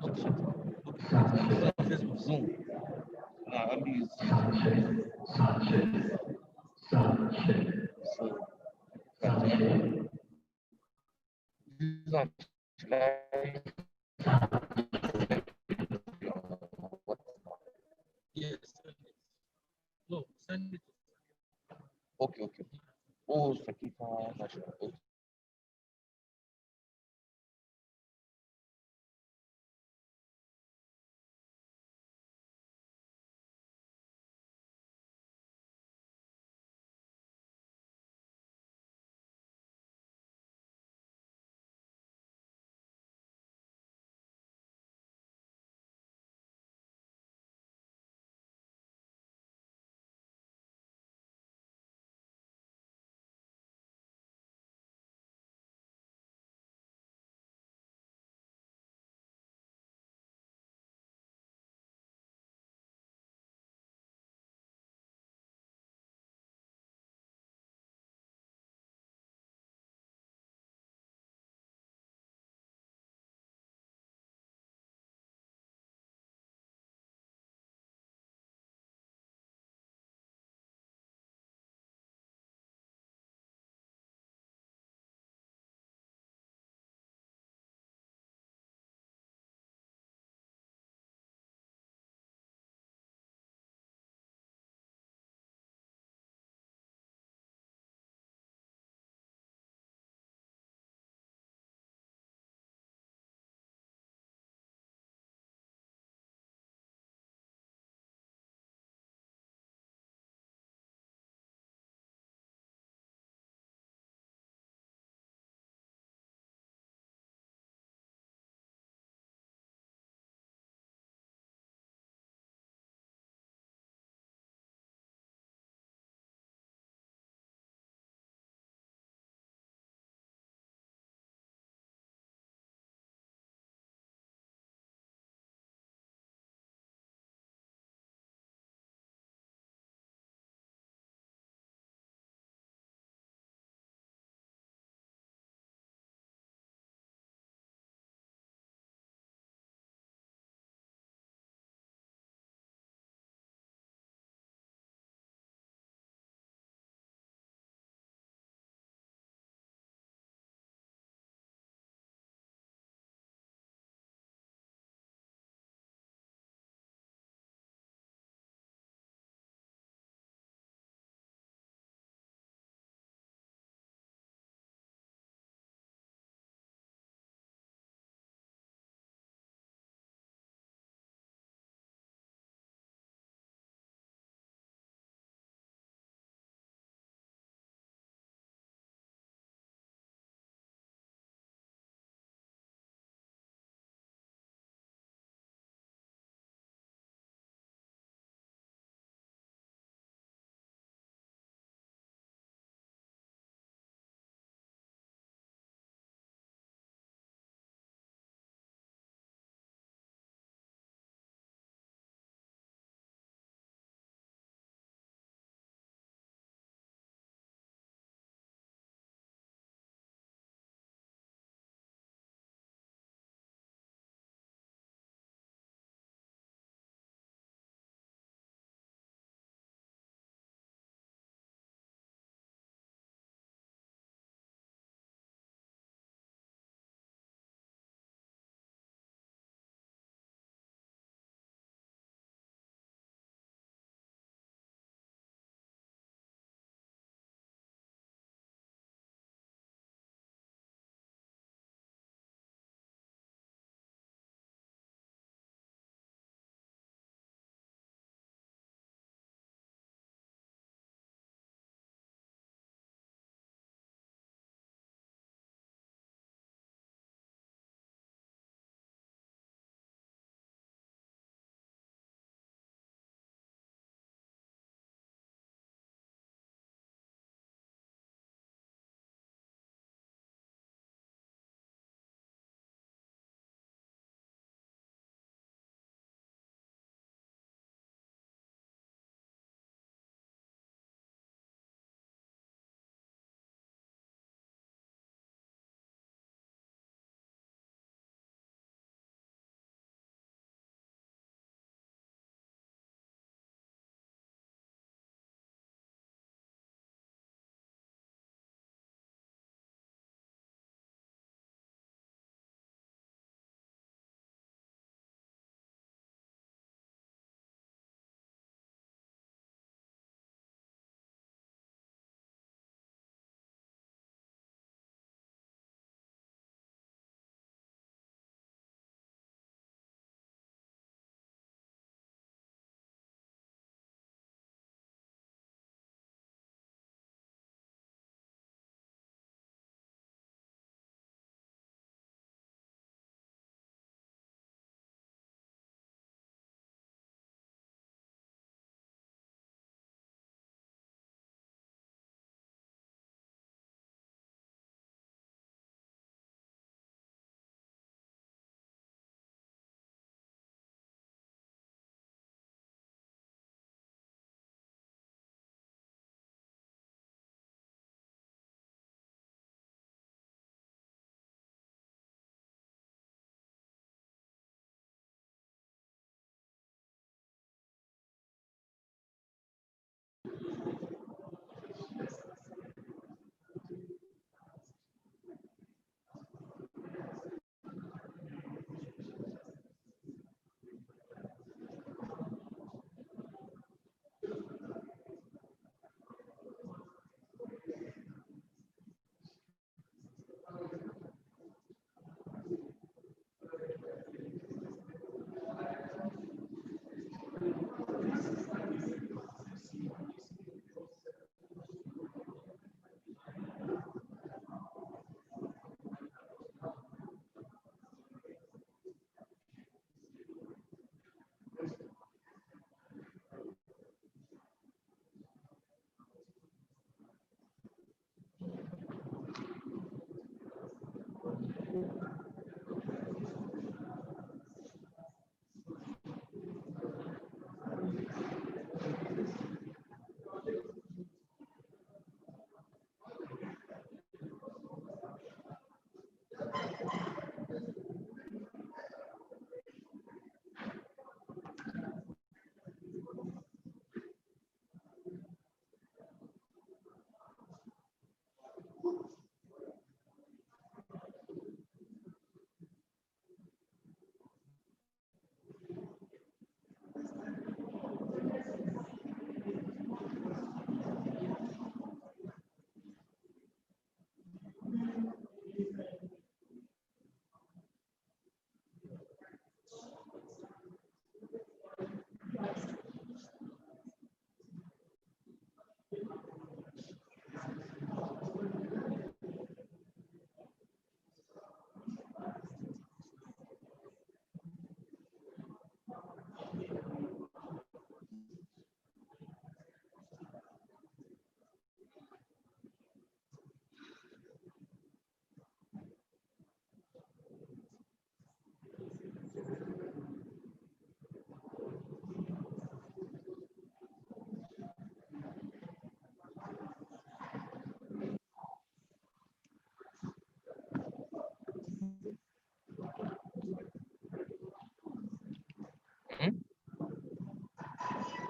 Okay. Okay. I'm using Facebook Zoom. No, I'm using so this one should I Yes, send it. No, send it. okay, okay. Oh, Csacefa National. Okay.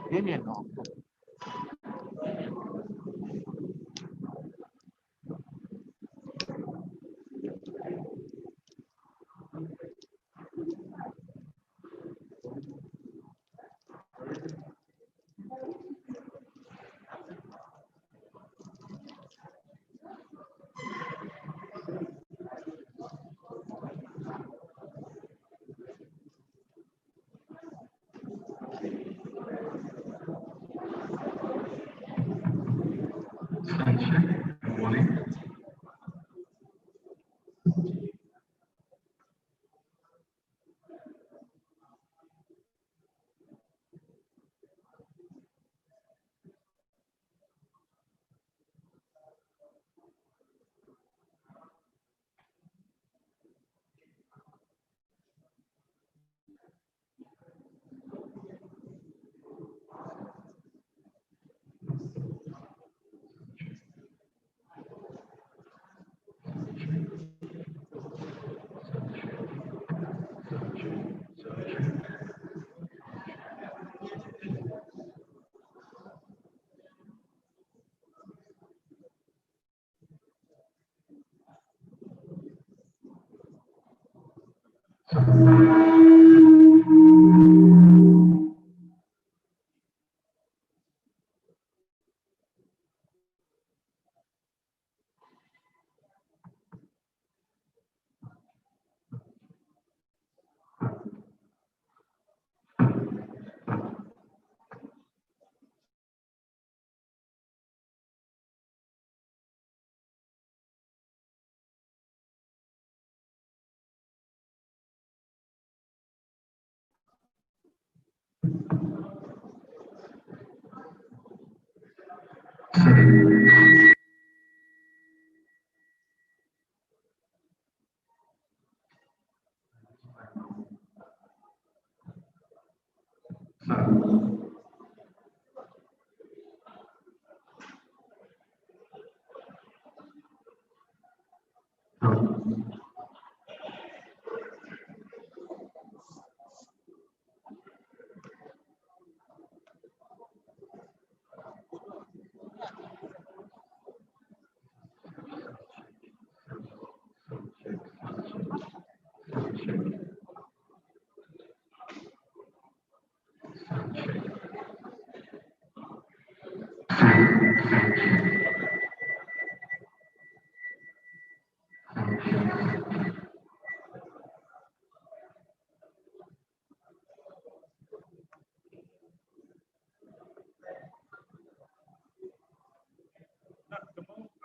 Viene no. Good morning.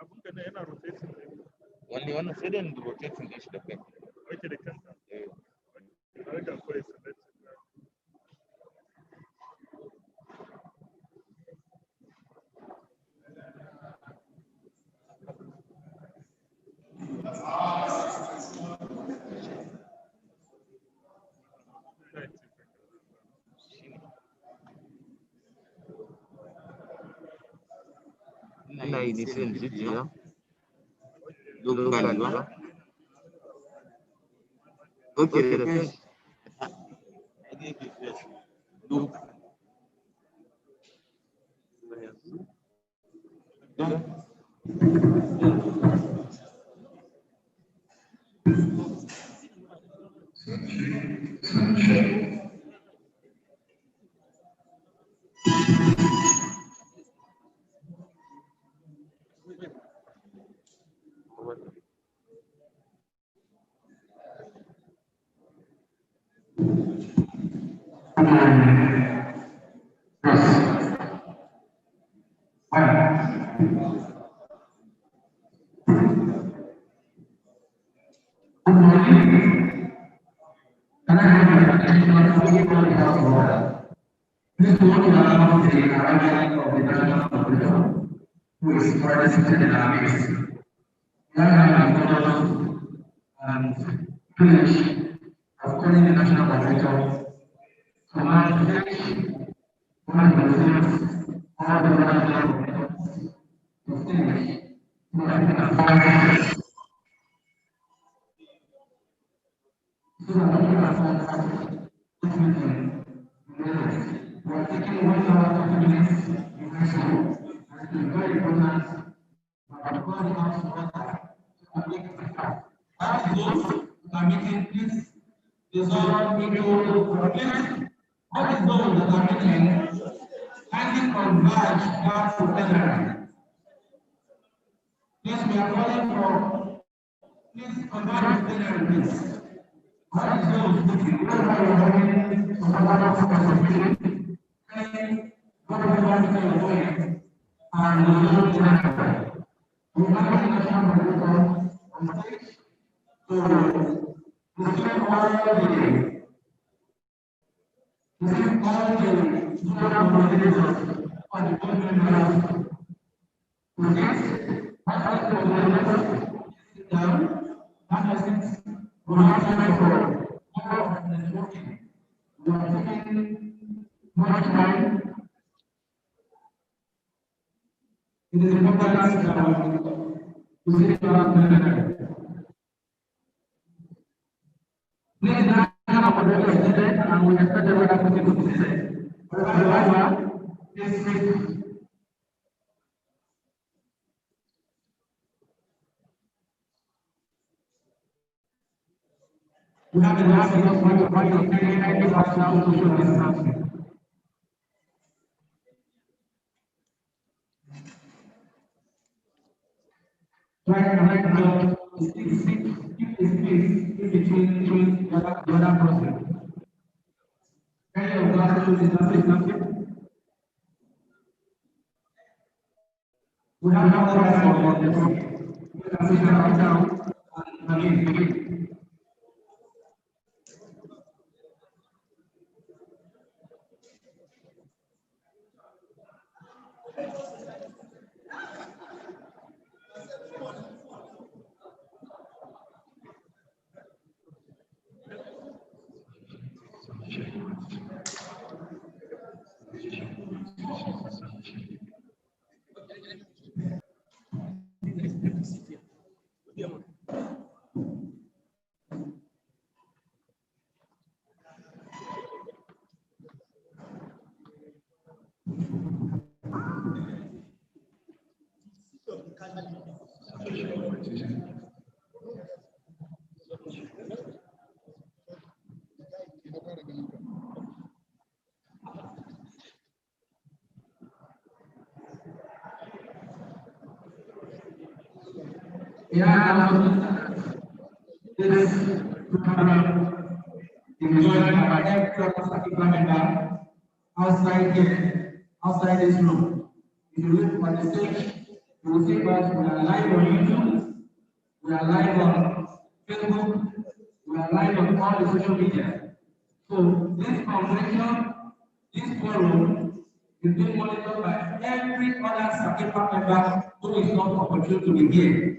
Abun da yana rotating ne. Wannan sai da rotating din shi da kai. Wake da kansa. Eh. A riga kawai select. Ina yi ne sai in jujjuya locally ba. Okay, da kai. Look. This is what we are the highlight of the national population, who is participating in our meetings. We have important and privilege of calling the national population to manage one of the things all the national populations to finish to affect so that we can affect this meeting. We are taking 1 hour But God comes to order to make it fast. That is those who are making this dissolve into a place. That is those that are making kindly converge back to February. Please, we are calling for, please converge to February, please. That is those looking. Wherever you are having some other conversation, and whatever you are doing, and the Lord is we have a national monitor on stage to receive all the student moderators on the board members. To this, after the moderators sit down, that is we have time for more of the networking. We are taking much time. It is important that we sit down. Please now have a president and we expect the other people to say. However, this week, we have the last year of the party of Kenya and give us now to show this announcement. Right now, keep the space in between the other person. Any of us who is nothing. We have no time for the talking. We can sit down and begin. This program is joined by every other Csacefa member outside this room. If you look on the stage, you will see that we are live on YouTube, we are live on Facebook, we are live on all the social media. So this convention, this forum is being monitored by every other Csacefa member who is not opportune to be here.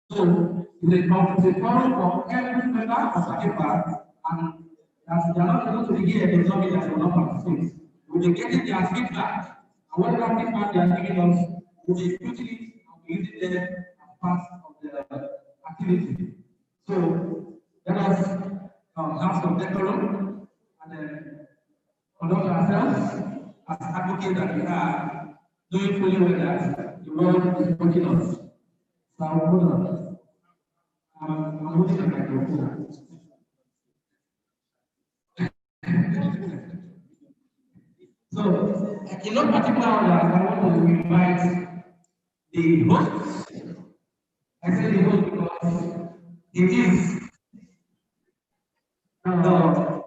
So it's a forum for every member of Csacefa, and as they are not able to be here, it does not mean that they will not participate. We'll be getting their feedback, and whatever feedback they are giving us, we'll be putting it and using them as part of the activity. So let us have some decorum and then conduct ourselves as advocates that we are, doing fully well that the world is watching us. So hold on. I'm holding the microphone. So, in no particular order, I want to invite the host. I say the host because it is the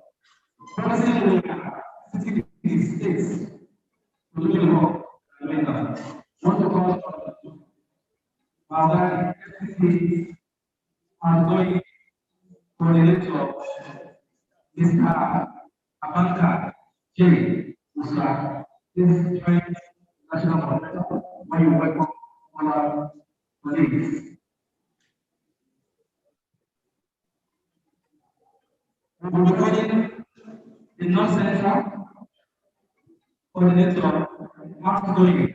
person who is sitting in the States to do the work. I want to call Father FCC and going coordinator, Mr. Abanka J. Musa. This joint national coordinator, where you welcome our colleagues. We will be calling the North Central coordinator outgoing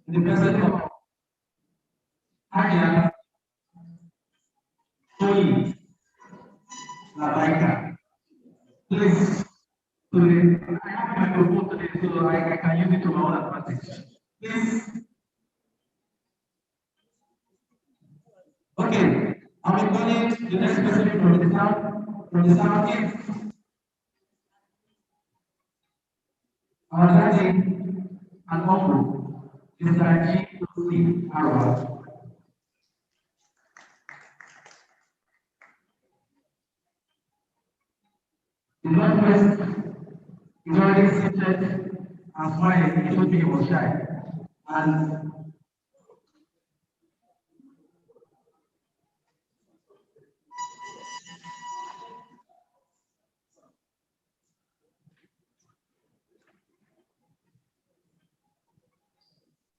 in the presence of Aya Toyi Labaika. Please, I have my microphone today, so I can use it to my own advantage. Please, Okay, I'll be calling the next person from the southeast. Our daddy and uncle, Mr. G. Arwa. The Northwest is already seated and smiling. He told me he was shy. And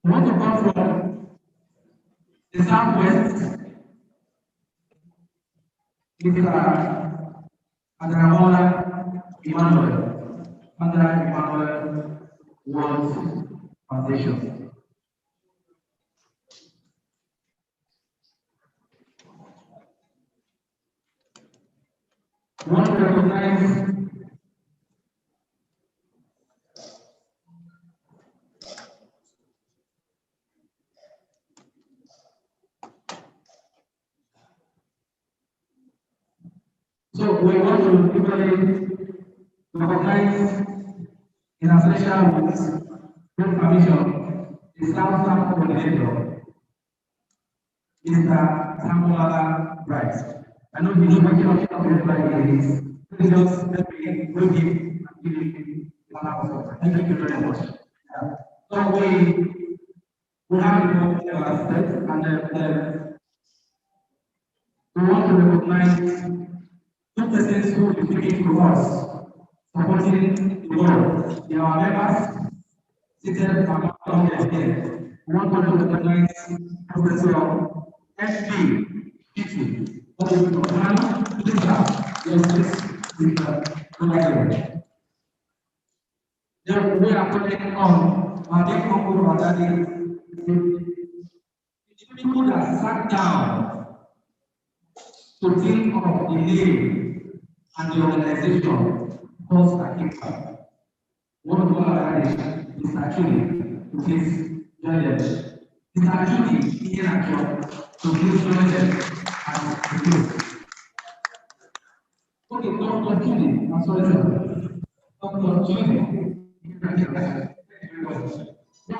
we want to come from the Southwest, Mr. Adramola Emmanuel, under Emmanuel World Foundation. We want to recognize so we want to equally recognize in association with Good Commission, the South South Coordinator, Mr. Samuel Rice. I know you know much of everybody is. Please just let me bring him and give him one applause. Thank you very much. Yeah. So we have the moment of our steps and we want to recognize two persons who will be speaking to us, supporting the world. They are members seated among them here. We want to recognize Professor F.P. Chichi. What is it? Yes, please. Then we are putting on our dear uncle or daddy, the people that sat down to think of the name and the organization called Csacefa. One of our daddy is actually to his journey. It's actually in action to his journey as the group. Okay, Dr. Judy, I'm sorry, sir. Dr. Judy.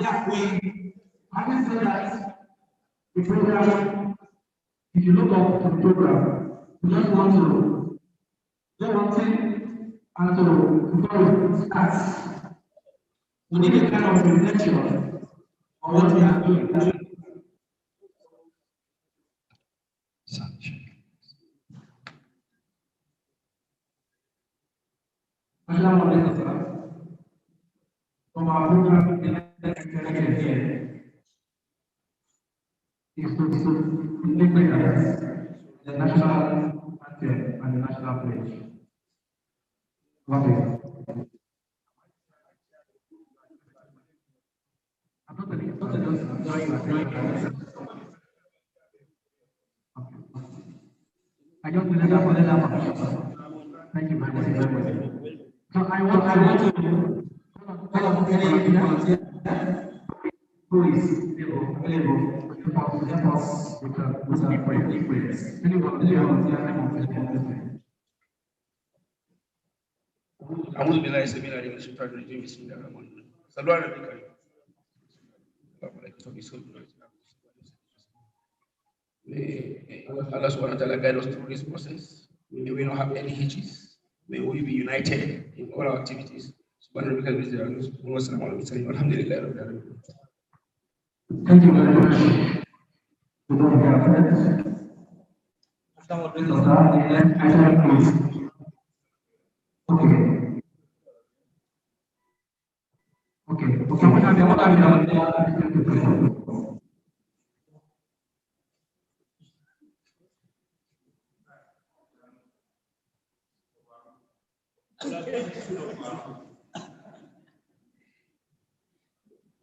That way, having said that, the program, if you look up to the program, you just want to do one thing and to before it starts, we need a kind of reflection on what we are doing. Assalamu alaikum, sir. From our program, here is to make the national anthem and the national pledge. What is? I'm not I don't believe that for that. Thank you very much. So I want to call on any volunteer who is available to help us with the prayers. Any volunteer, أعوذ بالله السميع العليم من الشيطان الرجيم بسم الله الرحمن الرحيم صلوا على النبي الكريم May Allah subhanahu wa ta'ala guide us through this process. May we not have any hitches. May we be united in all our activities. Thank you very much.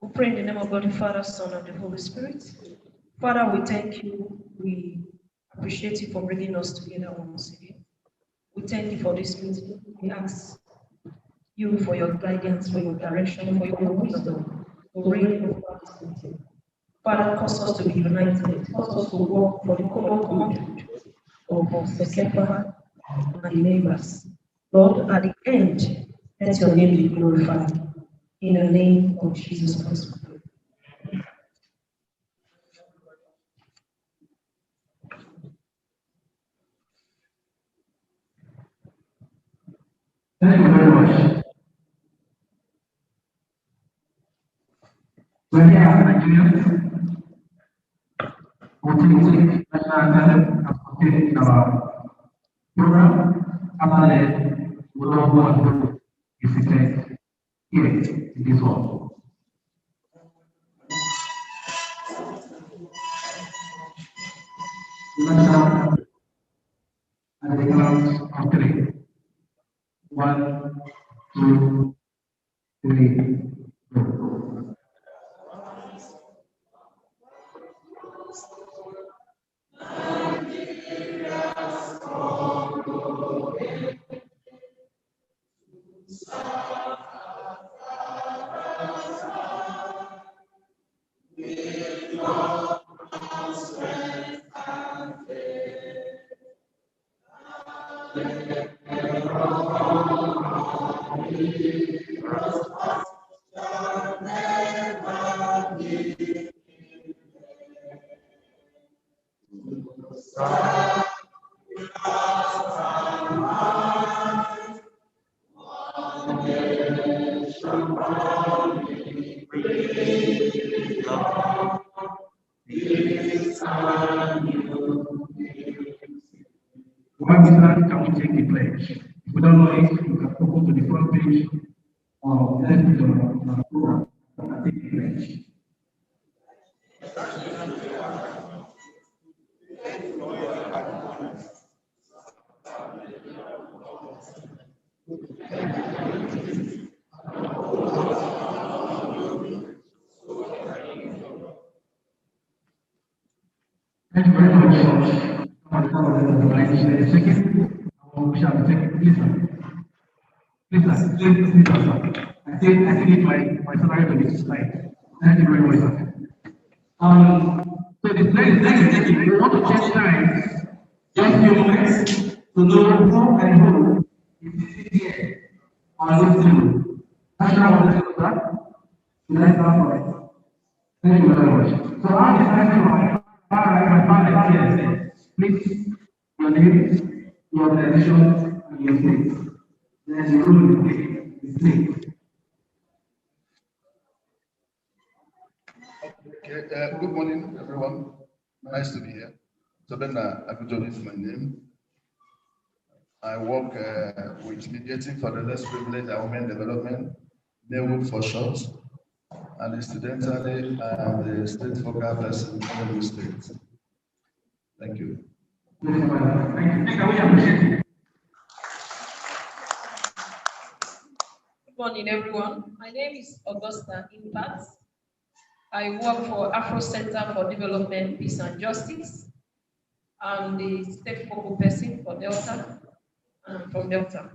We pray in the name of God, the Father, Son, and the Holy Spirit. Father, we thank you. We appreciate you for bringing us together once again. We thank you for this meeting. We ask you for your guidance, for your direction, for your wisdom, for reigning over this meeting. Father, cause us to be united, cause us to work for the common good of Csacefa and neighbors. Lord, at the end, let your name be glorified. In the name of Jesus Christ. Thank you very much. We're here as Nigerians. We'll take national anthem and continue in our program. After that, we'll all go and do is seated here in this hall. National at the count of three. 1, 2, 3, go. One stand, can we take the pledge? If we don't know it, you can go to the front page of the program and take the pledge. Thank you very much. We shall be taking. Please, sir. Please, sir. Please, sir. I think my salary to be tonight. Thank you very much, sir. So the plan is taking. We want to change times. Just few moments to know who and who is sitting here on this table. National Honorable Sir. Should I start for it? Thank you very much. So I'm deciding my father here. Please, your name, your organization, and your state. Then you will the state. Okay, good morning, everyone. Nice to be here. Sabena Abuja is my name. I work with Mediating for the Less Privileged and Women Development, NEWOD for short, and incidentally, I am the state focal person in the state. Thank you. Thank you. We appreciate it. Good morning, everyone. My name is Augusta Impact. I work for Afro Center for Development, Peace and Justice. I'm the state focal person for Delta, from Delta.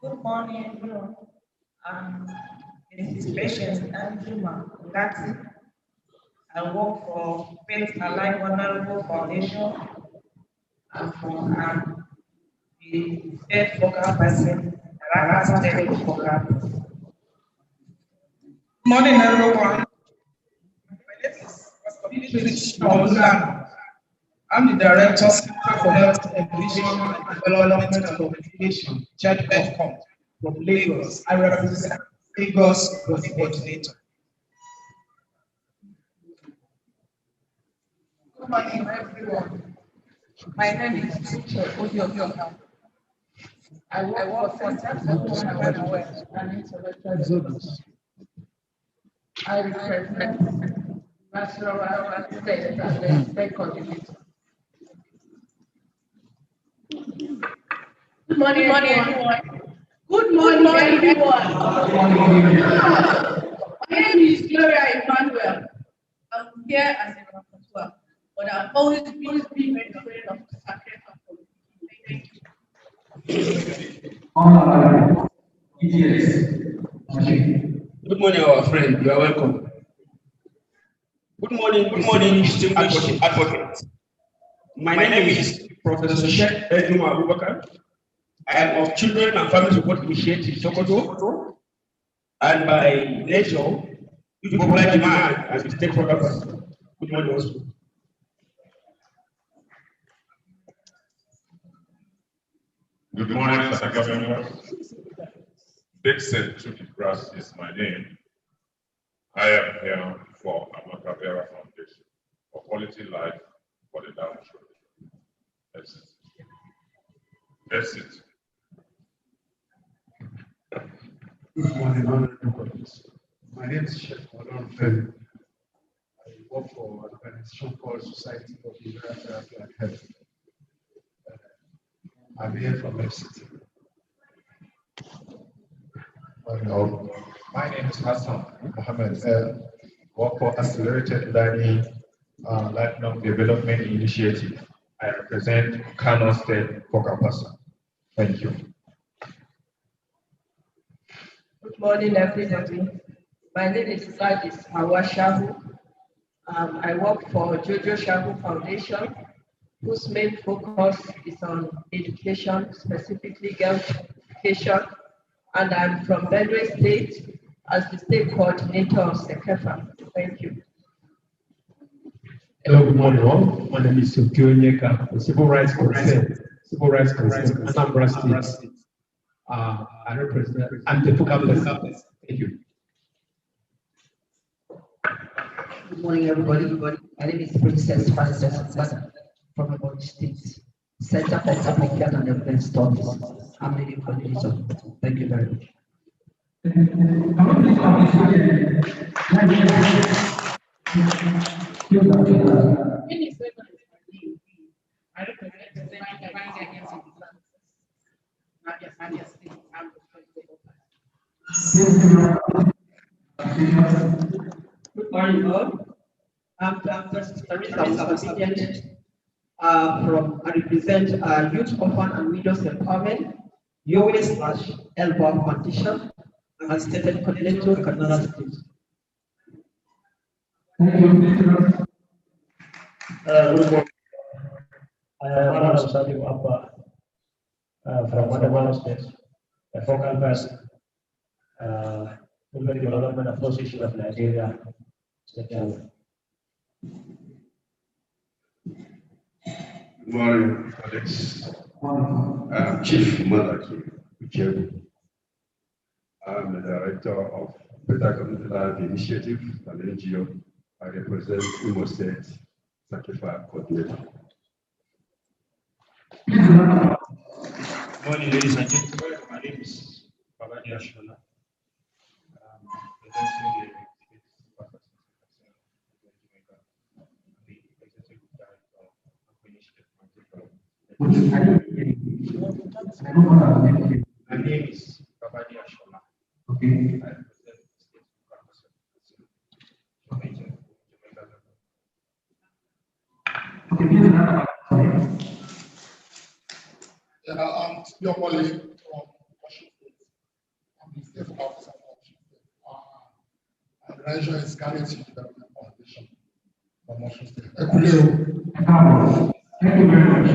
Good morning, everyone. This is Patience Anjuma Ngati. I work for Faith Alive Honorable Foundation and for the state focal person, Raka State focal person. Good morning, everyone. My name is Abuja. I'm the Director of Center for Health Education and Development of Education, CHED.com, from Lagos. I represent Lagos coordinator. Good morning, everyone. My name is Odio. I work for Center for Development and Intellectual Development. I represent National State and State coordinator. Good morning, everyone. Good morning, everyone. My name is Gloria Emmanuel. I'm here as a rapporteur, but I've always been very afraid of Csacefa. Thank you. Yes. Good morning, our friend. You are welcome. Good morning, distinguished advocate. My name is Professor Sheikh Abubakar. I am of Children and Family Support Initiative, Sokoto, and by nature, we provide demand as a stakeholder person. Good morning, also. Good morning, Csacefa members. Dixon Grass is my name. I am here for Abuja Foundation for quality life for the downtrodden. That's it. That's it. Good morning, honorable colleagues. My name is Sheikh Olon Femi. I work for an organization called Society for Behavioral Therapy and Health. I'm here from FCT. Hello. My name is Hassan Mohammed. Work for Accelerated Learning Lifelong Development Initiative. I represent Kano State Focal Person. Thank you. Good morning, everybody. My name is Gladys Hawa Shahu. I work for Jojo Shahu Foundation, whose main focus is on education, specifically girls' education, and I'm from Benue State as the state coordinator of Csacefa. Thank you. Hello, good morning all. My name is Sukio Nyeka, the Civil Rights Concern, Anambra State. I represent, I'm the focal person. Thank you. Good morning, everybody. My name is Princess Frances from Abuja State, Center for African and Development Studies. I'm leading for the result. Thank you very much. I represent the against Good morning, all. I'm Justice Teresa from I represent Youth Orphan and Widows Empowerment, UA/Elbow Foundation, and State Coordinator, Kaduna State. Good morning. I am Madam Salim Abba from Guatemala State, a focal person, Women Development Association of Nigeria. Good morning, colleagues. I'm Chief Malaki Uchebu. I'm the director of Better Community Life Initiative, an NGO. I represent Imo State Csacefa coordinator. Good morning, ladies and gentlemen. My name is Babadi Ashola. Representing My name is Babadi Ashola. Okay. I represent the state I'm your colleague from Washington. I'm the state officer of Washington. And Raja is Guarantee Development Foundation from Washington. Thank you very much.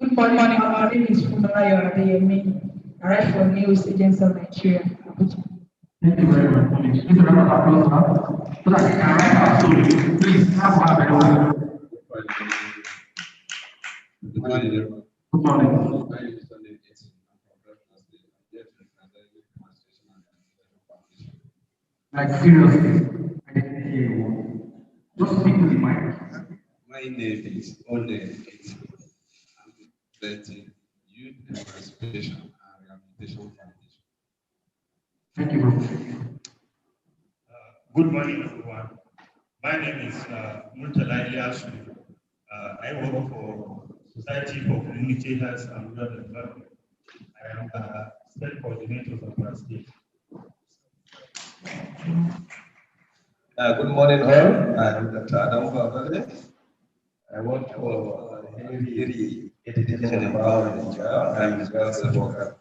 Good morning, my name is Funalayo Adeyemi. I write for News Agency of Nigeria, Abuja. Thank you very much. Please round of applause so that we can write our story. Please have a Good morning, everyone. Good morning. My name is Sunday Jason. I'm from Delta State. I'm here to represent the Administration and Administration Foundation. Like seriously, I didn't hear you. Just speak to the mic. My name is One. I'm representing Youth Emancipation and Rehabilitation Foundation. Thank you very much. Good morning, everyone. My name is Murtala Ilyasu. I work for Society for Community Health and Rural Development. I am the state coordinator of our state. Good morning, all. I am Dr. Adam Babale. I work for Henry Education and Empowerment in Nigeria. I'm his worker.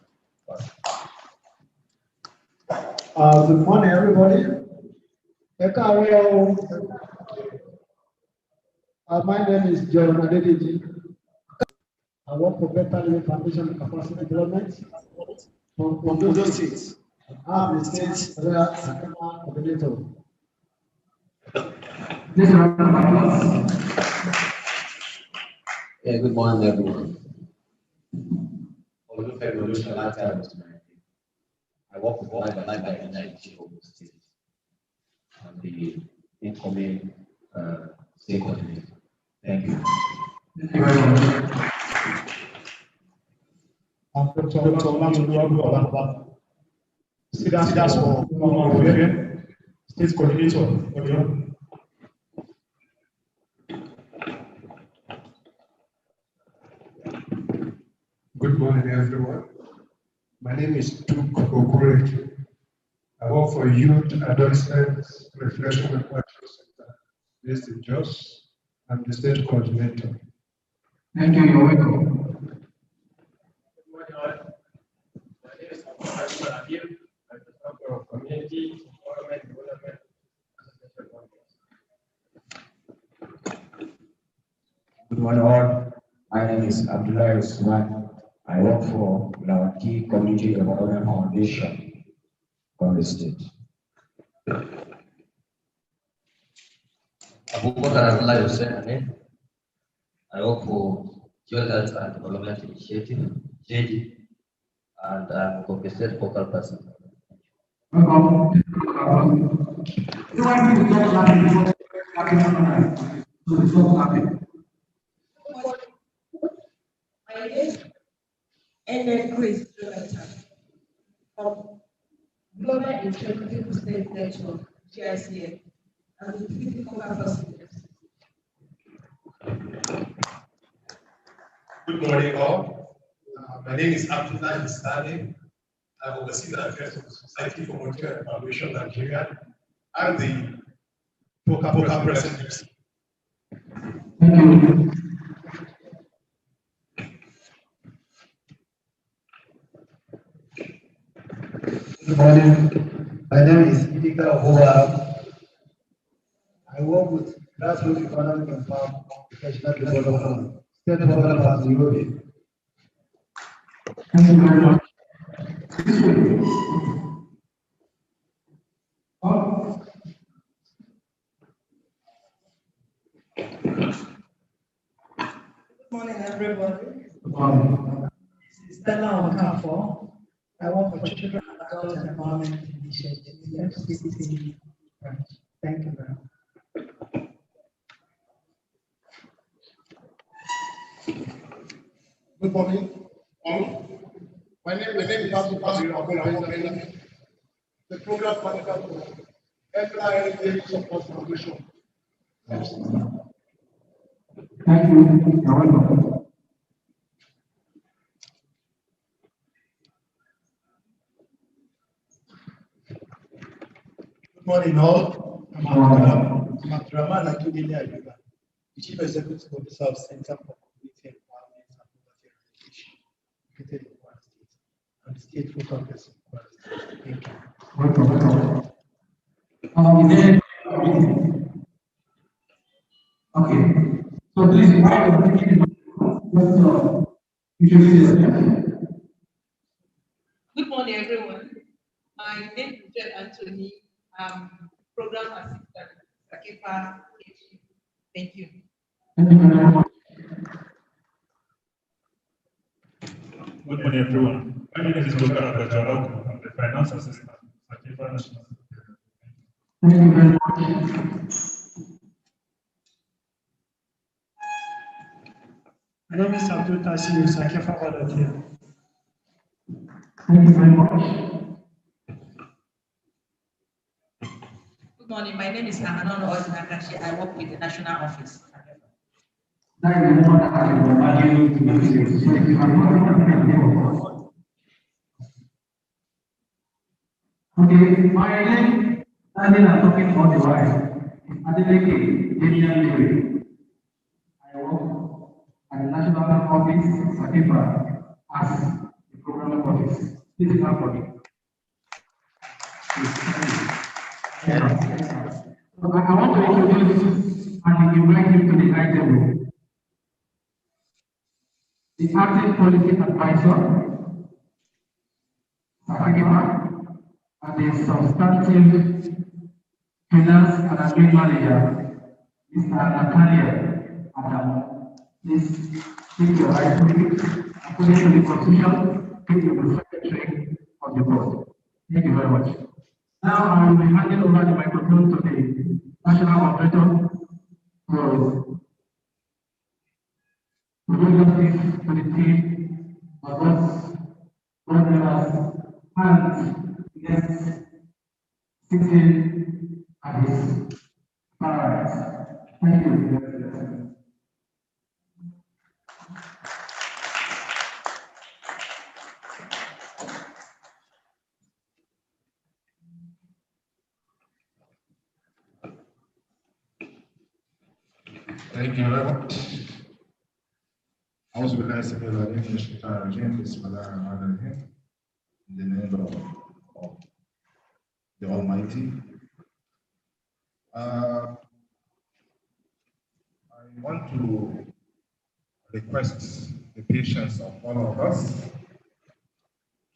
Good morning, everybody. My name is John Adedeji. I work for Better Living Foundation and Capacity Development from Ondo State. I'm the state coordinator. Yeah, good morning, everyone. I work with Life by Energy of the state. I'm the incoming state coordinator. Thank you. I'm Dr. Olamide. That's for state coordinator. Good morning, everyone. My name is Duke Okureke. I work for Youth Adolescents Reflection and Action Center based in Jos. I'm the state coordinator. Thank you. You're welcome. Community Empowerment Development. Good morning, all. My name is Abdullah Usman. I work for Lawaki Community Development Foundation from the state. Abuja, I work for Child Health and Development Initiative, JD, and I'm a compensated focal person. My name is Chris Jonathan from Global Initiative State Network, GICA, and the physical person. Good morning, all. My name is Abdullah Istani. I oversee the affairs of the Society for Monetary Evaluation Nigeria. I'm the Poka president. Thank you. Good morning. My name is Idika Abuja. I work with Grassroots Economic and Farm Professional Development, State Program as Yobe. Thank you very much. Good morning, everybody. Good morning. This is Stella Okafor. I work for Children and Adult Empowerment Initiative, FCC branch. Thank you very much. Good morning. My name is Abdullah. The program manager for MIA Support Foundation. Thank you. You're welcome. Good morning, all. I'm Abdurrahman Akindele Ayuba, the Chief Executive Officer of Center for Community Empowerment and Poverty Eradication, located in Kwara State. I'm the state focal person in Kwara State. Thank you. Welcome. Okay. So please, Good morning, everyone. My name is Jen Anthony. Program Assistant, Csacefa. Thank you. Good morning, everyone. My name is Dr. Abajaloko. I'm the Finance Assistant, Csacefa National. Thank you very much. My name is Abdul Tassim Csacefa volunteer. Thank you very much. Good morning. My name is Amanon Ozinakashi. I work with the National Office. Okay, my name, I'm talking about the wife. I work at the National Office, Csacefa, as the program office. This is not for me. So I want to introduce and invite you to the high table. The acting policy advisor, Csacefa, and the substantive finance and admin manager, Mr. Natalia Adam. Please take your right to it. According to the constitution, take the secretary of the board. Thank you very much. Now I will be handing over the microphone to the national operator to introduce to the team of us, brothers, and guests sitting at his paradise. Thank you. Thank you very much. I was with nice to be like English again, in the name of the Almighty. I want to request the patience of all of us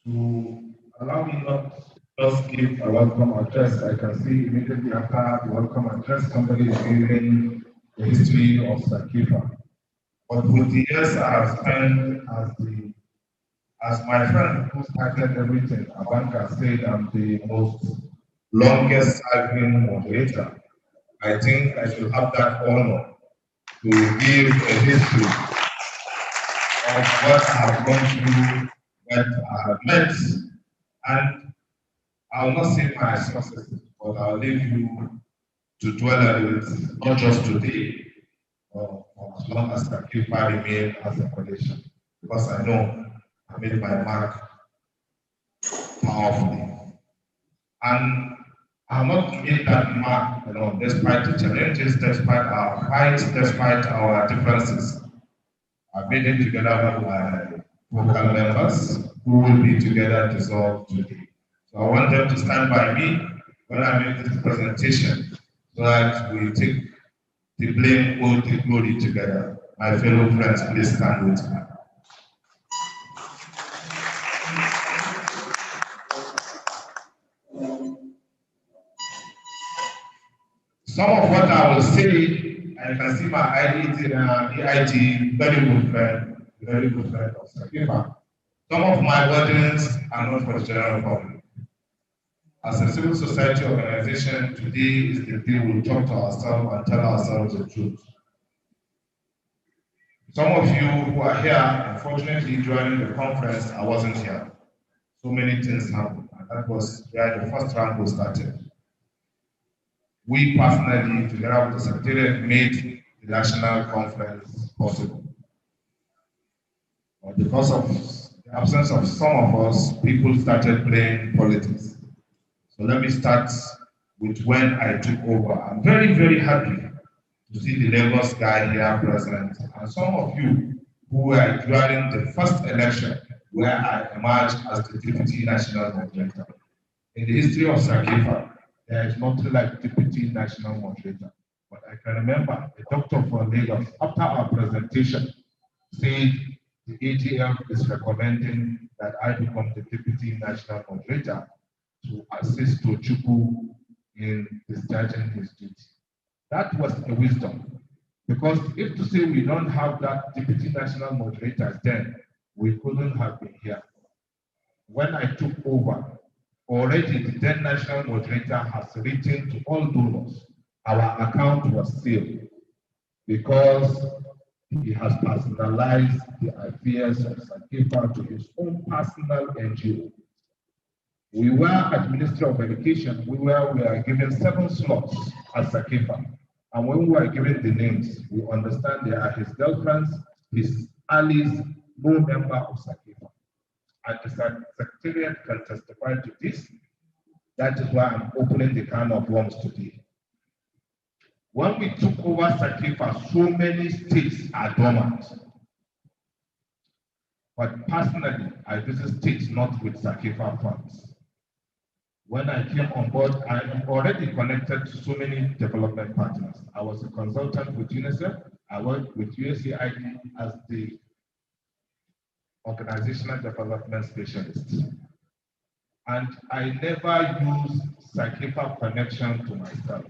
to allow me not just give a welcome address. I can see immediately after the welcome address, somebody is giving the history of Csacefa. But with the years I have spent as my friend who started everything, Abanka said I'm the most longest serving moderator. I think I should have that honor to give a history of what I have gone through, what I have met, and I will not say my successes, but I'll leave you to dwell on it, not just today, or as long as Csacefa remain as a coalition, because I know I made my mark powerfully. And I have not made that mark alone, despite the challenges, despite our fights, despite our differences. I made it together with my vocal members who will be together dissolved today. So I want them to stand by me when I make this presentation so that we take the blame, all the glory together. My fellow friends, please stand with me. Some of what I will say, I can see my EIT, very good friend of Csacefa. Some of my wordings are not for the general public. As a civil society organization, today is the day we'll talk to ourselves and tell ourselves the truth. Some of you who are here, unfortunately, during the conference, I wasn't here. So many things happened, and that was where the first round was started. We personally, together with the Secretariat, made the national conference possible. But because of the absence of some of us, people started playing politics. So let me start with when I took over. I'm very, very happy to see the Lagos guy here present, and some of you who were during the first election where I emerged as the Deputy National Moderator. In the history of Csacefa, there is nothing like Deputy National Moderator. But I can remember a doctor from Lagos, after our presentation, said the AGM is recommending that I become the Deputy National Moderator to assist Tochukwu in discharging his duty. That was a wisdom, because if to say we don't have that Deputy National Moderator, then we couldn't have been here. When I took over, already the then National Moderator has written to all donors. Our account was sealed because he has personalized the affairs of Csacefa to his own personal NGO. We were at Ministry of Education, we were given 7 slots at Csacefa. And when we were given the names, we understand they are his girlfriends, his allies, no member of Csacefa. And the Secretariat can testify to this. That is why I'm opening the can of worms today. When we took over Csacefa, so many states are dormant. But personally, I visit states not with Csacefa funds. When I came on board, I am already connected to so many development partners. I was a consultant with UNICEF. I worked with USAID as the organizational development specialist. And I never use Csacefa connection to myself.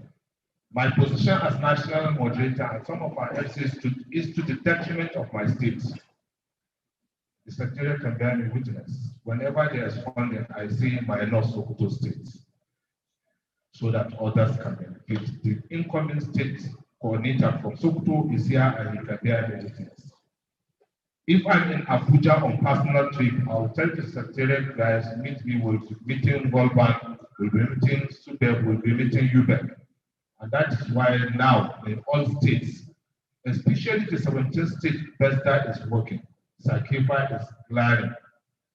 My position as national moderator and some of our FCs is to the detriment of my state. The secretariat can bear me witness. Whenever there is funding, I say my North Sokoto state, so that others can benefit. The incoming state coordinator from Sokoto is here and he can bear me witness. If I'm in Abuja on personal trip, I'll tell the secretariat guys, meet me, we'll be meeting World Bank, we'll be meeting SUBEB, we'll be meeting UBEC. And that is why now in all states, especially the 17th state, BESDA is working. Csacefa is glaring,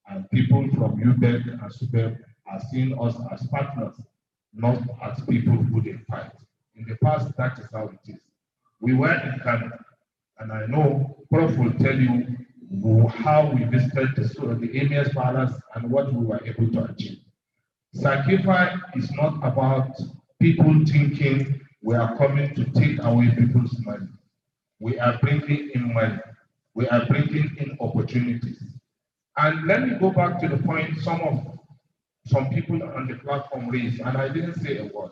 and people from UBEC and SUBEB are seeing us as partners, not as people who they fight. In the past, that is how it is. We were in Kano, and I know Prof will tell you how we visited the Emir's Palace and what we were able to achieve. Csacefa is not about people thinking we are coming to take away people's money. We are bringing in money. We are bringing in opportunities. And let me go back to the point some people on the platform raised, and I didn't say a word.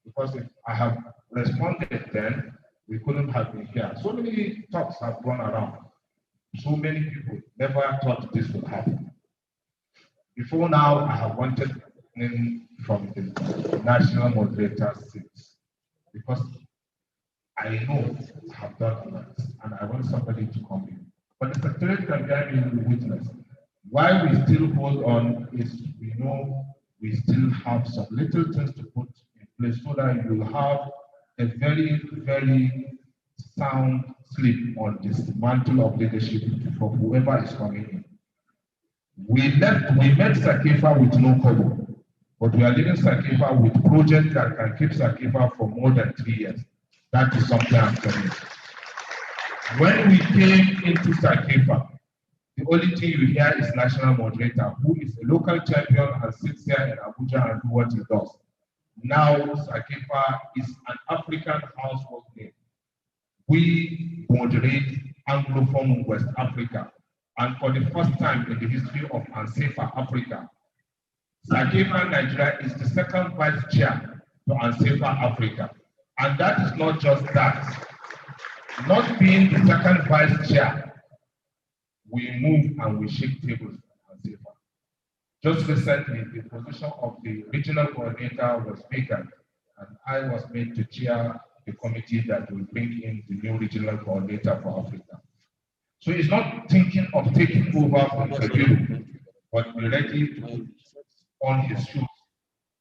Because if I have responded then, we couldn't have been here. So many talks have gone around. So many people never thought this would happen. Before now, I have wanted in from the national moderator seat because I know I have done a lot and I want somebody to come in. But the secretariat can guide me with witness. Why we still hold on is we know we still have some little things to put in place so that you will have a very, very sound sleep on this mantle of leadership for whoever is coming in. We met Csacefa with no cover, but we are leaving Csacefa with projects that can keep Csacefa for more than 3 years. That is something I'm telling you. When we came into Csacefa, the only thing you hear is national moderator, who is a local champion and sits here in Abuja and do what he does. Now Csacefa is an African household name. We moderate Anglophone West Africa. And for the first time in the history of Csacefa Africa, Csacefa Nigeria is the second vice chair to Csacefa Africa. And that is not just that. Not being the second vice chair, we move and we shake tables at Csacefa. Just recently, the position of the regional coordinator was vacant, and I was made to chair the committee that will bring in the new regional coordinator for Africa. So he's not thinking of taking over from Kabiru, but be ready to put on his shoes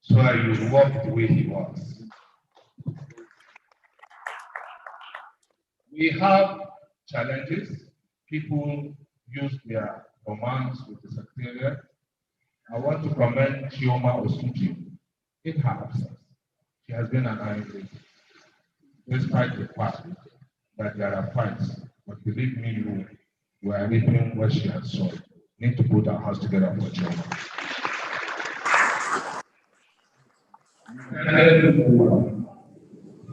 so that he will walk the way he wants. We have challenges. People use their commands with the secretariat. I want to commend Chioma Osuji in her absence. She has been an iron lady, despite the fact that there are fights. But believe me, we are reaping what she has sown. Need to put our house together for Chioma.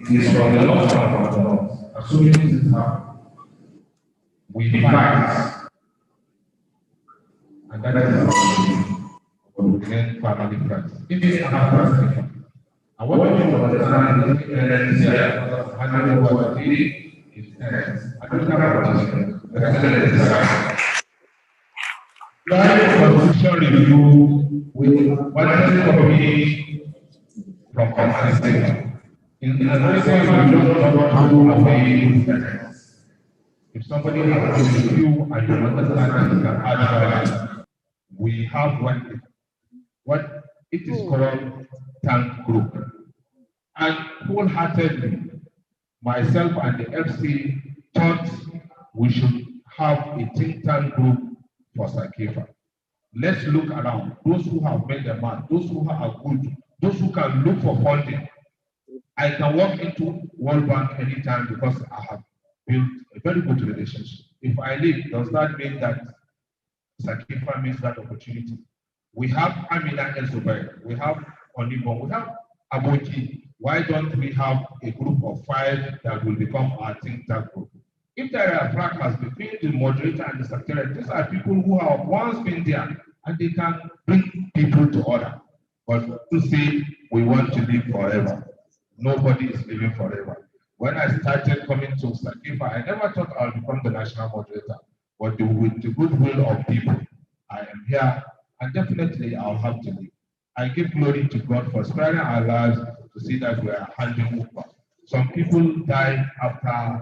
It is from the Lord and from the Lord. Assuming this happens, we fight. And that is how we remain family friends. If it's after I want you to understand this here, handling what we did is ends. I don't have a constitution review with one copy from Csacefa. In Csacefa, we don't want to obey. If somebody has a review and you understand it, you can add value. We have what it is called tank group. And wholeheartedly, myself and the FC thought we should have a think tank group for Csacefa. Let's look around. Those who have made the mark, those who are good, those who can look for funding. I can walk into World Bank anytime because I have built a very good relationship. If I leave, does that mean that Csacefa means that opportunity? We have Amina El Zubair, we have Onibon, we have Abuja. Why don't we have a group of 5 that will become our think tank group? If there are fracas between the moderator and the secretary, these are people who have once been there and they can bring people to order. But to say we want to live forever, nobody is living forever. When I started coming to Csacefa, I never thought I would become the national moderator. But with the goodwill of people, I am here, and definitely I'll have to leave. I give glory to God for sparing our lives to see that we are handing over. Some people died after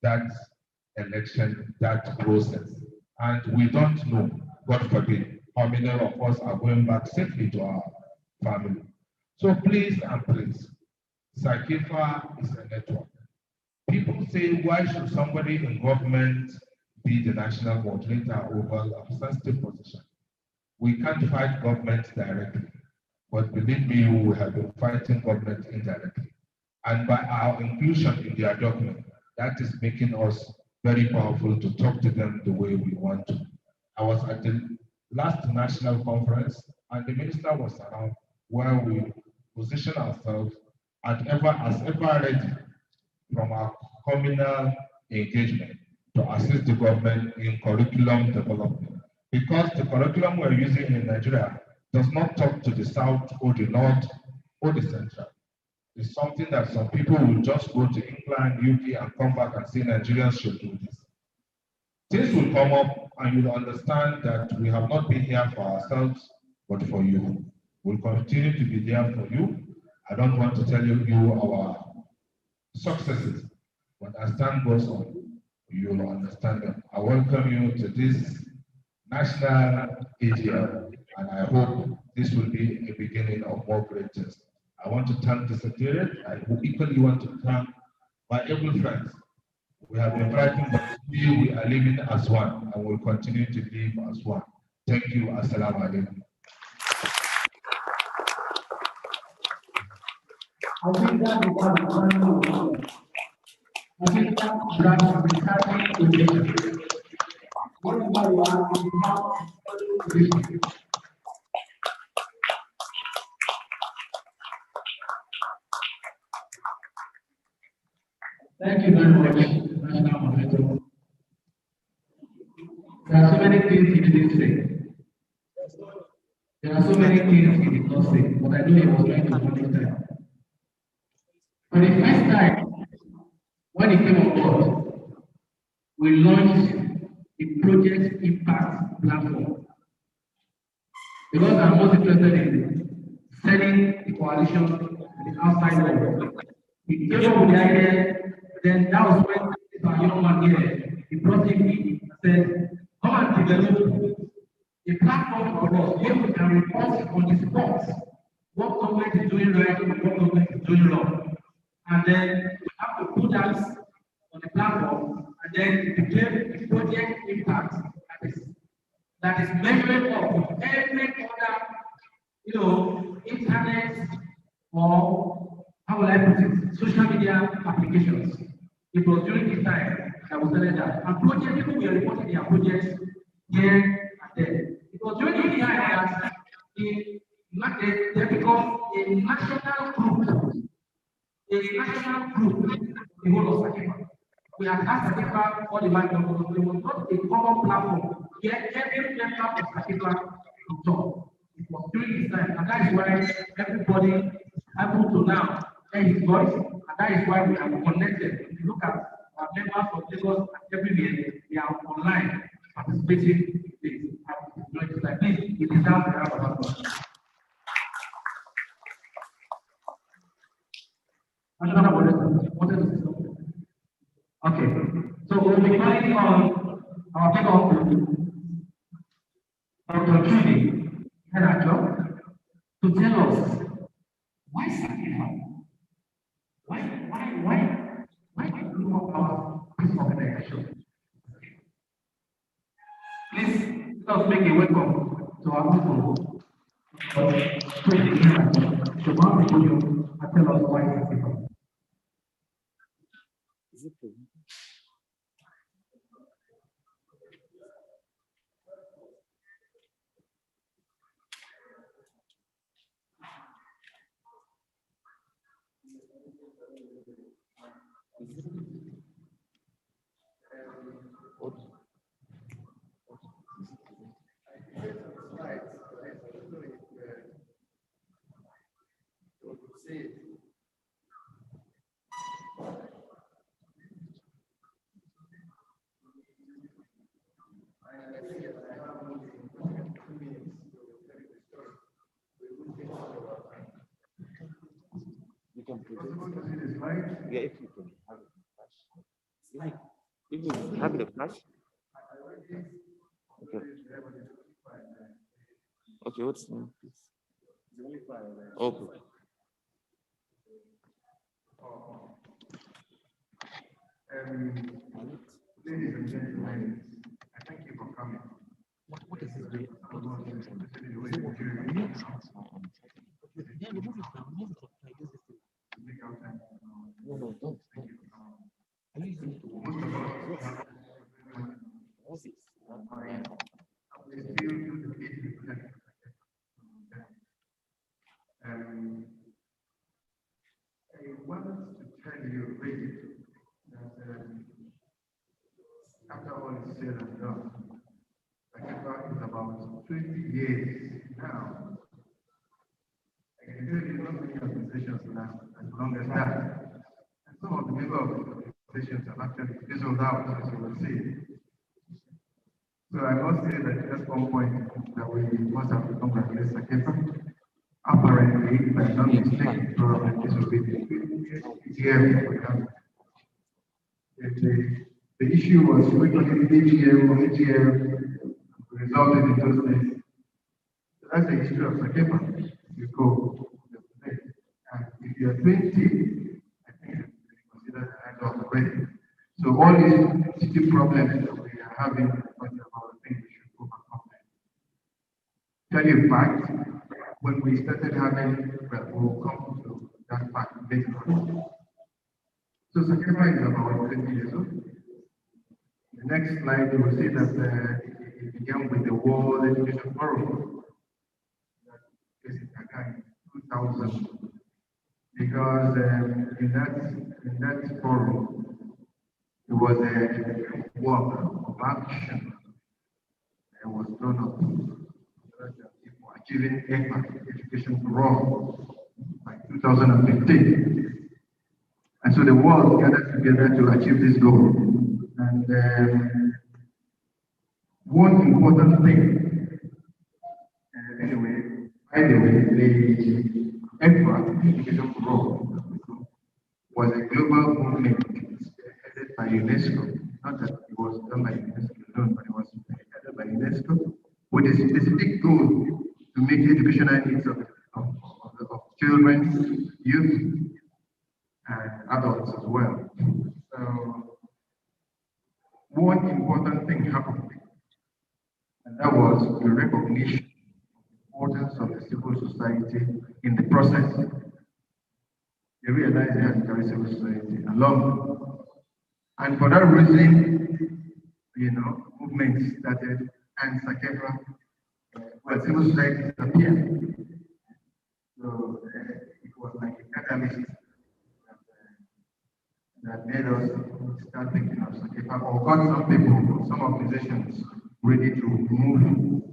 that election, that process, and we don't know, God forbid, how many of us are going back safely to our family. So please and please, Csacefa is a network. People say, why should somebody in government be the national moderator over a sensitive position? We can't fight government directly, but believe me, we have been fighting government indirectly. And by our inclusion in their document, that is making us very powerful to talk to them the way we want to. I was at the last national conference, and the minister was around, where we position ourselves as ever ready from our communal engagement to assist the government in curriculum development. Because the curriculum we're using in Nigeria does not talk to the South or the North or the Central. It's something that some people will just go to England, UK, and come back and say Nigerians should do this. Things will come up, and you'll understand that we have not been here for ourselves, but for you. We'll continue to be there for you. I don't want to tell you our successes, but as time goes on, you'll understand them. I welcome you to this national AGM, and I hope this will be a beginning of more great things. I want to thank the Secretariat. I equally want to thank my able friends. We have been fighting, but we are living as one, and will continue to live as one. Thank you. Assalamu alaikum. I think that is what I think that brand of retirement position. What is my one in how Thank you very much, National Moderator. There are so many things he didn't say. There are so many things he did not say, but I know he was trying to manage time. For the first time, when he came on board, we launched the Project Impact platform. Because I'm most interested in selling the coalition to the outside world. He came up with the idea, then that was when our young man here, he brought him in and said, come and develop a platform for us where we can report on the spot what government is doing right and what government is doing wrong. And then we have to put that on the platform and then declare the project impact that is measured up with every other, internet or how will I put it, social media applications. It was during this time that we started that. And project people were reporting their projects here and there. It was during this time that they become a national group. The whole of Csacefa. We have asked Csacefa all the while, there was not a common platform where every member of Csacefa could talk. It was during this time, and that is why everybody is able to now hear his voice, and that is why we are connected. If you look at our members of Lagos and everywhere, they are online participating in this. Like this, it is down to our Okay, so we'll be calling on our big uncle, Dr. Judy Henacho, to tell us why Csacefa? Why the group of our peace organization? Please let us make a welcome to our uncle, Dr. Judy Henacho, to come to you and tell us why Csacefa. You can present. Yeah, if you can have it flash. Like, if you have the flash. Okay. Okay, what's the name, please? Okay. Ladies and gentlemen, I thank you for coming. What is this doing? Yeah, remove it now. Remove it. Like this. No, don't. Are you using it to what's it? I wanted to tell you really that after all is said and done, Csacefa is about 20 years now. I can tell you not many organizations last as long as that. And some of the members of the organizations have actually fizzled out, as you will see. So I must say that at one point that we must have to congratulate Csacefa. Apparently, by no mistake, probably this will be the year for them. The issue was frequently AGM resulted in those days. So that's the history of Csacefa. You go. And if you're 20, I think you consider the end of already. So all these city problems that we are having, what about the things we should overcome them. Tell you a fact, when we started having, well, we'll come to that fact later on. So Csacefa is about 20 years old. The next slide, you will see that it began with the World Education Forum. That is in 2000. Because in that forum, it was a work of action that was done up for achieving education for all by 2015. And so the world gathered together to achieve this goal. And one important thing, by the way, the education for all was a global movement headed by UNESCO. Not that it was done by UNESCO alone, but it was headed by UNESCO with a specific goal to make educational needs of children, youth, and adults as well. So, one important thing happened, and that was the recognition of the importance of the civil society in the process. They realized they had to carry civil society along. And for that reason, movements started, and Csacefa, civil society appeared. So it was like a catalyst that made us start thinking of Csacefa, or got some people, some organizations ready to move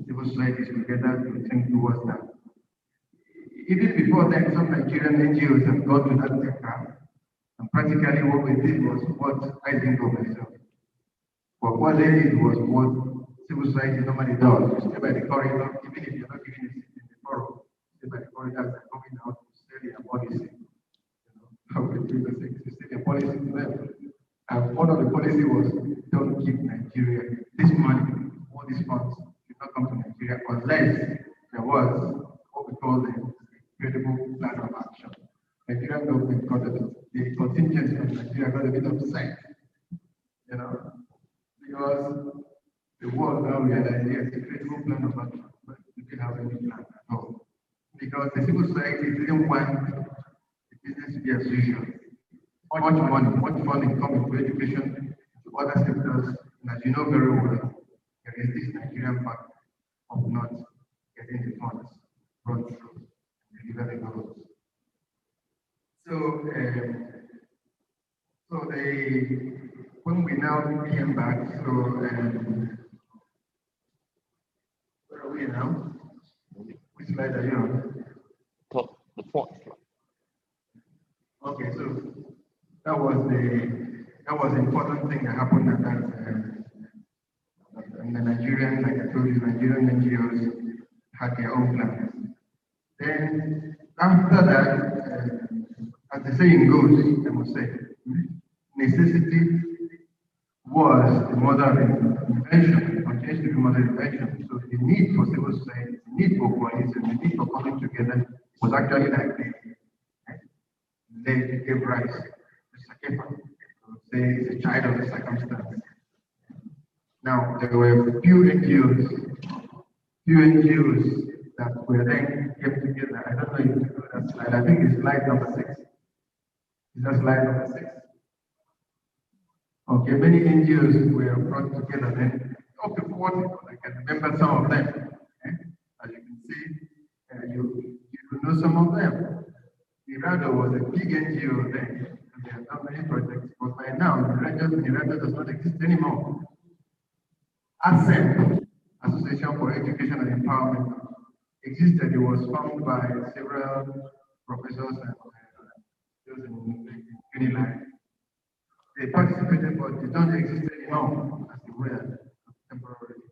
civil societies together to think towards that. Even before then, some Nigerian NGOs have gone to that sector, and practically what we did was what I think of myself. But what they did was what civil society normally does. You stay by the corridor, even if you're not giving a seat in the forum, stay by the corridors and coming out to sell their policy. How we do the things, to sell their policy to them. And one of the policy was, don't give Nigeria this money, all these funds should not come to Nigeria unless there was what we call the credible plan of action. Nigerian government got the contingent from Nigeria got a bit upset, because the world now realized yes, a credible plan of action, but we didn't have any plan at all. Because the civil society didn't want the business to be as usual. Much money, much funding coming to education, to other sectors, and as you know very well, there is this Nigerian fact of not getting the funds brought through and deliver the goals. So when we now came back, so where are we now? Which slide are you on? Top, the fourth slide. Okay, so that was the important thing that happened at that. And the Nigerian, like I told you, Nigerian NGOs had their own plans. Then after that, as the saying goes, I must say, necessity was the mother of invention, continues to be mother of invention. So the need for civil society, the need for coalition, the need for coming together was actually like they gave rise to Csacefa. Say it's a child of the circumstance. Now there were few NGOs that were then came together. I don't know if you know that slide. I think it's slide number 6. Is that slide number 6? Okay, many NGOs were brought together then. Up to 40, I can remember some of them. As you can see, you know some of them. Mirado was a big NGO then, and they have done many projects, but by now, Mirado does not exist anymore. ASEM, Association for Education and Empowerment, existed. It was founded by several professors and those in Unilag. They participated, but they don't exist anymore as they were temporarily.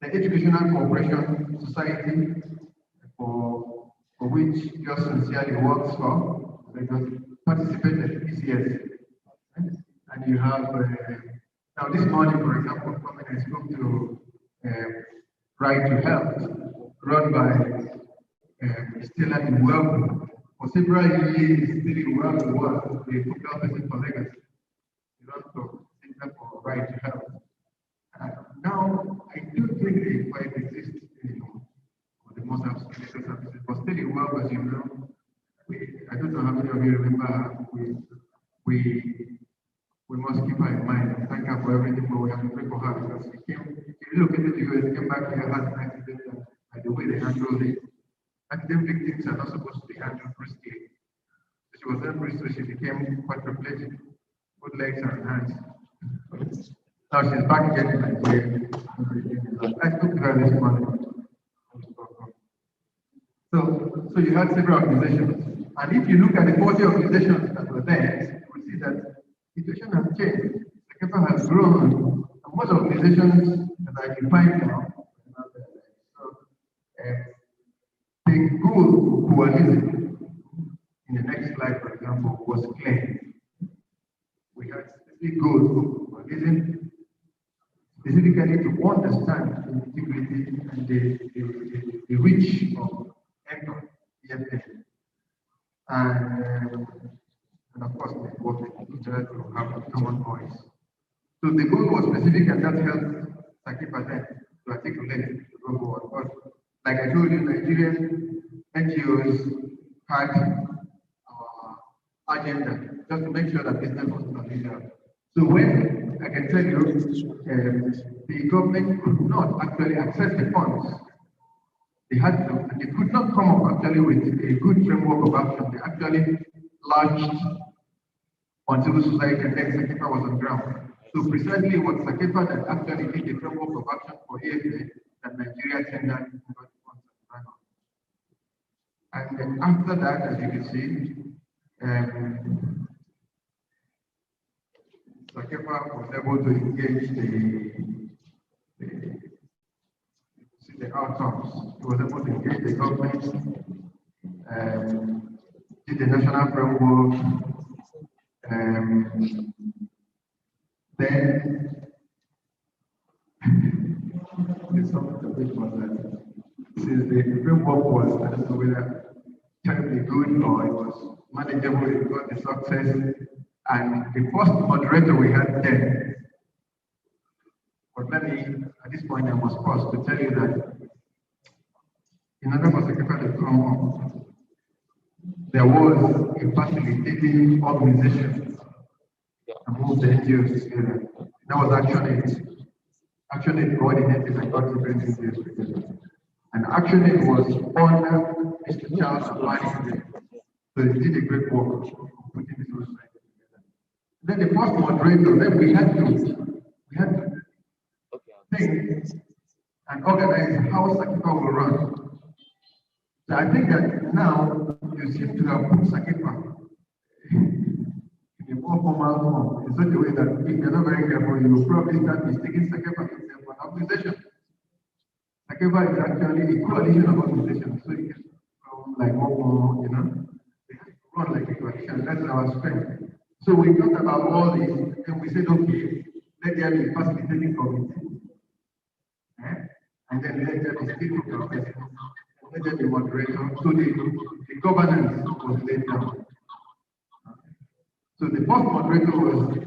The Educational Cooperation Society, for which Just Sincerely works for, they participated in PCS. And you have, now this morning, for example, coming and spoke to Right to Health, run by Stella in Welcome. For several years, still in Welcome was the focal person for legacy. You run for Center for Right to Health. Now, I do think they quite exist anymore, for the most absolute services, but still in Welcome, as you know, I don't know how many of you remember, we must keep her in mind and thank her for everything, but we have to pray for her because she relocated to the US, came back here, had an accident, and by the way they handled it, accident victims are not supposed to be handled briskly. So she was then so she became quadriplegic, both legs and hands. Now she's back again in Nigeria. I spoke to her this morning. So you had several organizations, and if you look at the 40 organizations that were there, you will see that the situation has changed. Csacefa has grown, and most organizations that are defined now. So, the goal for coalition in the next slide, for example, was clear. We had specific goals for coalition, specifically to understand the integrity and the reach of EFA, and of course, working together to have a common voice. So the goal was specific, and that helped Csacefa then to articulate the goal forward. But like I told you, Nigerian NGOs had agenda just to make sure that business was not illegal. So when I can tell you, the government could not actually access the funds. They had to, and they could not come up actually with a good framework of action. They actually launched on civil society, and then Csacefa was on ground. So precisely what Csacefa that actually did the framework of action for AFA that Nigeria tendered and got the funds at the time. And then after that, as you can see, Csacefa was able to engage the outcomes. He was able to engage the government, did the national framework, then the summit of it was that since the framework was, I don't know whether terribly good or it was manageable, it got the success. And the first moderator we had then, but let me, at this point, I must pause to tell you that in order for Csacefa to come up, there was a facilitating organization among the NGOs together. That was ActionAid coordinated and got different NGOs together. And ActionAid was under Mr. Charles Abani. So they did a great work of putting this whole society together. Then the first moderator, then we had to think and organize how Csacefa will run. So I think that now you seem to have put Csacefa in a more formal form in such a way that if you're not very careful, you will probably start mistaking Csacefa itself for an organization. Csacefa is actually a coalition of organizations, so you can like more, they have to run like a coalition. That's our strength. So we thought about all this, and we said, okay, let there be a facilitating committee, and then let there be state president, let there be moderator. So the governance was laid down. So the first moderator was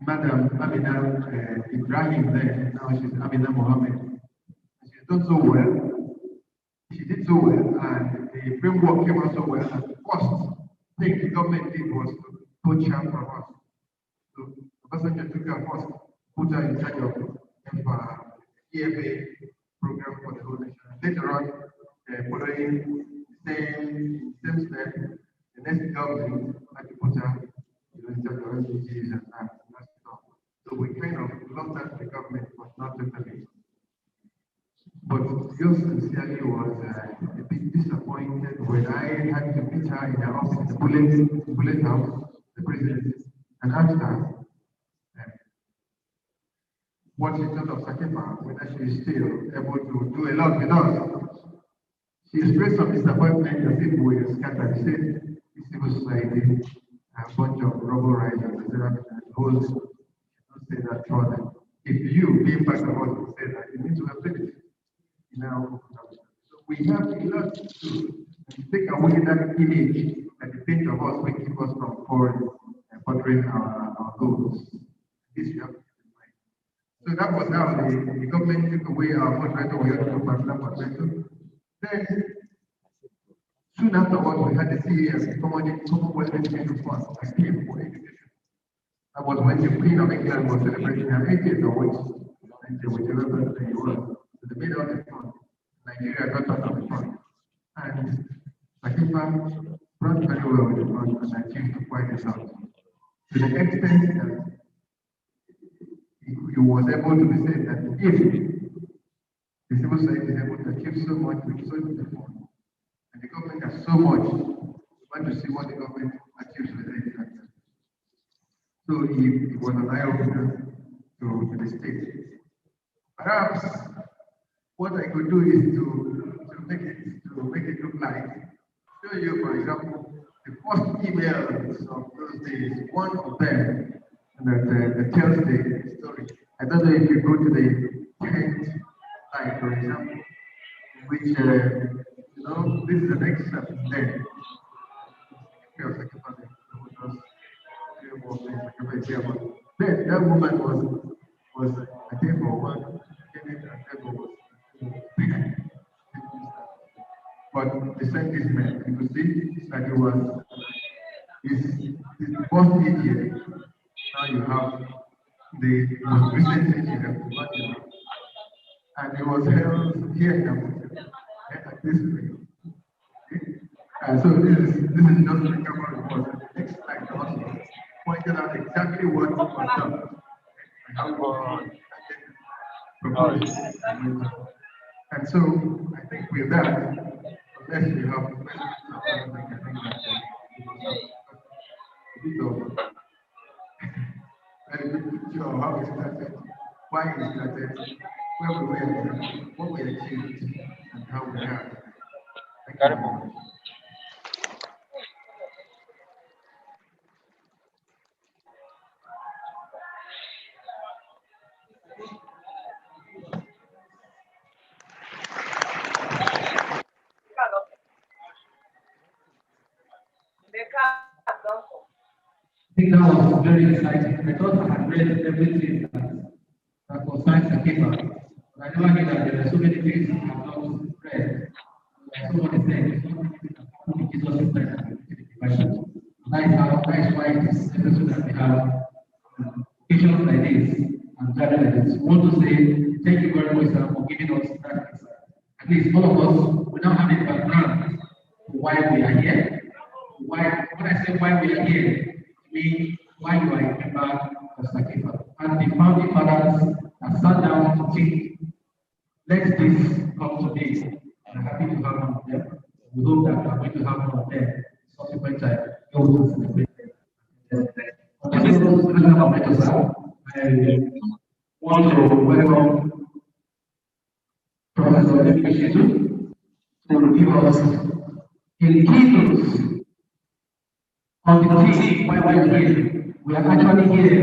Madam Amina Ibrahim then, now she's Amina Mohammed. She's done so well. She did so well, and the framework came out so well. And the first thing the government did was to coach her from us. So the person that took her first, put her in charge of EFA program for the whole nation. Later on, following the same step, the next government had to put her in charge of refugees and that stuff. So we kind of looked at the government, but not totally. But yours sincerely was a bit disappointed when I had to meet her in her office, the bullet house, the president, and asked her what she thought of Csacefa, whether she is still able to do a lot with us. She expressed some disappointment as if we were scattered. She said, "This civil society, a bunch of rubberizers, etc., and holes, don't say that for them. If you, being part of us, would say that, you need to have it. So we have a lot to do and take away that image that the paint of us will keep us from forward and furthering our goals. This you have to keep in mind. So that was how the government took away our moderator, we had to partner moderator. Then soon afterwards we had the CES, the Commonwealth Education Fund, I came for education. That was when the Queen of England was celebrating her 80th award, and whichever birthday it was. So they made out the fund. Nigeria got out of the fund. And Csacefa brought very well with the fund and achieved quite a lot. To the extent that he was able to be said that if the civil society is able to achieve so much with so little fund, and the government has so much, we want to see what the government achieves with it. So he was an eye-opener to the state. Perhaps what I could do is to make it look like, show you, for example, the first emails of those days, one of them that tells the story. I don't know if you go to the 10th slide, for example, which, this is an excerpt there. Then that woman was a table one, but the same is man. You could see that it was his first AGA. Now you have the most recent AGA, and it was held here in Abuja at this place. So this is just to recover report. The next slide also pointed out exactly what was done and how God proposed. And so I think with that, unless you have questions or something, I think that it was a bit of very good picture of how it started, why it started, where we were, what we achieved, and how we are. Thank you very much. I think that was very exciting. I thought I had read everything that concerns Csacefa, but I never knew that there were so many things I have not read. Like somebody said, it's not anything that happened in Jesus' life that is why it is necessary that we have occasions like this and gather like this. We want to say thank you very much for giving us that insight. At least all of us, we now have a background to why we are here. When I say why we are here, I mean why you are a member of Csacefa. And the founding fathers have sat down to think, let this come today. I'm happy to have one of them. We hope that we are going to have one of them subsequent time. We will celebrate them. On this national momentum, I want to welcome Professor Emekeshitu to give us a keynote on the team why we are here. We are actually here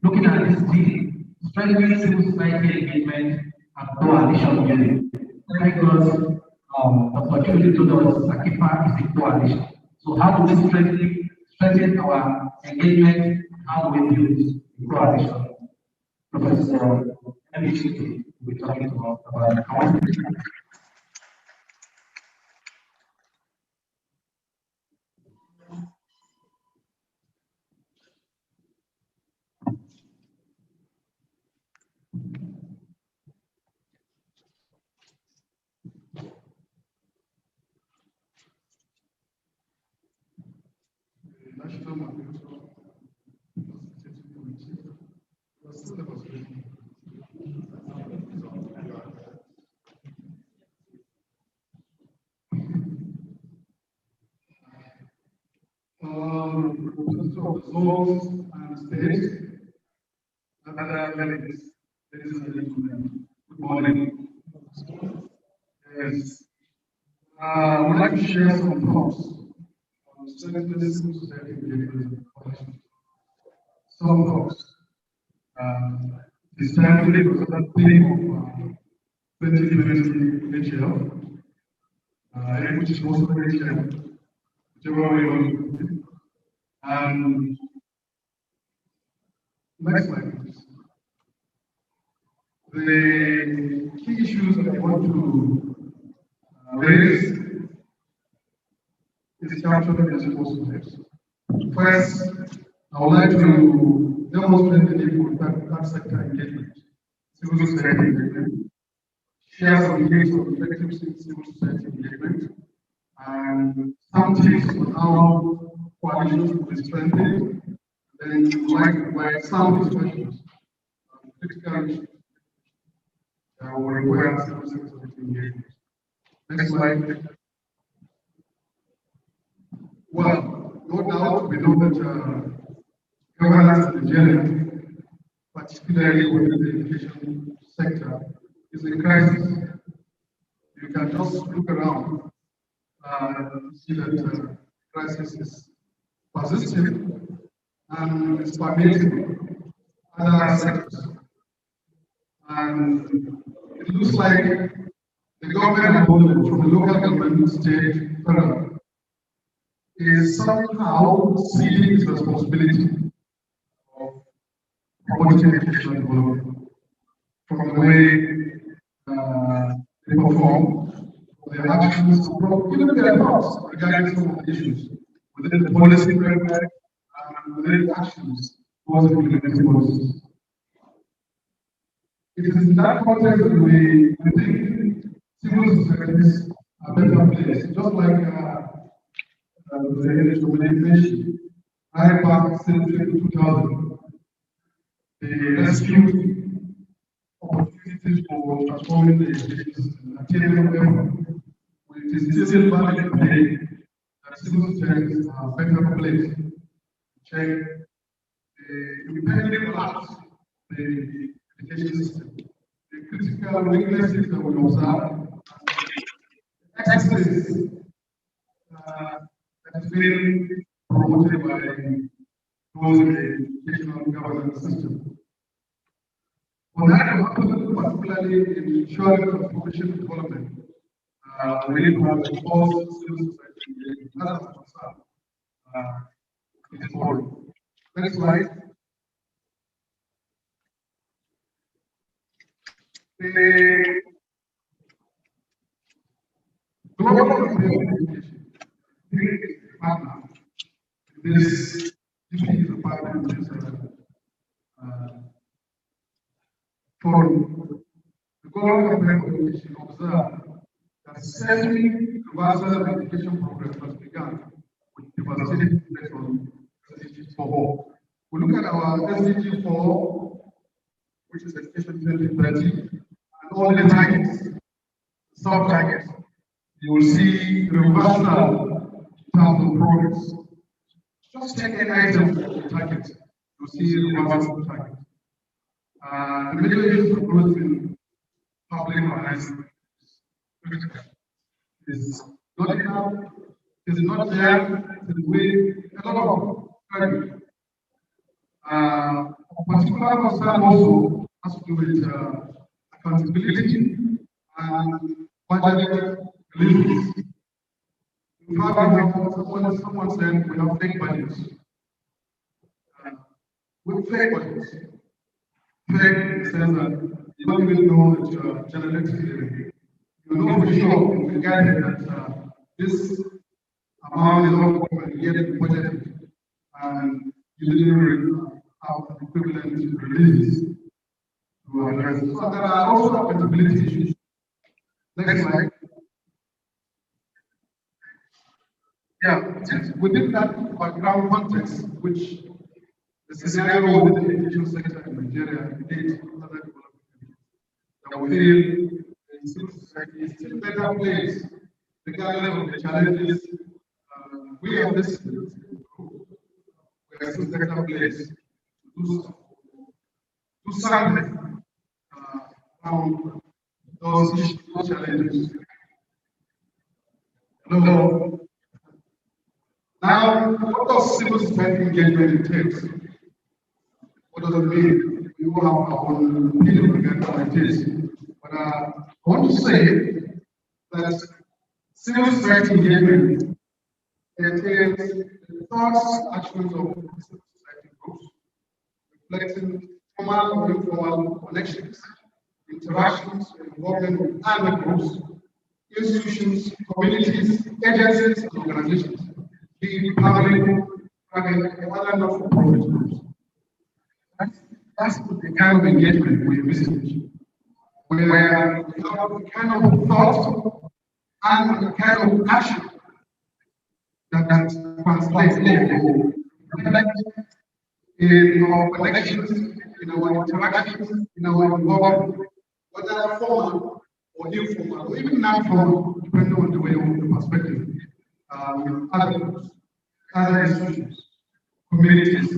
looking at this team, strengthening civil society engagement and coalition building. Thank God, the opportunity to know Csacefa is a coalition. So how do we strengthen our engagement? How do we build a coalition? Professor Emekeshitu will be talking to us about how we National Management Committee was still demonstrating. Representatives of the zones and states, other delegates, ladies and gentlemen, good morning. Yes. I would like to share some thoughts on strengthening civil society engagement. Some thoughts. It's timely because that theme of 2020 HL, which is also HL, whichever way you want. And next slide, please. The key issues that I want to raise is captured in the four steps. First, I would like to demonstrate the need for that sector engagement, civil society engagement, share some case of effective civil society engagement, and some tips on how coalitions will be strengthened. Then we would like to provide some discussions on critical issues that will require civil society engagement. Next slide. Well, no doubt we know that governance in Nigeria, particularly within the education sector, is in crisis. You can just look around and see that the crisis is persisting and it's permeating other sectors. And it looks like the government involvement from the local government, state, federal, is somehow seeing its responsibility of promoting educational development from the way they perform, their actions, even their thoughts regarding some of the issues within the policy framework and within the actions towards implementing policies. It is in that context that we think civil societies are better placed, just like the energy organization, right back since 2000, they rescued opportunities for transforming the education system and taking effort. It is still valid today that civil societies are better placed to check the impending collapse of the education system, the critical weaknesses that we observe, excesses that is being promoted by those in the educational governance system. On that, particularly in ensuring professional development, we need to have a civil society. That's a concern. It is important. Next slide. The global education partner. This is a partner in this forum. The global education observed that semi-universal education program has begun with devastating effects on statistics for all, We look at our SDG 4, which is Education 2030, and all the targets, sub-targets. You will see reversal in terms of progress. Just take any item of the target, you'll see reversal of target. The major issue of growth in public financing is not enough, is not there, is way, a lot of value. Particular concern also has to do with accountability and budget release. We have someone said we have fake budgets. With fake budgets, fake in the sense that you don't even know that you are generating revenue. You know for sure, you get that this amount is not what you get budgeted, and you didn't have an equivalent release to address it. So there are also accountability issues. Next slide. Yeah, within that background context, which the scenario within the education sector in Nigeria indicates other development countries, that we feel the civil society is still better placed, regardless of the challenges we have this we are still better placed to do something around those issues, those challenges. Hello. Now, what does civil society engagement entail? What does it mean? We all have our own opinion regarding what it is. But I want to say that civil society engagement entails the thoughts, actions of civil society groups, reflecting formal or informal connections, interactions, and involvement with other groups, institutions, communities, agencies, and organizations, be it public, private, or other not-for-profit groups. That's the kind of engagement we envisage, where we have a kind of thought and a kind of action that can translate or reflect in our connections, in our interactions, in our involvement, whether formal or informal, or even non-formal, depending on the way of the perspective, with other groups, other institutions, communities,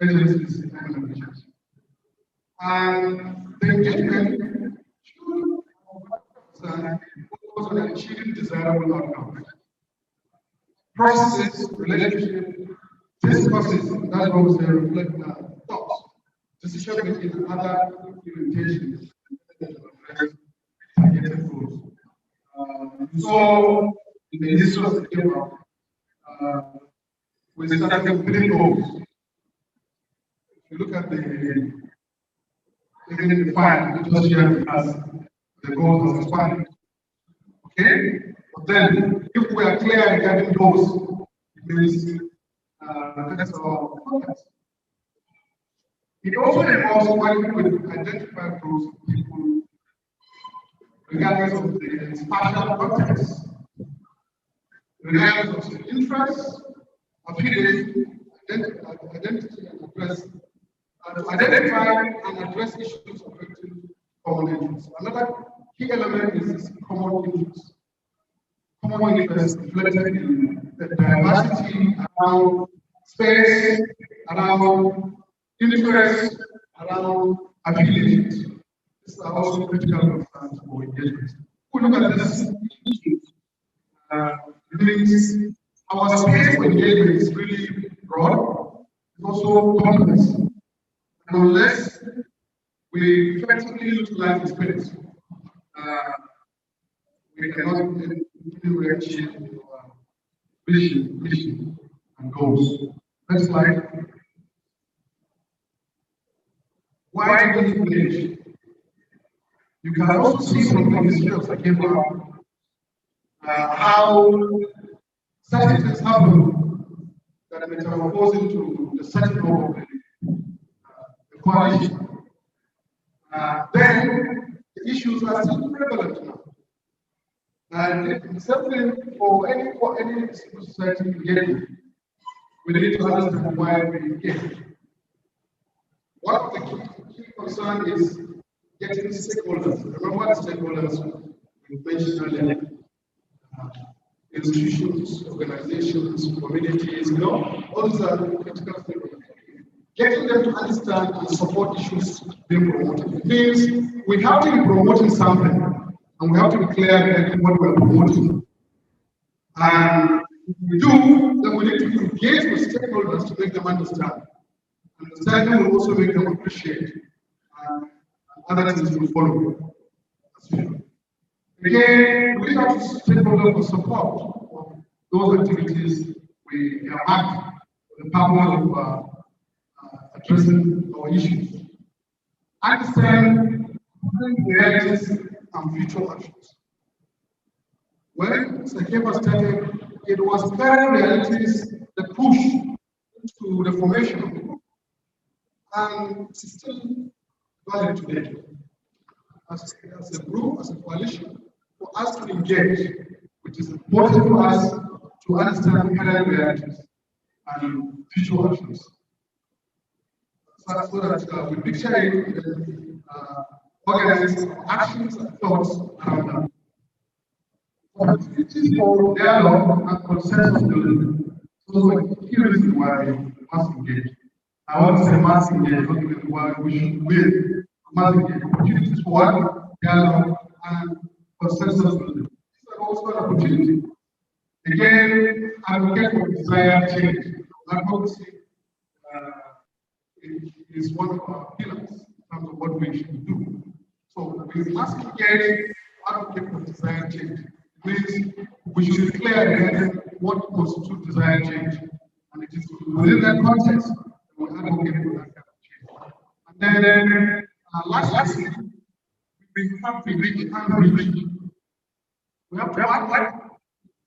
agencies, and organizations. And the engagement should focus on achieving desirable outcomes. Processes, relationships, discourses, that's what we say, reflect thoughts, decision making, and other implementations targeted goals. So, in the history of the Csacefa, we started with 3 goals. If you look at even the file, we just share as the goals of the file. Okay? But then, if we are clear regarding those, it means that's our focus. It also involves working with identified groups of people, regardless of the spatial context, regardless of the interests, affiliation, identity, and address. To identify and address issues affecting common interests. Another key element is common interests. Common interests reflected in the diversity around space, around interests, around affiliations. These are also critical concerns for engagement. We look at this issues. It means our space for engagement is really broad. It's also complex. And unless we effectively utilize the space, we cannot really achieve our vision, and goals. Next slide. Why do we engage? You can also see from the history of Csacefa how certain things happen that metamorphose into the setting of the coalition. Then the issues are still prevalent now. And it's something for any civil society engagement. We need to understand why we engage. One of the key concern is getting stakeholders. Remember the stakeholders we mentioned earlier. Institutions, organizations, communities, all these are critical stakeholders. Getting them to understand and support issues being promoted. It means we have to be promoting something, and we have to be clear in what we are promoting. And if we do, then we need to engage with stakeholders to make them understand. Understanding will also make them appreciate, and other things will follow. Again, we have stakeholders for support of those activities we have for the purpose of addressing our issues. Understand realities and future actions. When Csacefa started, it was current realities that pushed to the formation of the group. And it's still valid today. As a group, as a coalition, for us to engage, which is important for us to understand current realities and future actions. So that we picture it and organize actions and thoughts around that. Opportunities for dialogue and consensus building. So the key reason why we must engage. I want to say mass engage, not even why we should win. Mass engage. Opportunities for what? Dialogue and consensus building. These are also an opportunity. Again, advocate for desired change. Advocacy is one of our pillars in terms of what we should do. So we must engage advocate for desired change. It means we should be clear what constitutes desired change. And it is within that context we advocate for that kind of change. And then lastly, we have to reach and reach. We have to what?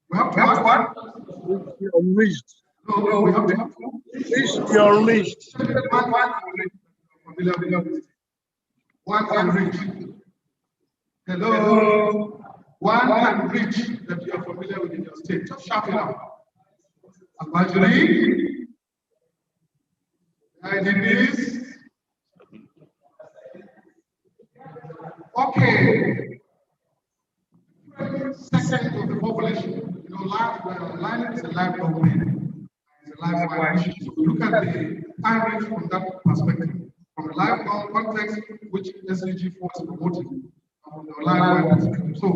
We have to what? Unreached. No, we have to reach the unreached. One can reach. Hello. One can reach that you are familiar with in your state. Just shout it out. Almajiri. IDBs. Okay. Second of the population. Land is a lifelong thing. It's a lifelong issue. So look at the average from that perspective. From a lifelong context, which SDG 4 is promoting, from the lifelong perspective. So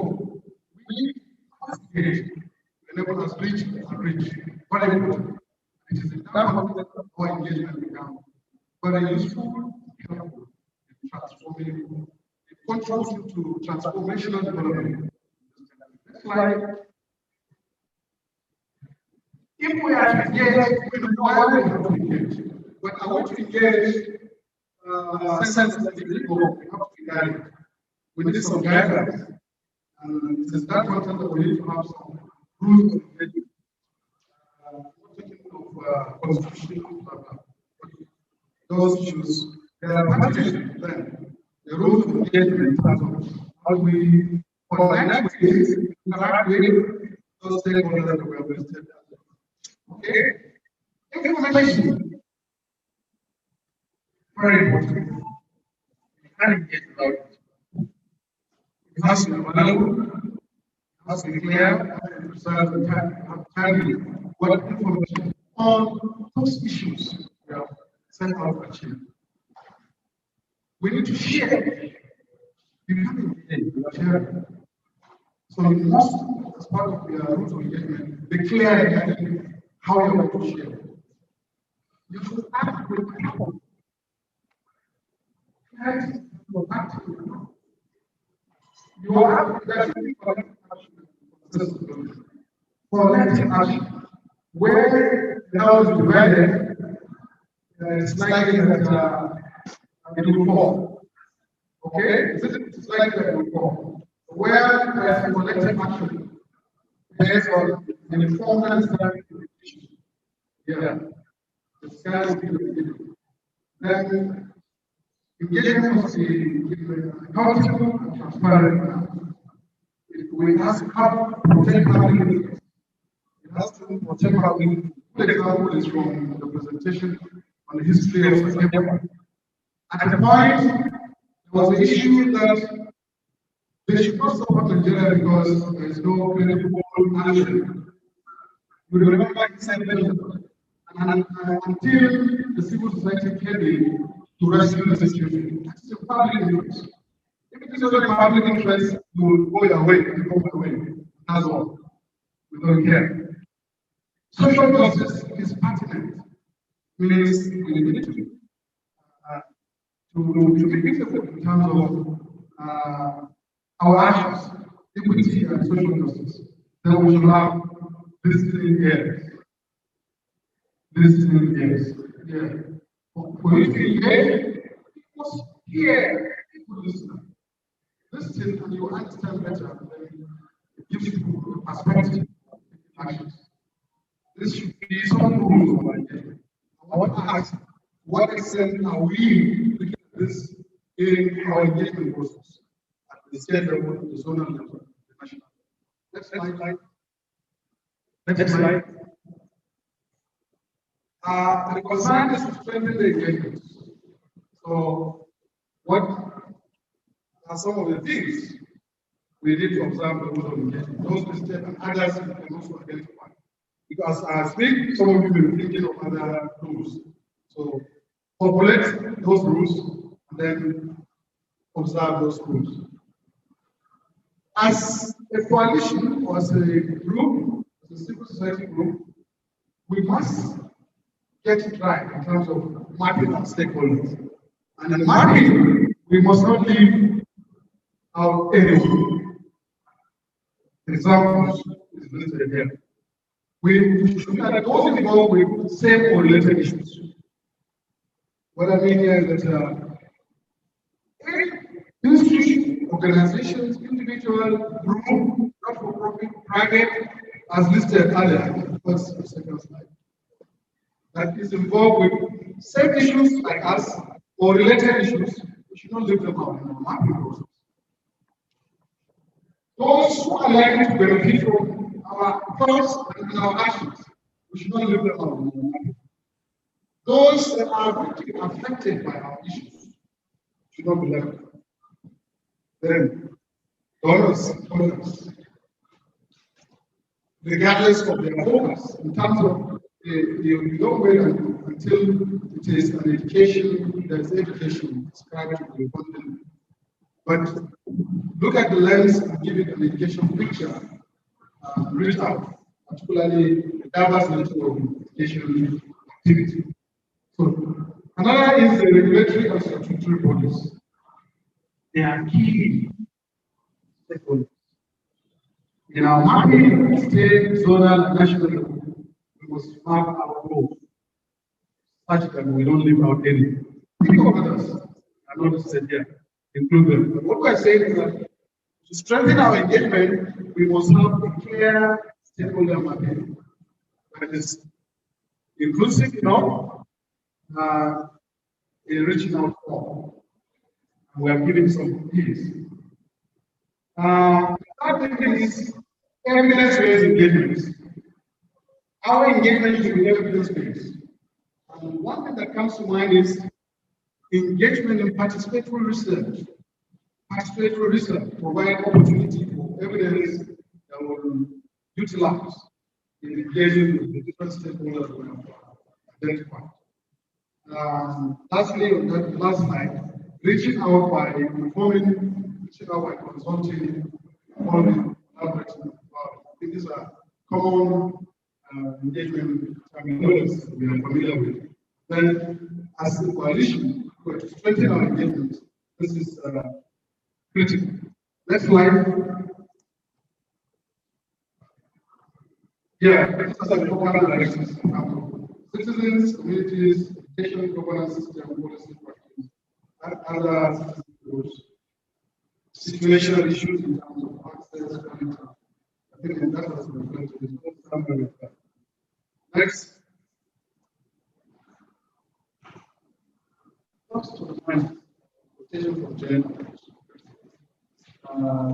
we must engage to enable us reach and reach. Very important. It is in that context that our engagement becomes very useful, helpful, transforming, contributing to transformational development. Next slide. If we are to engage, we know why we have to engage. But I want to engage sensitively, we have to be guided. We need some guidance. And it is that content that we need to have some rules of engagement. Of constitution, those issues, there are practices then. The rules of engagement in terms of how we connect with, interact with those stakeholders that we have listed. Okay? Information. Very important. You can't engage without it. It has to be available, it has to be clear, and precise and timely. What information on those issues we have set out to achieve. We need to share. You can't engage without sharing. So you must, as part of your rules of engagement, be clear in how you want to share. You should act with people. You act with people. You are collective action. Where the house is divided, it's likely that it will fall. Okay? It's likely that it will fall. Where there is a collective action, based on an informed understanding of the issue. Yeah. The sky will be the beginning. Then engagement must be accountable and transparent. We have to protect public interest. It has to protect public. Good example is from the presentation on the history of Csacefa. At the point, there was an issue that they should not support Nigeria because there is no credible action. We remember he said that until the civil society came in to rescue the situation, that's a public interest. If it is not a public interest, you will go your way and go your way. That's all. We don't care. Social justice is pertinent. Means we need to be equitable in terms of our actions, equity and social justice. Then we should have listening ears. Listening ears. Yeah. For you to hear, you must hear. People listen. Listen and you understand better. It gives you a perspective of actions. This should be some rules of our day. I want to ask, what extent are we looking at this in our engagement process at the state level, the zonal level, the national level? Next slide. Next slide. The concern is to strengthen the engagement. So, what are some of the things we need to observe the rules of engagement? Those listed and others we can also identify. Because as I speak, some of you will be thinking of other rules. So, populate those rules and then observe those rules. As a coalition or as a group, as a civil society group, we must get it right in terms of mapping our stakeholders. And in mapping, we must not leave out anyone. Examples is listed here. We should not those involved with same or related issues. What I mean here is that institutions, organizations, individual, group, not-for-profit, private, as listed earlier, first and second slide, that is involved with same issues like us or related issues, we should not leave them out in our mapping process. Those who are likely to benefit from our thoughts and our actions, we should not leave them out in our mapping. Those that are going to be affected by our issues should not be left. Then, donors, regardless of their focus, in terms of you don't wait until it is an education, there's education described to the content. But look at the lens and give it an education picture, reach out, particularly the diverse nature of education activity. So, another is the regulatory and statutory bodies. They are key stakeholders. In our mapping, state, zonal, and national level, we must map our goals such that we don't leave out any. Think of others, I'm not said here, include them. But what we're saying is that to strengthen our engagement, we must have a clear stakeholder mapping that is inclusive enough in reaching out for. And we are giving some keys. The third thing is evidence-based engagement. Our engagement should be evidence-based. And one thing that comes to mind is engagement in participatory research. Participatory research provides opportunity for evidence that will utilize in engaging with the different stakeholders we have identified. Lastly, on that last slide, reaching out by informing, reaching out by consulting, informing, collaborating. I think these are common engagement terminologies we are familiar with. Then, as a coalition, to strengthen our engagement, this is critical. Next slide. Yeah, these are the program directives. Citizens, communities, education, governance system, policy practice, and other citizen groups. Situational issues in terms of access, quality. I think that was referred to this summary of that. Next. First to the point, quotation from gender.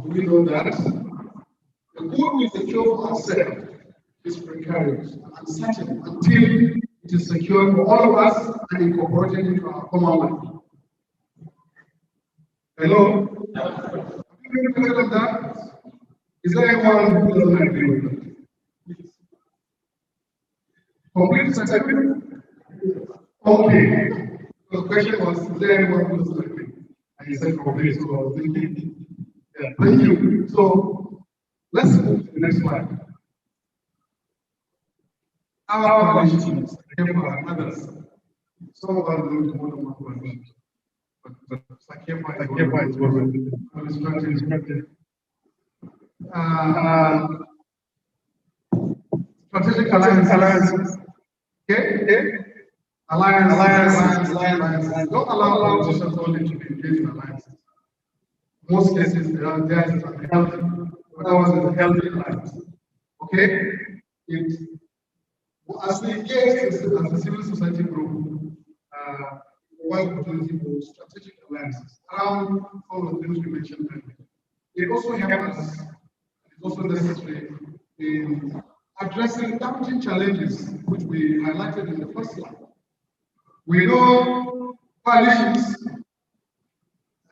Do we know that the goal we secure for ourselves is precarious and uncertain until it is secured for all of us and incorporated into our common life. Hello? Have you heard of that? Is there anyone who doesn't agree with that? Complete certificate? Okay. So the question was, is there anyone who doesn't agree? And you said complete, so I was thinking, yeah, thank you. So let's move to the next slide. Our coalitions, and others, some of us don't know more than one coalition. But Csacefa is one of them. Strategic alliances. Okay? Alliance. Don't allow politicians only to be engaged in alliances. In most cases, theirs is unhealthy. Others is a healthy alliance. Okay? As we engage as a civil society group, one opportunity for strategic alliances around all of the things we mentioned earlier. It also helps us, it's also necessary in addressing daunting challenges which we highlighted in the first slide. We know coalitions,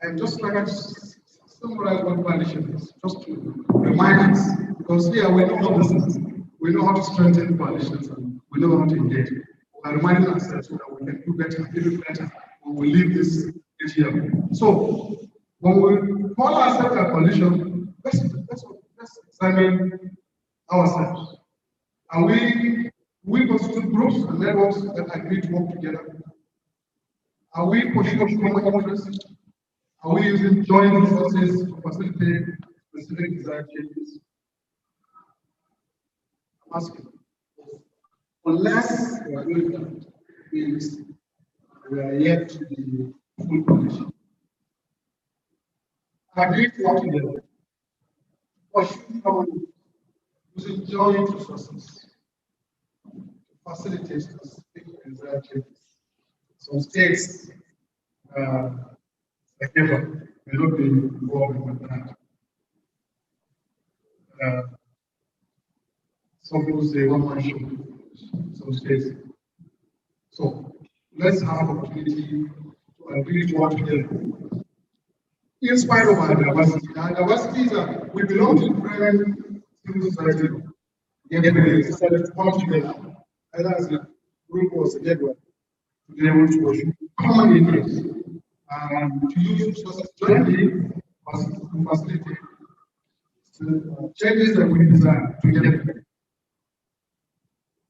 and just like I summarize what coalition is, just to remind us, because here we know all this is. We know how to strengthen coalitions and we know how to engage. We're reminding ourselves so that we can do better, even better when we leave this year. So when we call ourselves a coalition, let's examine ourselves. Are we constitute groups and networks that agree to work together? Are we pursuing common interests? Are we using joint resources to facilitate specific desired changes? I'm asking. Unless we are doing that, means we are yet to be full coalition. Agree to work together. Pursue common using joint resources to facilitate specific desired changes. Some states, like Csacefa, may not be involved with that. Some people say one man show, some states. So let's have opportunity to agree to work together. In spite of our diversity. Our diversity is that we belong to different civil society. Yet we decided to come together, either as a group or as a network, to be able to pursue common interests and to use resources jointly to facilitate changes that we desire together.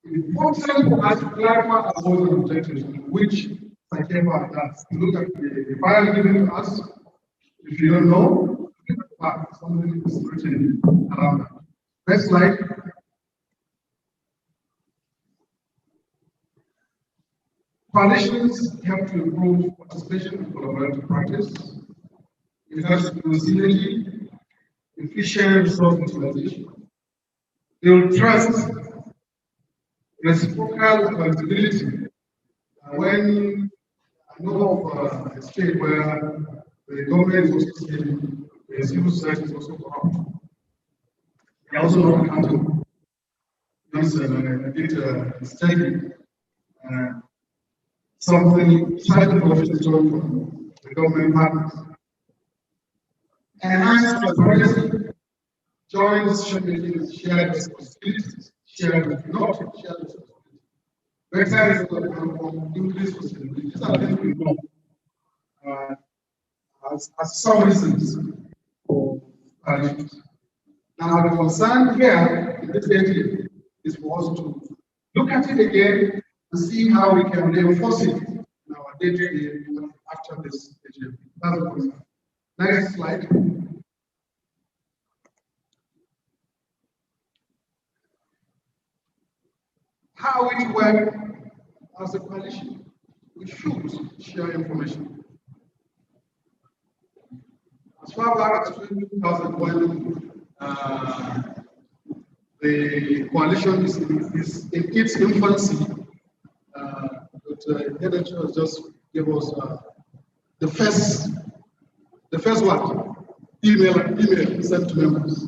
It's important for us to clarify our goals and objectives, which Csacefa does. Look at the file given to us. If you don't know, something is written around that. Next slide. Coalitions help to improve participation in collaborative practice. It helps to build synergy, efficient resource utilization, build trust, reciprocal accountability. When I know of a state where the government is also saying the civil society is also corrupt, they are also not accountable. Once I did a study, something slightly professional from the government partners. Enhanced transparency, joint decision making, shared responsibilities, shared responsibility. Better is from increased possibility. These are things we know as some reasons for coalitions. Now, the concern here in this area is for us to look at it again and see how we can reinforce it in our day-to-day after this AGM. That's the concern. Next slide. How we work as a coalition. We should share information. As far back as 2001, the coalition is in its infancy. But NHS just gave us the first one, email sent to members.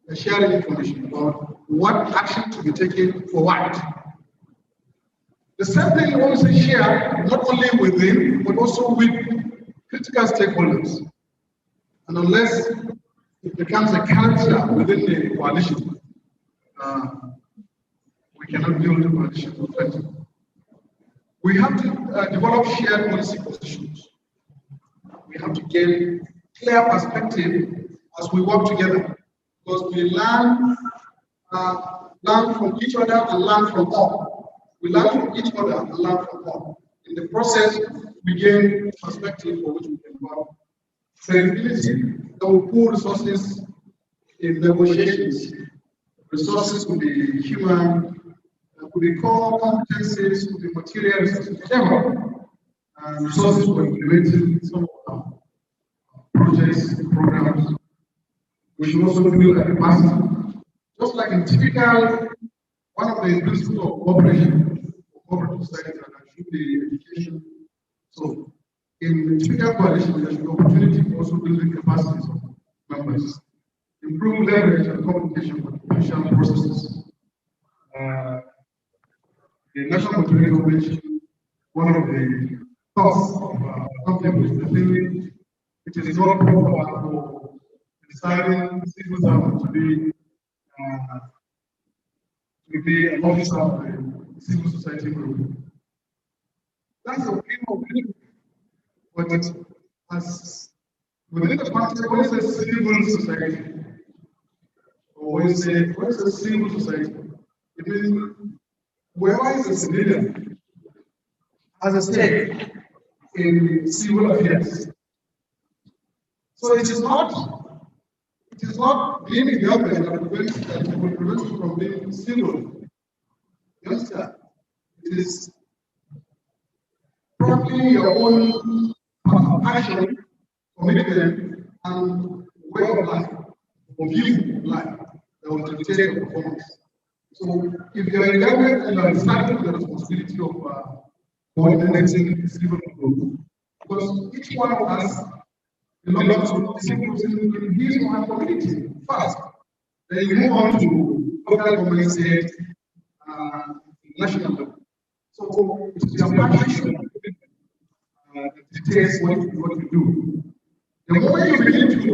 They're sharing information about what action to be taken for what. The same thing you also share, not only within, but also with critical stakeholders. And unless it becomes a culture within the coalition, we cannot build a coalition effectively. We have to develop shared policy positions. We have to gain clear perspective as we work together, because we learn from each other and learn from all. We learn from each other and learn from all. In the process, we gain perspective for which we can work. Credibility that will pool resources in negotiations. Resources could be human, could be core competencies, could be material resources, whatever. Resources for implementing some of our projects, programs. We should also build a capacity. Just like in typical, one of the principles of cooperation, cooperative society, should be education. So, in typical coalition, there should be opportunity for also building capacities of members, improve leverage and communication with official processes. The National Monitoring Convention, one of the thoughts of conflict is the feeling it is not proper for deciding civil servant to be an officer of the civil society group. That's a opinion, but as within the party, what is a civil society? Or what is a civil society? It means whoever is a civilian has a stake in civil affairs. So it is not being in government that will prevent you from being civil. You understand? It is probably your own passion, commitment, and way of life, or view of life that will dictate your performance. So if you are in government and you are starting the responsibility of coordinating the civil group, because each one of us belongs to the civil group in his or her community first. Then you move on to local government, state, national level. So it is your passion that dictates what you do. The moment you begin to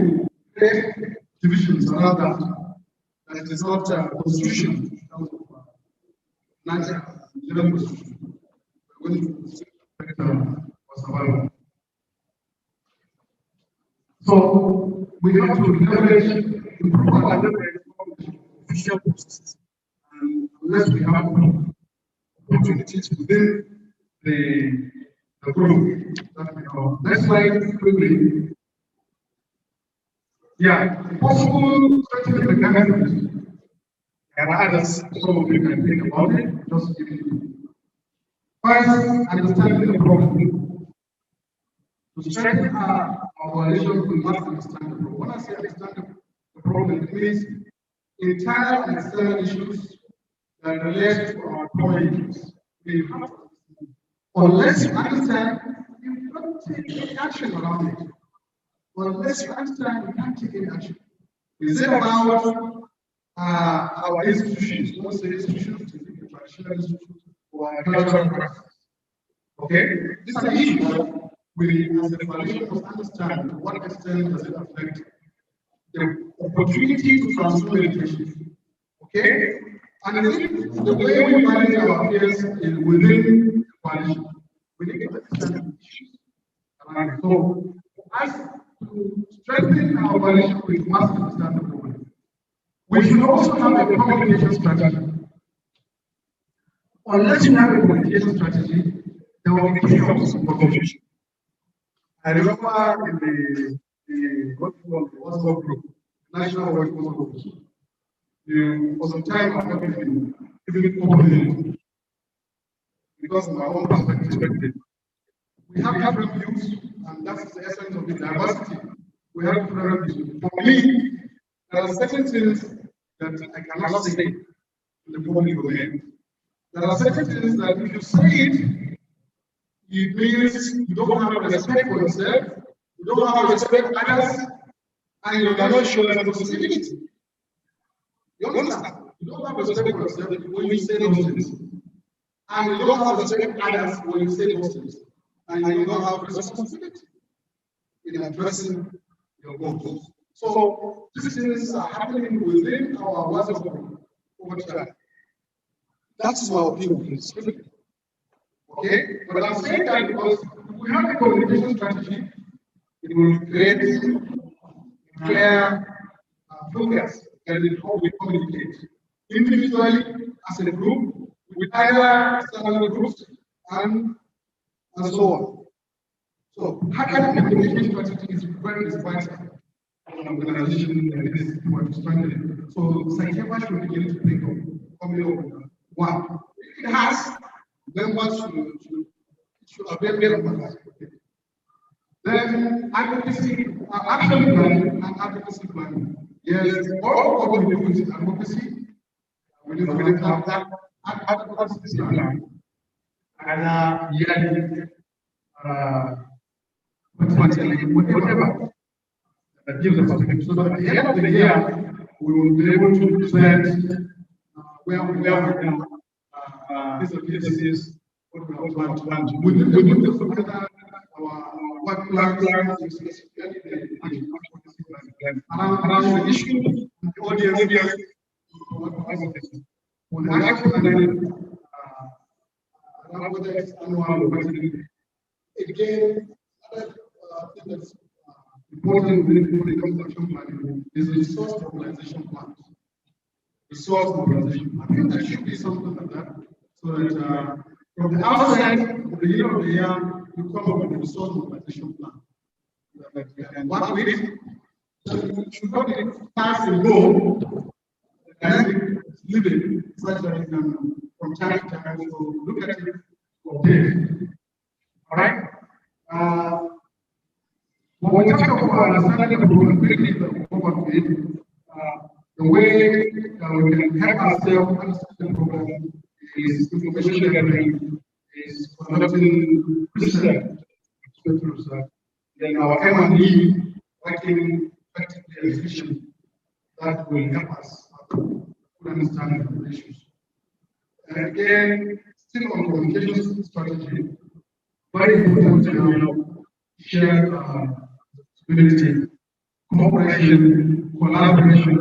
create divisions around that is not constitution. So we have to improve our leverage official processes, and unless we have opportunities within the group that we have. Next slide quickly. Yeah, possible strengthening mechanisms. There are others, some of you can think about it, just give you. First, understanding the problem. To strengthen our coalition, we must understand the problem. When I say understand the problem, it means internal and external issues that relate to our communities. We have to, unless you understand, you can't take any action around it. Unless you understand, you can't take any action. Is it about our institutions? Most of the institutions, traditional institutions, or cultural practice? Okay, this is an issue we, as a coalition, must understand to what extent does it affect the opportunity to transform education. Okay, and I think the way we manage our affairs is within the coalition. We need to understand the issues. And so, as to strengthen our coalition, we must understand the problem. We should also have a communication strategy. Unless you have a communication strategy, there will be chaos and confusion. I remember in the WhatsApp group, National WhatsApp group, for some time I've not been even opening because of my own perspective. We have different views, and that's the essence of the diversity. We have different views. For me, there are certain things that I cannot say in the public domain. There are certain things that if you say it means you don't have respect for yourself, you don't have respect for others, and you are not showing responsibility. You understand? You don't have respect for yourself when you say those things. And you don't have respect for others when you say those things. And you don't have responsibility. in addressing your goals. So these things are happening within our WhatsApp group over time. That is my opinion. Okay? But I'm saying that because we have a communication strategy, it will create clear focus and how we communicate. Individually, as a group, with other external groups, and so on. So, having a communication strategy is very vital for an organization like this to understand it. So, Csacefa should begin to think of coming up with one. It has members should avail members. Then advocacy, action plan and advocacy plan. Yes, all what we do is advocacy. We need to have that advocacy plan. And whatever that gives us something. So that at the end of the year, we will be able to present where we are. This is what we are planning to do. We need to look at our work plans, around the issue, the audience, when the action annual budget. Again, another thing that's important when it comes to action planning is resource mobilization plans. Resource mobilization. I think there should be something like that, so that from the outset, at the beginning of the year, you come up with a resource mobilization plan. And what we should not be fast and go, and leave it such that you can, from time to time, so look at it, update. All right? When we talk about understanding the problem, the way we can help ourselves understand the problem is information gathering, is conducting research, then our M&E working effectively and efficiently. That will help us understand the issues. And again, still on communication strategy, very important to develop shared responsibility, cooperation, collaboration,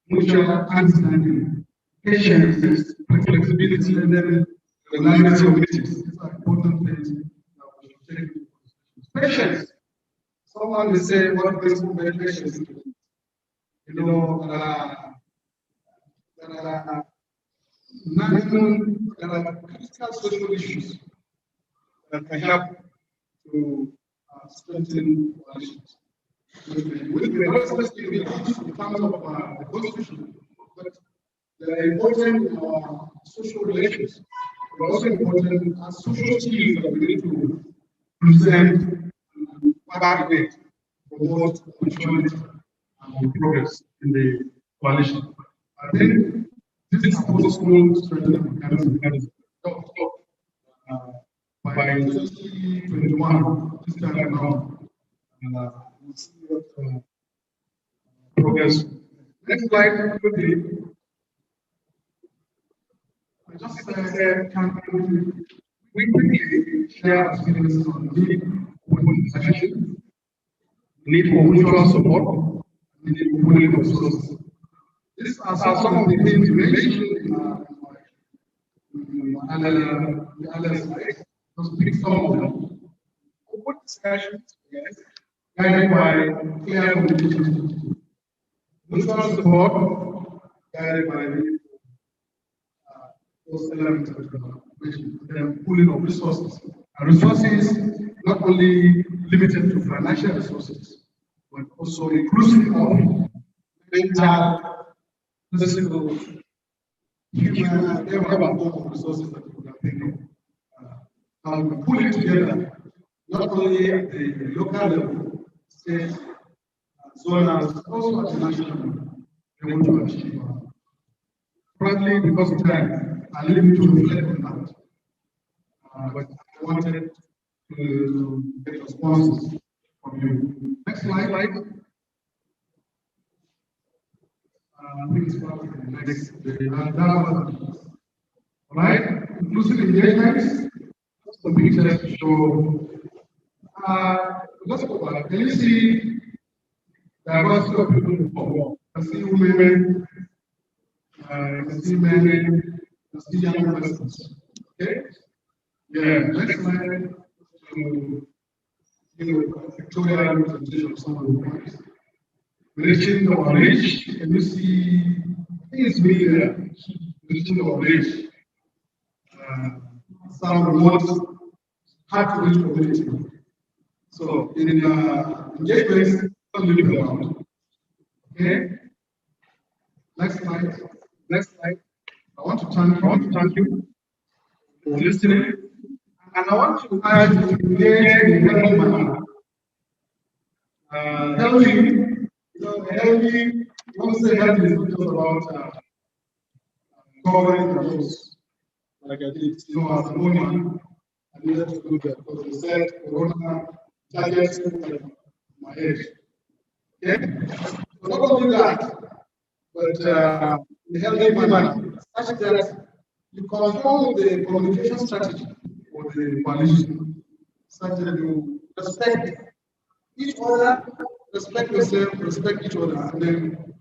mutual understanding, patience, flexibility, and then regularity of meetings. These are important things that we should take into consideration. Patience. Someone will say, what brings patience? You know, there are critical social issues that can help to strengthen relations. With the responsibility in terms of the constitution, but they are important in our social relations. They're also important as social skills that we need to present and propagate for both opportunity and progress in the coalition. I think this is possible to strengthen mechanism. By 2021, this time around, we'll see what progress. Next slide, quickly. I just said, can we quickly share experiences on the need for organization, need for mutual support, and need for pooling of resources. These are some of the things mentioned in the other slides. Just pick some of them. Open discussions, yes, guided by clear communication. Mutual support, guided by those elements of the pooling of resources. And resources not only limited to financial resources, but also inclusive of mental, physical, human, every resources that we can think of. And we pull it together, not only at the local level, state, zonal, but also at the national level to achieve. Frankly, because of time, I leave you to reflect on that. But I wanted to get responses from you. Next slide. Next, all right, inclusive engagements. Some pictures to show Let's go back. Can you see diversity of people in the world? I see women, I can see men, I see young persons. Okay? Yeah, next slide to give a pictorial representation of some of the points. Reaching our age, can you see? I think it's me there. Reaching our age. Some remote, hard to reach community. So in engagements, don't leave it around. Okay. Next slide. Next slide. I want to thank you for listening, and I want to urge you to engage in a healthy manner. Healthy, healthy. When we say healthy, it's not just about covering the nose, like I did. As a morning, I needed to do that because they said Corona targets my age. Okay? So not only that, but in a healthy manner, such that you control the communication strategy for the coalition, such that you respect each other, respect yourself, respect each other, and then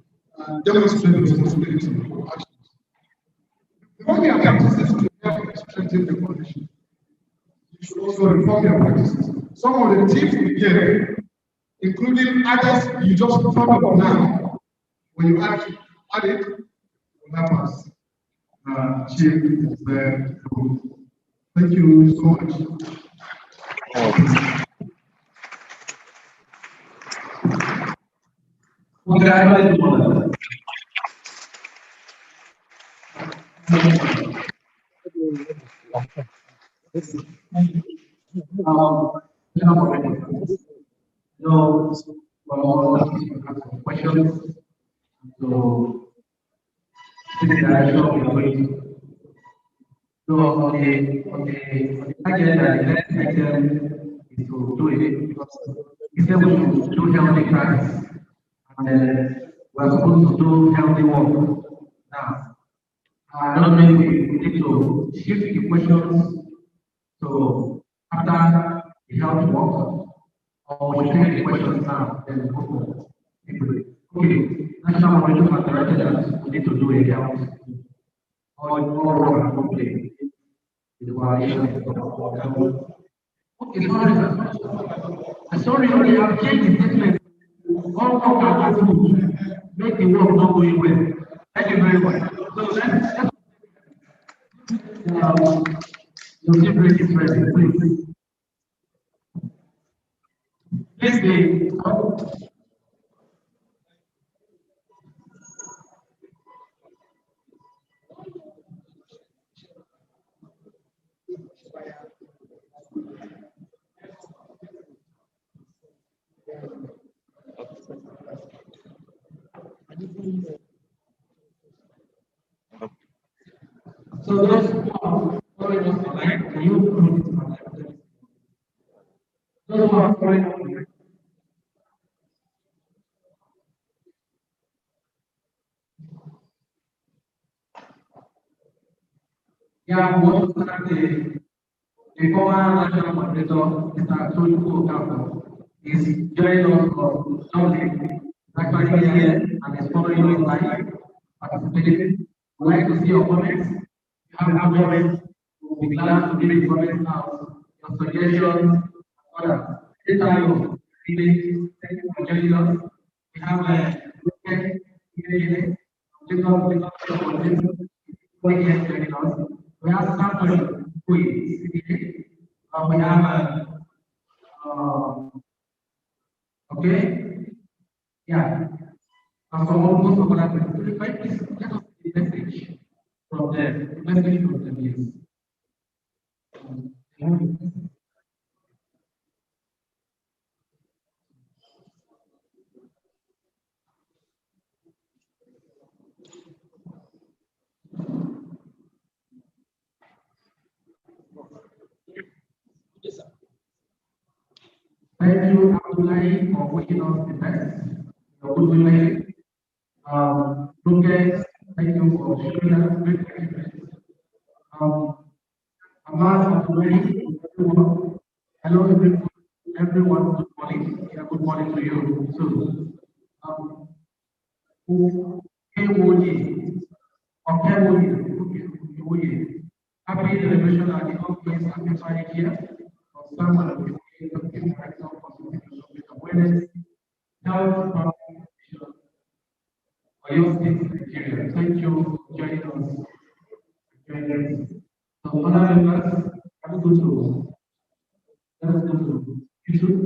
demonstrate responsibility for actions. Reform your practices to help strengthen the coalition. You should also reform your practices. Some of the tips we gave, including others you just thought about now, when you add it, will help us achieve the goal. Thank you so much. Questions. So, this is the direction of the going. So, on the agenda, the next item is to do it because we said we should do healthy practice, and we're supposed to do healthy work. Now, I don't know if we need to shift the questions to after the health work, or we take the questions now, then go for people. Okay, National Operation has directed that we need to do a health or complete the coalition. Okay, sorry, we have changed the statement. All work are good, make the work not going well. Thank you very much. So let's your favorite is ready, please. Please, so those who are following us online, can you put it online? Those who are following us online. Yeah, we want to thank the former national moderator, Mr. Toshiko Okafor, is joining us from Dublin. Actually here and is following us live, participating. We'd like to see your comments. If you have comments, we'll be glad to give the comments out. Your suggestions, others. Anytime you thank you for joining us. We have a we have somebody who is we have okay, yeah. And from almost of that, please let us see the message from them. The message from them is. Thank you, Abdullahi, for wishing us the best. Your good women. Lucas, thank you for showing us great experience. Amal, Abdullahi, everyone. Hello, everyone. everyone, good morning. Yeah, good morning to you too. Kewoye, or Kewoye, happy celebration at the Office Amplified here for someone of the Director for Public Awareness, Health, for your state, Nigeria. Thank you for joining us. So, other members, let's go to YouTube.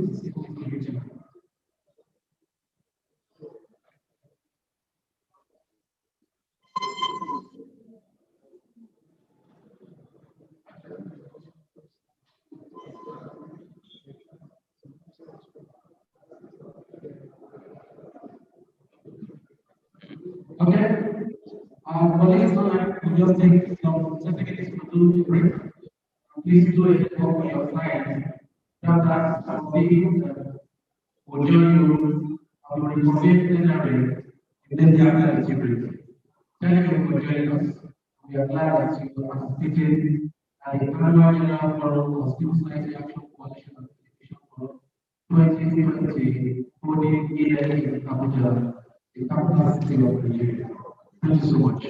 Okay. Colleagues, we just take some seconds to do break. Please do it for your slides. That will join you on the information area immediately after the break. Thank you for joining us. We are glad that you participated at the annual general forum of Civil Society Action Coalition and Education Forum 2020 holding here in Abuja, the capital city of Nigeria. Thank you so much.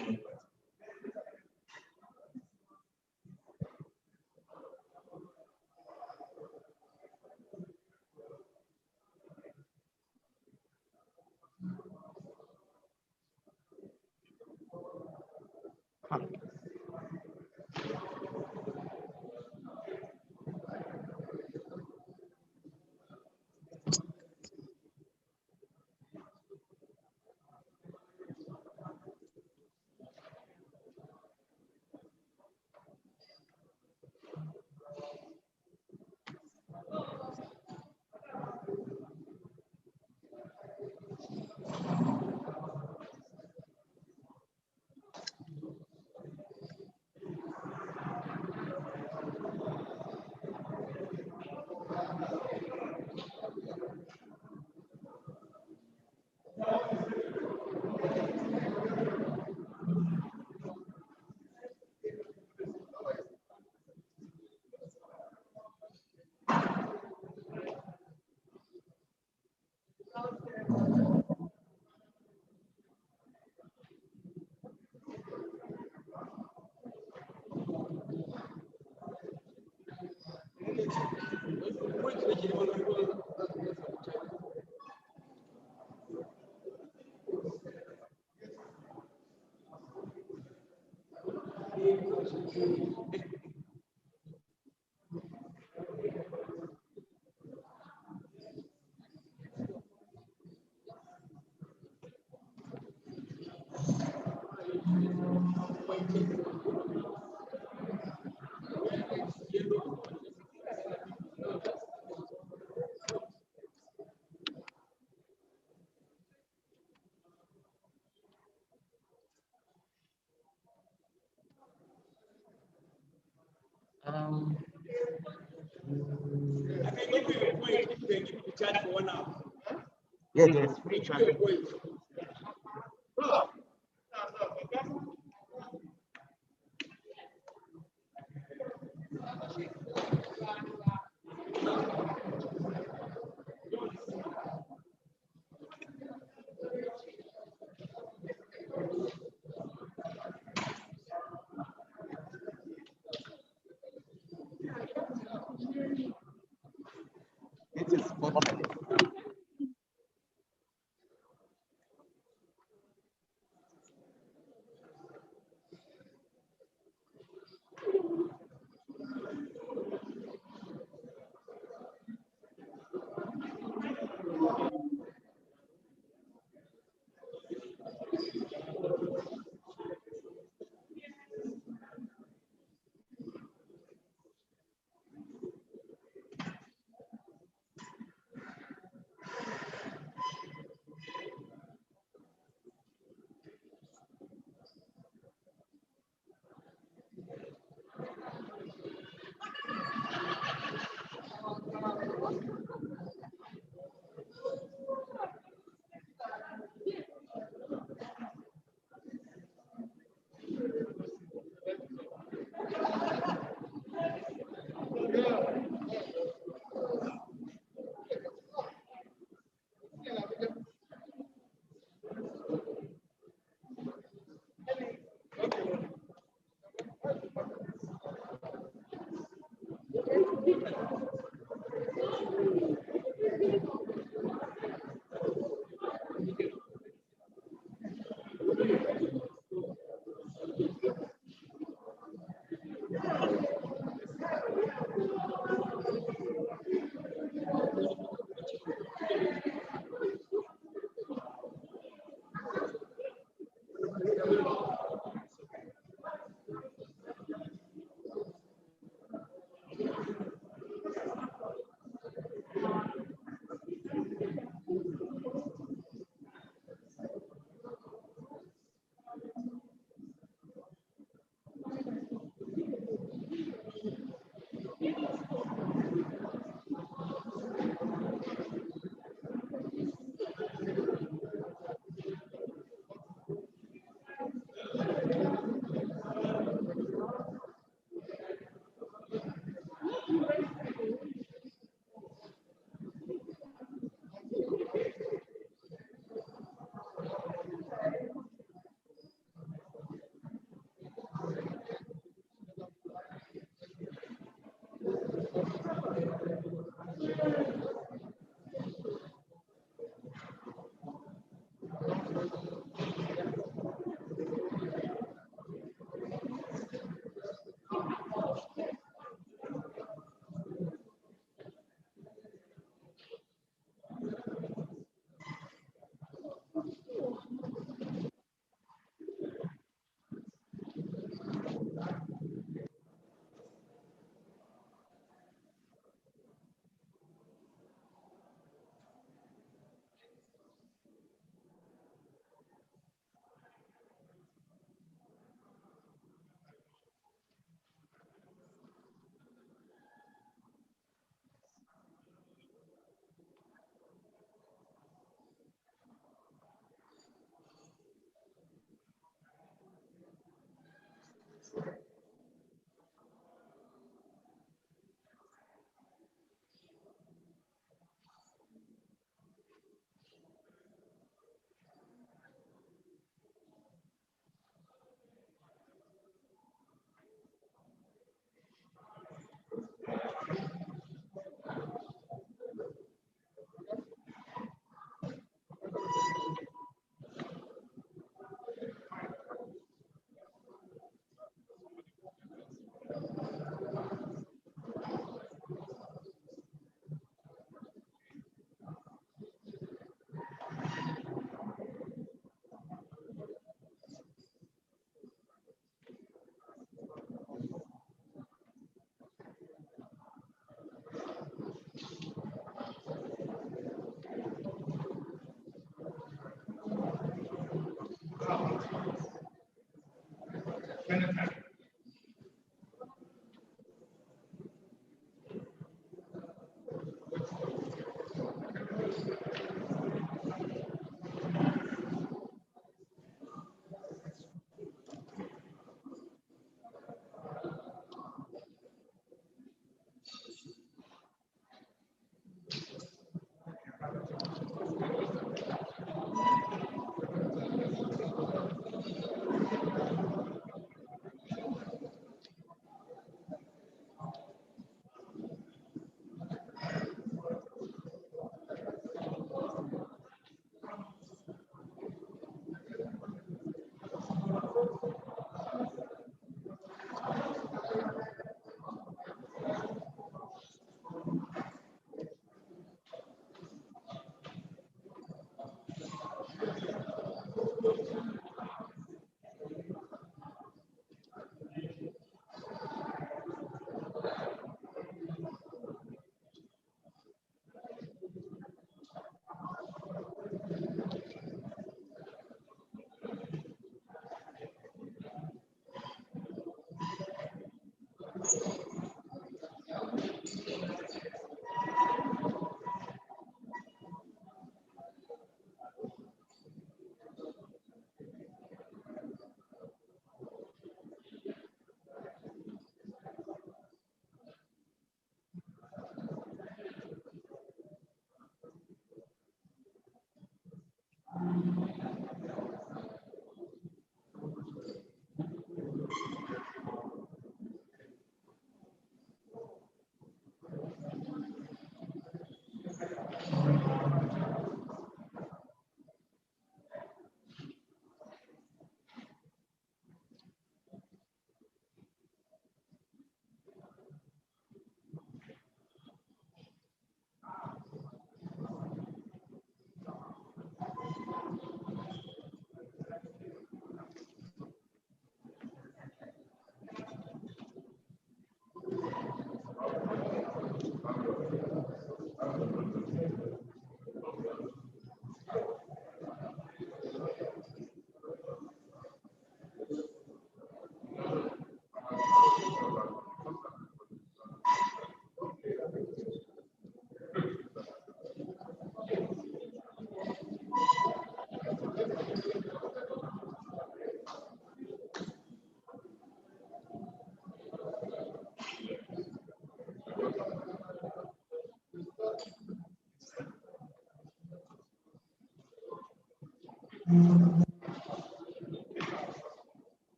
Yeah, there's free traffic. It is possible.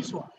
this one.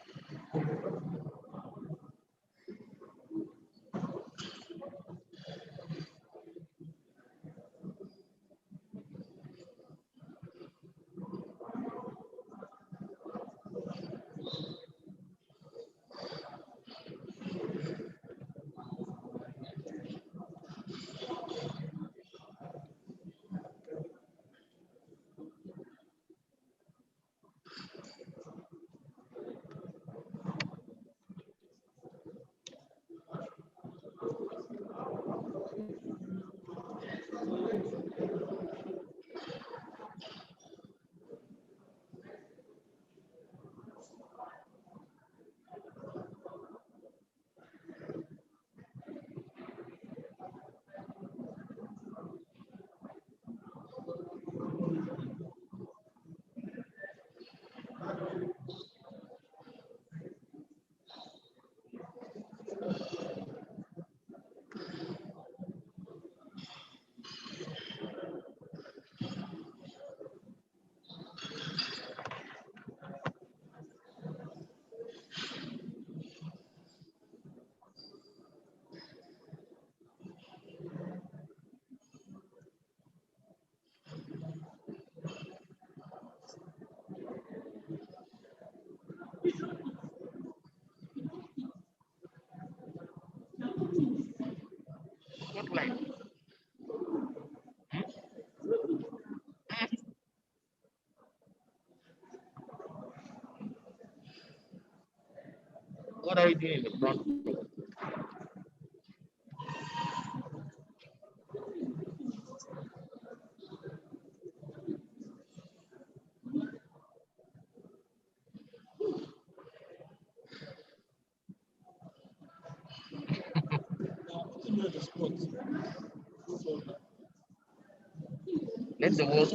What are you doing in the front row? Let the world,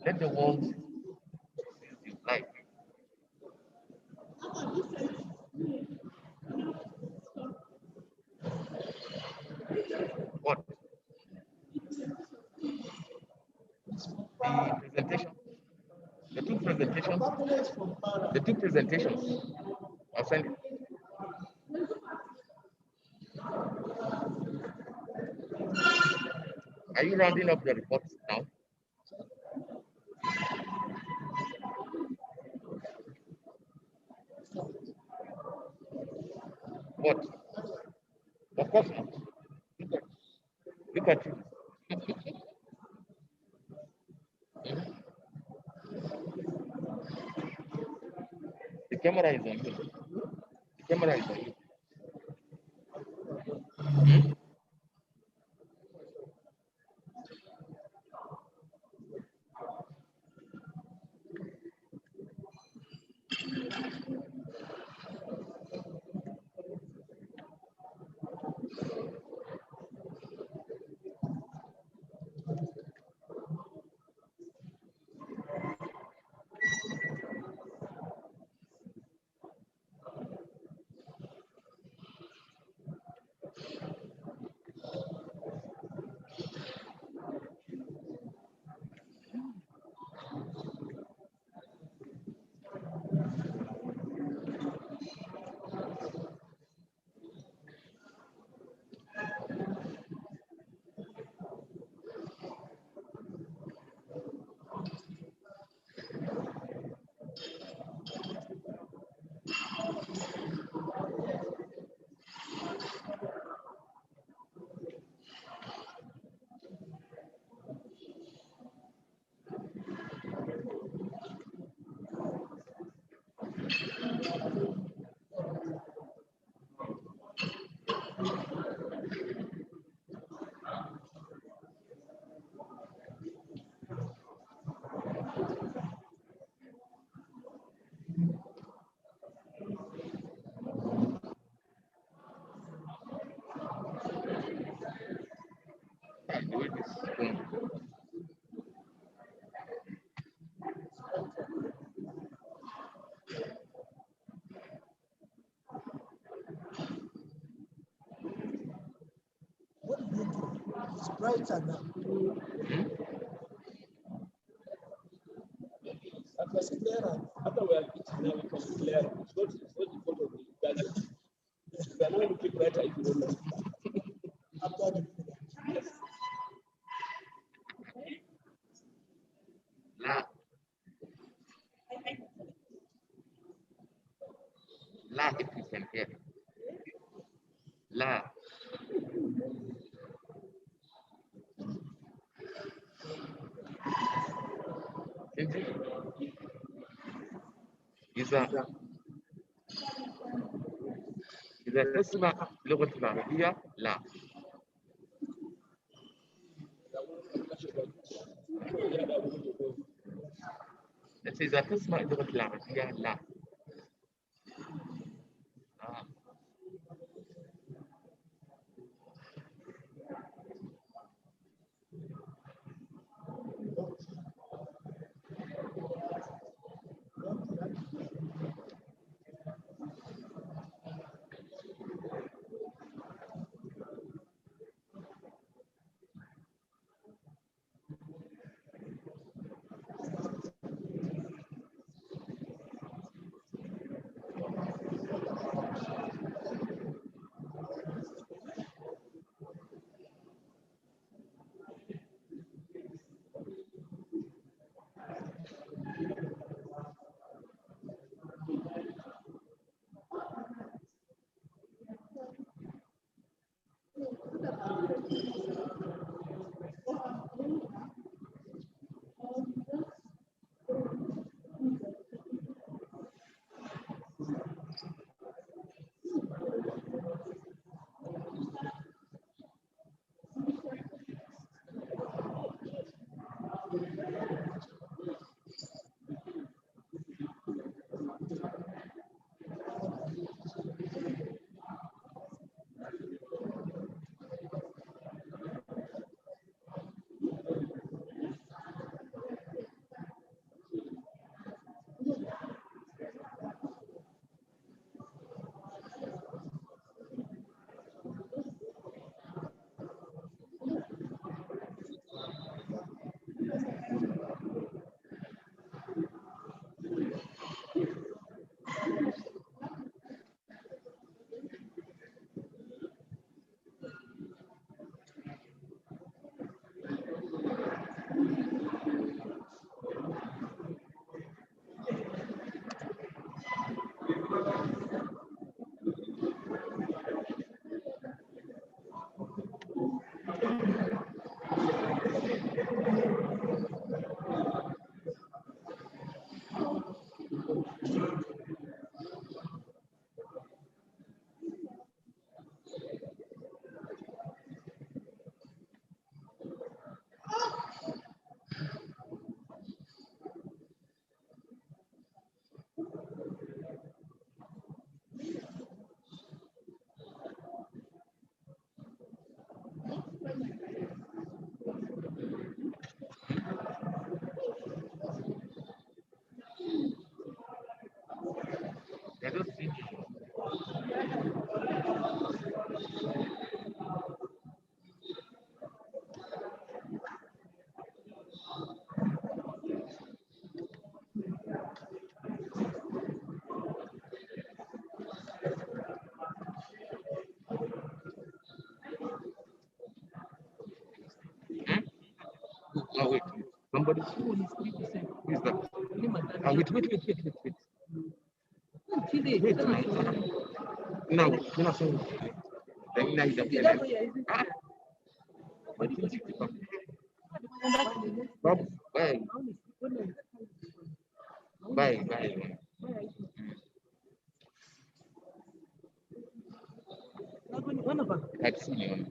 let the world see you like. What? The presentation, the two presentations, the two presentations. I'll send it. Are you rounding up the reports now? What? Of course not. Look at you. The camera is on you. The camera is on you. The way this is going. It's brighter now. It was clearer. After we are eating now, it was clearer. It's not the fault of the gadget. We are now looking brighter if you don't know. After the yes. La. La, if you can hear. La. إذا تسمع لغة العربية لا. إذا تسمع اللغة العربية لا. Oh, wait. Somebody's phone is 3%. Who is that? Oh, wait. Wait, now, you're not saying. Then now you don't get it. Ah, but it's 60%. Bob, bye. Bye. I've seen you.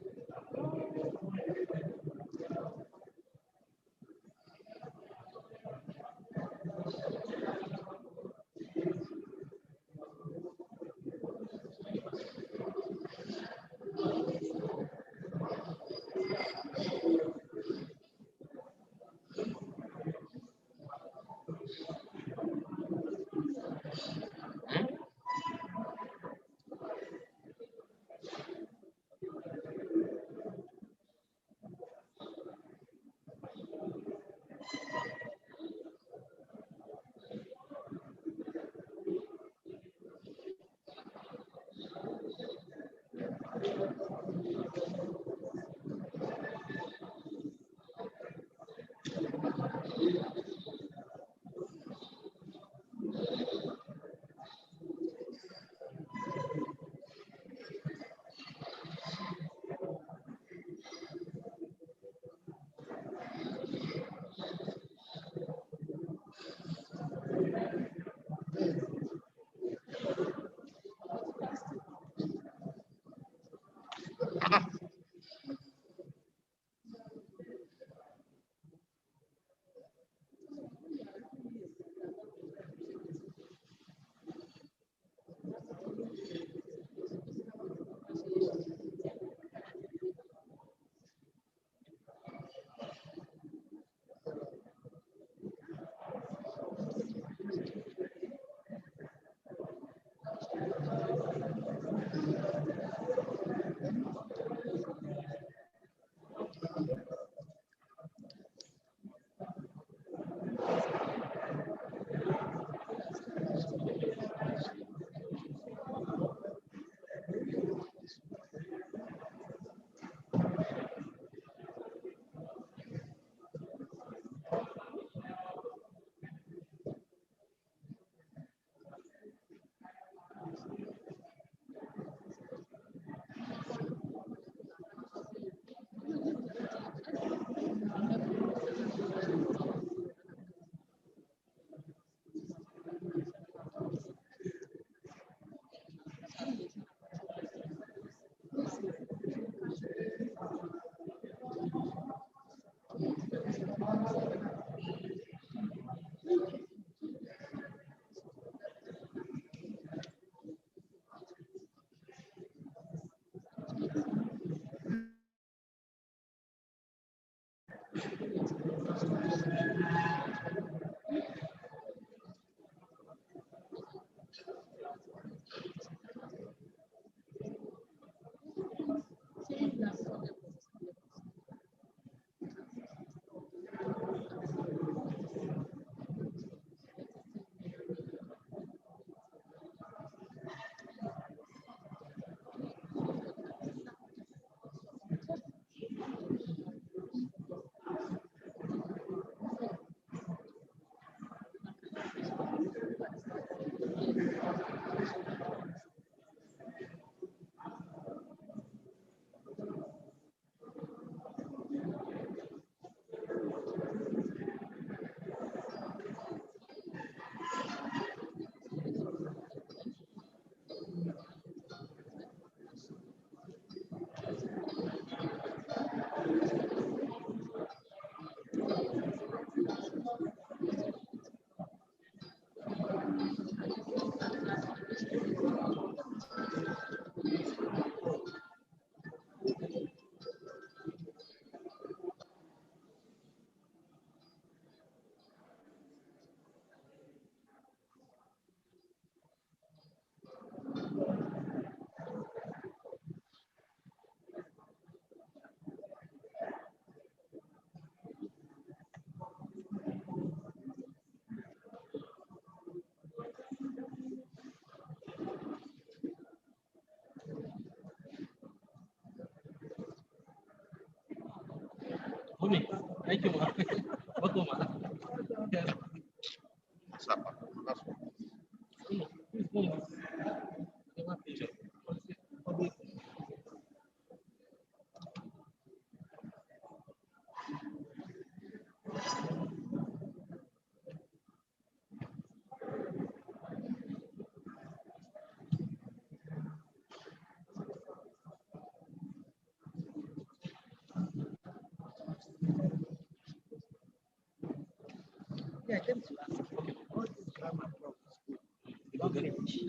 Thank you, ma. Welcome, ma. Yes. Yeah, I came to last. Okay. All this drama from school. You don't finish.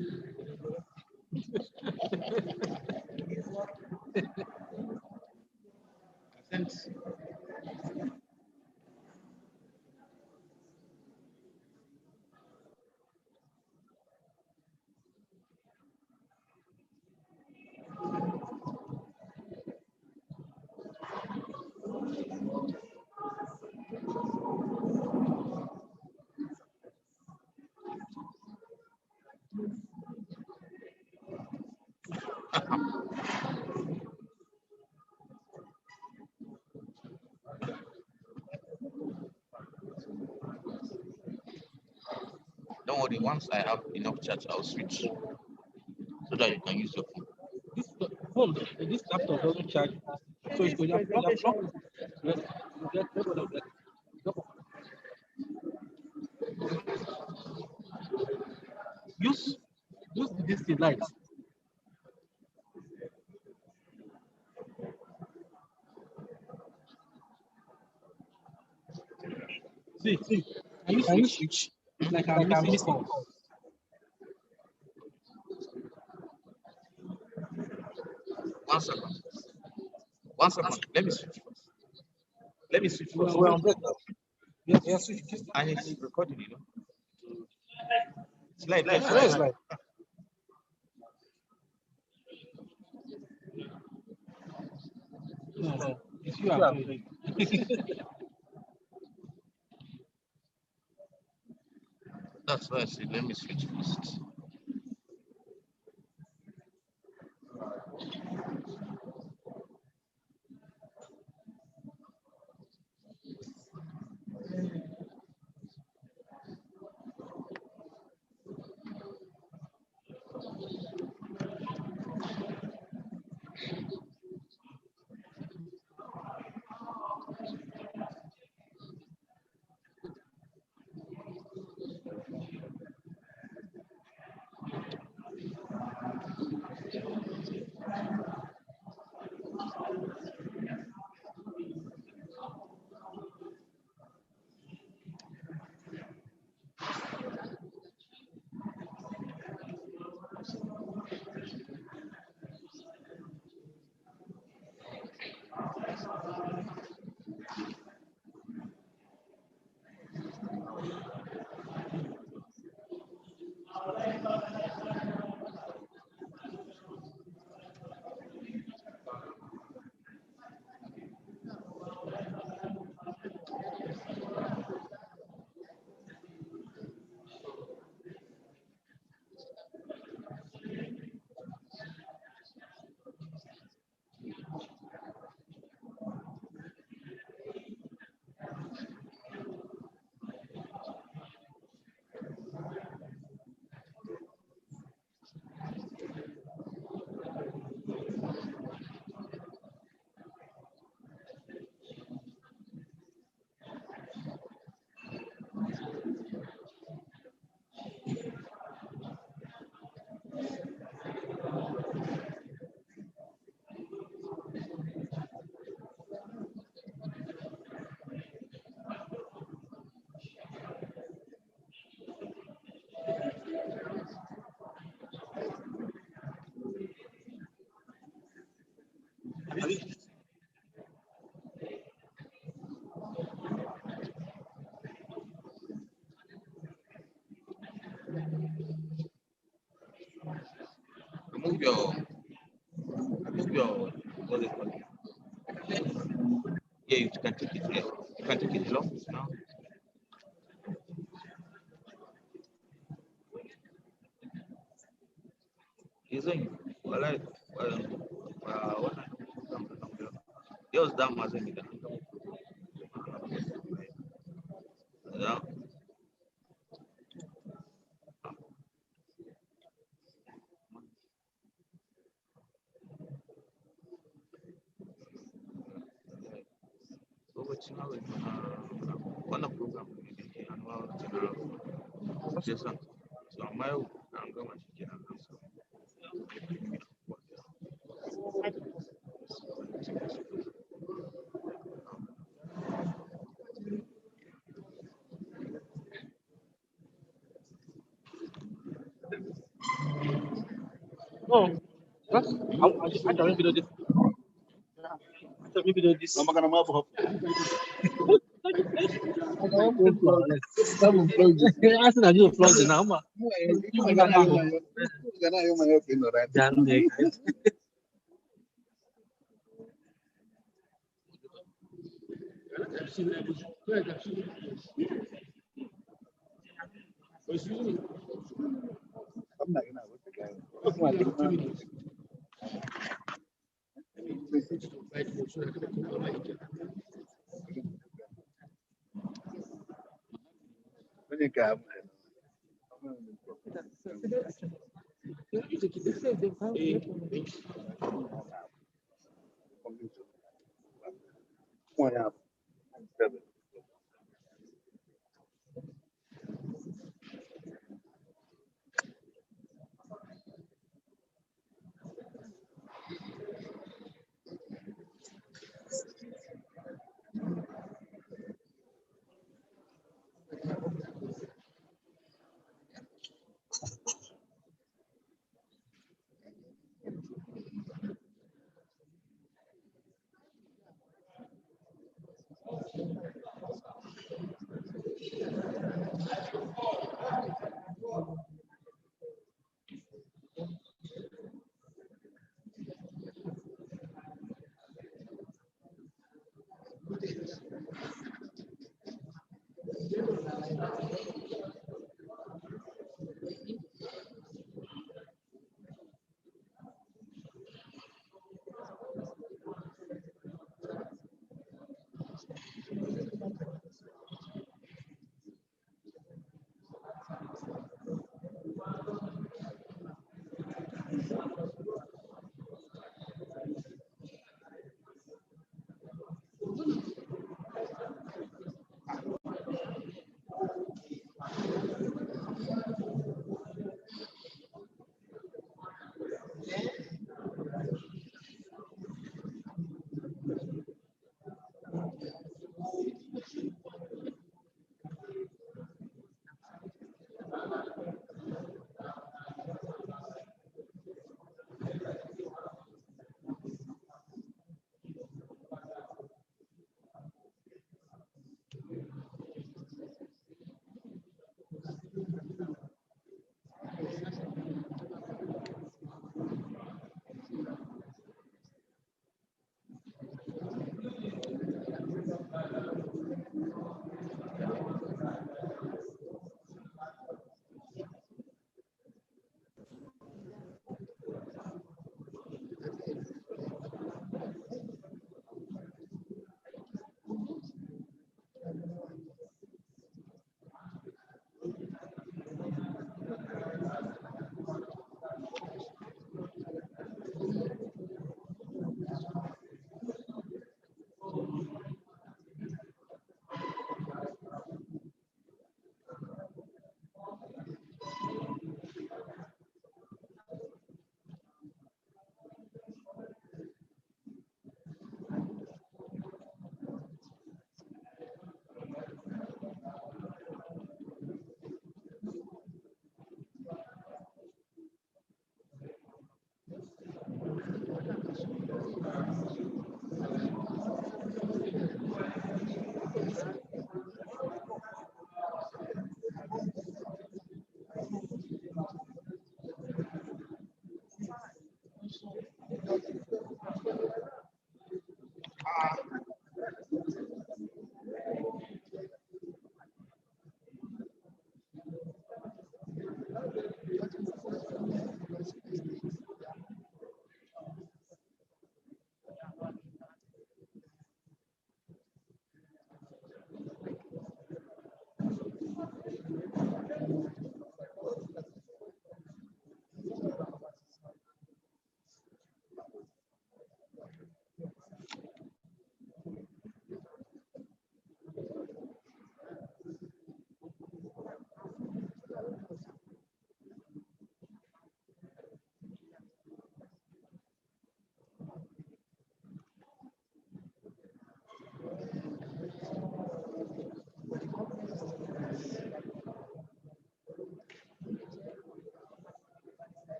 Thanks. Don't worry, once I have enough charge, I'll switch so that you can use your phone. This phone, this laptop doesn't charge. So if you have use this light. See, can you switch? It's like I'm missing calls. One second. One second. Let me switch first. Let me switch first. We're on break now. Yes, switch. And it's recording, you know. It's live. It's live. No, it's you. That's why I said let me switch first. Remove your what is it called? Yeah, you can take it. Yeah. You can take it off now. Isn't well, what? Dios da más en mi Yeah. So what's now one of program annual general suggestion. So my I'm going to general. So Oh, what? I don't video this. I don't video this. I'm gonna move up. Asa na juu vlog na ama. Jande.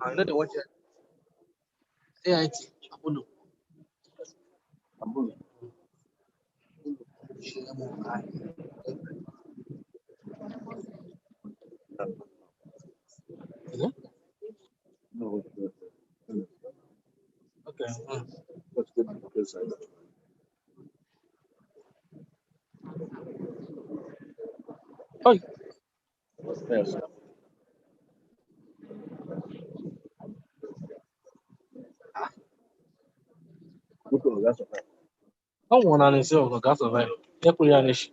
I know the watch it. AIT, Abuja. Abuja. Is it? No, Okay. that's good because I Oh, yes. Look at that's okay. I want to say, oh, gas of it. Yeah, put your niche.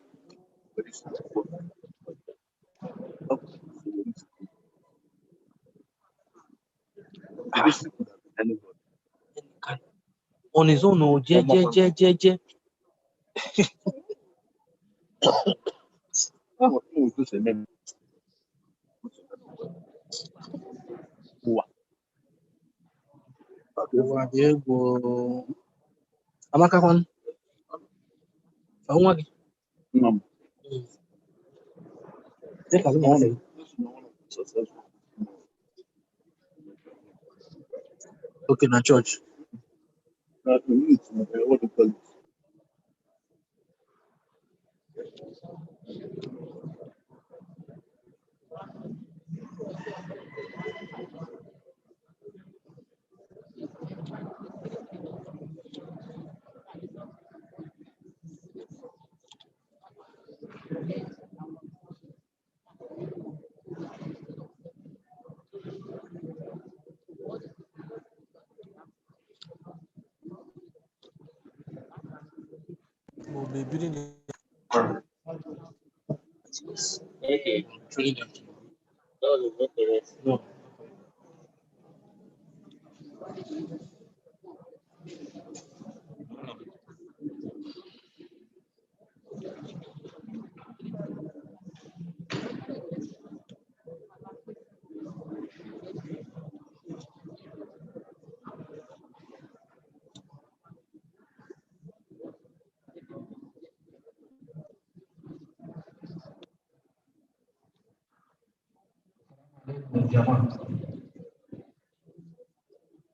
On his own, no, je. Oh, you say maybe. Diego. Amaka one. Ahun wagi. No. Take a look. Okay, na church. What do you call it? We'll be building it. Trading them. No.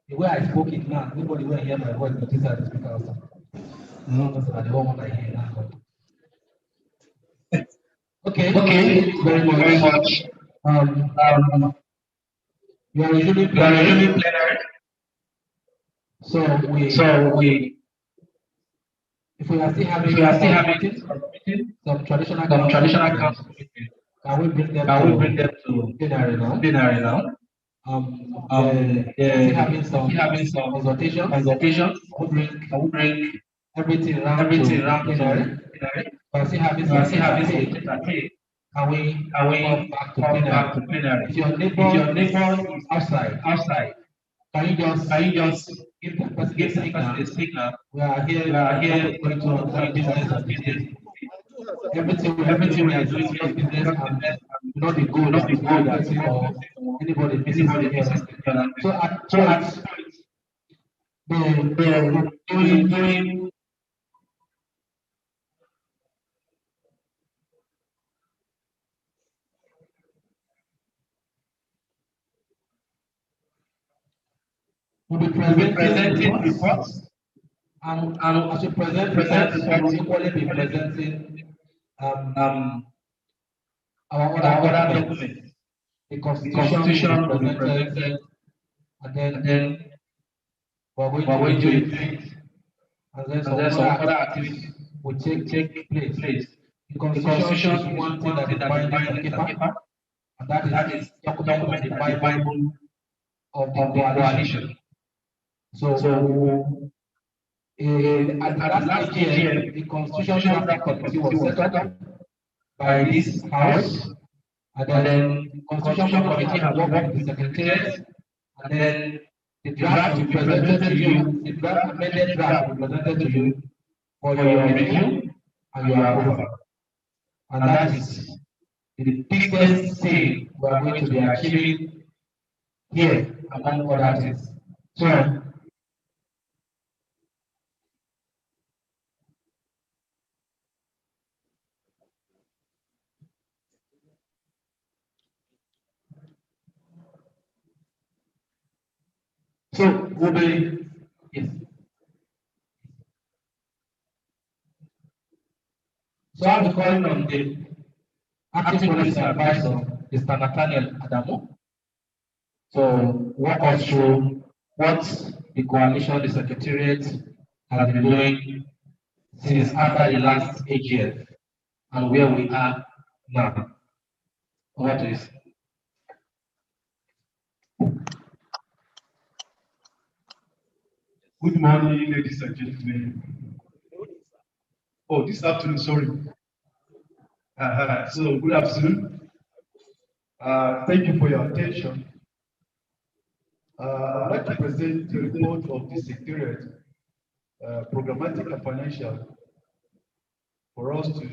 The way I spoke it now, nobody will hear my voice, but this I speak outside. No, that's not the one I hear now. Okay, thank you very much. We are resuming plenary. So we, if we are still having some traditional council meeting, can we bring them to plenary now? Still having some consultations. I will bring everything around to plenary. But still having some things at stake. Can we come back to plenary? If your neighbor is outside, can you just give the person a signal? We are here going to observe business of the state. Everything we are doing is just business and not the goal is to go dancing or anybody misses anything. So at church, the doing we'll be presenting reports, and as we present reports, we will equally be presenting our other documents. The constitution will be presented, and then we're going to retreat, and then some other activities will take place. The constitution is one thing that defines Csacefa, and that is document of the Bible of the coalition. So, at the last year, the Constitution Draft Committee was set up by this House, and then the Constitution Committee has worked with the Secretariat, and then the draft will be presented to you, the draft amended draft will be presented to you for your review and your approval. And that is the biggest thing we are going to be achieving here, among other things. So we'll be, yes. So I'll be calling on the acting policy advisor, Mr. Nathaniel Adamu, to walk us through what the coalition, the Secretariat has been doing since after the last AGF and where we are now. Over to you. Good morning, ladies and gentlemen. Oh, this afternoon, sorry. So, good afternoon. Thank you for your attention. I'd like to present the report of the Secretariat, programmatic and financial, for us to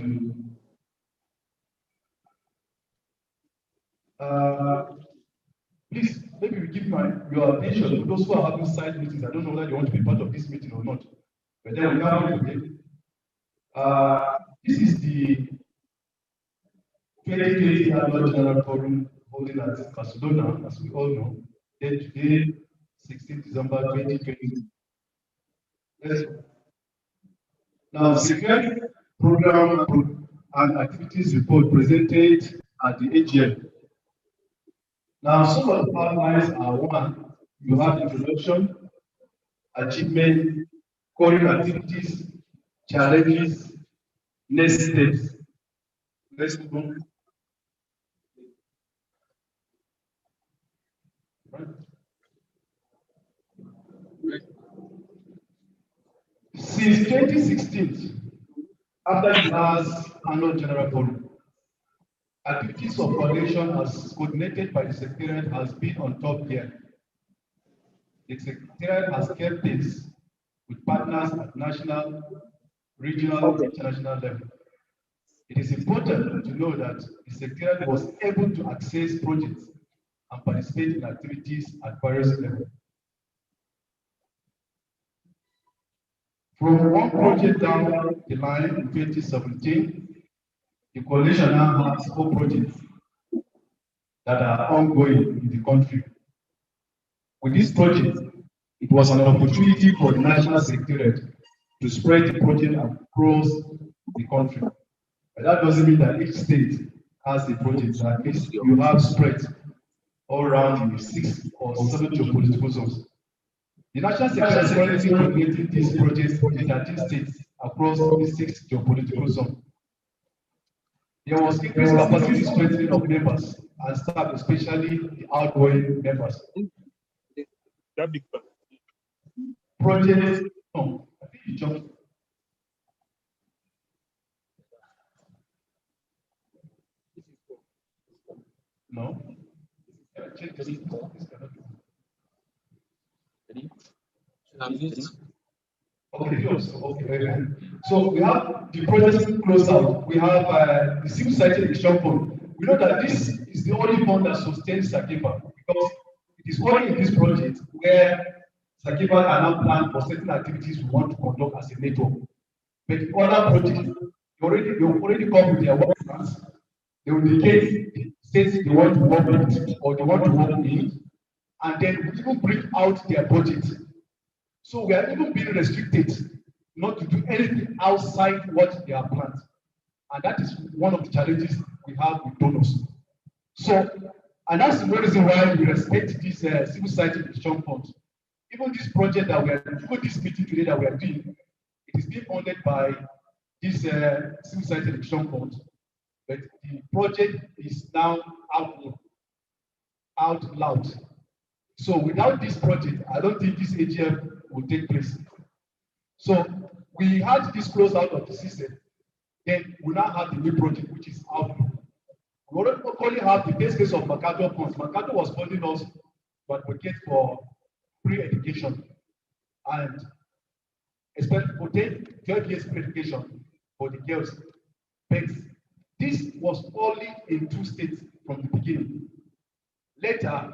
please, maybe we give your attention to those who are having side meetings. I don't know whether they want to be part of this meeting or not. But then we have it again. This is the 2020 Annual General Forum holding at Barcelona, as we all know, today, 16 December 2020. Let's go. Now, second program and activities report presented at the AGM. Now, some of the outlines are: one, you have introduction, achievement, current activities, challenges, next steps. Let's move on. Since 2016, after the last annual general forum, activities of coalition as coordinated by the Secretariat has been on top here. The Secretariat has kept pace with partners at national, regional, and international level. It is important to know that the Secretariat was able to access projects and participate in activities at various levels. From one project down the line in 2017, the coalition now has 4 projects that are ongoing in the country. With this project, it was an opportunity for the National Secretariat to spread the project across the country. But that doesn't mean that each state has the project, so at least you have spread all around in 6 or 7 geopolitical zones. The National Secretariat is currently coordinating these projects in 13 states across the 6 geopolitical zones. There was increased capacity strengthening of members and staff, especially the outgoing members. Project, no, I think you jumped. No. Okay. So we have the project closed out. We have the civil society education fund. We know that this is the only fund that sustains Csacefa, because it is only in this project where Csacefa can now plan for certain activities we want to conduct as a network. But the other projects, they already come with their work plans. They will indicate the states they want to work with or they want to work in, and then we even bring out their budget. So we are even being restricted not to do anything outside what they have planned. And that is one of the challenges we have with donors. So, and that's the reason why we respect this civil society education fund. Even this project that even this meeting today that we are doing, it is being funded by this civil society education fund, but the project is now out loud. So without this project, I don't think this AGM will take place. So we had this close out of the system. Then we now have the new project, which is out. We already have the base case of Mercator funds. Mercator was funding us to advocate for free education and especially for 12 years free education for the girls. But this was only in 2 states from the beginning. Later,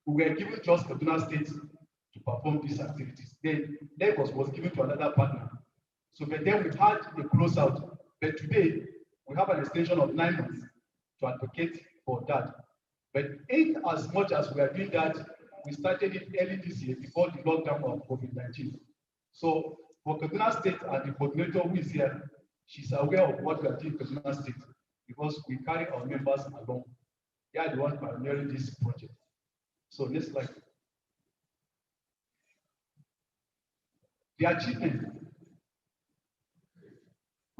we were given just Kaduna State to perform these activities. Then Lagos was given to another partner. So but then we had a closeout. But today, we have an extension of 9 months to advocate for that. But in as much as we are doing that, we started it early this year before the lockdown of COVID-19. So for Kaduna State and the coordinator who is here, she's aware of what we are doing in Kaduna State because we carry our members along. They are the ones pioneering this project. So next slide. The achievement.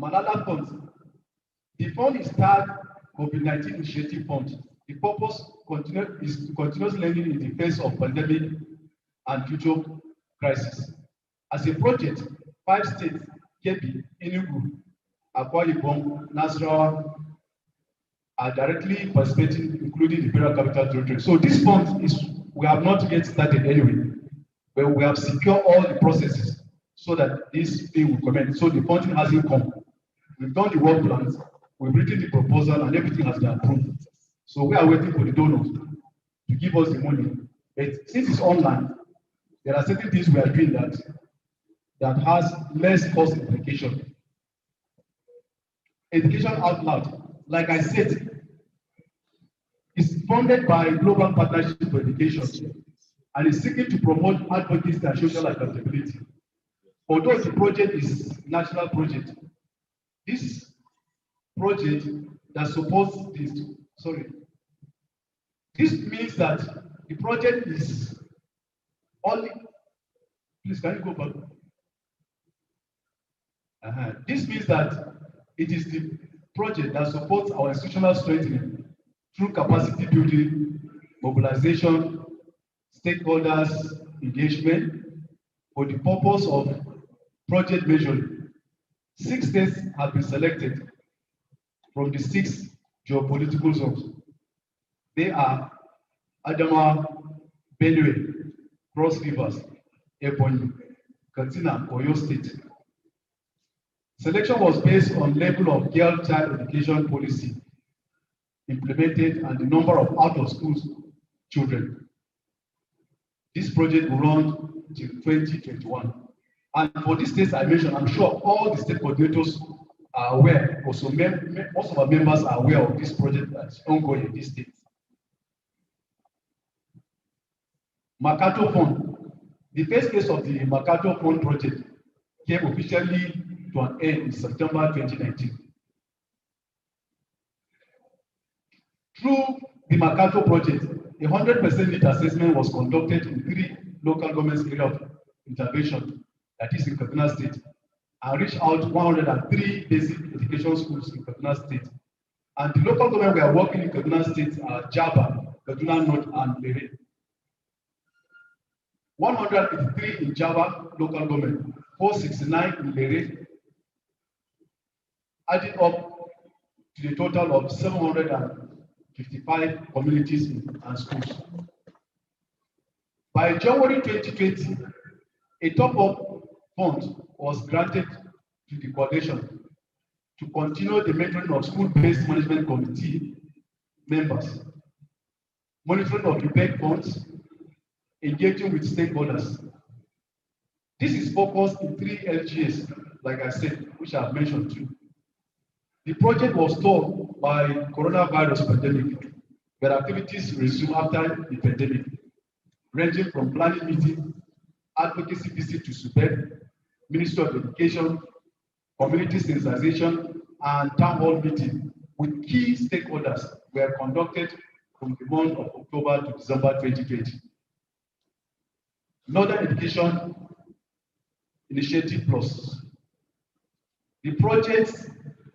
Malala Funds. The fund is tagged COVID-19 Initiative Fund. The purpose is continuous learning in the face of pandemic and future crisis. As a project, 5 states, Kebbi, Enugu, Akwa Ibom, Nasarawa, are directly participating, including the Federal Capital Territory. So this fund we have not yet started anyway, but we have secured all the processes so that this thing will commence. So the funding hasn't come. We've done the work plans, we've written the proposal, and everything has been approved. So we are waiting for the donors to give us the money. But since it's online, there are certain things we are doing that has less cost implication. Education out loud. Like I said, is funded by Global Partnership for Education and is seeking to promote advocacy and social accountability. Although the project is a national project, this project that supports this means that the project is only, please can you go back? This means that it is the project that supports our institutional strengthening through capacity building, mobilization, stakeholders engagement for the purpose of project measuring. 6 states have been selected from the 6 geopolitical zones. They are Adamawa, Benue, Cross Rivers, Ebonyi, Katsina, Oyo State. Selection was based on level of girl child education policy implemented and the number of out-of-school children. This project will run till 2021. And for these states I mentioned, I'm sure all the state coordinators are aware, also most of our members are aware of this project that's ongoing in these states. Mercator Fund. The first phase of the Mercator Fund project came officially to an end in September 2019. Through the Mercator project, a 100% need assessment was conducted in 3 local governments area of intervention, that is in Kaduna State, and reached out 103 basic education schools in Kaduna State. And the local government we are working in Kaduna State are Jaba, Kaduna North, and Lere. 183 in Java local government, 469 in Lere, adding up to the total of 755 communities and schools. By January 2020, a top-up fund was granted to the coalition to continue the mentoring of school-based management committee members, monitoring of the PEG funds, engaging with stakeholders. This is focused in 3 LGAs, like I said, which I have mentioned too. The project was stalled by coronavirus pandemic, but activities resumed after the pandemic, ranging from planning meeting, advocacy visit to SUBED, Ministry of Education, community sensitization, and town hall meeting with key stakeholders were conducted from the month of October to December 2020. Northern Education Initiative Plus. The project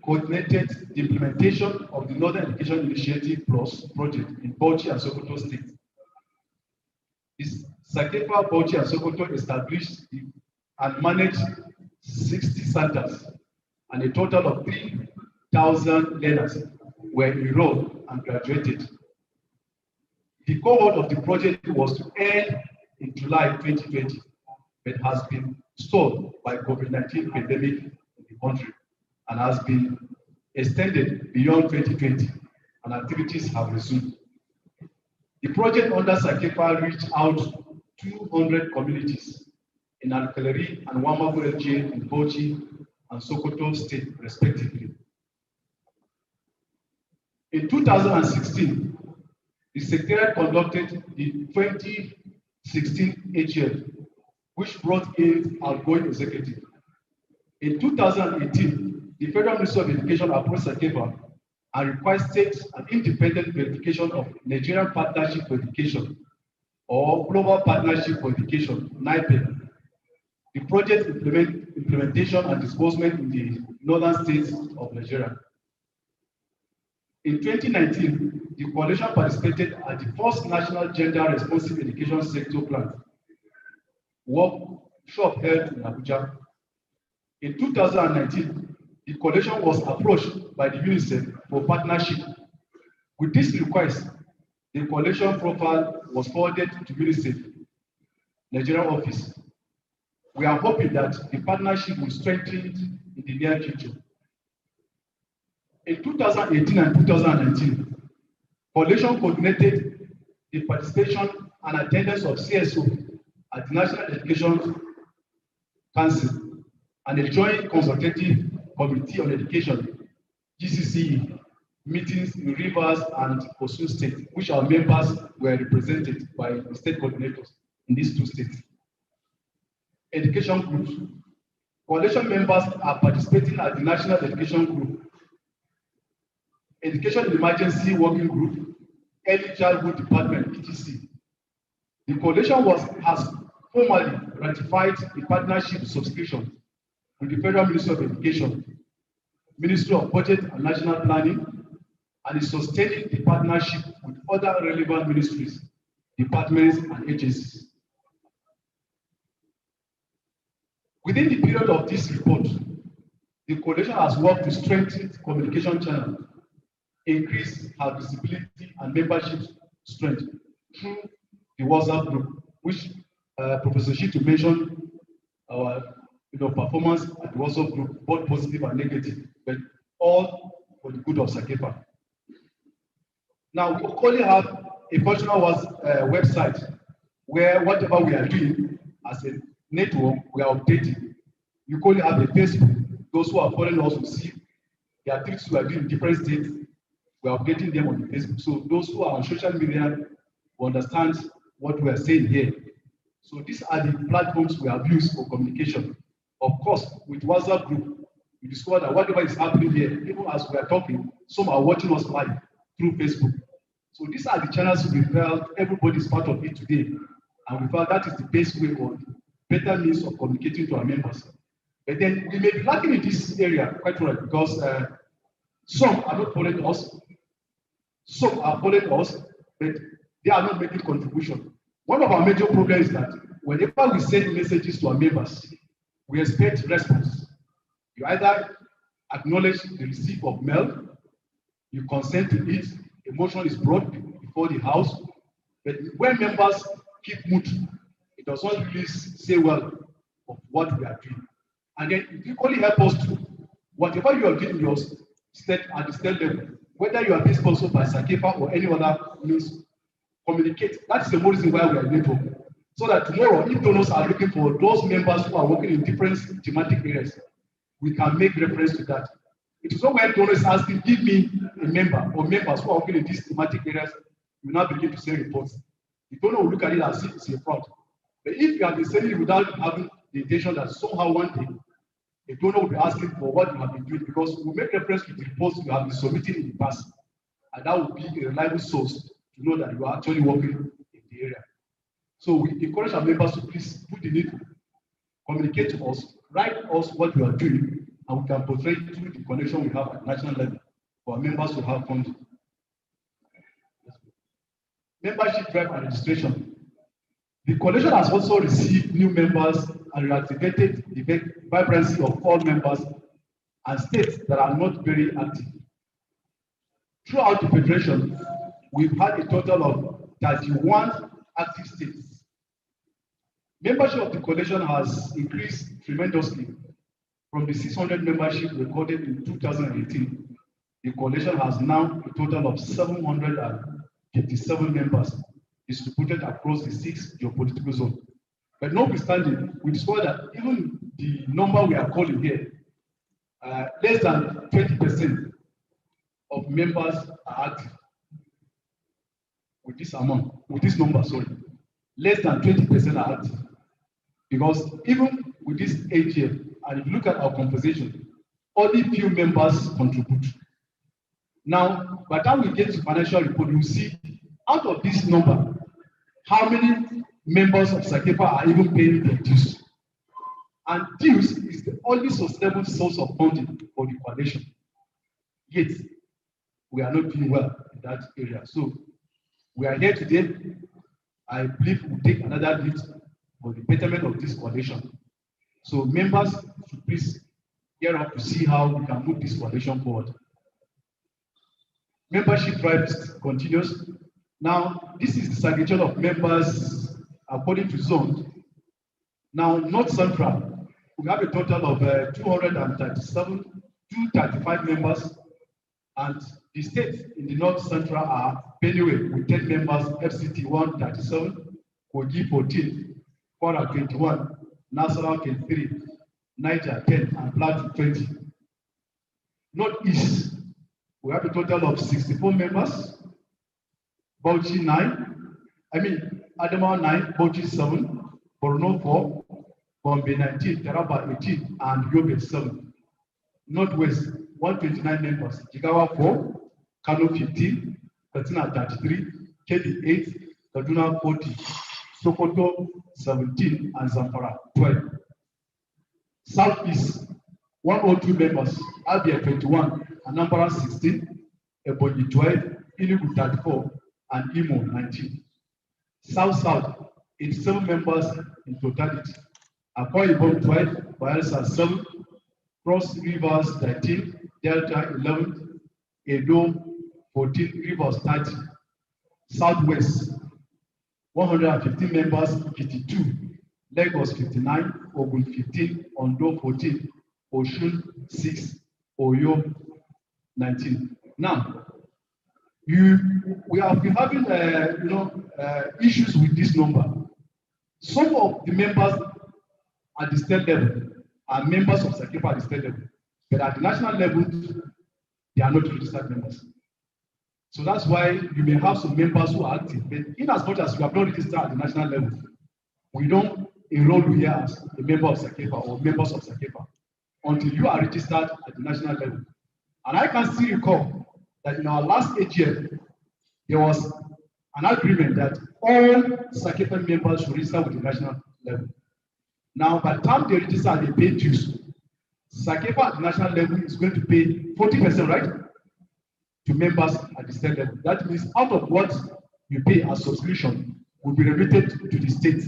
coordinated the implementation of the Northern Education Initiative Plus project in Bauchi and Sokoto State. Csacefa, Bauchi and Sokoto established and managed 60 centers, and a total of 3,000 learners were enrolled and graduated. The cohort of the project was to end in July 2020, but has been stalled by COVID-19 pandemic in the country and has been extended beyond 2020, and activities have resumed. The project under Csacefa reached out 200 communities in Alkaleri and Wamagurelje in Bauchi and Sokoto State, respectively. In 2016, the Secretariat conducted the 2016 HL, which brought in outgoing executive. In 2018, the Federal Ministry of Education approached Csacefa and requested an independent verification of Nigerian Partnership for Education or Global Partnership for Education, NIPE. The project implementation and disbursement in the northern states of Nigeria. In 2019, the coalition participated at the first National Gender Responsive Education Sector Plan workshop held in Abuja. In 2019, the coalition was approached by the UNICEF for partnership. With this request, the coalition profile was forwarded to UNICEF Nigerian office. We are hoping that the partnership will strengthen in the near future. In 2018 and 2019, coalition coordinated the participation and attendance of CSO at the National Education Council and a joint consultative committee on education, GCCE, meetings in Rivers and Osun State, which our members were represented by the state coordinators in these two states. Education groups. Coalition members are participating at the National Education Group, Education Emergency Working Group, Early Childhood Department, etc. The coalition has formally ratified the partnership subscription with the Federal Ministry of Education, Ministry of Budget and National Planning, and is sustaining the partnership with other relevant ministries, departments, and agencies. Within the period of this report, the coalition has worked to strengthen communication channels, increase our visibility and membership strength through the WhatsApp group, which Professor Shitu mentioned our performance at the WhatsApp group, both positive and negative, but all for the good of Csacefa. Now, we only have a functional website where whatever we are doing as a network, we are updating. We only have a Facebook. Those who are following us will see the activities we are doing in different states. We are updating them on the Facebook. So those who are on social media will understand what we are saying here. So these are the platforms we have used for communication. Of course, with WhatsApp group, we discover that whatever is happening here, even as we are talking, some are watching us live through Facebook. So these are the channels we felt everybody is part of it today. And we felt that is the best way or better means of communicating to our members. But then we may be lacking in this area quite well because some are not following us. Some are following us, but they are not making contribution. One of our major problems is that whenever we send messages to our members, we expect response. You either acknowledge the receipt of mail, you consent to it, a motion is brought before the House, but when members keep mute, it does not really say well of what we are doing. And then it equally help us to whatever you are doing in your state at the state level, whether you are being sponsored by Csacefa or any other means, communicate. That's the more reason why we are network. So that tomorrow, if donors are looking for those members who are working in different thematic areas, we can make reference to that. It is not when donors asking, give me a member or members who are working in these thematic areas, you now begin to send reports. The donor will look at it as if it's a fraud. But if you have been sending it without having the intention that somehow one day a donor will be asking for what you have been doing, because we make reference to the reports you have been submitting in the past, and that will be a reliable source to know that you are actually working in the area. So we encourage our members to please put the need, communicate to us, write us what you are doing, and we can portray through the connection we have at national level for our members to have funding. Membership drive and registration. The coalition has also received new members and reactivated the vibrancy of all members and states that are not very active. Throughout the federation, we've had a total of 31 active states. Membership of the coalition has increased tremendously. From the 600 membership recorded in 2018, the coalition has now a total of 757 members distributed across the 6 geopolitical zones. But notwithstanding, we discovered that even the number we are calling here, less than 20% of members are active with this amount, with this number, sorry. Less than 20% are active. Because even with this AGM, and if you look at our composition, only few members contribute. Now, by the time we get to financial report, you see out of this number, how many members of Csacefa are even paying their dues. And dues is the only sustainable source of funding for the coalition. Yet, we are not doing well in that area. So, we are here today. I believe we'll take another lead for the betterment of this coalition. So, members should please gear up to see how we can move this coalition forward. Membership drive continues. Now, this is the segregation of members according to zones. Now, North Central, we have a total of 235 members, and the states in the North Central are Benue with 10 members, FCT 137, Kogi 14, Kwara 21, Nasarawa 3, Niger 10, and Plateau 20. Northeast, we have a total of 64 members, Bauchi 9, Adamawa 9, Bauchi 7, Borno 4, Gombe 19, Taraba 18, and Yobe 7. Northwest, 129 members, Jigawa 4, Kano 15, Katsina 33, Kebbi 8, Kaduna 40, Sokoto 17, and Zamfara 12. Southeast, 102 members, Abia 21, Anambra 16, Ebonyi 12, Enugu 34, and Imo 19. South, 87 members in totality. Akwa Ibom 12, Bayelsa 7, Cross Rivers 13, Delta 11, Edo 14, Rivers 30. Southwest, 115 members, 52, Lagos 59, Ogun 15, Ondo 14, Osun 6, Oyo 19. Now, we have been having issues with this number. Some of the members at the state level are members of Csacefa at the state level, but at the national level, they are not registered members. So that's why you may have some members who are active, but in as much as you have not registered at the national level, we don't enroll you here as a member of Csacefa or members of Csacefa until you are registered at the national level. And I can still recall that in our last AGM, there was an agreement that all Csacefa members should register with the national level. Now, by the time they register, they pay dues. Csacefa at the national level is going to pay 40%, right? To members at the state level. That means out of what you pay as subscription will be remitted to the states.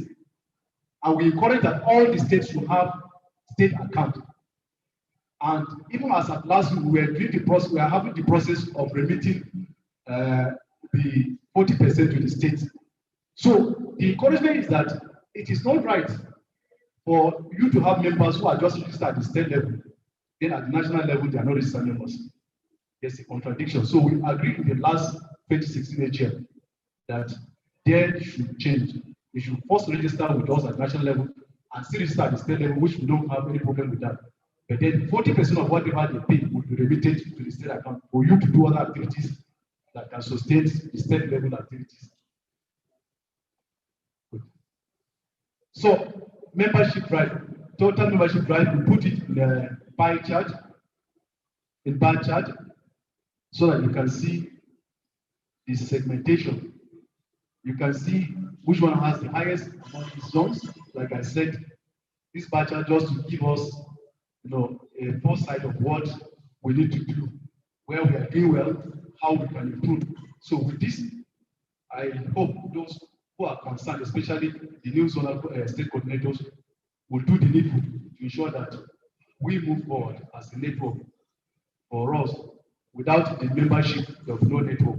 And we encourage that all the states should have state account. And even as at last week, we were doing the process, we are having the process of remitting the 40% to the states. So the encouragement is that it is not right for you to have members who are just registered at the state level. Then at the national level, they are not registered members. There's a contradiction. So we agreed in the last 2016 AGM that there should change. We should first register with us at national level and still register at the state level, which we don't have any problem with that. But then 40% of whatever they pay will be remitted to the state account for you to do other activities that can sustain the state level activities. Good. So, membership drive. total membership drive, we put it in a pie chart, in bar chart, so that you can see the segmentation. You can see which one has the highest amount of zones. Like I said, this bar chart just to give us, a foresight of what we need to do, where we are doing well, how we can improve. So with this, I hope those who are concerned, especially the new zonal state coordinators, will do the needful to ensure that we move forward as a network. For us, without the membership, there is no network.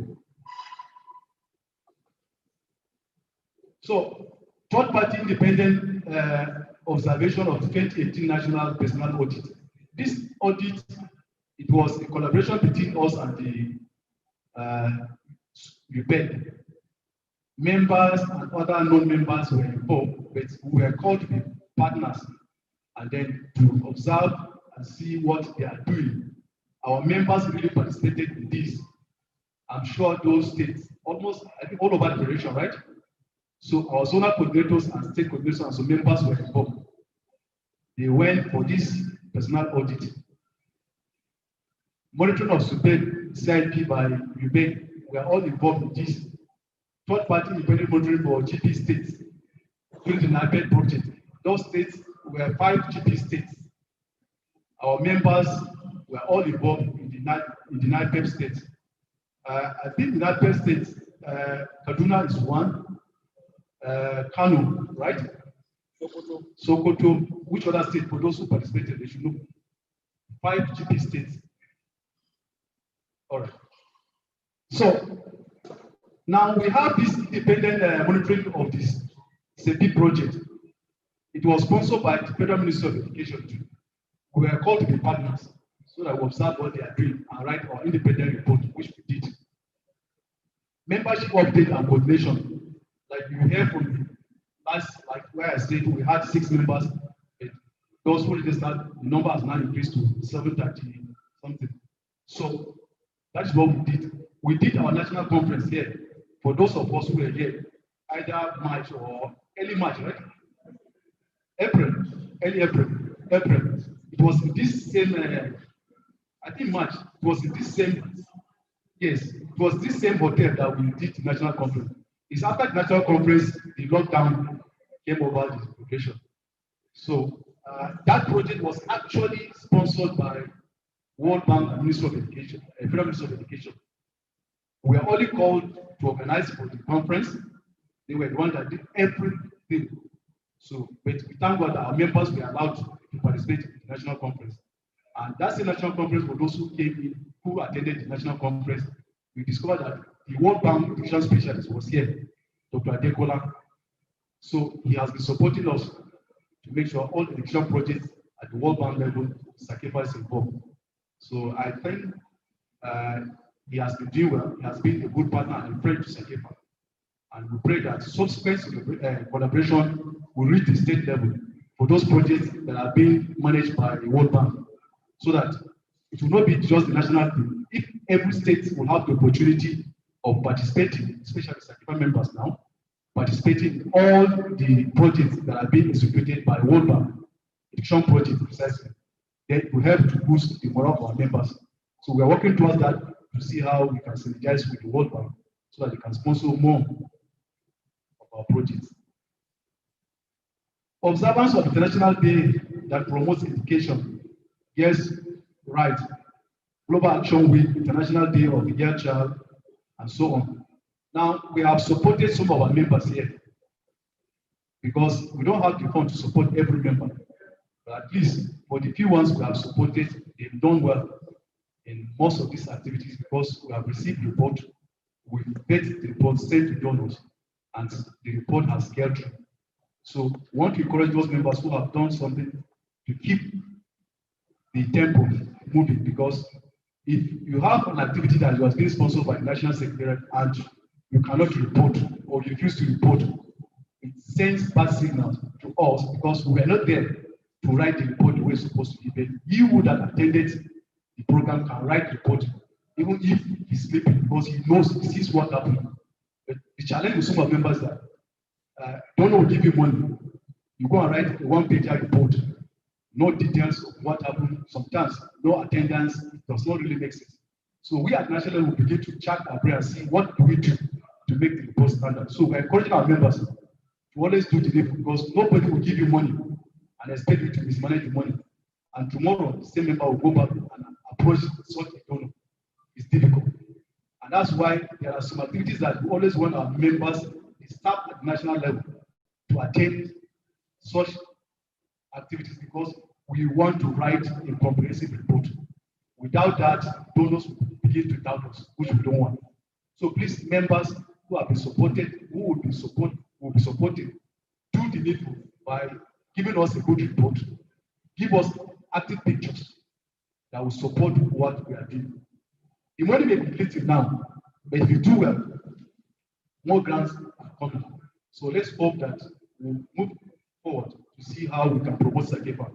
So, third-party independent observation of the 2018 National Personal Audit. This audit, it was a collaboration between us and the UBED. Members and other non-members were involved, but we were called to be partners and then to observe and see what they are doing. Our members really participated in this. I'm sure those states, almost, I think all over the federation, right? So our zonal coordinators and state coordinators and some members were involved. They went for this personal audit. Monitoring of SUPED, CIP by UBED, we are all involved in this. Third-party independent monitoring for GP states during the NIPED project. Those states were 5 GP states. Our members were all involved in the NIPED states. I think the NIPED states, Kaduna is one, Kano, right? Sokoto, which other state for those who participated, they should know. 5 GP states. All right. So, now we have this independent monitoring of this CEPI project. It was sponsored by the Federal Ministry of Education too. We were called to be partners so that we observe what they are doing and write our independent report, which we did. Membership update and coordination. Like you hear from me, like where I said, we had 6 members. Those who registered, the number has now increased to 730 something. So that's what we did. We did our national conference here. For those of us who were here, either March or early March, right? Early April. It was in this same, I think March, it was in this same, yes, it was this same hotel that we did the national conference. It's after the national conference, the lockdown came over the location. So that project was actually sponsored by World Bank and Ministry of Education, Federal Ministry of Education. We are only called to organize for the conference. They were the ones that did everything. So, but we thank God that our members were allowed to participate in the national conference. And that's the national conference for those who came in, who attended the national conference. We discovered that the World Bank education specialist was here, Dr. Adekola. So he has been supporting us to make sure all the education projects at the World Bank level, Csacefa is involved. So I think he has been doing well. He has been a good partner and a friend to Csacefa. And we pray that subsequent collaboration will reach the state level for those projects that are being managed by the World Bank, so that it will not be just the national thing. If every state will have the opportunity of participating, especially Csacefa members now, participating in all the projects that are being executed by the World Bank, education projects precisely, then we have to boost the morale of our members. So we are working towards that to see how we can synergize with the World Bank so that they can sponsor more of our projects. Observance of International Day that promotes education. Yes, right. Global Action Week, International Day of the Girl Child, and so on. Now, we have supported some of our members here because we don't have the fund to support every member. But at least for the few ones we have supported, they've done well in most of these activities because we have received report, we get the report sent to donors, and the report has scaled through. So we want to encourage those members who have done something to keep the tempo moving, because if you have an activity that was being sponsored by the National Secretariat and you cannot report or you refuse to report, it sends bad signals to us because we are not there to write the report the way it's supposed to be. But you who that attended the program can write the report, even if he's sleeping, because he knows, he sees what happened. But the challenge with some of the members that donor will give you money. You go and write a one-page report no details of what happened. Sometimes no attendance, it does not really make sense. So we at national level will begin to check our brain and see what do we do to make the report standard. So we're encouraging our members to always do the needful, because nobody will give you money and expect you to mismanage the money. And tomorrow, the same member will go back and approach such a donor. It's difficult. And that's why there are some activities that we always want our members, the staff at national level, to attend such activities, because we want to write a comprehensive report. Without that, donors will begin to doubt us, which we don't want. So please, members who have been supported, who will be supported, do the needful by giving us a good report. Give us active pictures that will support what we are doing. The money may be little now, but if you do well, more grants are coming. So let's hope that we'll move forward to see how we can promote Csacefa.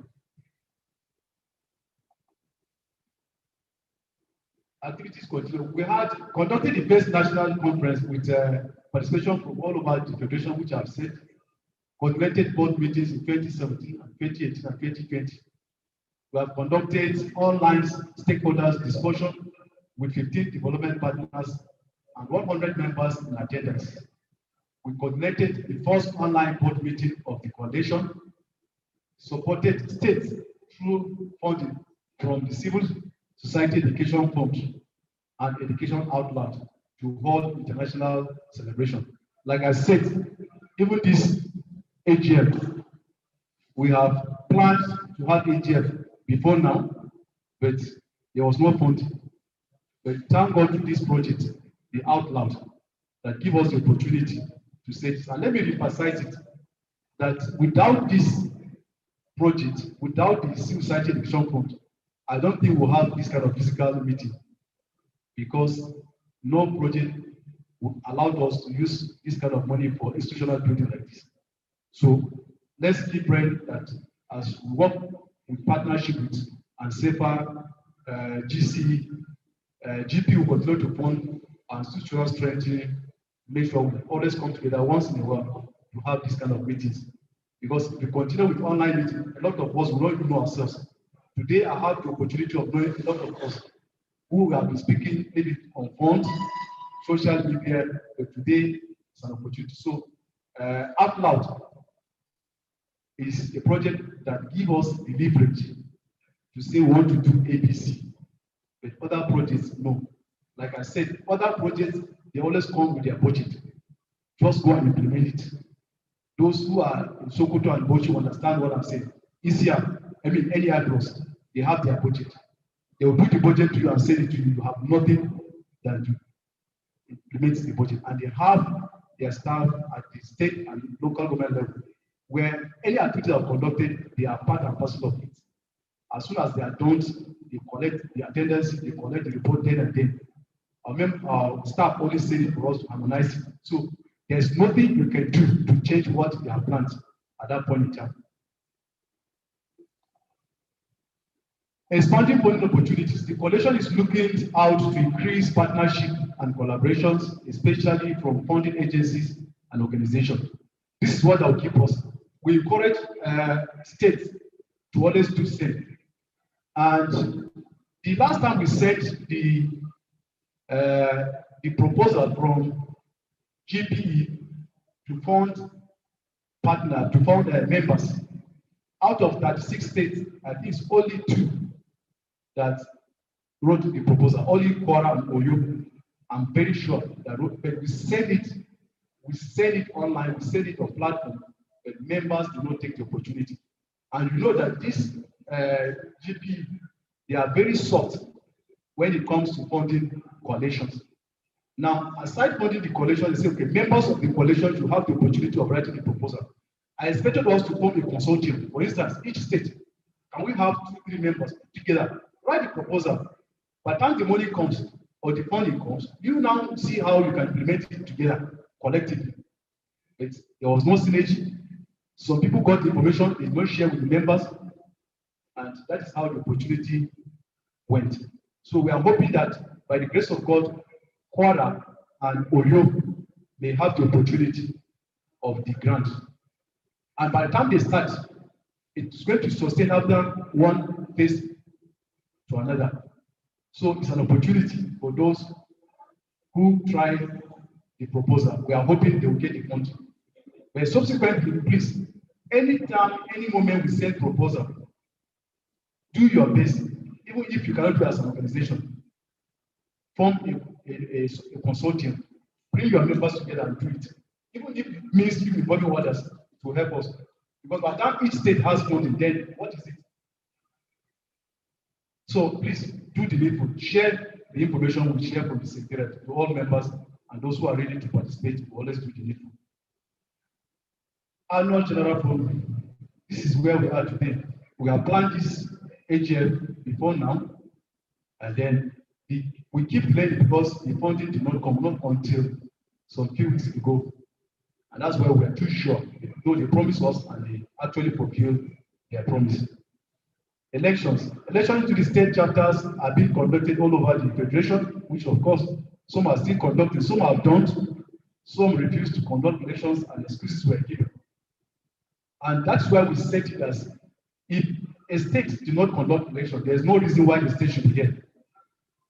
Activities continue. We had conducted the first national conference with participation from all over the federation, which I've said, coordinated board meetings in 2017 and 2018 and 2020. We have conducted online stakeholders discussion with 15 development partners and 100 members in attendance. We coordinated the first online board meeting of the coalition, supported states through funding from the Civil Society Education Fund and Education Outlet to hold international celebration. Like I said, even this AGM, we have planned to have AGM before now, but there was no funding. But thank God to this project, the Outlet, that give us the opportunity to say this. And let me emphasize it, that without this project, without the Civil Society Education Fund, I don't think we'll have this kind of physical meeting, because no project would allow us to use this kind of money for institutional building like this. So let's keep praying that as we work in partnership with Csacefa, GC, GP will continue to fund our institutional strengthening, make sure we always come together once in a while to have this kind of meetings. Because if we continue with online meetings, a lot of us will not even know ourselves. Today, I have the opportunity of knowing a lot of us who have been speaking maybe on phones, social media, but today it's an opportunity. So, Out Loud is a project that gives us the leverage to say we want to do ABC, but other projects, no. Like I said, other projects, they always come with their budget. Just go and implement it. Those who are in Sokoto and Bochi understand what I'm saying. Easier, any address, they have their budget. They will put the budget to you and send it to you. You have nothing than to implement the budget. And they have their staff at the state and local government level, where any activity are conducted, they are part and parcel of it. As soon as they are done, they collect the attendance, they collect the report then and then. Our staff only send it for us to harmonize it. So there's nothing you can do to change what they have planned at that point in time. Expanding funding opportunities. The coalition is looking out to increase partnership and collaborations, especially from funding agencies and organizations. This is what will keep us. We encourage states to always do the same. And the last time we sent the proposal from GPE to fund members, out of 36 states, I think it's only 2 that wrote the proposal, only Kwara and Oyo. I'm very sure that wrote, but we send it online, we send it on platform, but members do not take the opportunity. And you know that this GP, they are very soft when it comes to funding coalitions. Now, aside funding the coalition, they say, okay, members of the coalition should have the opportunity of writing the proposal. I expected us to form a consortium. For instance, each state, can we have 2-3 members together, write the proposal. By the time the money comes or the funding comes, you now see how you can implement it together collectively. But there was no synergy. Some people got the information, they did not share with the members, and that is how the opportunity went. So we are hoping that by the grace of God, Kwara and Oyo may have the opportunity of the grant. And by the time they start, it's going to sustain after one phase to another. So it's an opportunity for those who try the proposal. We are hoping they will get the funding. But subsequently, please, anytime, any moment we send proposal, do your best, even if you cannot do it as an organization. Form a consortium, bring your members together and do it. Even if it means you involving others to help us. Because by the time each state has money, then what is it? So please do the needful. Share the information we share from the secretariat to all members and those who are ready to participate. We always do the needful. Annual General Forum. This is where we are today. We have planned this AGM before now, and then we keep delaying because the funding did not come not until some few weeks ago. And that's why we are too sure. Though they promised us and they actually fulfilled their promise. Elections to the state chapters are being conducted all over the federation, which of course some are still conducting, some have done, some refuse to conduct elections and excuses were given. And that's why we set it as if a state do not conduct elections, there is no reason why the state should be here.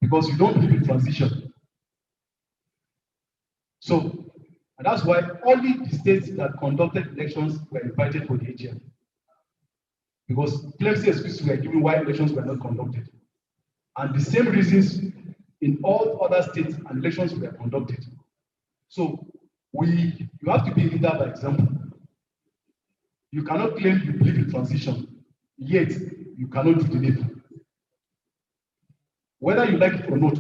Because you don't believe in transition. So, and that's why only the states that conducted elections were invited for the AGM. Because plenty excuses were given why elections were not conducted. And the same reasons in all other states and elections were conducted. So you have to be a leader by example. You cannot claim you believe in transition, yet you cannot do the needful. Whether you like it or not,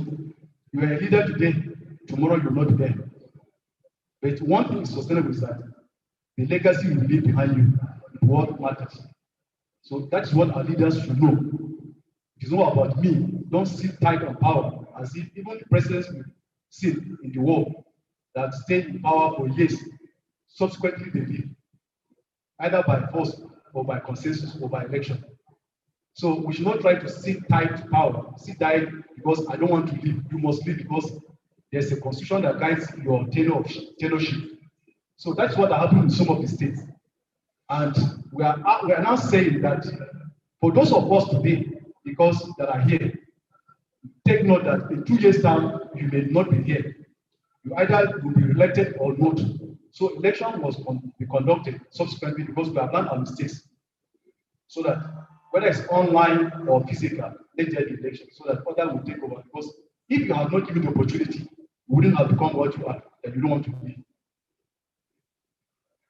you are a leader today, tomorrow you will not be there. But one thing is sustainable is that the legacy you leave behind you, what matters. So that's what our leaders should know. It is not about me. Don't sit tight on power as if even the presidents will sit in the world that stayed in power for years. Subsequently, they leave, either by force or by consensus or by election. So we should not try to sit tight to power, sit tight because I don't want to leave. You must leave because there's a constitution that guides your tenureship. So that's what happened in some of the states. And we are now saying that for those of us today, because that are here, take note that in 2 years' time, you may not be here. You either will be elected or not. So election was be conducted subsequently because we have done our mistakes. So that whether it's online or physical, let there be election so that others will take over. Because if you have not given the opportunity, you wouldn't have become what you are, that you don't want to be.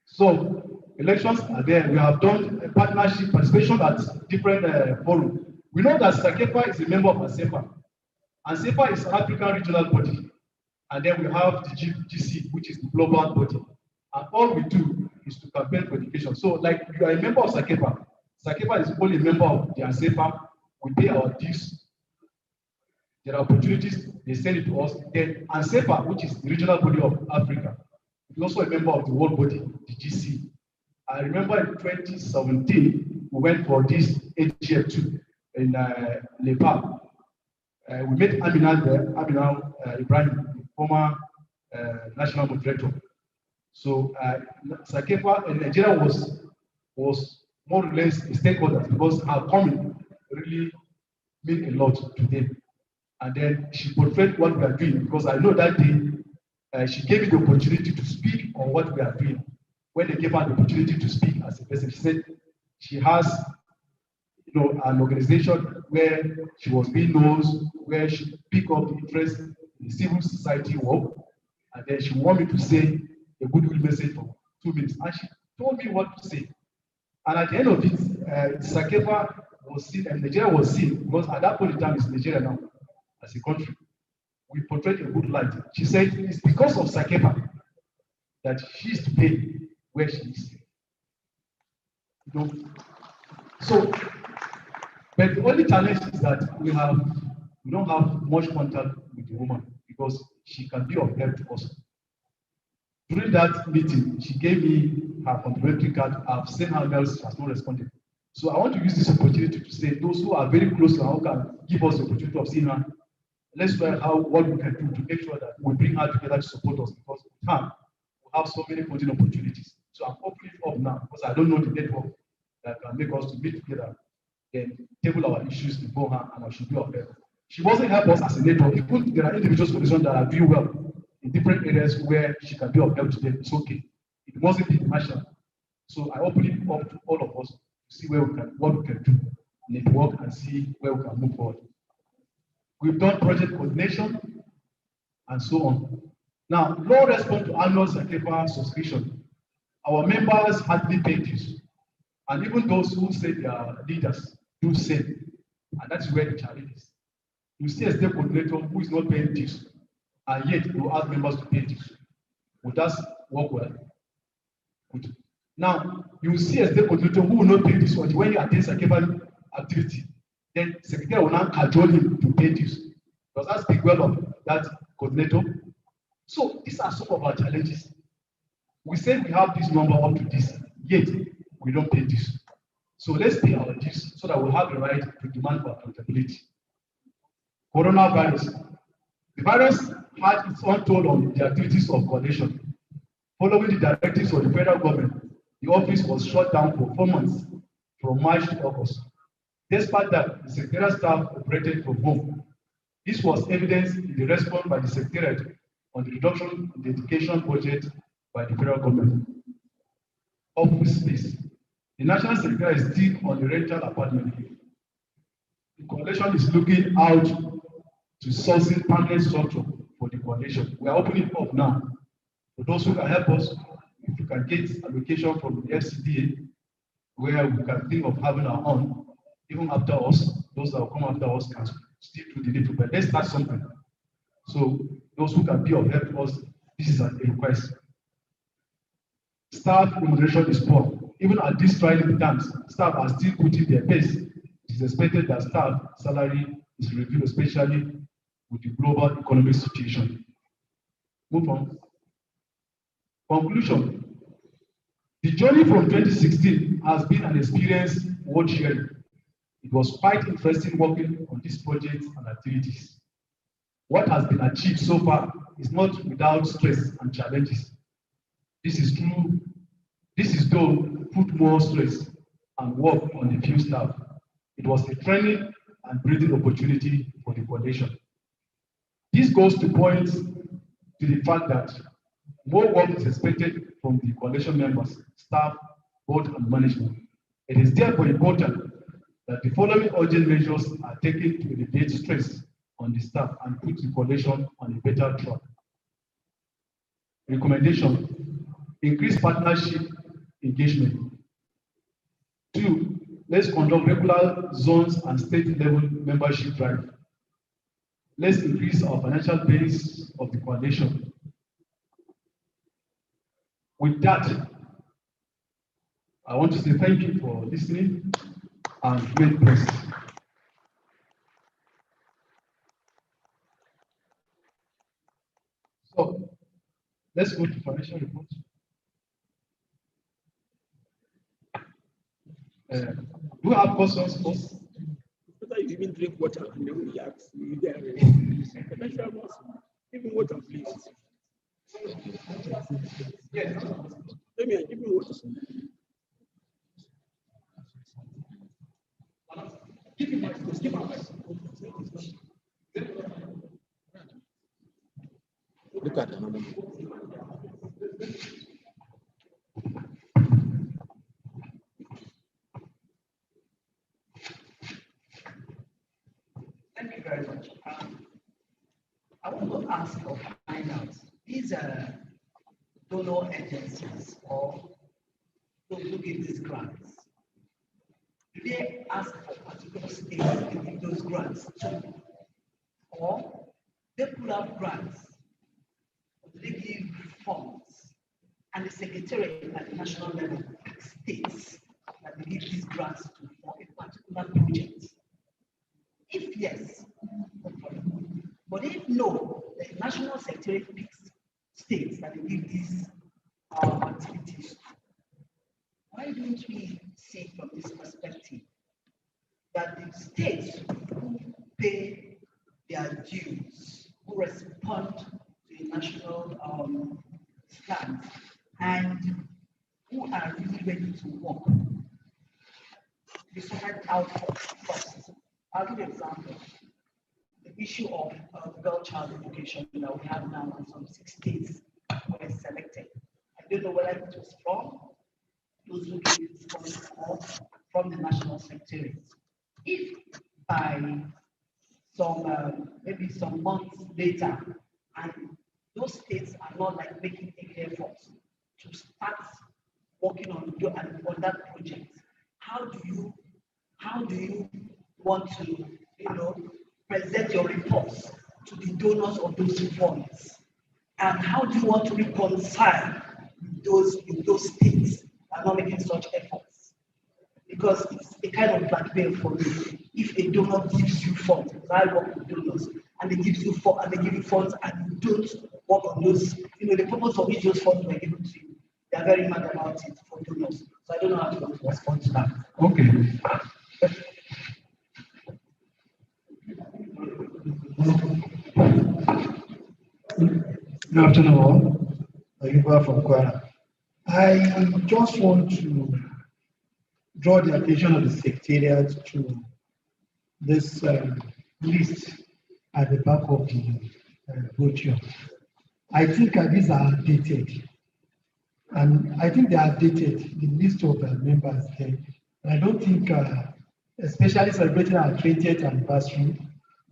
So elections are there. We have done a partnership participation at different forums. We know that Csacefa is a member of Csacefa. And Csacefa is an African regional body. And then we have the GC, which is the global body. And all we do is to campaign for education. So like you are a member of Csacefa. Csacefa is only a member of the Csacefa. We pay our dues. There are opportunities, they send it to us. Then Csacefa, which is the regional body of Africa, is also a member of the world body, the GC. I remember in 2017, we went for this AGF2 in Nepal. We met Aminal there, Aminal Ibrahim, the former national moderator. So Csacefa in Nigeria was more or less a stakeholder because her coming really meant a lot to them. And then she portrayed what we are doing because I know that day she gave me the opportunity to speak on what we are doing. When they gave her the opportunity to speak as a person, she said she has an organization where she was being known, where she picked up the interest in the civil society work, and then she wanted me to say a goodwill message for 2 minutes. And she told me what to say. And at the end of it, Csacefa was seen, and Nigeria was seen, because at that point in time, it's Nigeria now, as a country. We portrayed a good light. She said it's because of Csacefa that she is today where she is. So, but the only challenge is that we don't have much contact with the woman because she can be of help to us. During that meeting, she gave me her complimentary card. I've sent her emails, she has not responded. So I want to use this opportunity to say those who are very close to her who can give us the opportunity of seeing her, let's try what we can do to make sure that we bring her together to support us because we have so many funding opportunities. So I'm opening it up now because I don't know the network that can make us to meet together, then table our issues before her, and I should be of help. She wasn't help us as a network. Even there are individuals for that are doing well in different areas where she can be of help to them. It's okay. It mustn't be commercial. So I open it up to all of us to see what we can do, network, and see where we can move forward. We've done project coordination and so on. Now, no response to annual Csacefa subscription. Our members hardly pay dues, and even those who say they are leaders do same, and that's where the challenge is. You see a state coordinator who is not paying dues, and yet you ask members to pay dues. Would that work well? Good. Now, you see a state coordinator who will not pay dues when you attend Csacefa activity, then secretary will now cajole him to pay dues. Does that speak well of that coordinator? So these are some of our challenges. We say we have this number up to this, yet we don't pay this. So let's pay our dues so that we have the right to demand for accountability. Coronavirus. The virus had its own toll on the activities of coalition. Following the directives of the federal government, the office was shut down for 4 months from March to August. Despite that, the secretarial staff operated from home. This was evidenced in the response by the secretariat on the reduction in the education budget by the federal government. Office space. The National Secretariat is still on the rental apartment. The coalition is looking out to sourcing permanent structure for the coalition. We are opening up now. For those who can help us, if we can get allocation from the FCDA, where we can think of having our own, even after us, those that will come after us can still do the little, but let's start something. So those who can be of help to us, this is a request. Staff remuneration is poor. Even at this trying times, staff are still putting their best. It is expected that staff salary is reviewed, especially with the global economic situation. Move on. Conclusion. The journey from 2016 has been an experience worth sharing. It was quite interesting working on this project and activities. What has been achieved so far is not without stress and challenges. This is true. This is though put more stress and work on the field staff. It was a training and breathing opportunity for the coalition. This goes to point to the fact that more work is expected from the coalition members, staff, board, and management. It is therefore important that the following urgent measures are taken to alleviate stress on the staff and put the coalition on a better track. Recommendation: increase partnership engagement. 2, let's conduct regular zones and state level membership drive. Let's increase our financial base of the coalition. With that, I want to say thank you for listening and great blessings. So let's go to financial report. Do you have questions first? Better you even drink water and then we ask you there. Even water, please. Yes. Let me give me water. Give me my voice. Give me my voice. Look at another. Thank you very much. I want to ask or find out, these donor agencies or those who give these grants, do they ask for particular states to give those grants to? Or they pull out grants, or do they give funds? And the secretary at the national level states that they give these grants to for a particular project. If yes, no problem. But if no, the national secretary picks states that they give these activities. Why don't we see from this perspective that the states who pay their dues, who respond to the national stance, and who are really ready to work, you sorted out first. I'll give you an example. The issue of girl child education that we have now in some 6 states were selected. I don't know whether it was from those who gave this policy or from the national secretary. If by some maybe some months later, and those states are not like making any effort to start working on that project, how do you want to present your reports to the donors of those funds? And how do you want to reconcile those states that are not making such efforts? Because it's a kind of blackmail for me. If a donor gives you funds, because I work with donors, and they give you funds and you don't work on those, the purpose for which those funds were given to you, they are very mad about it for donors. So I don't know how to respond to that. Okay. Good afternoon, all. Abuja from Kwara. I just want to draw the attention of the Secretariat to this list at the back of the brochure. I think these are dated, and I think they are dated, the list of members there. And I don't think, especially celebrating our 20th anniversary,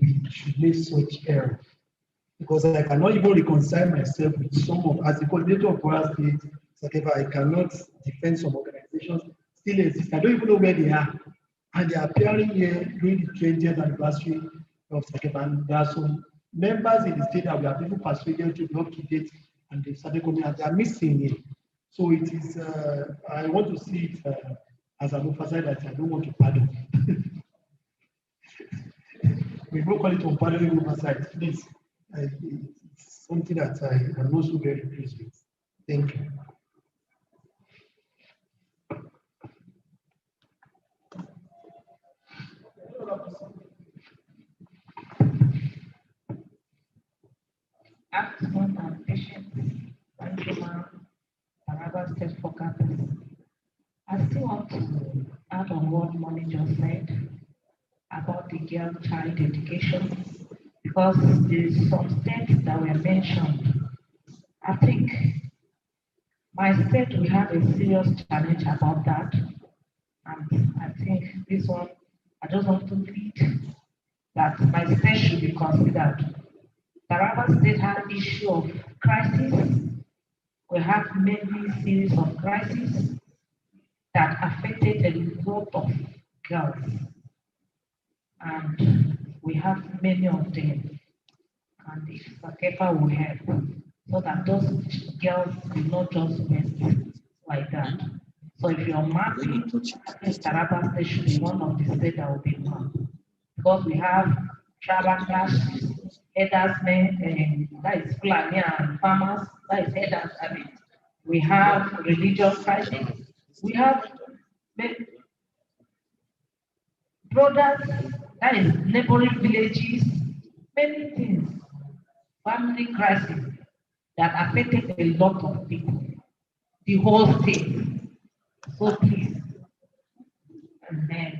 we should make such error. Because I cannot even reconcile myself with some of, as the coordinator of Kwara State, Csacefa, I cannot defend some organizations still exist. I don't even know where they are. And they are appearing here during the 20th anniversary of Csacefa. And there are some members in the state that we have even persuaded to be up to date, and they started coming and they are missing here. So it is, I want to see it as an oversight that I don't want to pardon. We don't call it unpardonable oversight, please. It's something that I am also very pleased with. Thank you. Afternoon and patience. Thank you, ma'am. Taraba State for Campus. I still want to add on what Moni just said about the girl child education, because there's some states that were mentioned. I think my state will have a serious challenge about that, and I think this one, I just want to lead that my state should be considered. Taraba State had issue of crisis. We have many series of crises that affected a lot of girls, and we have many of them. And if Csacefa will help, so that those girls will not just waste like that. So if you're mapping, I think Taraba State should be one of the states that will be mapped, because we have tribal clashes, herdsmen, that is Fulani and farmers, that is herders. I mean, we have religious crisis, we have brothers, that is neighboring villages, many things, family crisis that affected a lot of people, the whole state. So please,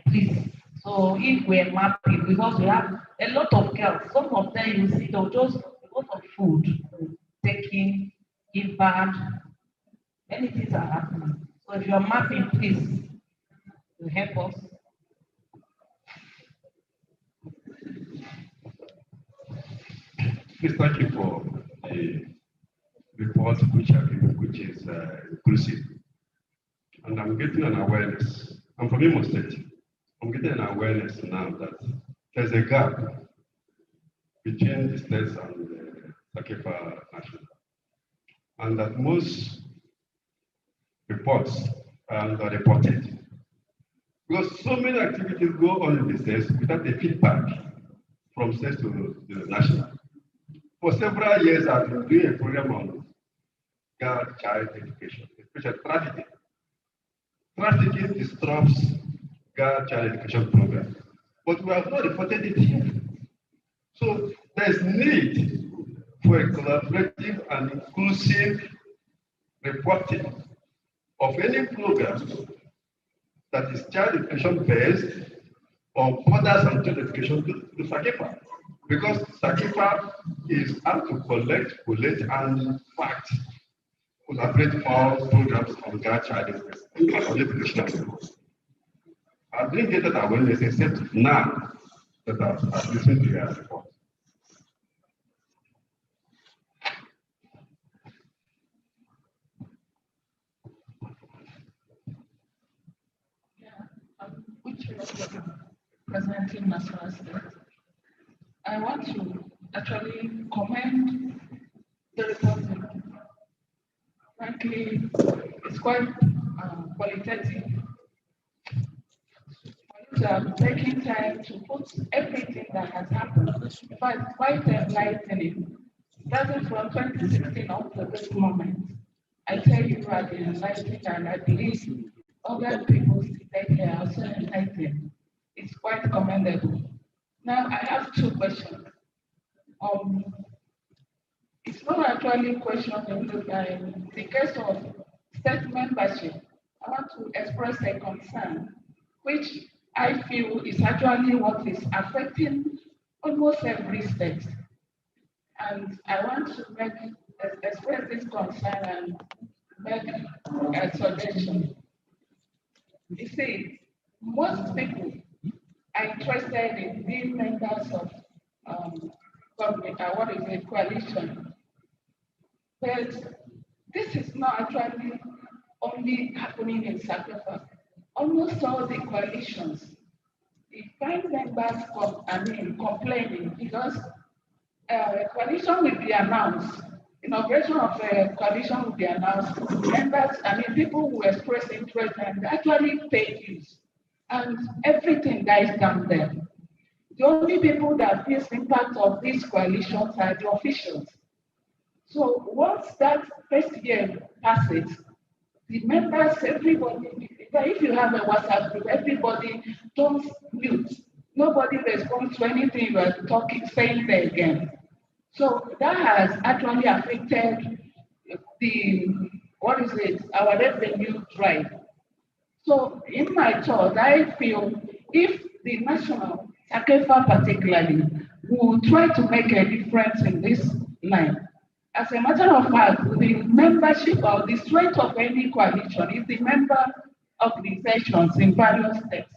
please. So if we're mapping, because we have a lot of girls, some of them you see they'll just because of food, taking, give bad, many things are happening. So if you're mapping, please, you help us. Please, thank you for the report which is inclusive. And I'm getting an awareness. I'm from Imo State. I'm getting an awareness now that there's a gap between the states and the Csacefa National. And that most reports are reported. Because so many activities go on in the states without a feedback from states to the national. For several years, I've been doing a program on girl child education, especially trafficking. Trafficking disrupts girl child education program, but we have not reported it here. So there's need for a collaborative and inclusive reporting of any programs that is child education based or mothers and child education to Csacefa. Because Csacefa is how to collect, collate, and fact, collaborate more programs on that child education. I didn't get that awareness except now that I've listened to your report. Which is presenting national state. I want to actually commend the reporting. Frankly, it's quite qualitative. Taking time to put everything that has happened, but quite enlightening. Starting from 2016 up to this moment, I tell you, you have been enlightened, and I believe other people today are also enlightened. It's quite commendable. Now, I have two questions. It's not actually a question in the case of state membership. I want to express a concern, which I feel is actually what is affecting almost every state. And I want to express this concern and make a suggestion. You see, most people are interested in being members of coalition. But this is not actually only happening in Csacefa. Almost all the coalitions, the find members complaining because a coalition will be announced. Inauguration of a coalition will be announced. Members, people will express interest and actually pay dues. And everything dies down there. The only people that feel impact of these coalitions are the officials. So once that first year passes, the members, everybody, if you have a WhatsApp group, everybody don't mute. Nobody responds to anything you are saying there again. So that has actually affected our revenue drive. So in my thought, I feel if the national, Csacefa particularly, will try to make a difference in this line. As a matter of fact, the membership or the strength of any coalition is the member organizations in various states.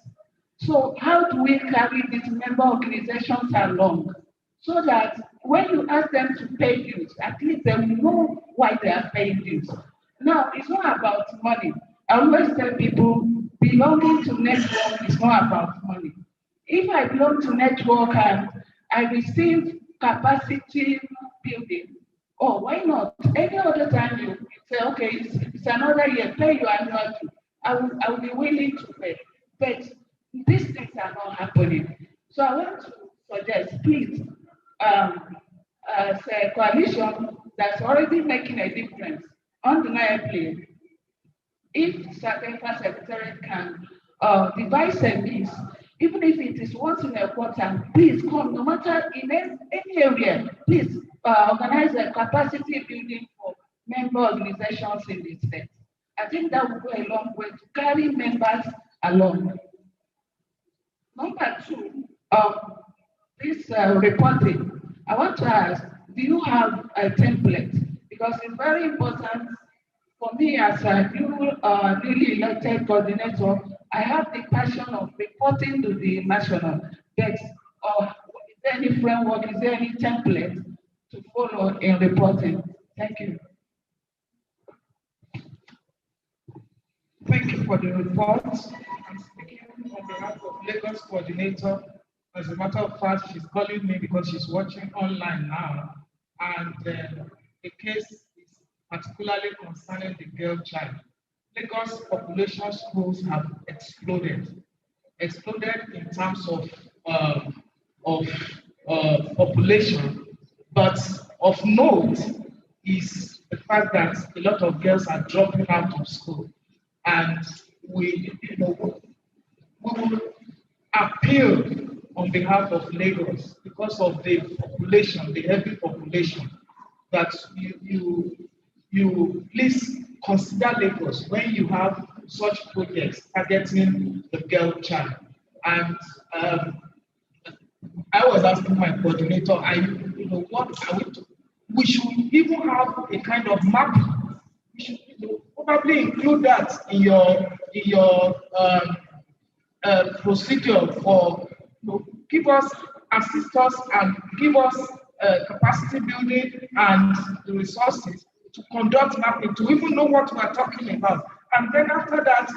So how do we carry these member organizations along so that when you ask them to pay dues, at least they will know why they are paying dues? Now, it's not about money. I always tell people belonging to network is not about money. If I belong to network and I receive capacity building, oh, why not? Any other time you say, okay, it's another year, pay your annual fee. I will be willing to pay. But these things are not happening. So I want to suggest, please, as a coalition that's already making a difference, undeniably, if Csacefa Secretariat can devise a means, even if it is once in a quarter, please come, no matter in any area, please organize a capacity building for member organizations in the state. I think that will go a long way to carry members along. Number two, this reporting, I want to ask, do you have a template? Because it's very important for me as a newly elected coordinator. I have the passion of reporting to the national. But is there any framework, is there any template to follow in reporting? Thank you. Thank you for the report. I'm speaking on behalf of Lagos coordinator. As a matter of fact, she's calling me because she's watching online now. And the case is particularly concerning the girl child. Lagos population schools have exploded in terms of population. But of note is the fact that a lot of girls are dropping out of school. And we will appeal on behalf of Lagos because of the population, the heavy population, that you please consider Lagos when you have such projects targeting the girl child. And I was asking my coordinator, what are we to, we should even have a kind of mapping. We should probably include that in your procedure for give us, assist us, and give us capacity building and the resources to conduct mapping, to even know what we are talking about. And then after that,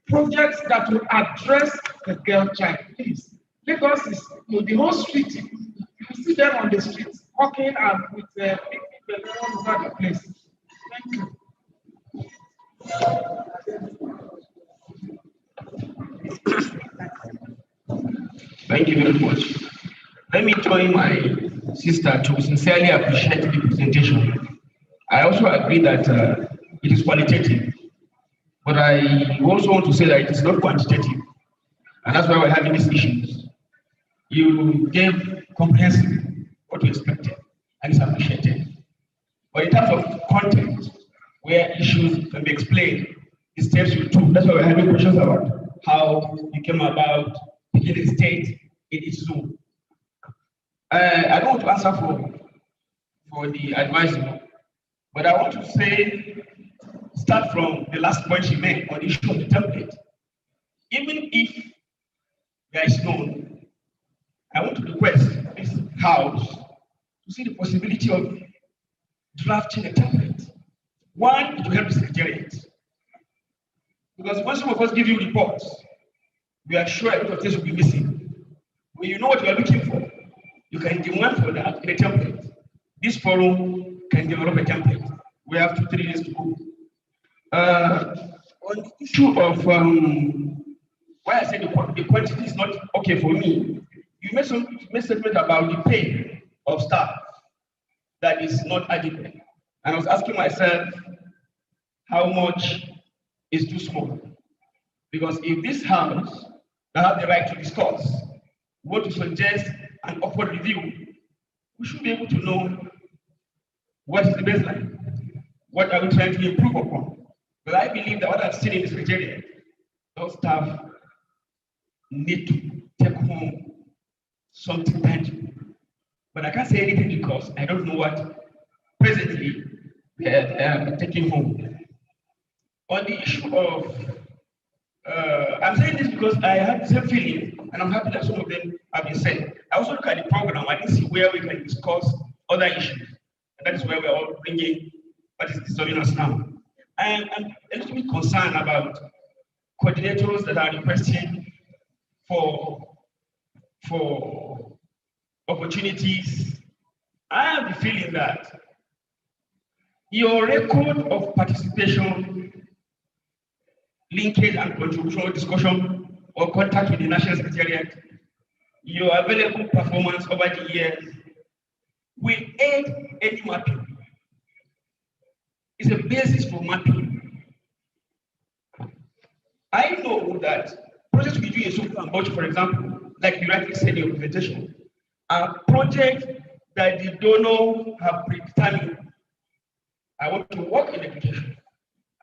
projects that will address the girl child. Please, Lagos is the whole street. You see them on the streets walking and with big people all over the place. Thank you. Thank you very much. Let me join my sister to sincerely appreciate the presentation. I also agree that it is qualitative, but I also want to say that it is not quantitative, and that's why we're having these issues. You gave comprehensive what we expected, and it's appreciated. But in terms of content, where issues can be explained, the steps you took, that's why we're having questions about how you came about picking the state in its zone. I don't want to answer for the advisor, but I want to say, start from the last point she made on the issue of the template. Even if there is none, I want to request this House to see the possibility of drafting a template. One, it will help the Secretariat. Because when some of us give you reports, we are sure a lot of things will be missing. When you know what you are looking for, you can demand for that in a template. This forum can develop a template. We have 2-3 days to go. On the issue of why I said the quantity is not okay for me, you made a statement about the pay of staff that is not adequate. And I was asking myself, how much is too small? Because if this House that have the right to discuss want to suggest an upward review, we should be able to know what is the baseline, what are we trying to improve upon. But I believe that what I've seen in this Secretariat, those staff need to take home something tangible. But I can't say anything because I don't know what presently they are taking home. On the issue of, I'm saying this because I had the same feeling, and I'm happy that some of them have been said. I also look at the program, I didn't see where we can discuss other issues. And that is where we're all bringing what is disturbing us now. I'm a little bit concerned about coordinators that are requesting for opportunities. I have the feeling that your record of participation, linkage and contribution, discussion, or contact with the National Secretariat, your available performance over the years will aid any mapping. It's a basis for mapping. I know that projects we do in Sokoto and Bauchi, for example, like you rightly said in your presentation, are projects that the donor have predetermined. I want to work in education.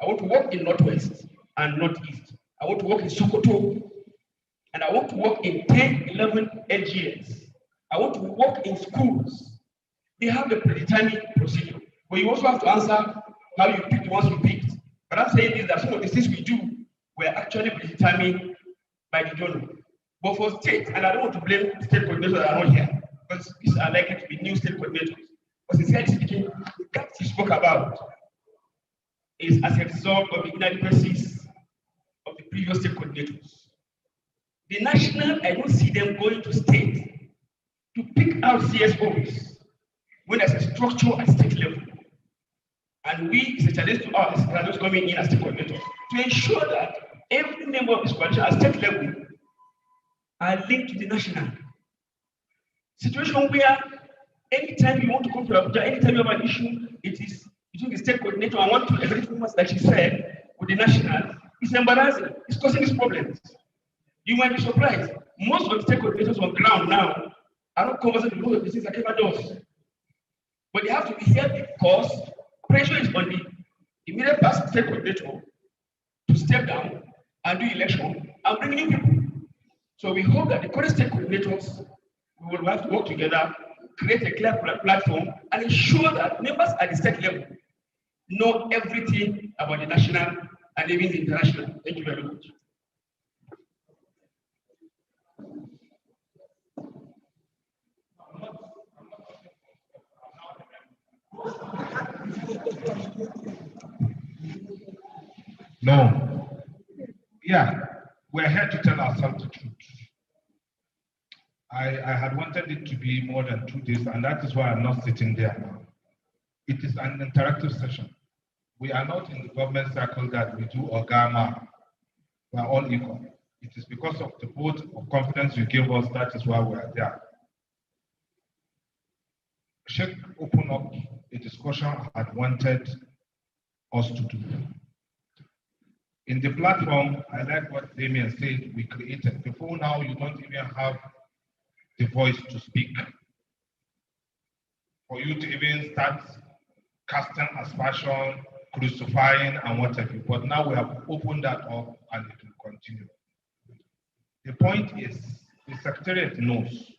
I want to work in Northwest and Northeast. I want to work in Sokoto. And I want to work in 10, 11 LGS. I want to work in schools. They have a predetermined procedure. But you also have to answer how you picked the ones you picked. But I'm saying is that some of the things we do were actually predetermined by the donor. But for state, and I don't want to blame state coordinators that are not here, because these are likely to be new state coordinators. But sincerely speaking, the gaps you spoke about is as a result of the inadequacies of the previous state coordinators. The national, I don't see them going to state to pick out CSOs when there's a structure at state level. And it's a challenge to us, that those coming in as state coordinators, to ensure that every member of this coalition at state level are linked to the national. Situation where anytime you want to come to Abuja, anytime you have an issue, it is between the state coordinator and one to executive members, like she said, with the national. It's embarrassing. It's causing these problems. You might be surprised. Most of the state coordinators on ground now are not conversant with most of the things Csacefa does. But they have to be here because pressure is on the immediate past state coordinator to step down and do election and bring new people. So we hope that the current state coordinators will have to work together, create a clear platform, and ensure that members at the state level know everything about the national and even the international. Thank you very much. No. Yeah, we're here to tell ourselves the truth. I had wanted it to be more than 2 days, and that is why I'm not sitting there now. It is an interactive session. We are not in the government circle that we do orgama. We are all equal. It is because of the vote of confidence you give us, that is why we are there. Sheikh opened up a discussion I had wanted us to do. In the platform, I like what Damien said, we created. Before now, you don't even have the voice to speak. For you to even start casting aspersion, crucifying, and whatever. But now we have opened that up and it will continue. The point is, the Secretariat knows.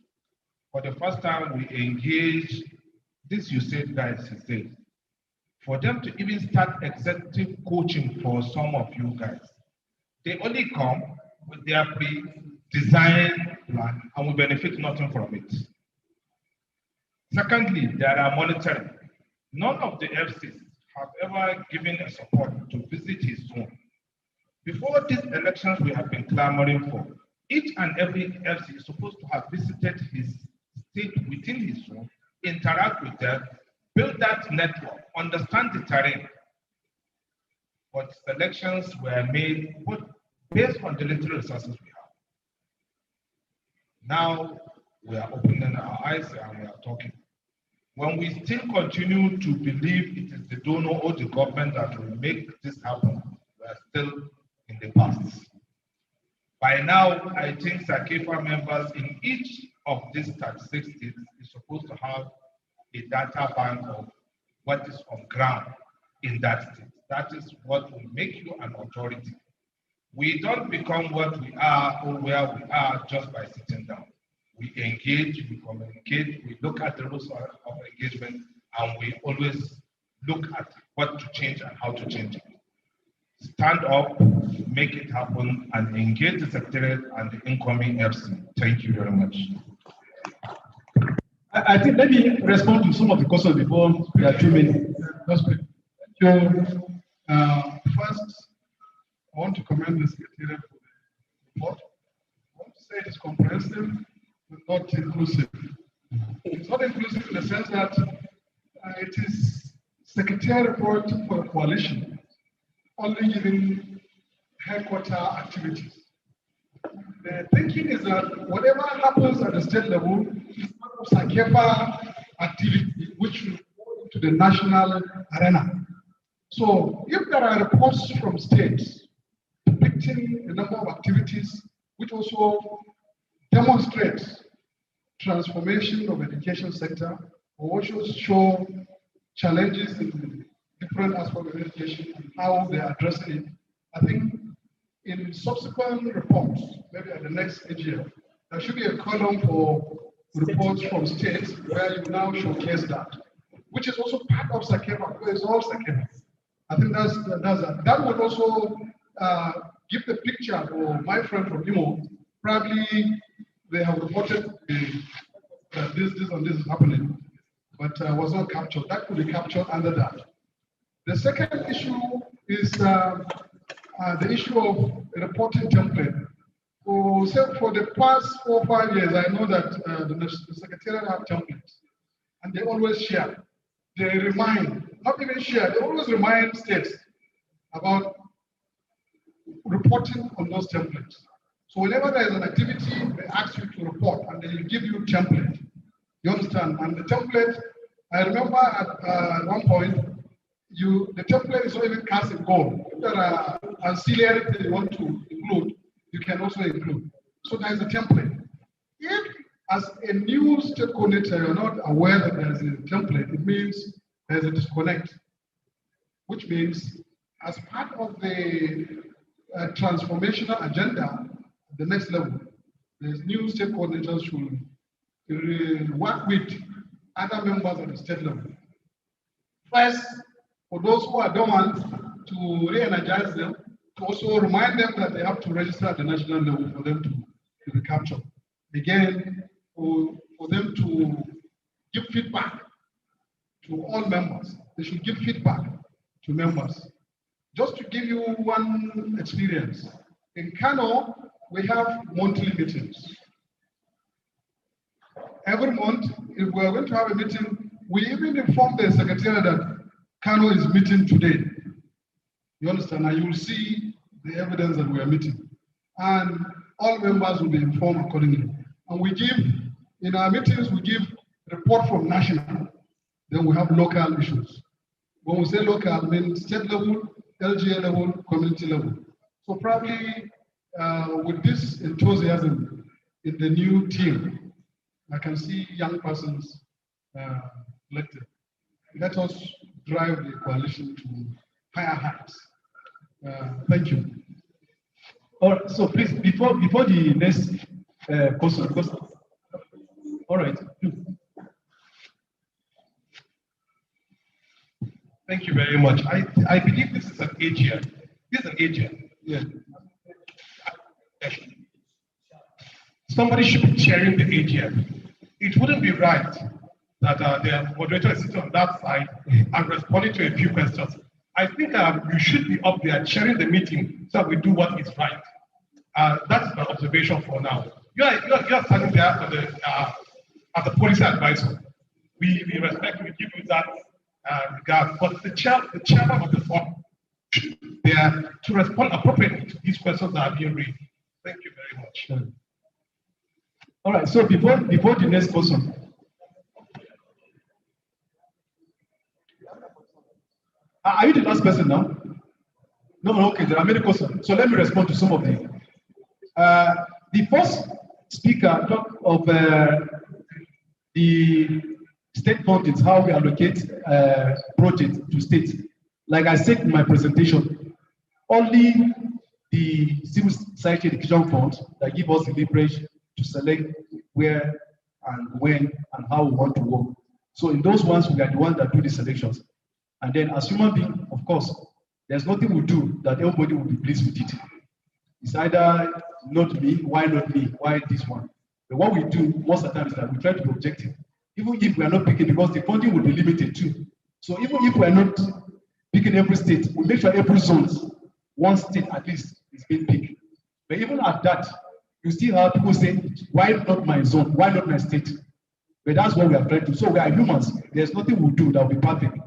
For the first time, we engage, this you said, guys, he said, for them to even start executive coaching for some of you guys. They only come with their pre-designed plan and we benefit nothing from it. Secondly, there are monitoring. None of the FCs have ever given a support to visit his zone. Before these elections we have been clamoring for, each and every FC is supposed to have visited his state within his zone, interact with them, build that network, understand the terrain. But selections were made based on the little resources we have. Now we are opening our eyes and we are talking. When we still continue to believe it is the donor or the government that will make this happen, we are still in the past. By now, I think Csacefa members in each of these 36 states is supposed to have a data bank of what is on ground in that state. That is what will make you an authority. We don't become what we are or where we are just by sitting down. We engage, we communicate, we look at the rules of engagement, and we always look at what to change and how to change it. Stand up, make it happen, and engage the Secretariat and the incoming FC. Thank you very much. I think let me respond to some of the questions before we are 2 minutes. So, first, I want to commend the Secretariat for the report. I want to say it is comprehensive, but not inclusive. It's not inclusive in the sense that it is Secretariat report for a coalition, only giving headquarter activities. The thinking is that whatever happens at the state level is part of Csacefa activity, which will go to the national arena. So if there are reports from states depicting a number of activities which also demonstrates transformation of education sector, or also show challenges in different aspects of education and how they are addressing it, I think in subsequent reports, maybe at the next AGM, there should be a column for reports from states where you now showcase that, which is also part of Csacefa, because it's all Csacefa. I think that's that. That would also give the picture for my friend from Imo. Probably they have reported this and this is happening, but was not captured. That could be captured under that. The second issue is the issue of reporting template. For the past 4 or 5 years, I know that the Secretariat have templates, and they always share. They remind, not even share, they always remind states about reporting on those templates. So whenever there is an activity, they ask you to report, and they give you template. You understand? And the template, I remember at one point, the template is not even cast in gold. If there are ancillary things you want to include, you can also include. So there is a template. If, as a new state coordinator, you're not aware that there is a template, it means there's a disconnect, which means as part of the transformational agenda at the next level. The new state coordinators should work with other members at the state level. First, for those who are dormant, to re-energize them, to also remind them that they have to register at the national level for them to be captured. Again, for them to give feedback to all members. They should give feedback to members. Just to give you one experience, in Kano, we have monthly meetings. Every month, if we are going to have a meeting, we even inform the secretariat that Kano is meeting today. You understand? And you will see the evidence that we are meeting. And all members will be informed accordingly. And we give, in our meetings, we give report from national. Then we have local issues. When we say local, I mean state level, LGA level, community level. So probably with this enthusiasm in the new team, I can see young persons elected. Let us drive the coalition to higher heights. Thank you. All right, so please, before the next question, because, all right. Thank you very much. I believe this is an AGM. This is an AGM. Yeah. Somebody should be chairing the AGM. It wouldn't be right that the moderator is sitting on that side and responding to a few questions. I think you should be up there chairing the meeting so that we do what is right. That's my observation for now. You are standing there as a policy advisor. We respect, we give you that regard. But the chairman of the forum should be there to respond appropriately to these questions that are being raised. Thank you very much. All right, so before the next question. Are you the last person now? No, okay, there are many questions. So let me respond to some of them. The first speaker talked of the state fundings, how we allocate projects to states. Like I said in my presentation, only the civil society education funds that give us the leverage to select where and when and how we want to work. So in those ones, we are the ones that do the selections. And then as human beings, of course, there's nothing we do that everybody will be pleased with it. It's either not me, why not me, why this one? But what we do most of the time is that we try to be objective. Even if we are not picking, because the funding will be limited too. So even if we are not picking every state, we make sure every zone, one state at least, is being picked. But even at that, you still have people say, why not my zone? Why not my state? But that's what we are trying to. So we are humans. There's nothing we do that will be perfect.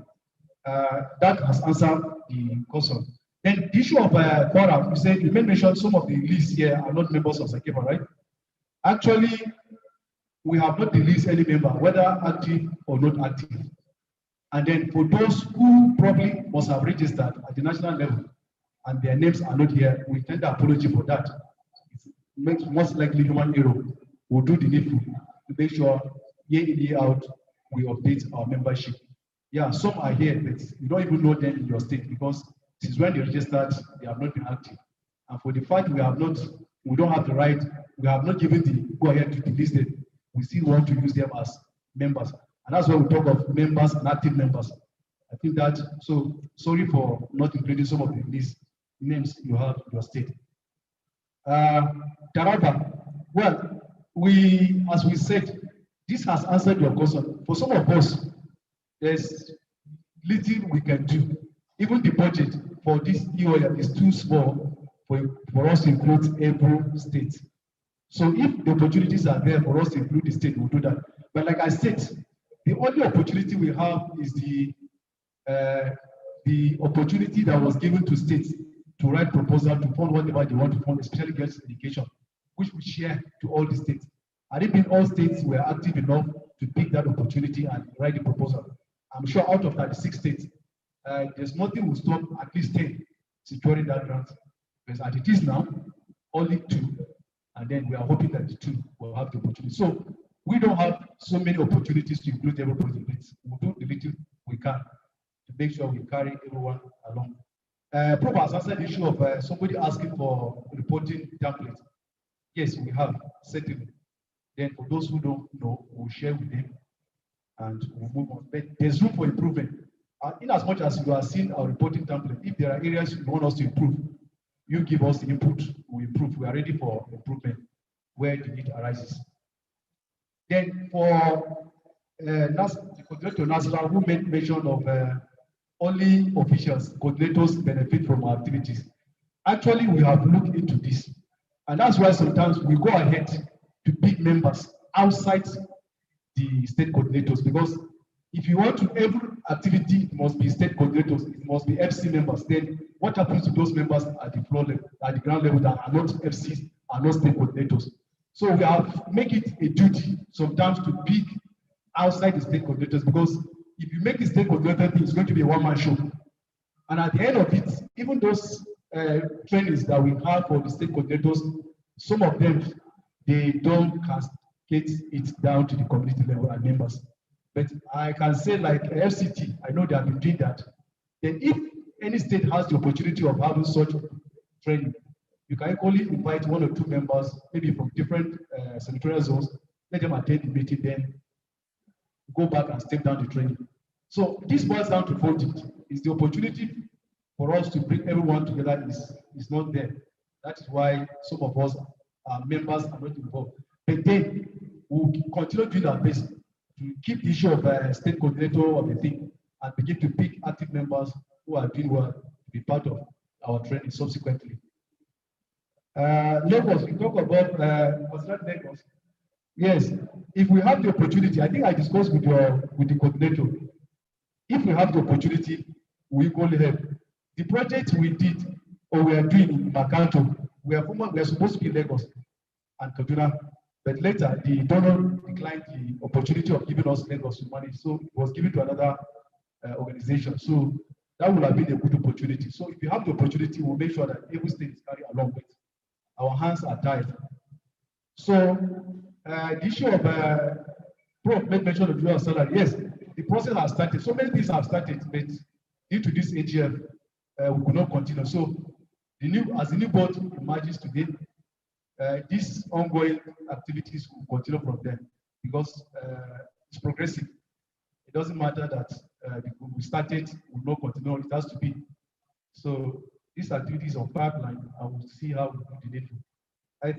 That has answered the question. Then the issue of forum, you said you mentioned some of the lists here are not members of Csacefa, right? Actually, we have not released any member, whether active or not active. And then for those who probably must have registered at the national level and their names are not here, we tender apology for that. It makes most likely human error. We'll do the needful to make sure year in, year out, we update our membership. Yeah, some are here, but you don't even know them in your state because since when they registered, they have not been active. And for the fact we don't have the right, we have not given the go ahead to delist them, we still want to use them as members. And that's why we talk of members and active members. I think that, so sorry for not including some of these names you have in your state. Taraba, well, as we said, this has answered your question. For some of us, there's little we can do. Even the budget for this EOL is too small for us to include every state. So if the opportunities are there for us to include the state, we'll do that. But like I said, the only opportunity we have is the opportunity that was given to states to write proposal to fund whatever they want to fund, especially girls' education, which we share to all the states. Had it been all states were active enough to pick that opportunity and write the proposal, I'm sure out of 36 states, there's nothing will stop at least 10 securing that grant. Because as it is now, only 2, and then we are hoping that the 2 will have the opportunity. So we don't have so many opportunities to include everybody. We'll do the little we can to make sure we carry everyone along. Prof has answered the issue of somebody asking for reporting template. Yes, we have, certainly. Then for those who don't know, we'll share with them and we'll move on. But there's room for improvement. In as much as you are seeing our reporting template, if there are areas you want us to improve, you give us the input, we improve. We are ready for improvement where the need arises. Then for the coordinator Nasra, who made mention of only officials, coordinators benefit from our activities. Actually, we have looked into this. And that's why sometimes we go ahead to pick members outside the state coordinators, because if you want to every activity, it must be state coordinators, it must be FC members. Then what happens to those members at the floor level, at the ground level that are not FCs, are not state coordinators? So we have make it a duty sometimes to pick outside the state coordinators, because if you make the state coordinator thing, it's going to be a one-man show. And at the end of it, even those trainings that we have for the state coordinators, some of them, they don't cascade it down to the community level and members. But I can say like FCT, I know they have been doing that. Then if any state has the opportunity of having such training, you can equally invite 1 or 2 members, maybe from different senatorial zones, let them attend the meeting, then go back and step down the training. So this boils down to funding. It's the opportunity for us to bring everyone together is not there. That is why some of us, our members, are not involved. But then we'll continue doing our best to keep the issue of state coordinator of the thing and begin to pick active members who are doing well to be part of our training subsequently. Lagos, we talk about Lagos. Yes, if we have the opportunity, I think I discussed with the coordinator. If we have the opportunity, we equally help. The project we did or we are doing in Makanto, we are supposed to be in Lagos and Kaduna, but later the donor declined the opportunity of giving us Lagos to manage, so it was given to another organization. So that would have been a good opportunity. So if you have the opportunity, we'll make sure that every state is carried along with. Our hands are tied. So the issue of Prof made mention of dual salary. Yes, the process has started. So many things have started, but due to this AGF, we could not continue. So as the new board emerges today, these ongoing activities will continue from there because it's progressive. It doesn't matter that we started, we will not continue. It has to be. So these activities on pipeline, I will see how we do the needful. I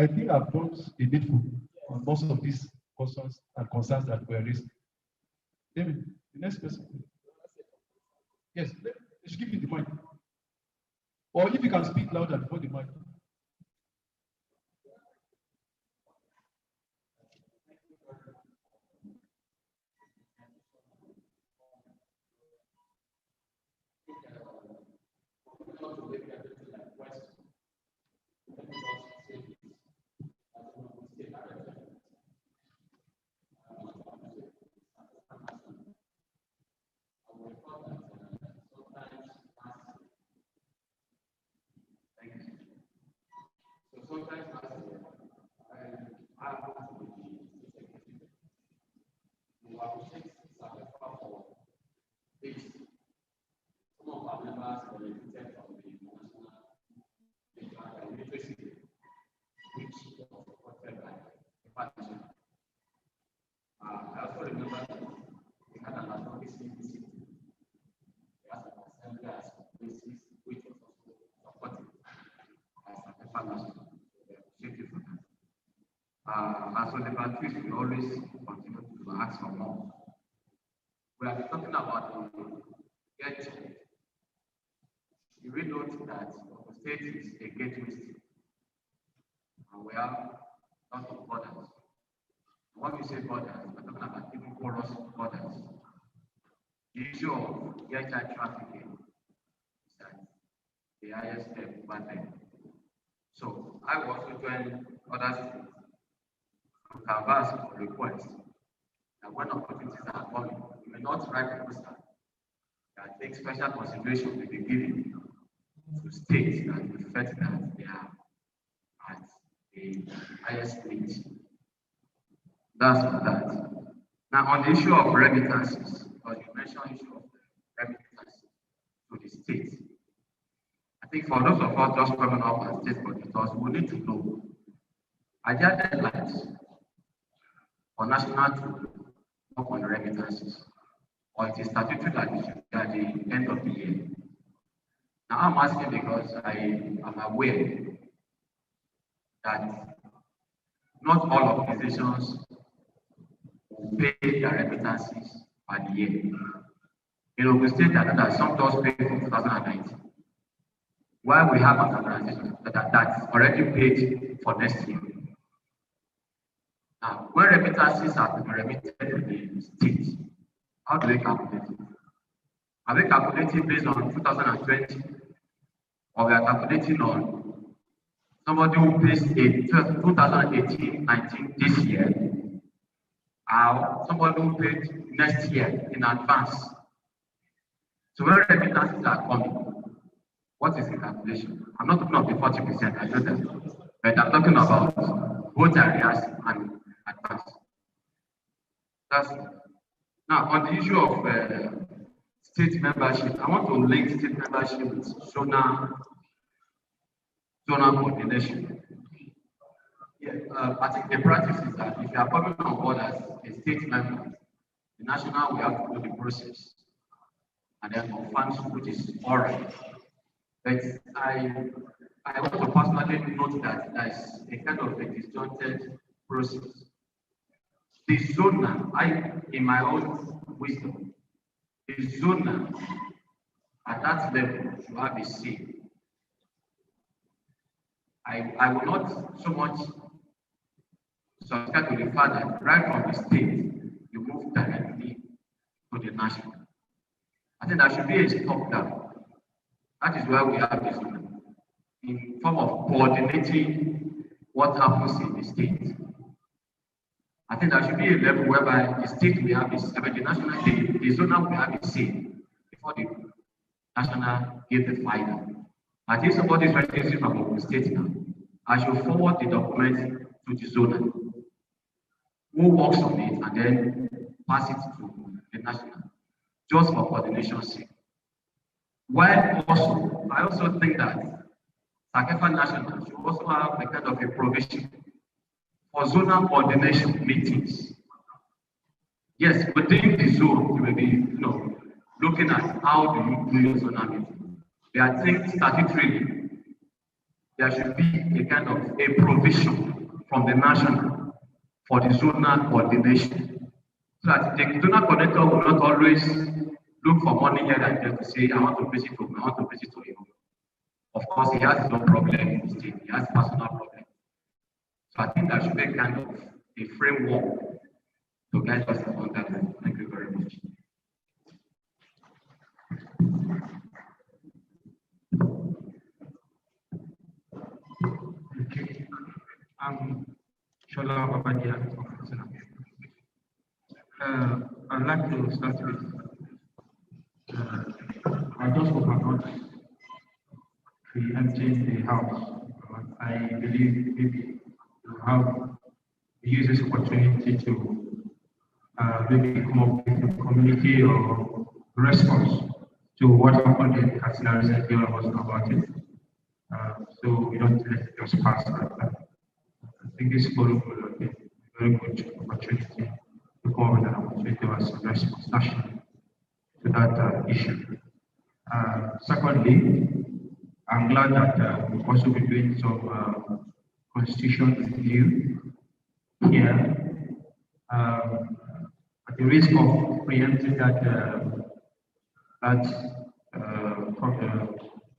think I've done the needful on most of these questions and concerns that were raised. David, the next person. Yes, let's give you the mic. Or if you can speak louder before the mic. I also remember we had an advocacy visit. We had an assembly as places which was also supported by Csacefa National. We appreciate you for that. As on the countries, we always continue to ask for more. We have been talking about the get check. You will note that the state is a gateway state, and we have lots of borders. When we say borders, we're talking about even porous borders. The issue of child trafficking is at the highest step over there. So I will also join other states to canvass for requests that when opportunities are coming, we may not write a poster that takes special consideration to be given to states that we felt that they are at the highest need. That's for that. Now, on the issue of remittances, because you mentioned issue of remittances to the states, for those of us just coming up as state coordinators, we need to know, are there deadlines for national to work on remittances, or it is statutory that it should be at the end of the year? Now I'm asking because I am aware that not all organizations will pay their remittances per year. In Ogun State, that some does pay for 2019. While we have an organization that's already paid for next year. Now, when remittances are remitted to the state, how do they calculate it? Are they calculating based on 2020? Or we are calculating on somebody who pays 2018-19 this year, or somebody who paid next year in advance? So when remittances are coming, what is the calculation? I'm not talking about the 40%, I know that, but I'm talking about both areas and advance. That's now on the issue of state membership. I want to link state membership with zonal coordination. Yeah, I think the practice is that if you are coming on board as a state member, the national will have to do the process and then confirm which is all right. But I want to personally note that there is a kind of a disjointed process. The zona, in my own wisdom, the zona at that level should have a say. I will not so much subscribe to the fact that right from the state, you move directly to the national. I think there should be a stop down. That is why we have this in form of coordinating what happens in the state. I think there should be a level whereby the state will have this, the national state, the zonal will have a say before the national give the final. But if somebody is registering from the state now, I should forward the document to the zonal, who works on it and then pass it to the national, just for coordination's sake. While also, I also think that Csacefa National should also have a kind of a provision for zonal coordination meetings. Yes, within the zone, you will be, looking at how do you do your zonal meeting. But I think statutorily, there should be a kind of a provision from the national for the zonal coordination. So that the zonal coordinator will not always look for money here and there to say, I want to visit home, I want to visit to him. Of course, he has his own problem in the state, he has personal problems. So I think that should be kind of a framework to guide us on that. Thank you very much. Okay. Shola Babadia. I'd like to start with I just hope I'm not preempting the house. I believe maybe you have used this opportunity to maybe come up with a community or response to what happened in Katsina recently. I was about it. So we don't let it just pass like that. I think this forum will be a very good opportunity to come up with an opportunity as a response nationally to that issue. Secondly, I'm glad that we'll also be doing some constitution review here. At the risk of preempting that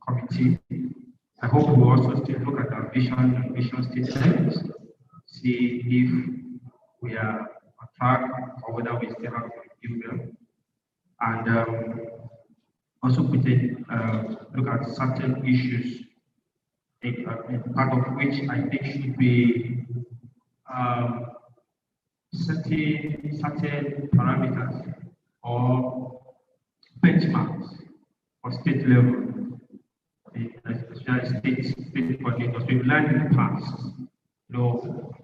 committee, I hope we also still look at our vision statements, see if we are on track or whether we still have to review them, and also put in, look at certain issues, part of which I think should be certain parameters or benchmarks for state level, especially state coordinators. We've learned in the past,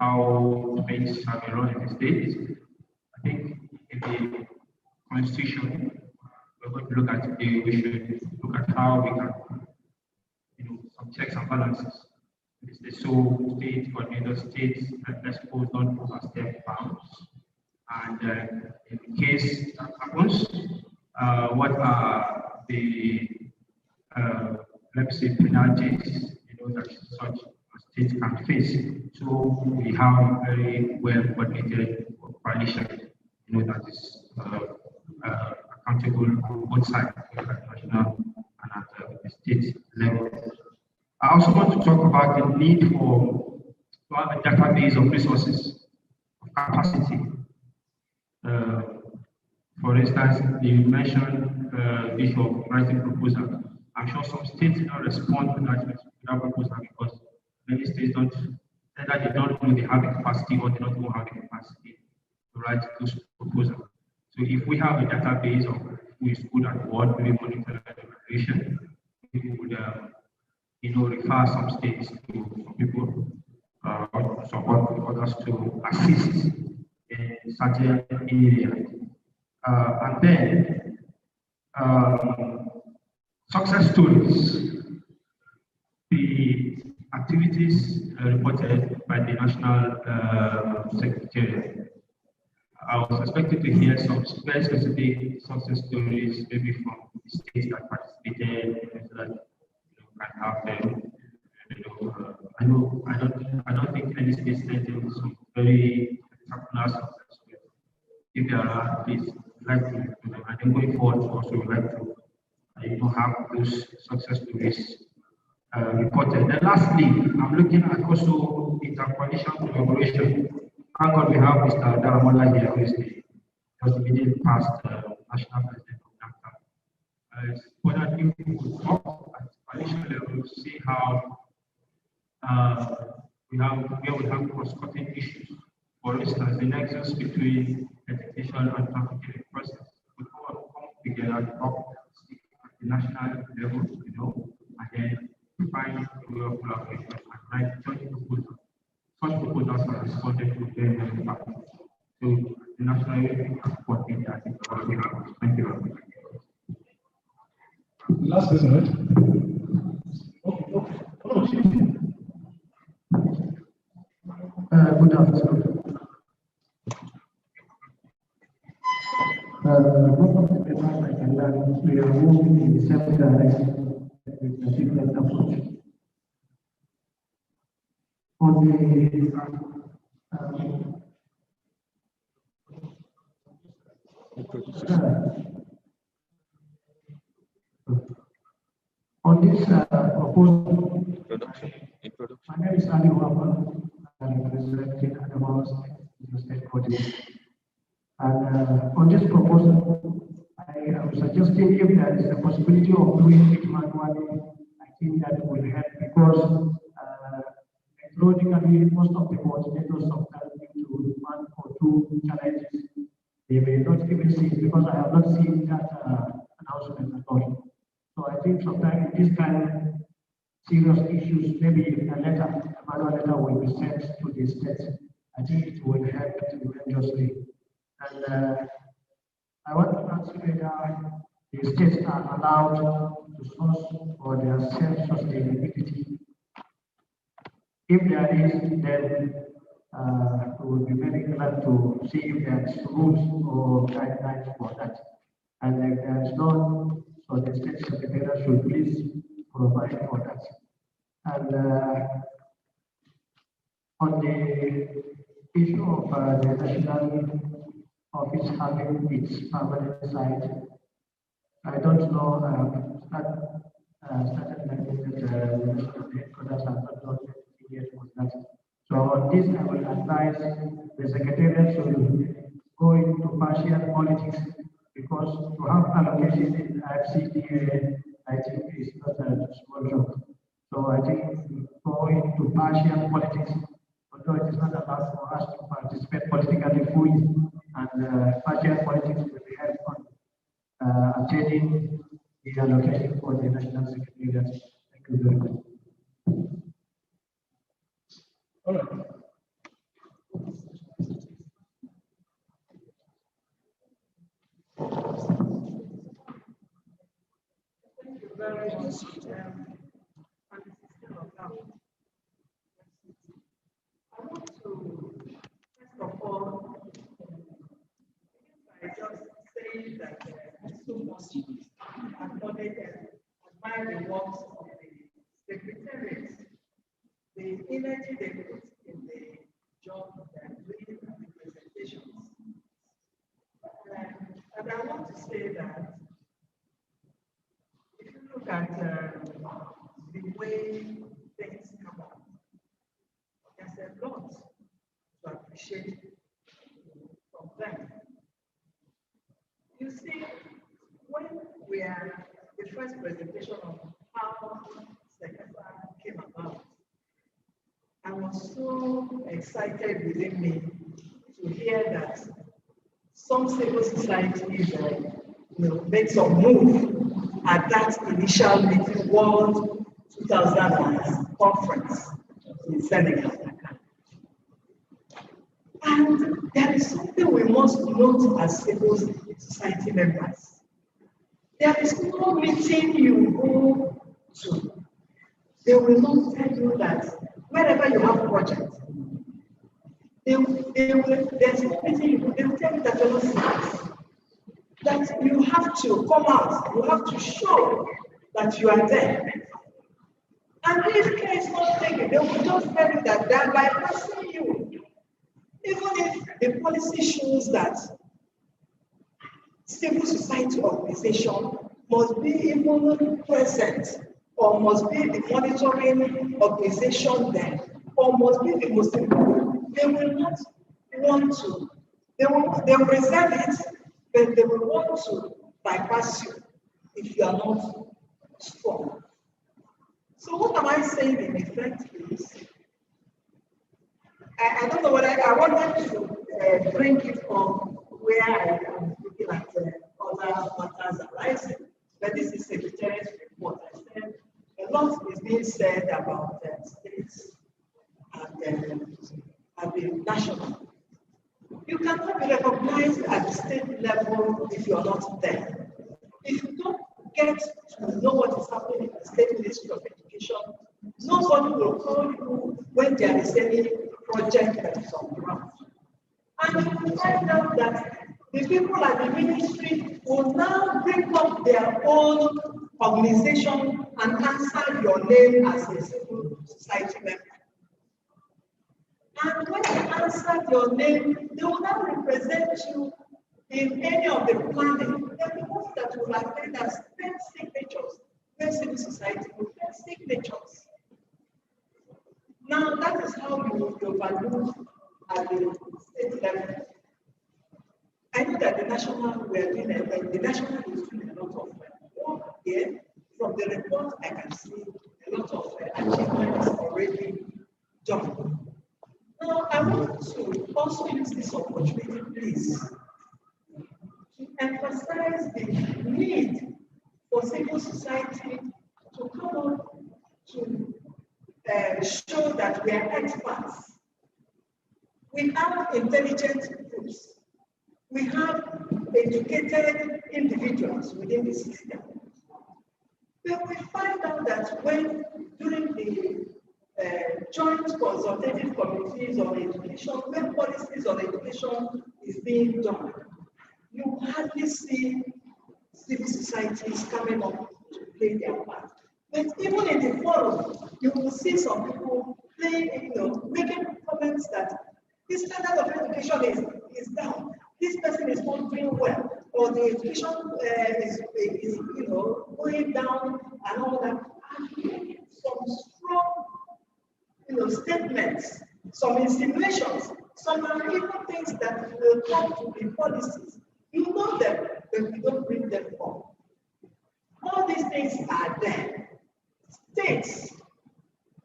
how things have been run in the state. I think in the constitution, we're going to look at we should look at how we can checks and balances. It's the sole state coordinator states that Expo don't overstep bounds. And in case that happens, what are the let's say penalties that such a state can face? So we have a very well coordinated coalition, that is accountable on both sides, at national and at the state level. I also want to talk about the need to have a database of resources, of capacity. For instance, you mentioned the issue of writing proposal. I'm sure some states do not respond to that proposal because many states don't, either they don't know they have the capacity or they don't even have the capacity to write those proposals. So if we have a database of who is good at what, we monitor the evaluation, we would refer some states to people support others to assist in certain areas. And then success stories, the activities reported by the National Secretariat. I was expecting to hear some very specific success stories, maybe from the states that participated, so that can have them. I don't think any state sent in some very spectacular success stories. If there are, please like to, and then going forward also would like to have those success stories reported. Then lastly, I'm looking at also intercoalition collaboration. Thank God we have Mr. Daramola here, who is the immediate past national president of NAFTA. Whether if we could talk at coalition level to see how we have cross-cutting issues. For instance, the nexus between education and trafficking process. We come together to talk at the national level, and then find a way of collaboration and write joint proposals. Such proposals are responded to very, very fast. So the national level can coordinate that. Thank you very much. Last person, right? Okay. Good afternoon. Most of the papers I can learn, we are moving in the same direction with a different approach. On this proposal, my name is Ali Wapa. I'm representing Adamawa State Coordinator. And on this proposal, I am suggesting if there is a possibility of doing it manually, I think that will help because methodically, most of the coordinators sometimes need to one or two challenges. They may not even see it because I have not seen that announcement at all. So I think sometimes this kind of serious issues, maybe a manual letter will be sent to the states. I think it will help tremendously. And I want to ask whether the states are allowed to source for their self-sustainability. If there is, then we will be very glad to see if there is rules or guidelines for that. And if there is not, so the state secretary should please provide for that. And on the issue of the national office having its permanent site, I don't know started mentioning that the national headquarters have not done anything yet on that. So on this, I will advise the secretariat should go into partial politics because to have allocation in FCTA, I think is not a small job. So I think go into partial politics, although it is not allowed for us to participate politically fully, and partial politics will help on attaining the allocation for the national secretariat. Thank you very much. All right. Thank you very much. the works of the secretariat, the energy they put in the job they're doing and the presentations. And I want to say that if you look at the way things come up, there's a lot to appreciate from them. You see, when we are the first presentation of how Csacefa came about, I was so excited within me to hear that some civil societies made some move at that initial meeting, World 2000 conference in Senegal. And there is something we must note as civil society members. There is no meeting you go to. They will not tell you that wherever you have projects, there's no meeting you go, they will tell you that you're not serious. That you have to come out, you have to show that you are there. And if care is not taken, they will just tell you that they are bypassing you. Even if the policy shows that civil society organization must be even present, or must be the monitoring organization there, or must be the most important, they will not want to. They will present it, but they will want to bypass you if you are not strong. So what am I saying in effect is, I don't know what I wanted to bring it from where I am looking at other matters arising, but this is Secretariat's report. I said a lot is being said about states and the national. You cannot be recognized at the state level if you're not there. If you don't get to know what is happening in the State Ministry of Education, nobody will call you when there is any project that is on ground. And you will find out that the people at the ministry will now bring up their own organization and answer your name as a civil society member. And when they answer your name, they will now represent you in any of the planning. There are people that will attend as 10 signatures, when civil society will 10 signatures. Now, that is how you value at the state level. I know that the national is doing a lot of work here. From the report, I can see a lot of achievements already done. Now, I want to also use this opportunity, please, to emphasize the need for civil society to come up to show that we are experts. We have intelligent groups. We have educated individuals within the system. But we find out that when, during the joint consultative committees on education, when policies on education is being done, you hardly see civil societies coming up to play their part. But even in the forum, you will see some people playing, making comments that this standard of education is down. This person is not doing well, or the education is going down and all that. And some strong, statements, some insinuations, some are even things that will come to be policies. You know them, but we don't bring them up. All these things are there. States,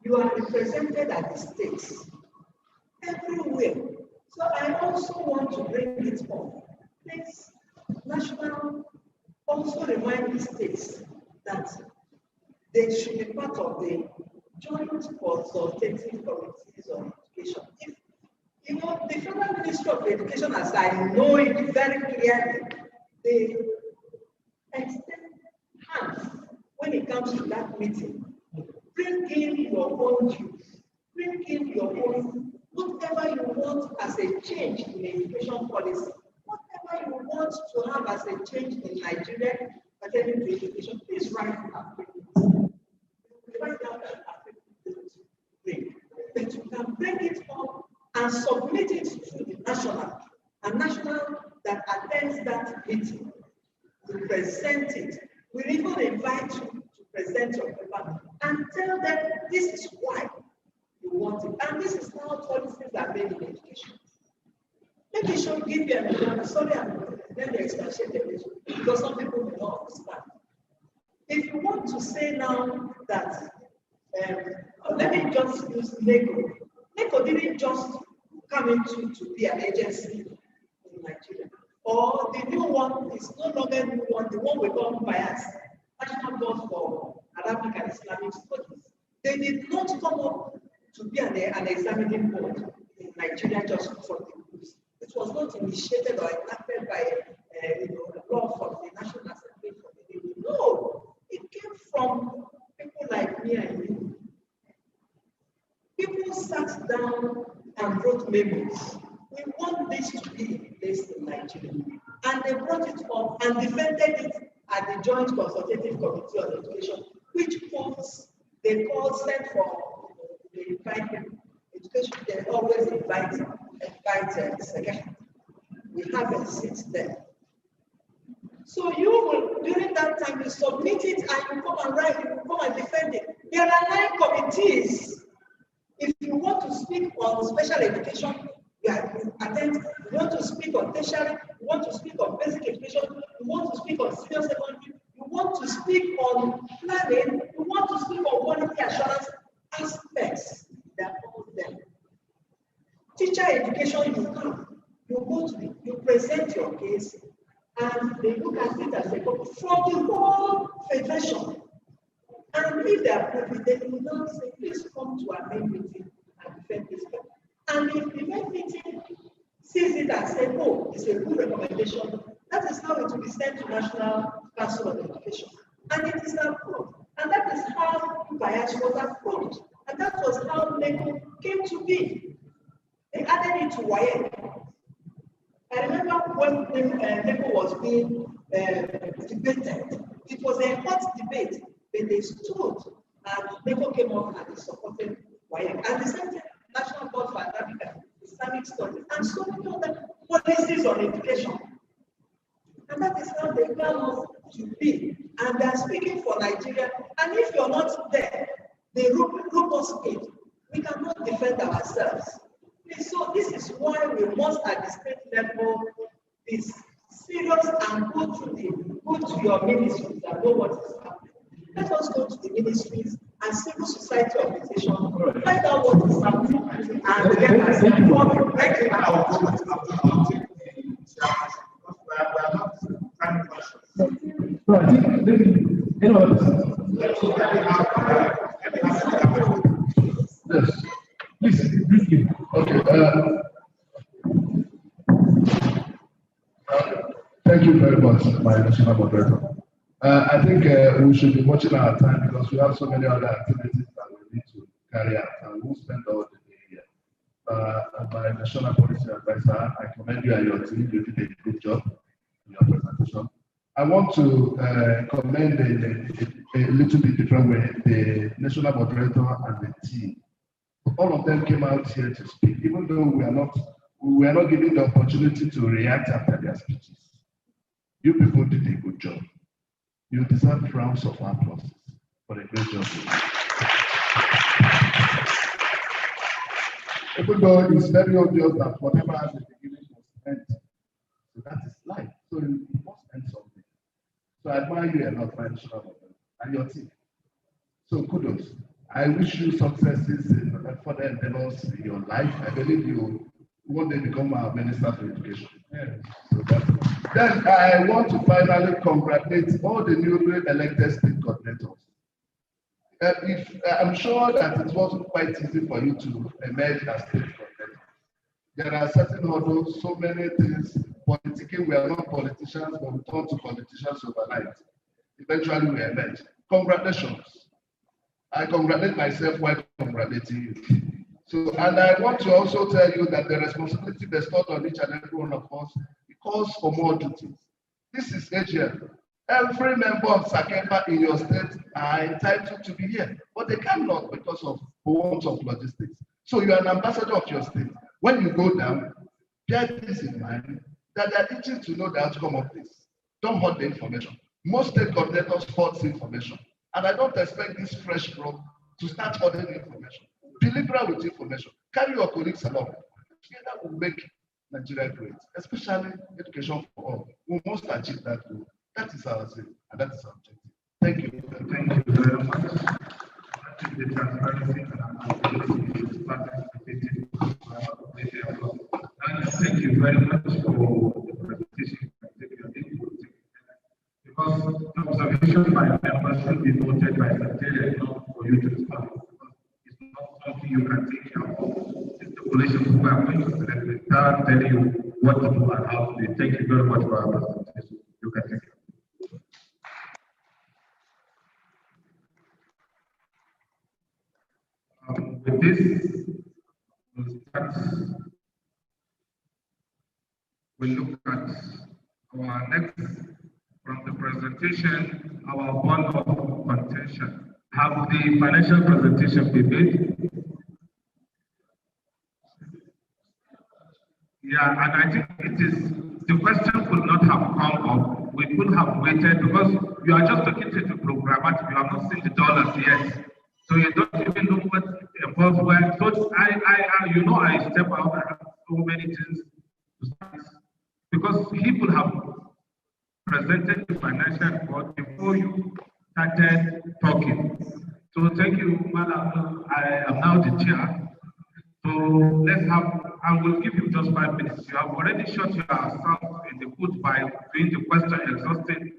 you are represented at the states everywhere. So I also want to bring it up. Please, national, also remind the states that they should be part of the joint consultative committees on education. If, the Federal Ministry of Education, as I know it very clearly, they extend hands when it comes to that meeting. Bring in your own views, bring in your own, whatever you want as a change in education policy, whatever you want to have as a change in Nigeria pertaining to education, please write it up. present it. We even invite you to present your paper and tell them this is why you want it. And this is how policies are made in education. Maybe you should give you an example. Sorry, then they expatiate a little because some people may not understand. If you want to say now that, let me just use NECO. NECO didn't just come into to be an agency in Nigeria. Or the new one is no longer new one, the one we call bias, National Board for Arabic and Islamic Studies. They did not come up to be an examining board in Nigeria just for the groups. It was not initiated or enacted by law from the National Assembly for the Navy. No, it came from people like me and you. People sat down and wrote memos. We want this to be placed in Nigeria. And they brought it up and defended it at the Joint Consultative Committee on Education, which puts they call sent for the invite education. They always invite second. We have a seat there. So you will, during that time, you submit it and you come and write, you come and defend it. There are 9 committees. If you want to speak on special education, you attend. You want to speak on tertiary, you want to speak on basic education, you want to speak on senior secondary, you want to speak on planning, you want to speak on quality assurance aspects. That all them. Teacher education, you come, you go to you present your case, and they look at it as a from the whole federation. And if they approve it, they will not say, please come to our main meeting and defend this. And if the main meeting sees it and says, oh, it's a good recommendation, that is how it will be sent to National Council of Education. And it is approved. And that is how bias was approved. And that was how NECO came to be. They added it to WAEC. I remember when NECO was being debated, it was a hot debate. When they stood and NECO came up and they supported WAEC. And the same thing, National Board for Arabic and Islamic Studies, and so many other policies on education. And that is how they come to be. And they are speaking for Nigeria. And if you're not there, they rope us in. We cannot defend ourselves. So this is why we must at the state level be serious and go to your ministries and know what is happening. Let us go to the ministries and civil society organizations, find out what is happening, and then I say, thank you. So I think Yes. Please, briefly. Okay. Thank you very much, my national moderator. I think we should be watching our time because we have so many other activities that we need to carry out, and we'll spend all the day here. My national policy advisor, I commend you and your team. You did a good job in your presentation. I want to commend a little bit different way the national moderator and the team. All of them came out here to speak, even though we were not given the opportunity to react after their speeches. You people did a good job. You deserve rounds of applause for a great job. Even though it's very obvious that whatever has the beginning must end. So that is life. So you must end something. So I admire you a lot, my national and your team. So kudos. I wish you successes in further endeavors in your life. I believe you one day become our Minister for Education. Yeah. So then I want to finally congratulate all the newly elected state coordinators. I'm sure that it wasn't quite easy for you to emerge as state coordinator. There are certain hurdles, so many things. Politically, we are not politicians, but we turn to politicians overnight. Eventually, we emerge. Congratulations. I congratulate myself while congratulating you. So, and I want to also tell you that the responsibility bestowed on each and every one of us calls for more duties. This is AGM. Every member of Csacefa in your state are entitled to be here, but they cannot because of want of logistics. So you are an ambassador of your state. When you go down, bear this in mind that they are itching to know the outcome of this. Don't hold the information. Most state coordinators hoard information. And I don't expect this fresh growth to start hoarding information. Be liberal with information. Carry your colleagues along. Together will make Nigeria great, especially education for all. We must achieve that goal. That is our aim, and that is our objective. Thank you. Thank you very much. The transparency and accountability is participating. And thank you very much for the presentation. Because the observation by members should be noted by secretariat, not for you to start. It's not something you can take care of. It's the population who are going to select the start telling you what to do and how to do it. Thank you very much for our presentation. You can take it. With this, we'll start. We'll look at our next, from the presentation, our bond of contention. Have the financial presentation been made? Yeah, and I think it is, the question could not have come up. We could have waited because you are just talking to the programmatic, you have not seen the dollars yet. So you don't even know what involves where. So I step out, I have so many things to start. Because people have presented the financial report before you started talking. So thank you, Madam. I am now the chair. So let's have, I will give you just 5 minutes. You have already shot yourself in the foot by doing the question exhausting.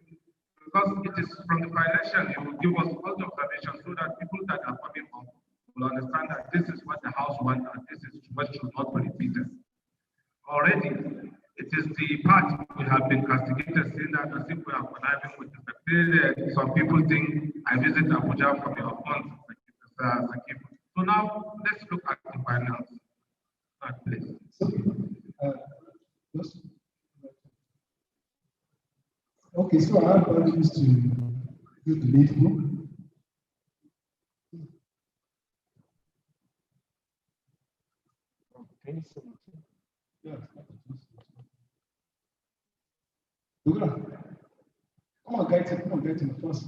Because it is from the financial, you will give us all the observations so that people that are coming up will understand that this is what the House wants and this is what should not be repeated. Already, it is the part we have been castigated, saying that as if we are conniving with the secretariat. Some people think I visit Abuja from your funds, Csacefa. So now, let's look at the finance. Please. Okay, so I have questions to do the needful. Yeah. Come on, get it first.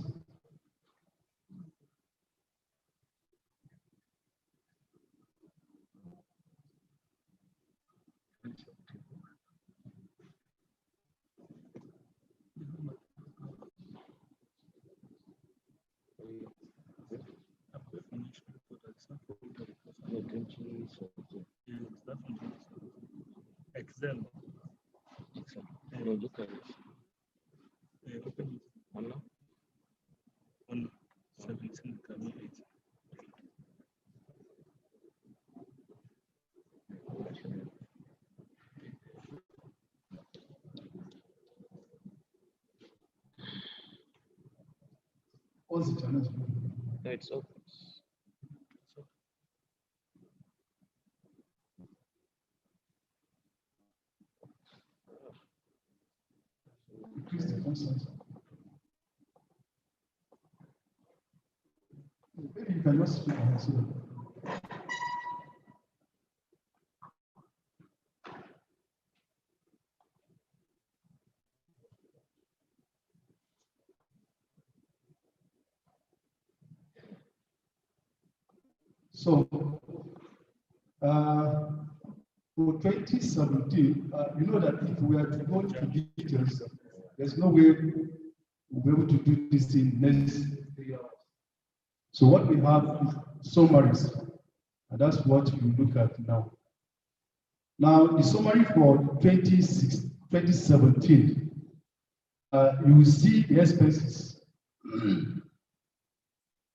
Excel. Look at it. Open it. On 17 coming 8. What's the challenge? No, it's open. Increase the constant. Maybe you can just speak and see them. So, for 2017, you know that if we are to go into details, there's no way we'll be able to do this in next 3 hours. So what we have is summaries, and that's what we look at now. Now, the summary for 2017, you will see the expenses.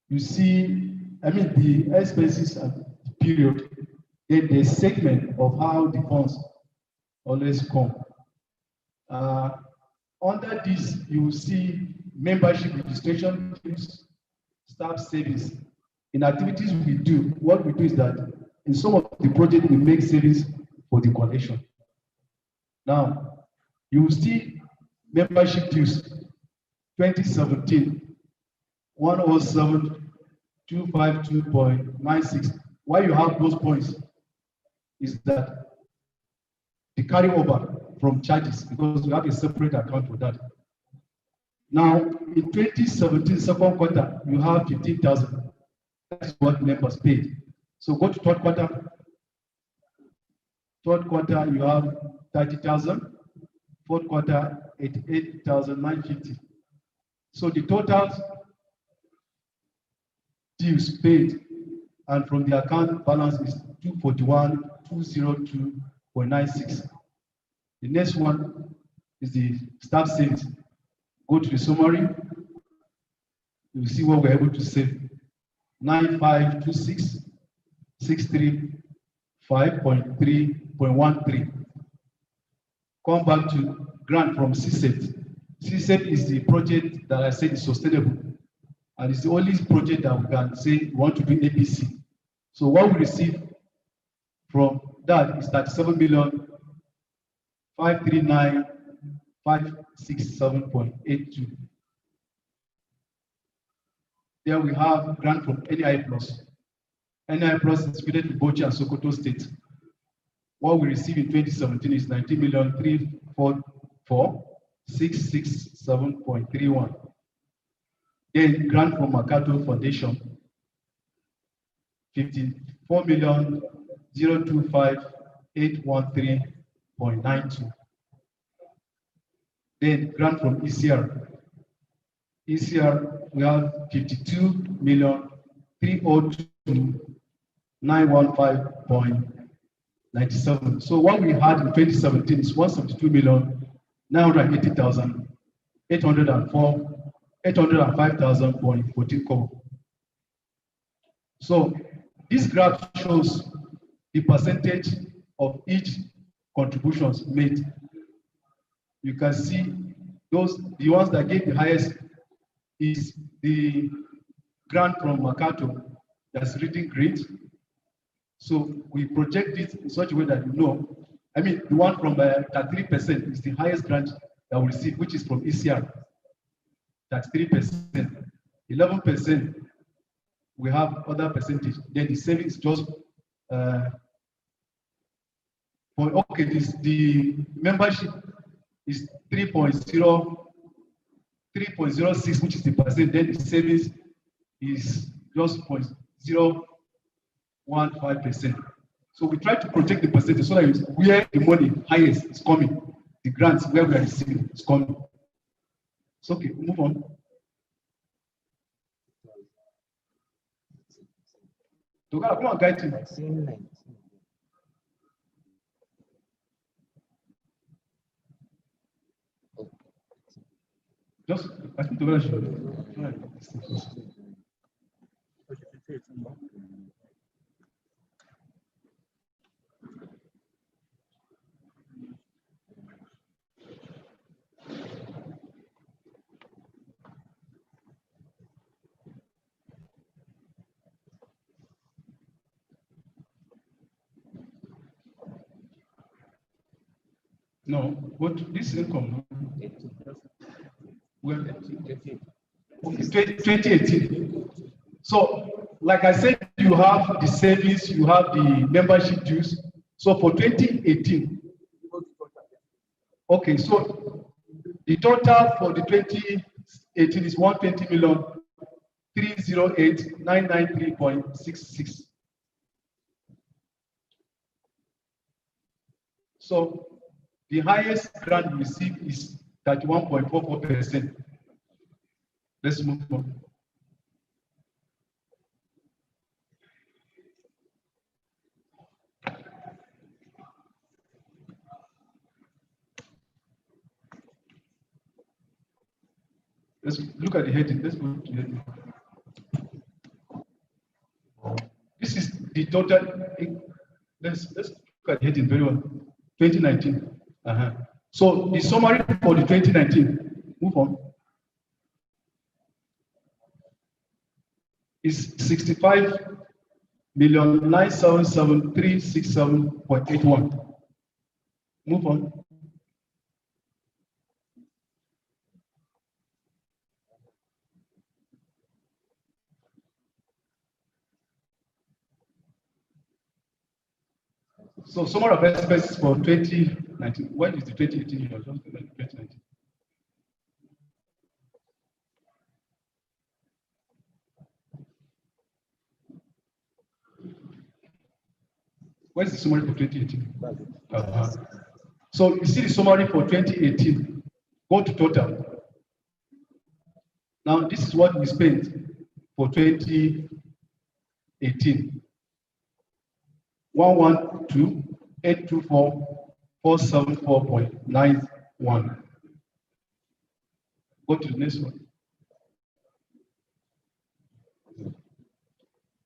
You see, the expenses at the period, then the segment of how the funds always come. Under this, you will see membership registration fees, staff savings. In activities we do, what we do is that in some of the projects we make savings for the collection. Now, you will see membership dues 2017 107,252.96. Why you have those points is that the carryover from charges, because we have a separate account for that. Now, in 2017, second quarter, you have 15,000. That's what members paid. So go to third quarter. Third quarter, you have 30,000. Fourth quarter, 88,950. So the total dues paid and from the account balance is 241,202.96. The next one is the staff savings. Go to the summary. You will see what we're able to save. 9526,635.3.13. Come back to grant from Csacefa. Csacefa is the project that I said is sustainable, and it's the only project that we can say we want to do APC. So what we receive from that is 37,539,567.82. There we have grant from NI Plus. NI Plus is distributed to Abuja and Sokoto State. What we received in 2017 is 19,344,667.31. Then grant from Makato Foundation, 54,025,813.92. Then grant from ECR. ECR, we have 52,302,915.97. So what we had in 2017 is 172,980,805,014. So this graph shows the percentage of each contributions made. You can see the ones that gave the highest is the grant from Makato that's reading great. So we project it in such a way that you know. I mean, the one from 33% is the highest grant that we receive, which is from ECR. That's 3%. 11% we have other percentage. Then the savings just the membership is 3.06, which is the percent. Then the savings is just 0.015%. So we try to project the percentage so that it's where the money highest is coming, the grants where we are receiving is coming. So okay, move on. Come on, guide him. Just, I think the show. No, what this income? Well, 2018. So, like I said, you have the savings, you have the membership dues. So for 2018, okay, so the total for the 2018 is 120,308,993.66. So the highest grant received is 31.44%. Let's move on. Let's look at the heading. Let's go to the heading. This is the total. Let's look at the heading very well. 2019. So the summary for the 2019. Move on. Is 65,977,367.81. Move on. So summary of expenses for 2019. When is the 2018 year? 2019. Where's the summary for 2018? So you see the summary for 2018. Go to total. Now this is what we spent for 2018. 112,824,474.91. Go to the next one.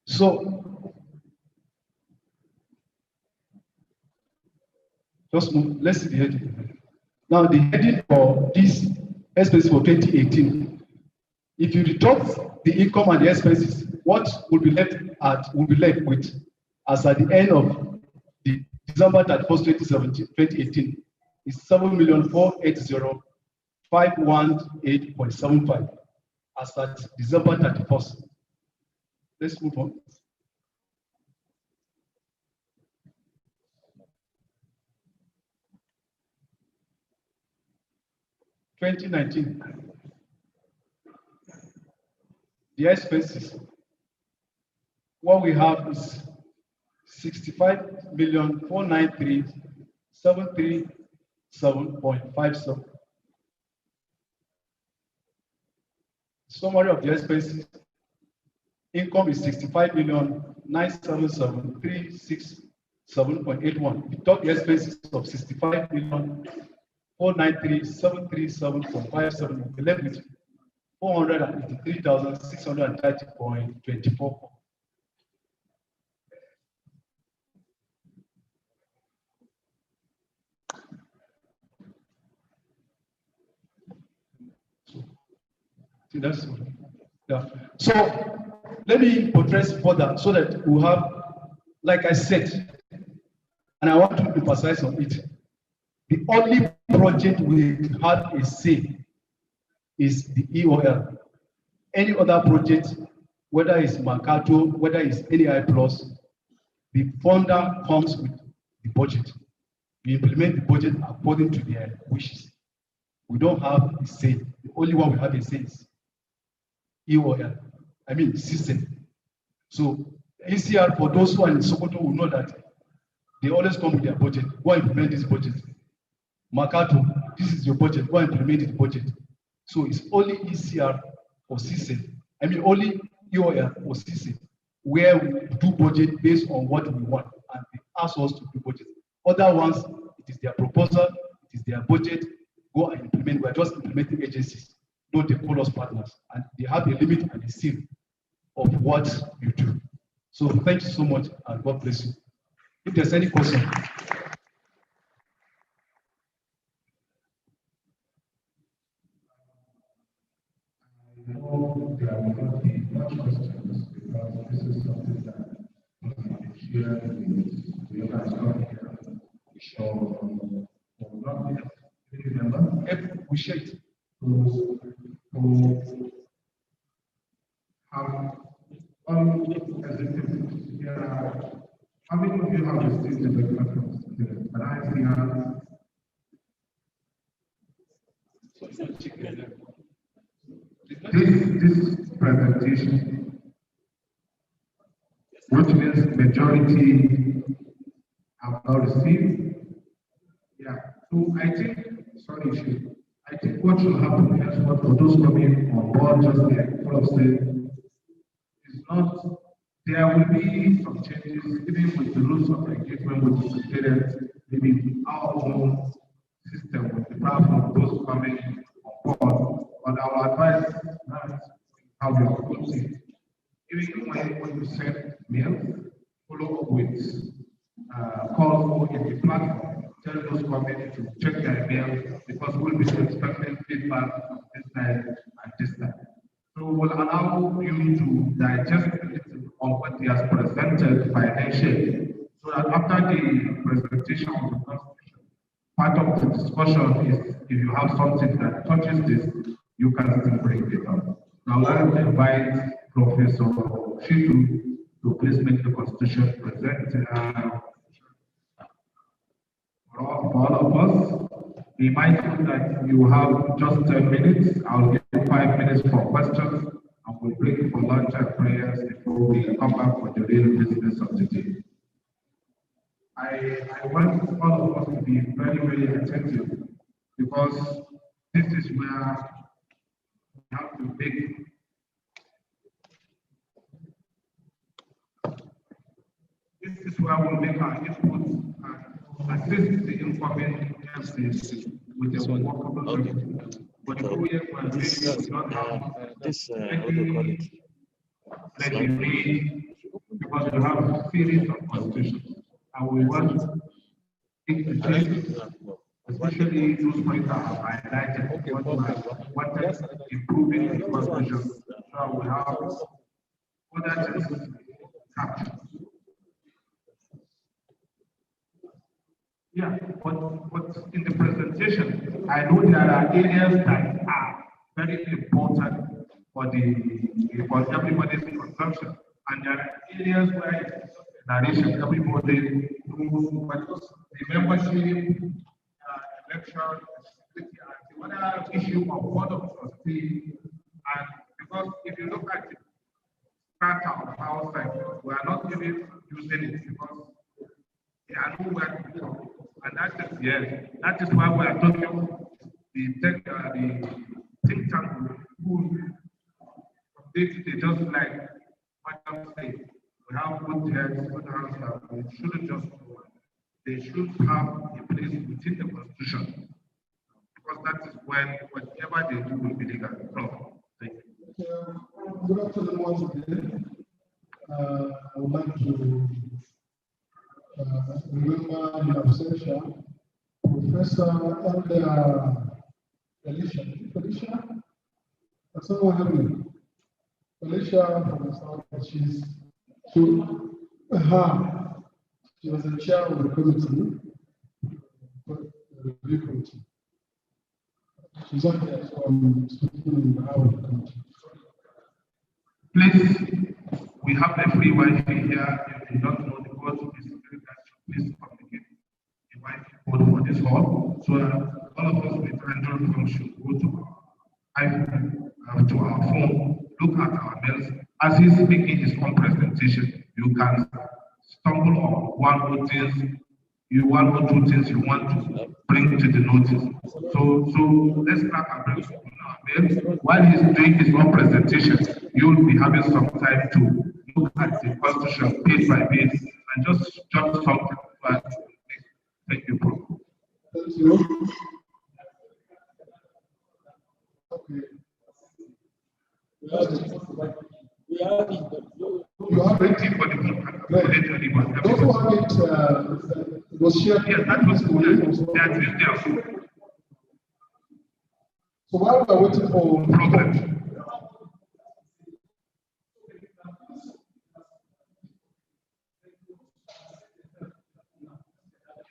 So just move. Let's see the heading. Now the heading for this expense for 2018. If you deduct the income and the expenses, what will be left with as at the end of the December 31st, 2018 is 7,480,518.75 as at December 31st. Let's move on. (2019). The expenses. What we have is 65,493,737.57. Summary of the expenses. Income is 65,977,367.81. We took the expenses of 65,493,737.57. We left with 483,630.24. See, that's yeah. So let me progress further so that we have, like I said, and I want to emphasize on it. The only project we had a say is the EOL. Any other project, whether it's Mercato, whether it's NAI Plus, the funder comes with the budget. We implement the budget according to their wishes. We don't have a say. The only one we have a say is EOL. I mean system. So ACR, for those who are in Sokoto, will know that they always come with their budget. Go implement this budget. Mercato, this is your budget. Go implement this budget. So it's only ECR or CSEN. I mean only EOL or CSEN where we do budget based on what we want and they ask us to do budget. Other ones, it is their proposal, it is their budget. Go and implement. We are just implementing agencies. Don't they call us partners? And they have a limit and a seal of what you do. So thank you so much and God bless you. If there's any question. I know there will not be much questions because this is something that here the other stuff here we show not remember we share it. Who have executives here. How many of you have received the document from students? Can I see this presentation, which means majority have not received. Yeah. So I think, I think what should happen is what for those coming on board, just like Paul said, is not, there will be some changes, even with the rules of engagement with the students, maybe our own system with the platform of those coming on board. But our advice is how we approach it. Even when you send mail, follow up with calls in the platform. Tell those coming to check their mail because we'll be expecting feedback this time and this time. So we'll allow you to digest it on what he has presented financially, so that after the presentation of the constitution, part of the discussion is if you have something that touches this, you can still bring it up. Now let's invite Professor Shitu to please make the constitution present. For all of us, be mindful that you have just 10 minutes. I'll give you 5 minutes for questions, and we'll break for lunch and prayers before we come back for the real business of the day. I want all of us to be very, very attentive because this is where we have to make our input and assist the incoming MCs with the workable document. But the OEM will not have let me read because we have a series of constitutions and we want it to change, especially those points that are highlighted, what improving the constitution so we have other things captured. Yeah, but in the presentation, I know there are areas that are very important for everybody's consumption, and there are areas where narration everybody knows what the membership, election, security, and the other issue of board of trustees. And because if you look at it, strata of outside, we are not even using it because they are nowhere to come. And that is why we are talking the think tank who they just like Madam said, we have good heads, good hands that we shouldn't just go. They should have a place within the constitution. Because that is when whatever they do will be legal. So, thank you. Good afternoon once again. I would like to remember in absentia, Professor Felicia, someone help me. Felicia from the South, she was the chair of the committee, the review committee. She's not here, so I'm speaking in behalf of the committee. Please, we have the free Wi-Fi here. If you don't know the code, please communicate the Wi-Fi code for this hall. So all of us with Android phone should go to our iPhone, to our phone, look at our mails. As he's making his own presentation, you can stumble on one or two things you want to bring to the notice. So let's start and bring our mails. While he's doing his own presentation, you'll be having some time to look at the constitution page by page and just jot something. Thank you, Paul. Thank you. Okay. You have it. Those who have it was shared. Yes, that was good. So while we are waiting for problem.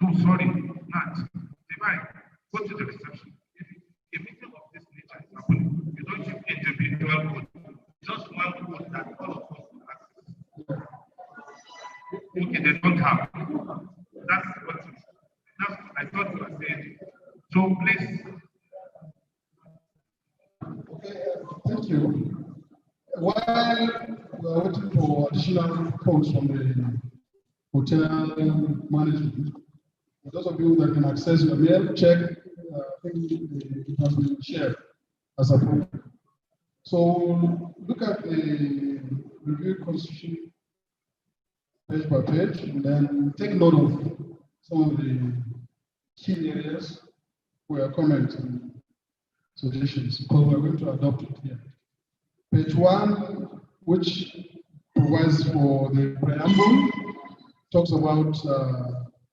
Oh, sorry, Nat. Divine, go to the reception. If a meeting of this nature is happening, you don't give individual code. Just one code that all of us will access. Okay, they don't have. That's what I thought you were saying. So please. Okay, thank you. While we are waiting for additional codes from the hotel management, for those of you that can access your mail, check. I think it has been shared as appropriate. So look at the review constitution page by page, and then take note of some of the key areas where comments and suggestions, because we're going to adopt it here. Page 1, which provides for the preamble, talks about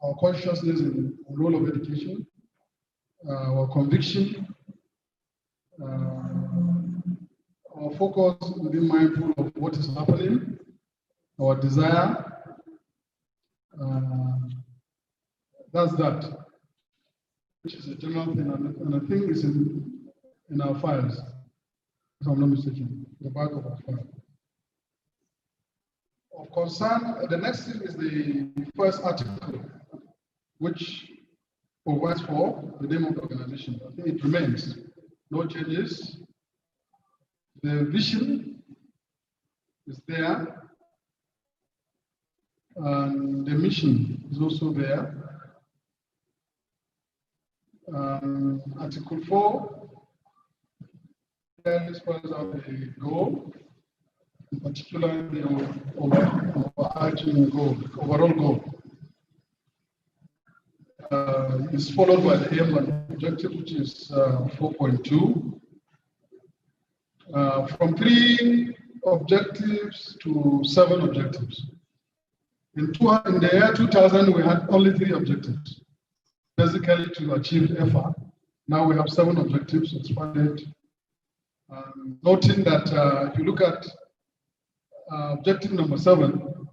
our consciousness in the role of education, our conviction, our focus to be mindful of what is happening, our desire. That's that, which is a general thing, and I think it's in our files, if I'm not mistaken, the back of our file. Of concern, the next thing is the first article, which provides for the name of the organization. I think it remains, no changes. The vision is there. And the mission is also there. Article 4 tells us how the goal, in particular the overarching goal, overall goal, is followed by the aim and objective, which is 4.2. From 3 objectives to 7 objectives. In the year 2000, we had only 3 objectives, basically to achieve FR. Now we have 7 objectives expanded. Noting that if you look at objective number 7,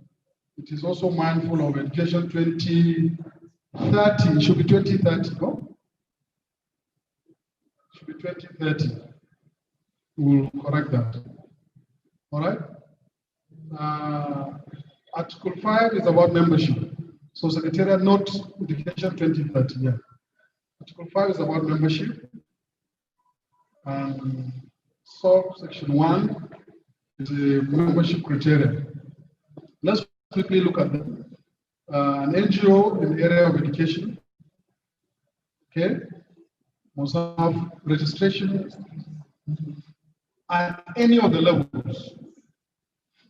it is also mindful of education 2030. It should be 2030, no? It should be 2030. We will correct that. All right? Article 5 is about membership. So Secretariat note education 2030. Yeah. Article 5 is about membership. And section 1 is a membership criteria. Let's quickly look at them. An NGO in the area of education, okay, must have registration at any of the levels,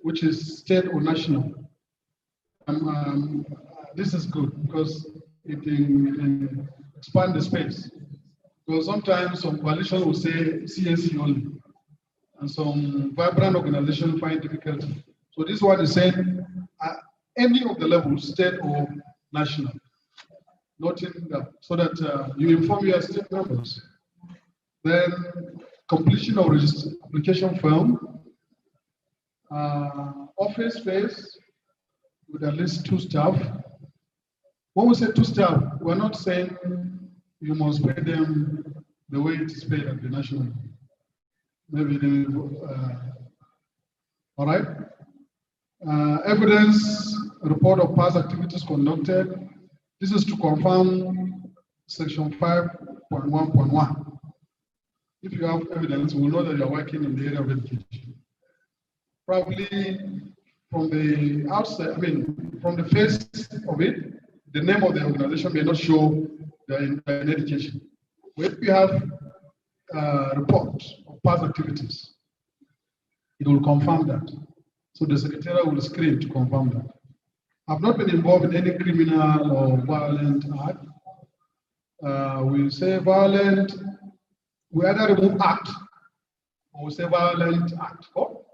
which is state or national. This is good because it expands the space. Because sometimes some coalition will say CSC only, and some vibrant organizations find difficulty. So this one is saying any of the levels, state or national, noting that so that you inform your state members. Then completion of application form, office space with at least 2 staff. When we say 2 staff, we're not saying you must pay them the way it is paid at the national. Maybe they all right. Evidence report of past activities conducted. This is to confirm section 5.1.1. If you have evidence, we'll know that you're working in the area of education. Probably from the outset, from the face of it, the name of the organization may not show they're in education. But if you have a report of past activities, it will confirm that. So the Secretariat will screen to confirm that. I've not been involved in any criminal or violent act. We say violent, we either remove act or we say violent act. Oh?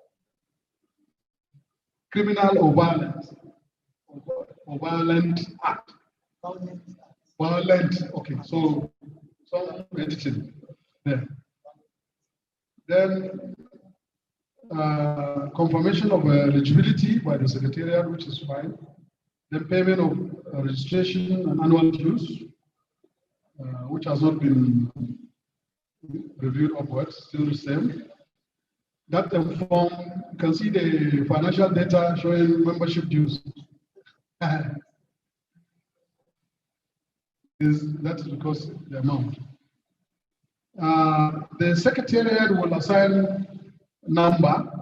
Criminal or violent? Or violent act? Violent, okay, so some editing there. Then confirmation of eligibility by the Secretariat, which is fine. Then payment of registration and annual dues, which has not been reviewed upwards, still the same. That form, you can see the financial data showing membership dues. That is because the amount. The Secretariat will assign number.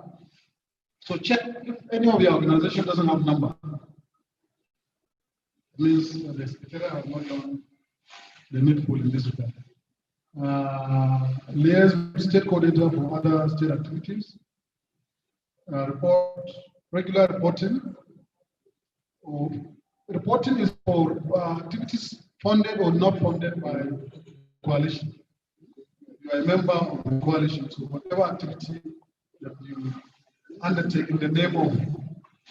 So check if any of your organization doesn't have number. It means the Secretariat has not done the needful in this regard. Liaise with state coordinator for other state activities. Regular reporting. Reporting is for activities funded or not funded by coalition. You are a member of the coalition, so whatever activity that you undertake in the name of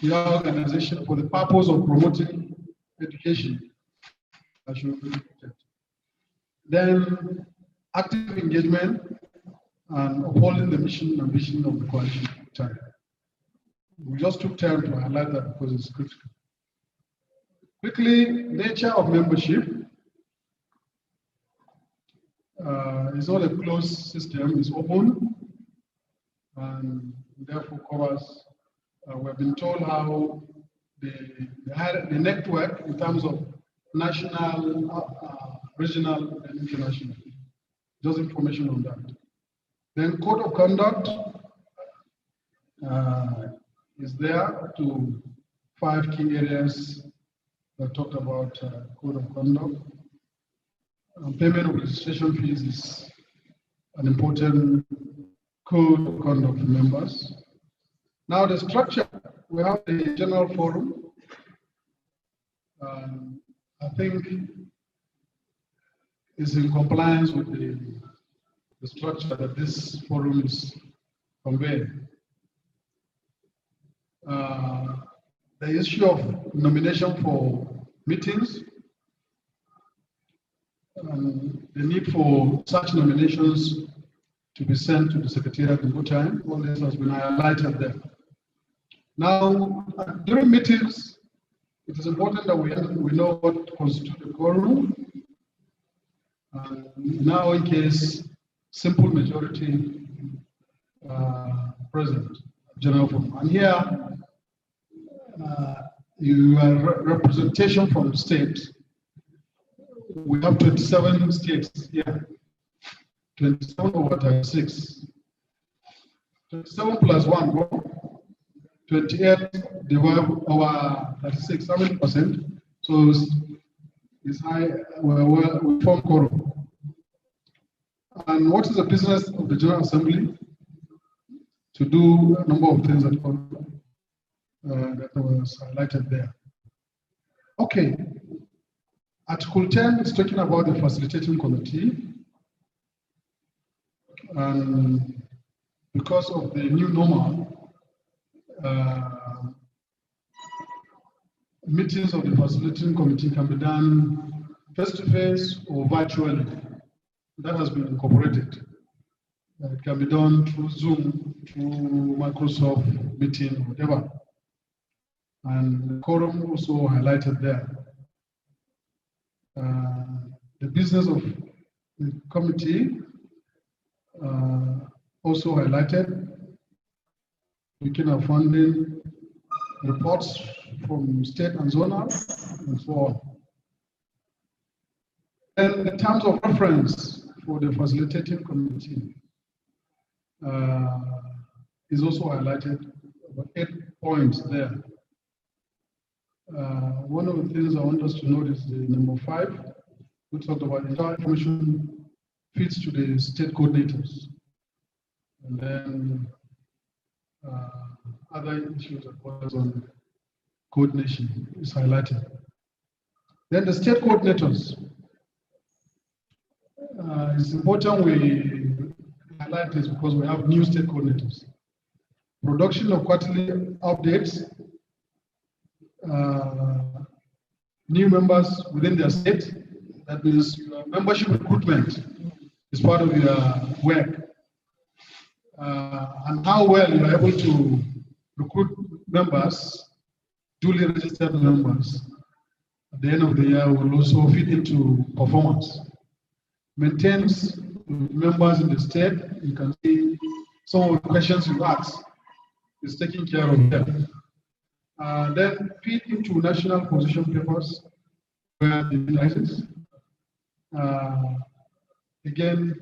your organization for the purpose of promoting education, that should be reported. Then active engagement and upholding the mission and vision of the coalition. We just took time to highlight that because it's critical. Quickly, nature of membership. It's not a closed system, it's open and therefore covers, we've been told how the network in terms of national, regional and international. Just information on that. Then code of conduct is there to 5 key areas that talked about code of conduct. Payment of registration fees is an important code of conduct for members. Now the structure, we have the general forum. I think is in compliance with the structure that this forum is conveying. The issue of nomination for meetings, the need for such nominations to be sent to the Secretariat in good time, all this has been highlighted there. Now, during meetings, it is important that we know what constitutes a quorum. Now, in case simple majority present, general forum. And here, you have representation from the state. We have 27 states here, 27 over 36. 27 plus 1, 28 divided over 36, 70%. So it's high, we form quorum. And what is the business of the General Assembly? To do a number of things that was highlighted there. Okay. Article 10 is talking about the facilitating committee. And because of the new normal, meetings of the facilitating committee can be done face-to-face or virtually. That has been incorporated. It can be done through Zoom, through Microsoft Meeting, whatever. And the quorum also highlighted there. The business of the committee also highlighted, looking at funding, reports from state and zonal, and so on. And in terms of reference for the facilitating committee, is also highlighted, about 8 points there. One of the things I want us to note is the number 5. We talked about entire information feeds to the state coordinators. And then other issues that was on coordination is highlighted. Then the state coordinators. It's important we highlight this because we have new state coordinators. Production of quarterly updates, new members within their state. That means your membership recruitment is part of your work. And how well you are able to recruit members, duly registered members, at the end of the year will also feed into performance. Maintains members in the state. You can see some of the questions you ask is taking care of them. Then feed into national position papers where the license. Again,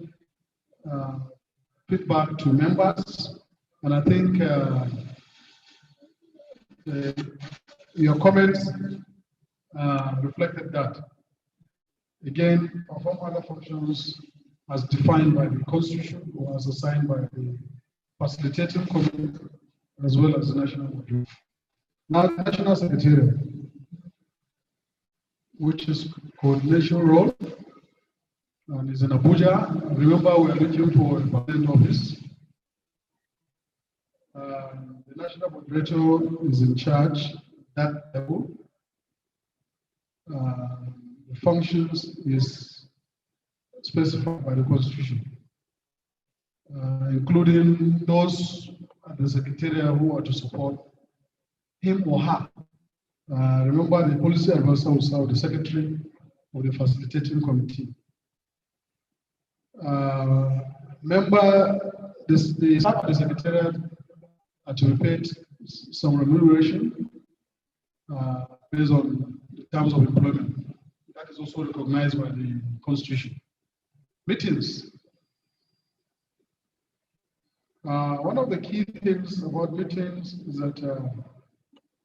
feedback to members, and I think your comments reflected that. Again, perform other functions as defined by the Constitution or as assigned by the facilitating committee as well as the national module. Now, the National Secretariat, which is coordination role, and is in Abuja. Remember, we are looking for a permanent office. The national moderator is in charge at that level. The functions is specified by the Constitution, including those at the Secretariat who are to support him or her. Remember, the policy advisor will serve the Secretary of the Facilitating Committee. The staff of the Secretariat are to be paid some remuneration based on the terms of employment. That is also recognized by the Constitution. Meetings. One of the key things about meetings is that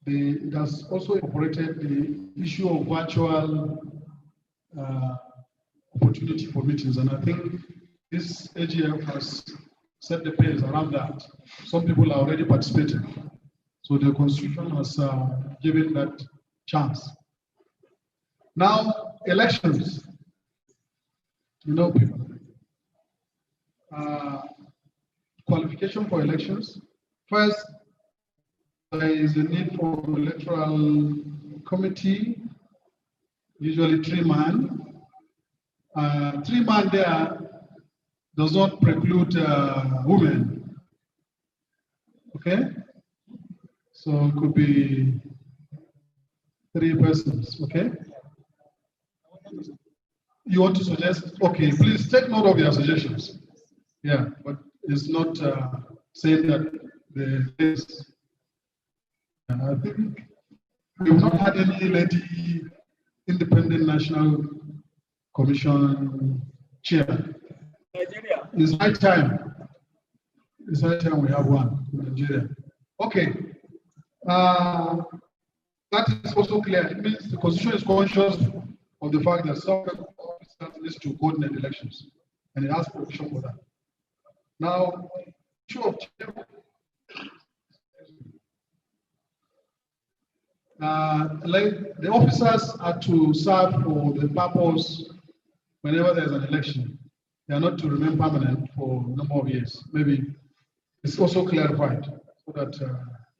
it has also incorporated the issue of virtual opportunity for meetings. And I think this AGF has set the pace around that. Some people are already participating. So the Constitution has given that chance. Now, elections. You know, people. Qualification for elections. First, there is a need for electoral committee, usually 3-man. 3-man there does not preclude women. Okay? So it could be 3 persons, okay? You want to suggest? Okay, please take note of your suggestions. Yeah, but it's not saying that the is. I think we've not had any lady independent national commission chair. Nigeria. It's high time. It's high time we have one in Nigeria. Okay. That is also clear. It means the Constitution is conscious of the fact that some officers needs to coordinate elections, and it has provision for that. Now, issue of like the officers are to serve for the purpose whenever there's an election. They are not to remain permanent for a number of years. Maybe it's also clarified so that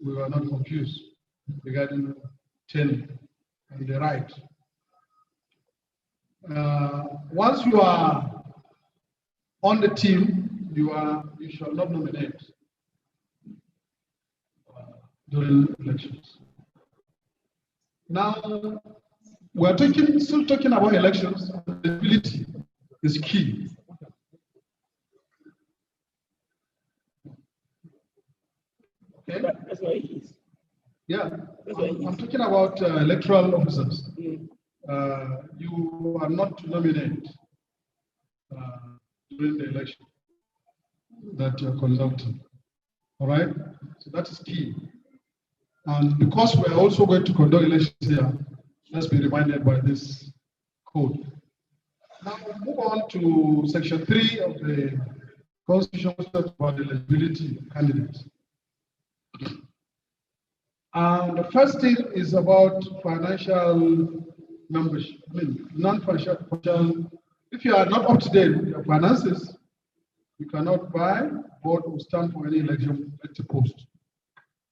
we are not confused regarding tenure and the right. Once you are on the team, you shall not nominate during elections. Now, we are still talking about elections. Eligibility is key. Okay? That's what it is. Yeah, I'm talking about electoral officers. You are not to nominate during the election that you're conducting. All right? So that is key. And because we are also going to conduct elections here, let's be reminded by this code. Now we move on to section 3 of the Constitution about the eligibility of candidates. And the first thing is about financial membership. I mean, non-financial. If you are not up to date with your finances, you cannot buy, vote, or stand for any elected post.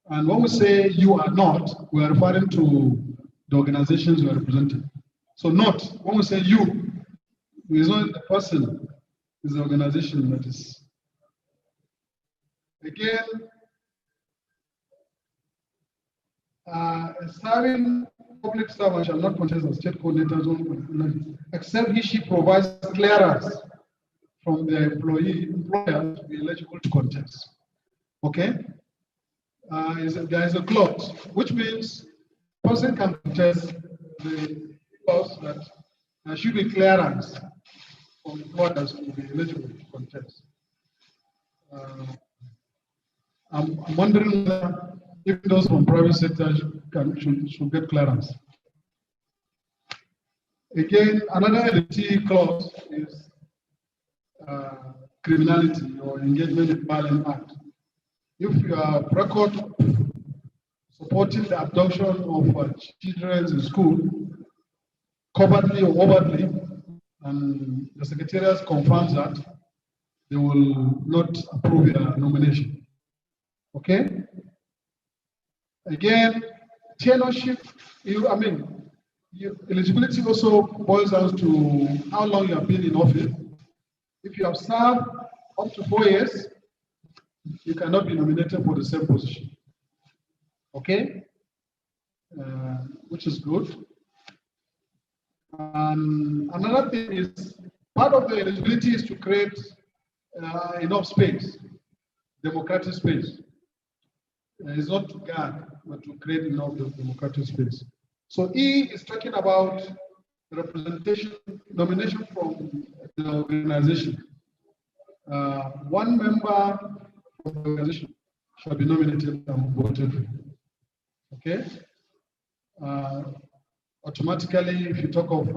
And when we say you are not, we are referring to the organizations you are representing. So not, when we say you, it's not the person, it's the organization that is. Again, a serving public servant shall not contest as state coordinators except he/she provides clearance from the employer to be eligible to contest. Okay? There is a clause, which means a person can contest the clause that there should be clearance from employers to be eligible to contest. I'm wondering if those from private sector should get clearance. Again, another LT clause is criminality or engagement in violent act. If you have record supporting the abduction of children in school, covertly or overtly, and the secretariat confirms that, they will not approve your nomination. Okay? Again, tenureship, eligibility also boils down to how long you have been in office. If you have served up to 4 years, you cannot be nominated for the same position. Okay? Which is good. Another thing is, part of the eligibility is to create enough space, democratic space. It's not to guard, but to create enough democratic space. So E is talking about representation, nomination from the organization. One member of the organization shall be nominated and voted. Okay. Automatically, if you talk of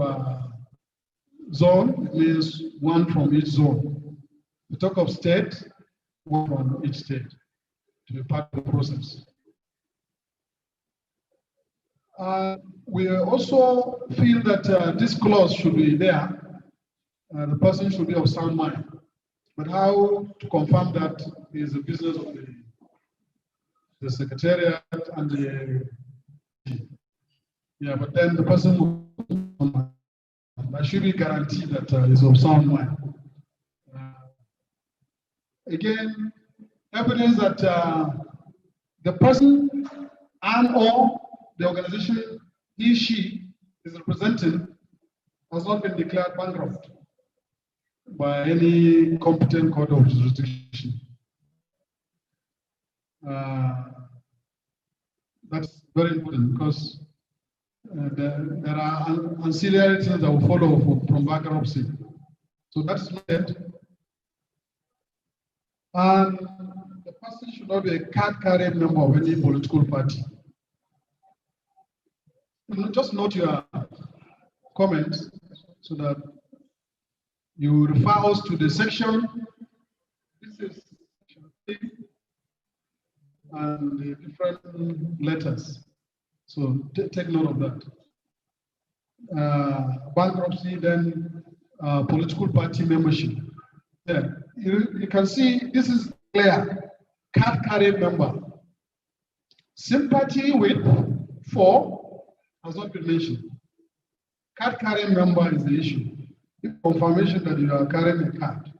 zone, it means one from each zone. If you talk of state, one from each state to be part of the process. We also feel that this clause should be there. The person should be of sound mind. But how to confirm that is the business of the secretariat and the. Yeah, but then the person that should be guaranteed that is of sound mind. Again, evidence that the person and or the organization he, she is representing has not been declared bankrupt by any competent court of jurisdiction. That's very important because there are ancillary things that will follow from bankruptcy. So that's not it. And the person should not be a card-carrying member of any political party. Just note your comments so that you refer us to the section. This is section 3 and the different letters. So take note of that. Bankruptcy, then political party membership. Yeah, you can see this is clear. Card-carrying member. Sympathy with, for, has not been mentioned. Card-carrying member is the issue. Confirmation that you are carrying a card.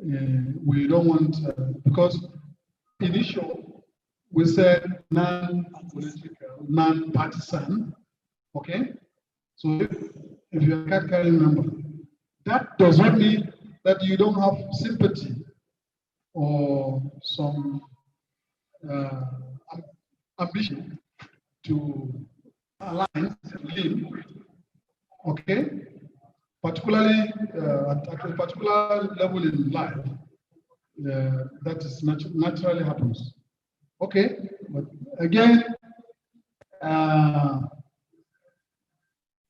We don't want, because initial, we said non-political, non-partisan, okay? So if you're a card-carrying member, that does not mean that you don't have sympathy or some ambition to align, live, okay? Particularly at a particular level in life, that is naturally happens. Okay, but again,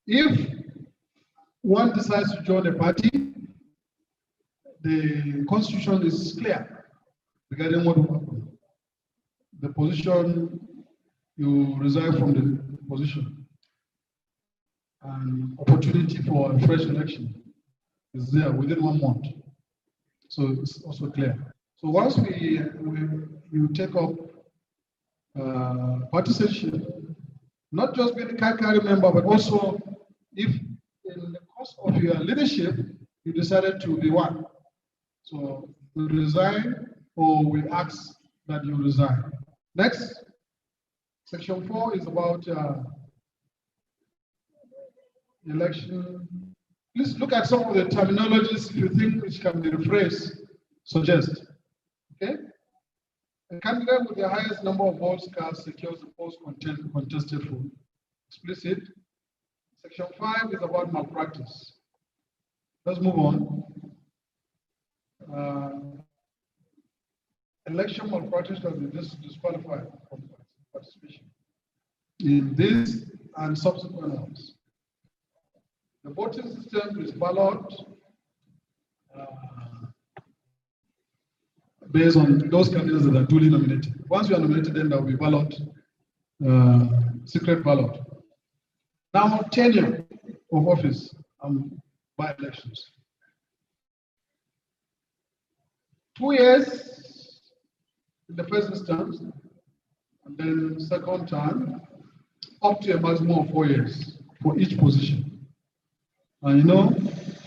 if one decides to join a party, the constitution is clear regarding what will happen. The position, you resign from the position, and opportunity for a fresh election is there within 1 month. So it's also clear. So once you take up participation, not just being a card-carrying member, but also if in the course of your leadership, you decided to be one. So you resign or we ask that you resign. Next, section 4 is about election. Please look at some of the terminologies if you think which can be rephrased, suggest. Okay? A candidate with the highest number of votes cast secures the post contested for. Explicit. Section 5 is about malpractice. Let's move on. Election malpractice can be disqualified from participation in this and subsequent ones. The voting system is ballot based on those candidates that are duly nominated. Once you are nominated, then there will be ballot, secret ballot. Now, tenure of office by elections. 2 years in the first instance, and then second time, up to a maximum of 4 years for each position. And you know,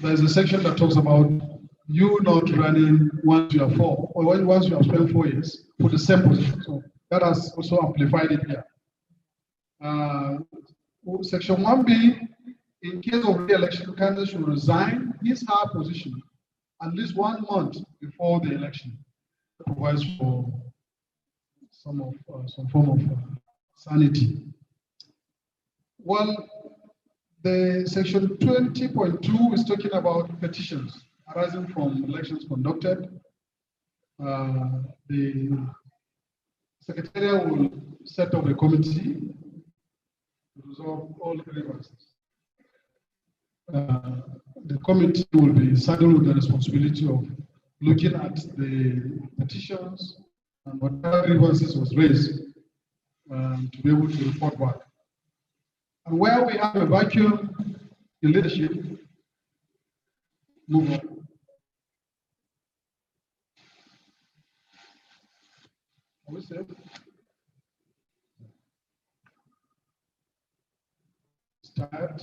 there's a section that talks about you not running once you are 4, or once you have spent 4 years for the same position. So that has also amplified it here. Section 1B, in case of re-election, candidates should resign his or her position at least 1 month before the election. That provides for some form of sanity. Well, the section 20.2 is talking about petitions arising from elections conducted. The Secretariat will set up a committee to resolve all grievances. The committee will be saddled with the responsibility of looking at the petitions and whatever grievances was raised to be able to report back. And where we have a vacuum in leadership, move on. Are we safe? Tired?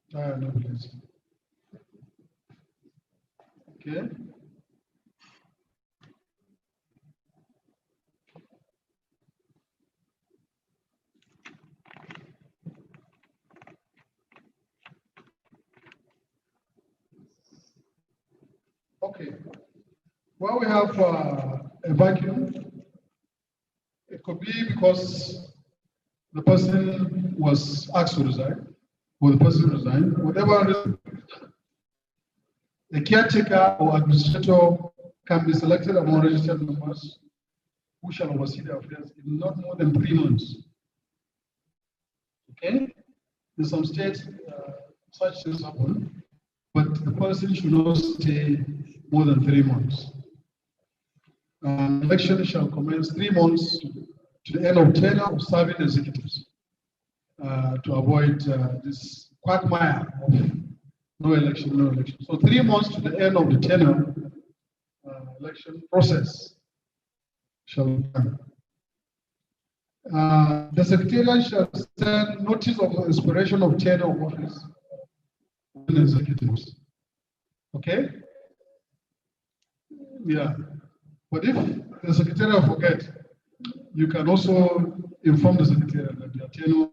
Tired, no place. Okay. Okay. Well, we have a vacuum. It could be because the person was asked to resign, or the person resigned, whatever reason. A caretaker or administrator can be selected among registered members who shall oversee the affairs in not more than 3 months. Okay? In some states, such things happen, but the person should not stay more than 3 months. Election shall commence 3 months to the end of tenure of serving executives to avoid this quagmire of no election, no election. So 3 months to the end of the tenure election process shall be done. The Secretariat shall send notice of expiration of tenure of office to executives. Okay? Yeah. But if the Secretariat forget, you can also inform the Secretariat that their tenure.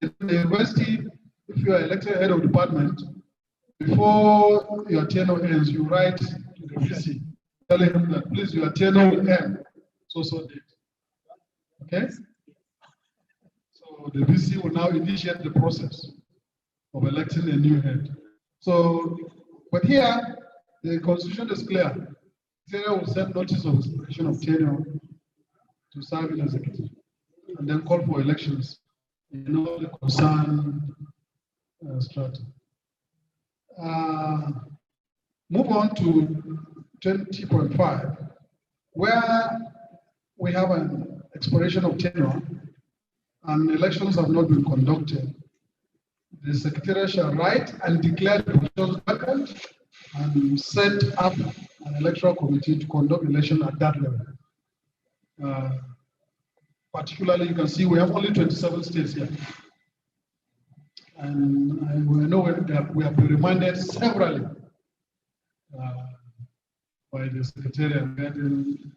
In the university, if you are elected head of department, before your tenure ends, you write to the VC, telling him that please your tenure will end so date. Okay? So the VC will now initiate the process of electing a new head. So, but here, the constitution is clear. The Secretariat will send notice of expiration of tenure to serve in executive, and then call for elections in all the concerned strata. Move on to 20.5, where we have an expiration of tenure and elections have not been conducted. The Secretariat shall write and declare the positions vacant and set up an electoral committee to conduct election at that level. Particularly, you can see we have only 27 states here. And we know we have been reminded severally by the Secretariat regarding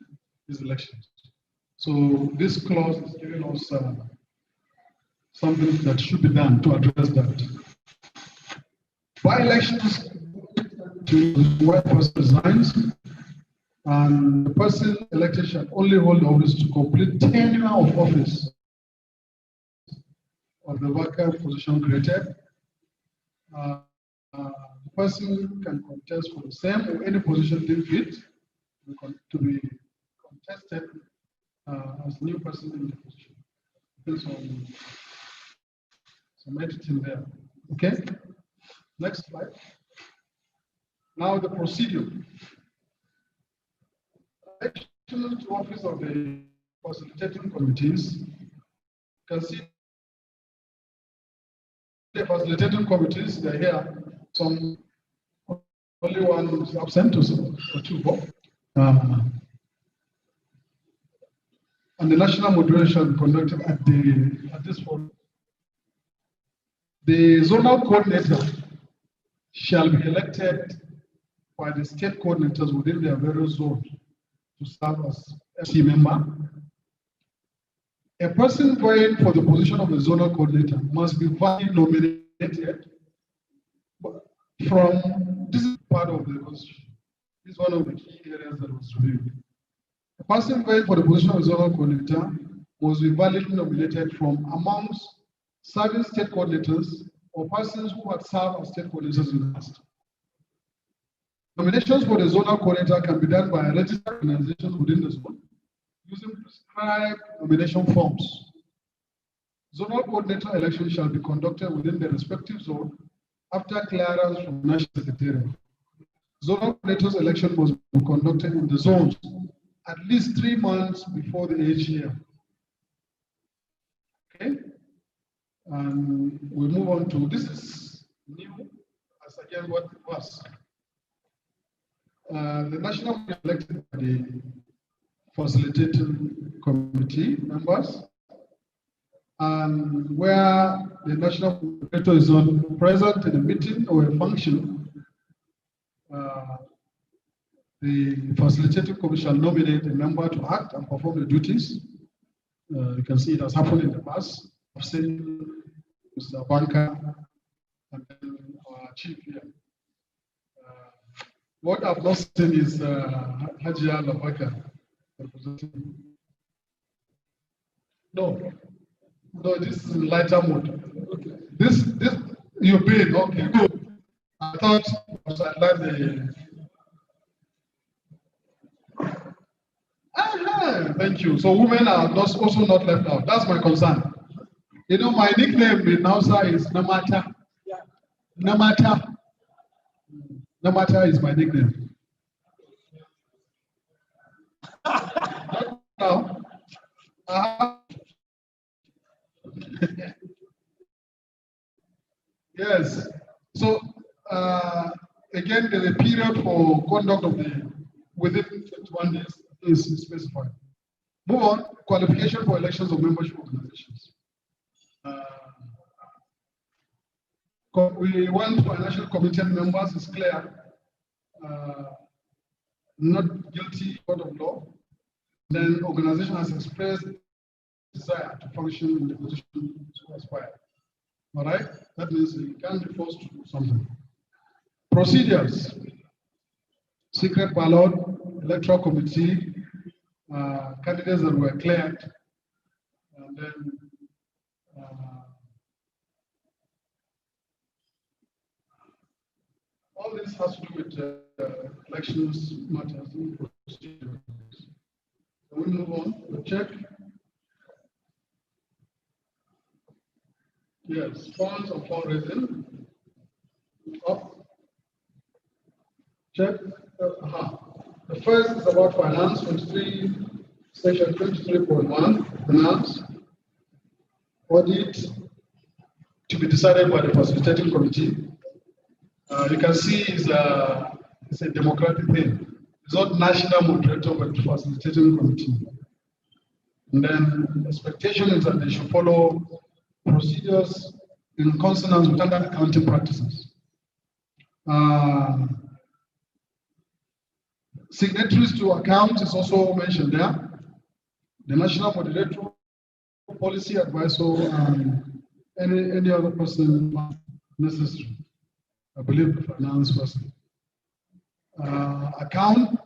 these elections. So this clause is giving us something that should be done to address that. By elections, to one person resigns, and the person elected shall only hold office to complete tenure of office of the vacant position created. The person can contest for the same or any position deemed fit to be contested as new person in the position. There's some editing there. Okay? Next slide. Now the procedure. Election to office of the facilitating committees. You can see the facilitating committees, they're here. Some only one is absent or two vote. And the national moderation conducted at this forum. The zonal coordinator shall be elected by the state coordinators within their various zones to serve as FC member. A person vying for the position of the zonal coordinator must be validly nominated from this is part of the constitution. This is one of the key areas that was reviewed. A person vying for the position of the zonal coordinator must be validly nominated from amongst serving state coordinators or persons who have served as state coordinators in the past. Nominations for the zonal coordinator can be done by registered organizations within the zone 5 nomination forms. Zonal coordinator elections shall be conducted within the respective zone after clearance from National Secretariat. Zonal coordinators election must be conducted in the zones at least 3 months before the AGM. Okay? And we move on to this is new as again what it was. The national elected by the facilitating committee members, and where the national coordinator is not present in a meeting or a function, the facilitating committee shall nominate a member to act and perform the duties. You can see it has happened in the past. I've seen Mr. Banka and then our chief here. What I've not seen is Hajia Labaka representing. No, this is in lighter mode. Okay. This, you've been, okay, good. I thought I was like the. Thank you. So women are also not left out. That's my concern. You know, my nickname in Hausa is Namata. Yeah. Namata. Namata is my nickname. Now, yes. So again, the period for conduct of the within 21 days is specified. Move on. Qualification for elections of membership organizations. We want financial committee members is clear, not guilty court of law. Then organization has expressed desire to function in the position to aspire. All right, that means you can be forced to do something. Procedures: secret ballot, electoral committee, candidates that were cleared, and then all this has to do with elections matters and procedures. So we move on. We check. Yes, funds and fundraising. Up. Check. The first is about finance, 23, section 23.1, finance. Audit to be decided by the facilitating committee. You can see it's a democratic thing. It's not national moderator, but facilitating committee. And then the expectation is that they should follow procedures in consonance with standard accounting practices. Signatories to account is also mentioned there. The national moderator, policy advisor, and any other person necessary. I believe the finance person. Account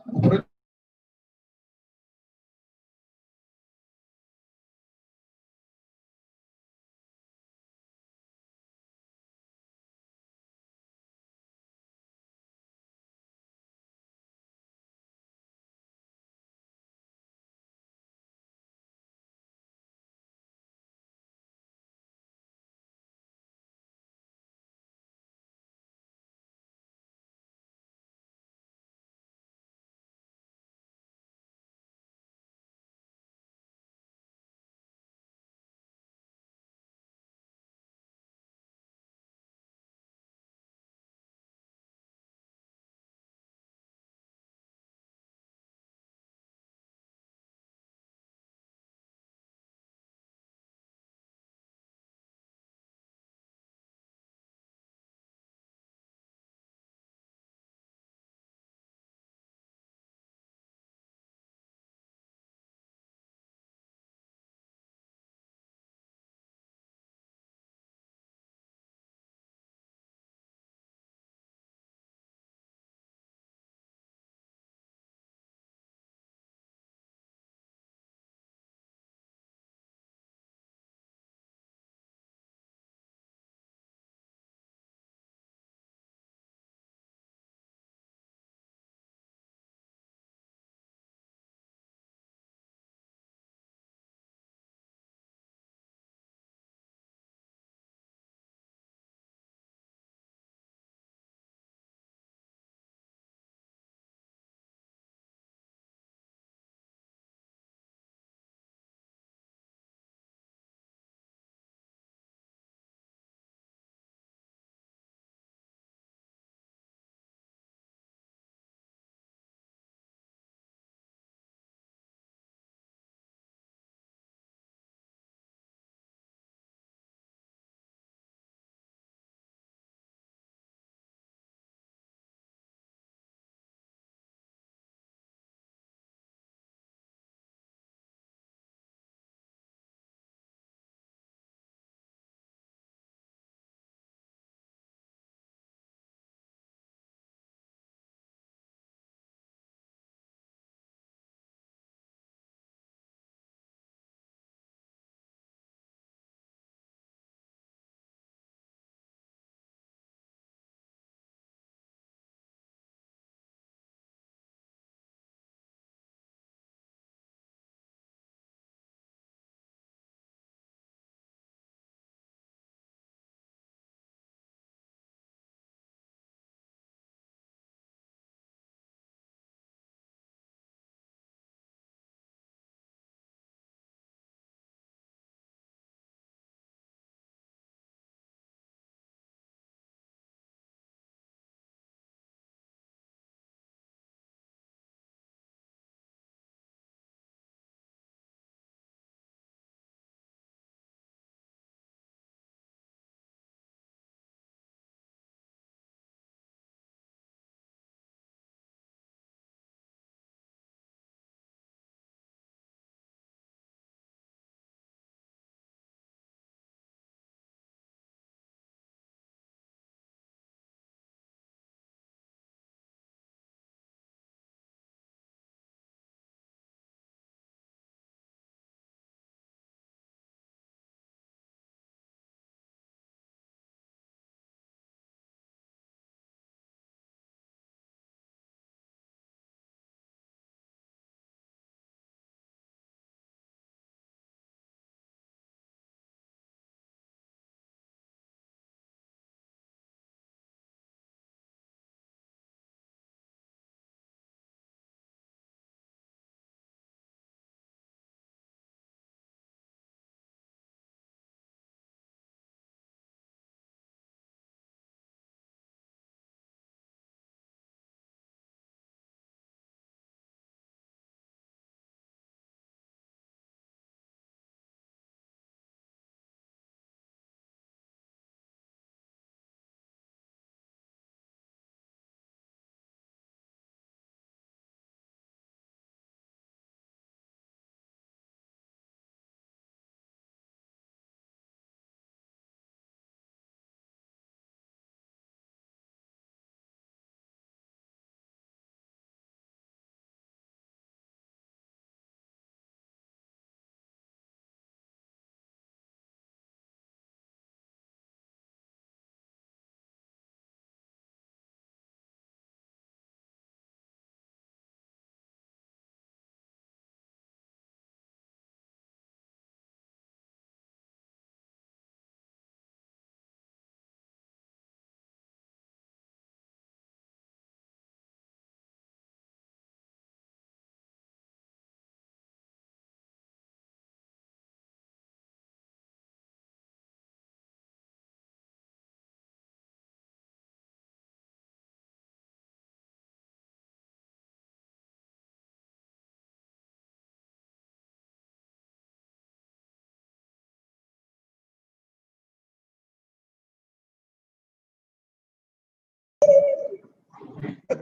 I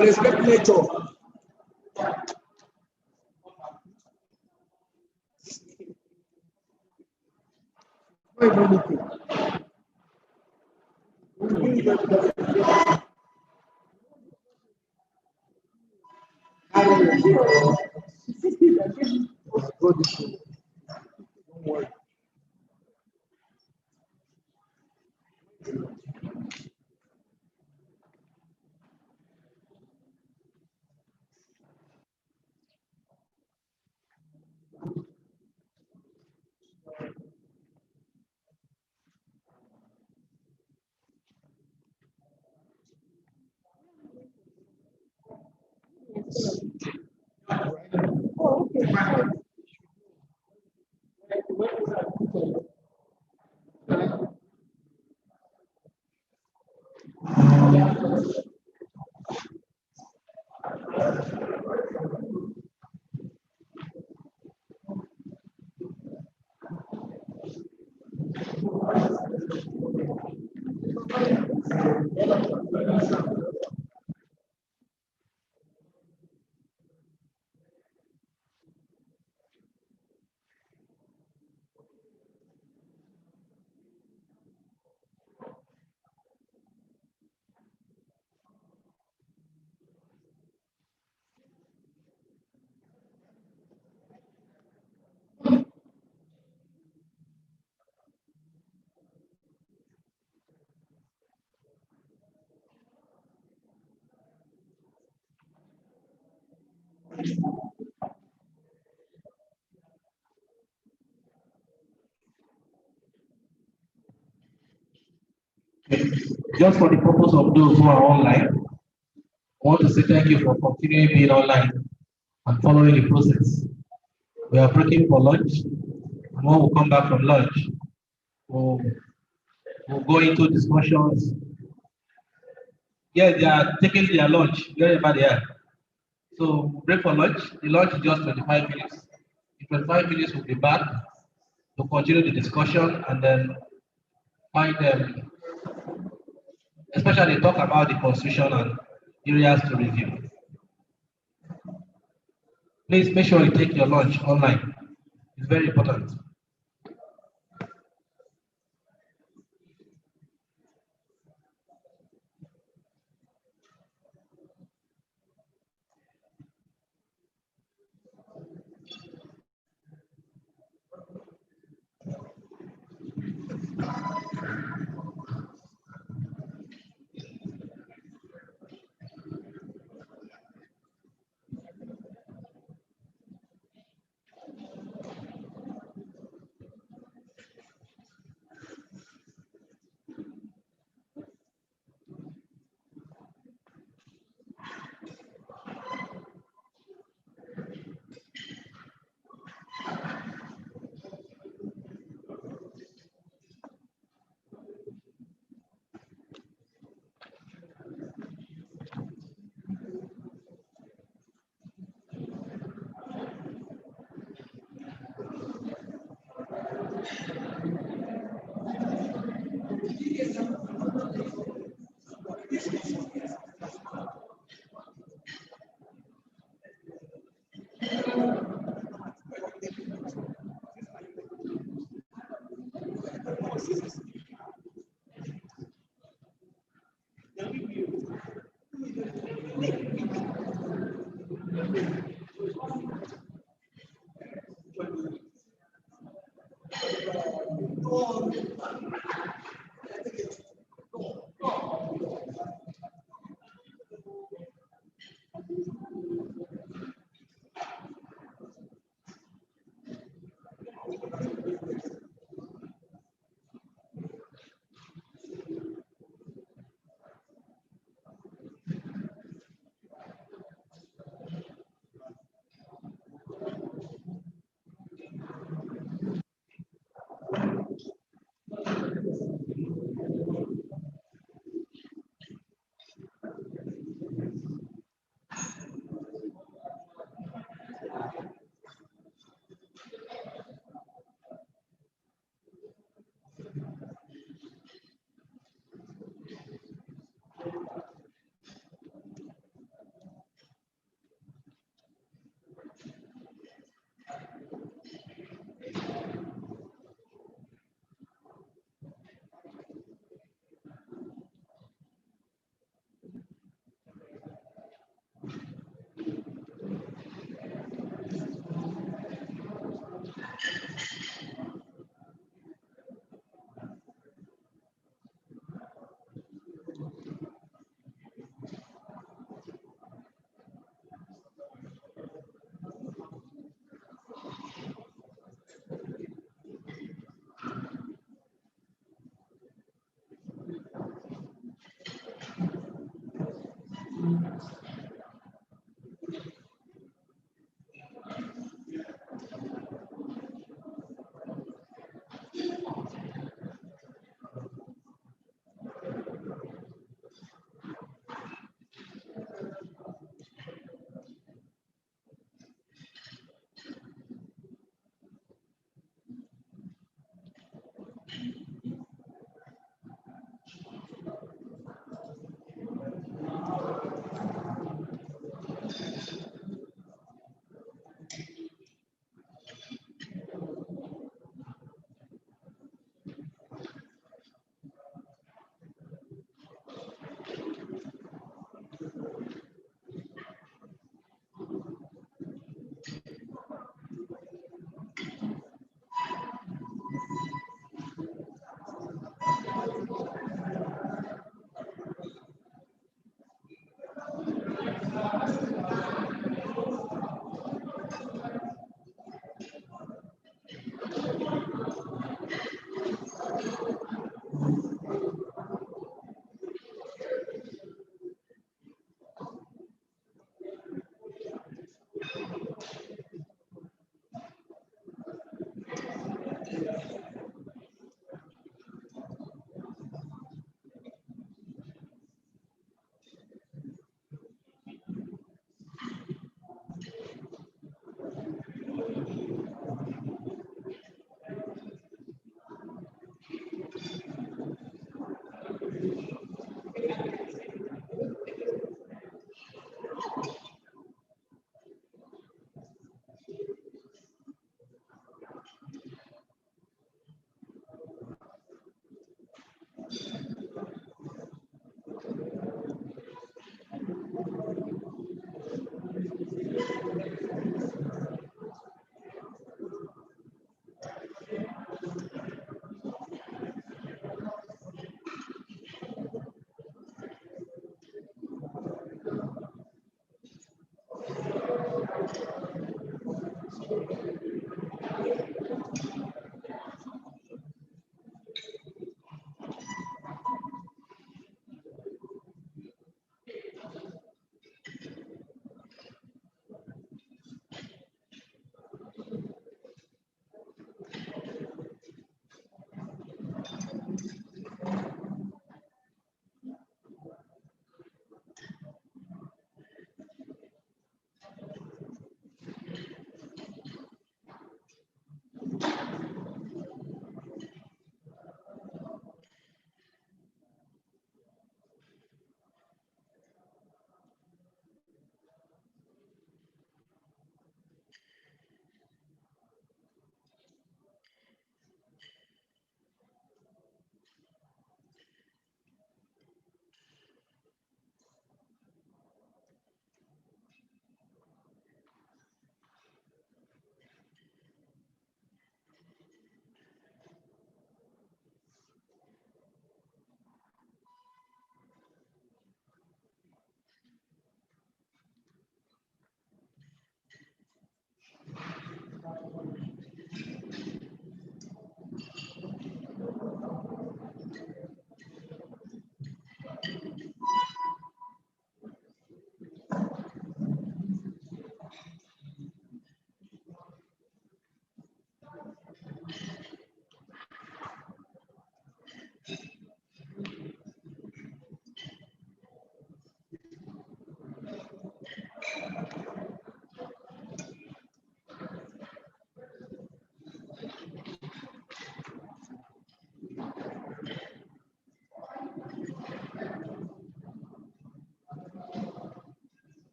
respect nature. Just for the purpose of those who are online, I want to say thank you for continuing being online and following the process. We are breaking for lunch, and when we come back from lunch, we'll go into discussions. Yes, they are taking their lunch wherever they are. So break for lunch. The lunch is just 25 minutes. In 25 minutes, we'll be back to continue the discussion and then find them, especially talk about the constitution and areas to review. Please make sure you take your lunch online. It's very important.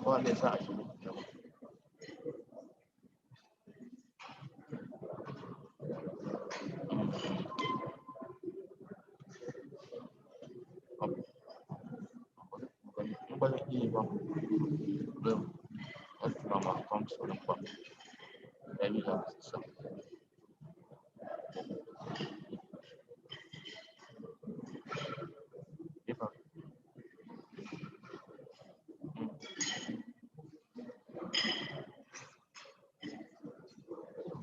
Wanda ya sa a shigo ba zai iya ba zan tura ma account sauran ba ya yi da sa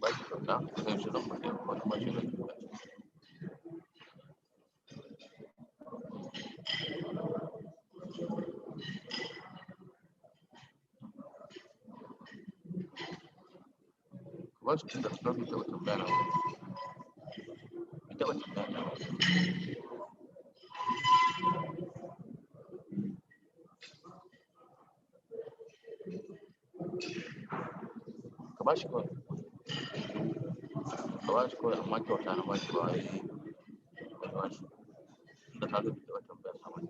ba shi kyauta zai shi zan bude wani mashi da kyauta ba shi da na bai taɓa tambaya na wani bai taɓa tambaya na wani ka ba shi kawai ka ba shi kawai amma kyauta na ba shi ba wai bai ba shi inda ka ga bai taɓa tambaya na wani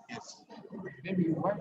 Yes. Maybe one.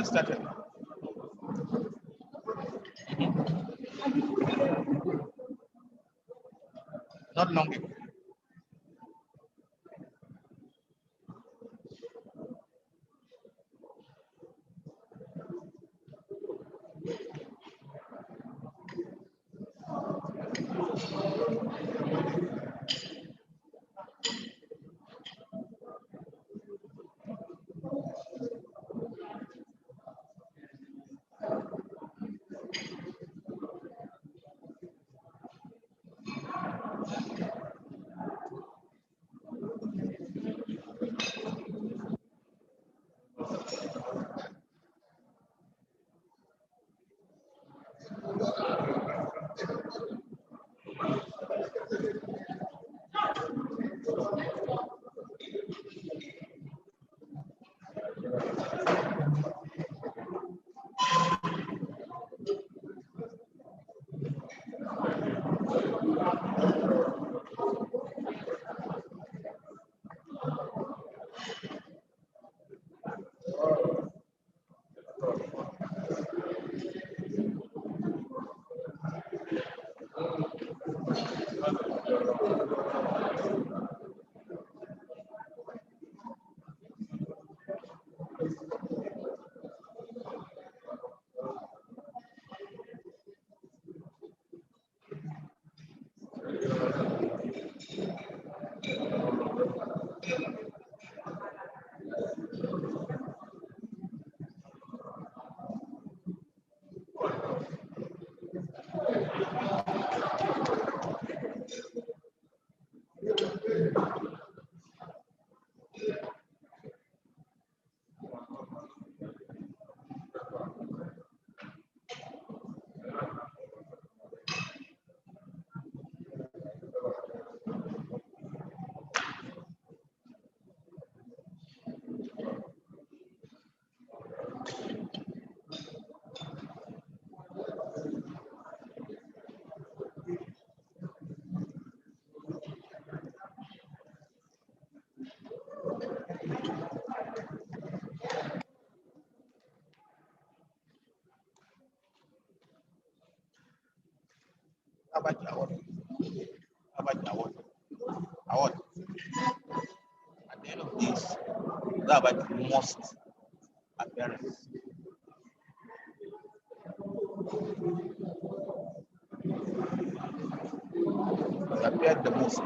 started. Not long ago. How about your award? How about your award? Award. At the end of this, how about the most appearance? Appeared the most.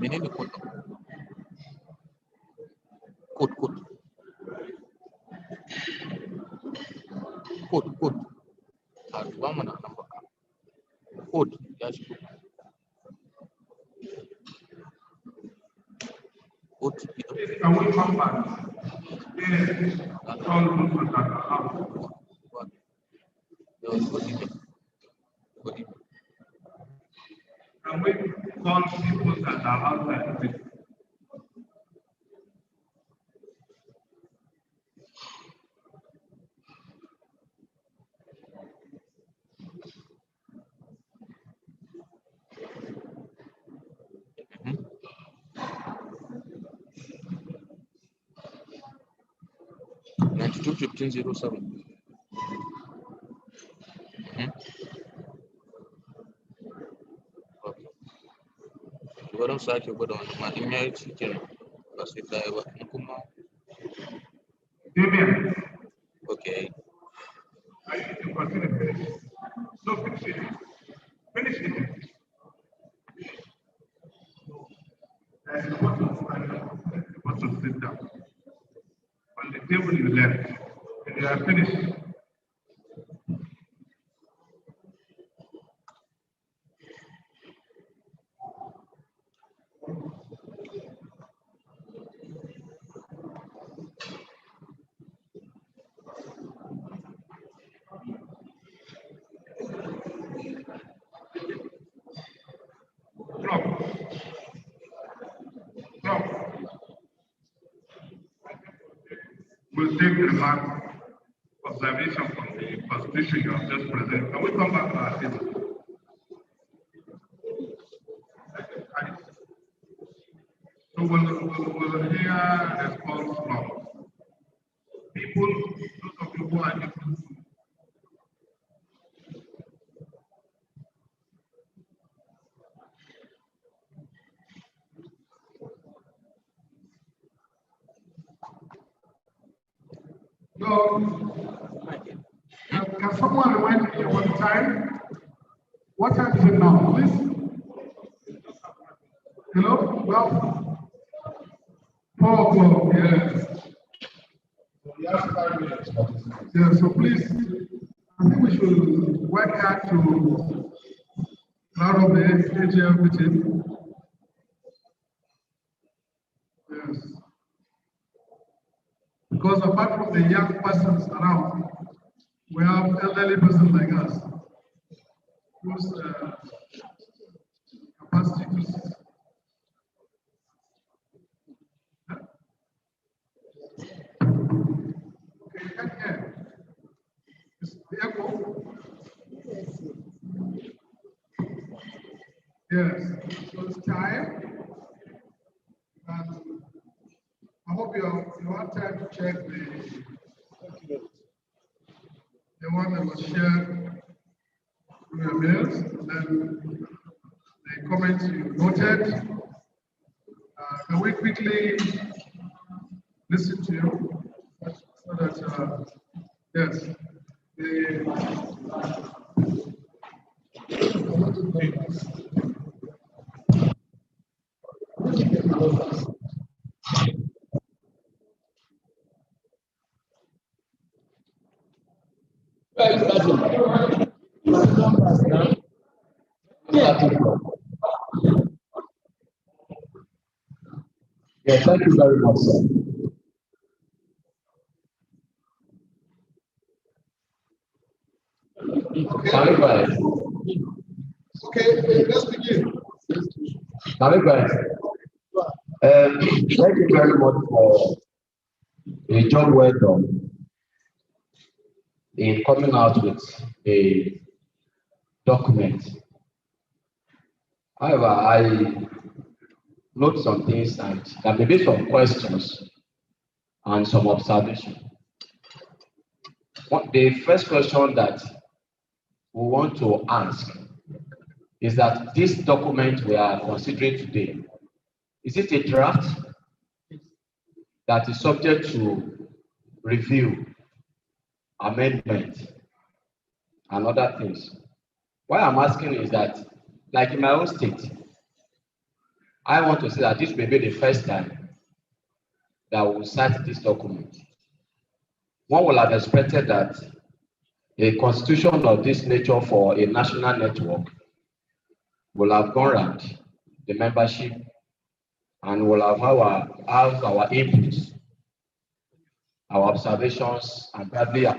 menene code code a duba mana nan baka code ya shigo OTP Can we come back? Yes, all people that are out. Can we call people that are outside of it? Two 1507. Wurin sake gwada wani ma in yayi cikin ba sai ta yi ba in kuma okay So finish it. Finish it. There's a button sit down. On the table you left, and they are finished. We'll take remark, observation from the constitution you have just presented. Can we come back to our table? So we'll hear response from people, those of you who are able to. So, can someone remind me one time? What time is it now, please? Hello? Well, 4 o'clock, yes. We have 5 minutes for this. Yeah, so please, I think we should work hard to out of the AGM meeting. Yes. Because apart from the young persons around, we have elderly persons like us whose capacity to okay, you can hear. Is the echo? Yes, so it's time. And I hope you have time to check the one that was shared through your mails, and then the comments you noted. Can we quickly listen to you so that yes, Yeah, thank you very much, sir. Okay, let's begin. Thank you very much for a job well done in coming out with a document. However, I note some things and there may be some questions and some observations. The first question that we want to ask is that this document we are considering today, is it a draft that is subject to review, amendment, and other things? Why I'm asking is that, like in my own state, I want to say that this may be the first time that we will cite this document. One would have expected that a constitution of this nature for a national network will have gone around the membership and will have our inputs, our observations, and probably a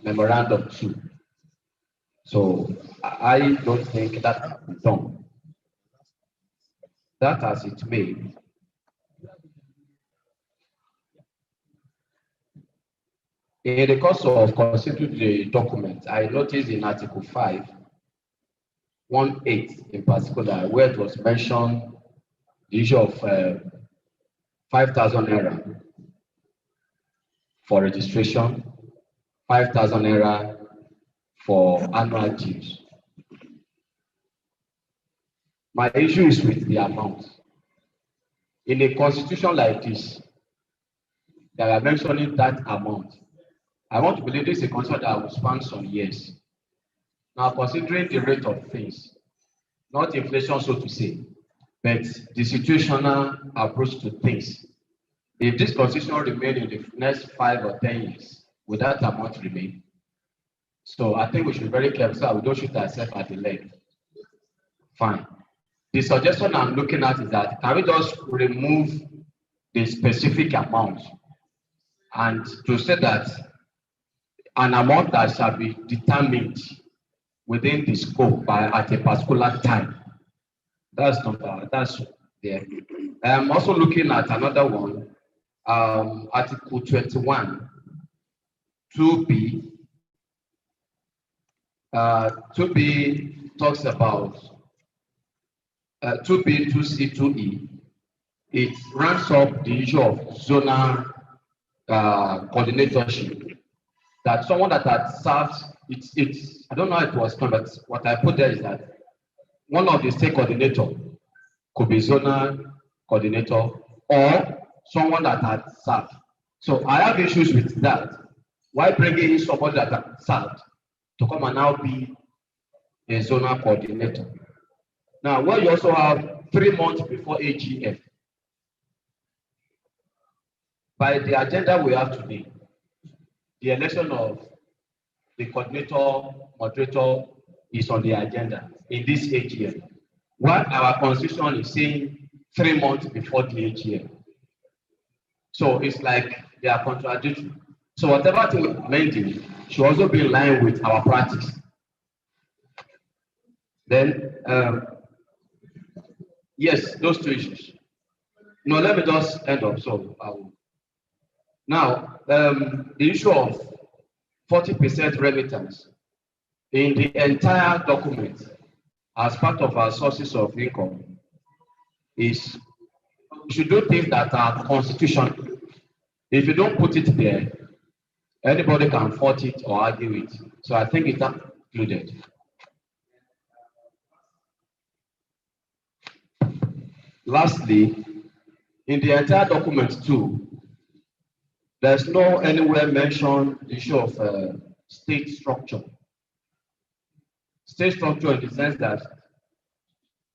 memorandum too. So I don't think that has been done. That as it may, in the course of considering the document, I noticed in Article 5(1)(8) in particular, where it was mentioned the issue of 5,000 naira for registration, 5,000 naira for annual dues. My issue is with the amount. In a constitution like this, they are mentioning that amount. I want to believe this is a constitution that will span some years. Now, considering the rate of things, not inflation, so to say, but the situational approach to things, if this constitution remains in the next 5 or 10 years, will that amount remain? So I think we should be very careful so we don't shoot ourselves at the leg. Fine. The suggestion I'm looking at is that can we just remove the specific amount and to say that an amount that shall be determined within the scope at a particular time. That's there. I'm also looking at another one, Article 21, 2B. 2B talks about 2B, 2C, 2E. It ramps up the issue of zonal coordinatorship. That someone that had served, it's I don't know how it was done, but what I put there is that one of the state coordinator could be zonal coordinator or someone that had served. So I have issues with that. Why bringing in somebody that had served to come and now be a zonal coordinator? Now, where you also have 3 months before AGF, by the agenda we have today, the election of the coordinator, moderator is on the agenda in this AGM. What our constitution is saying 3 months before the AGM. So it's like they are contradictory. So whatever thing we're amending should also be in line with our practice. Then, yes, those 2 issues. No, let me just end up. So now, the issue of 40% remittance in the entire document as part of our sources of income is, we should do things that are constitutional. If you don't put it there, anybody can fault it or argue it. So I think it's included. Lastly, in the entire document too, there's no anywhere mentioned the issue of state structure. State structure in the sense that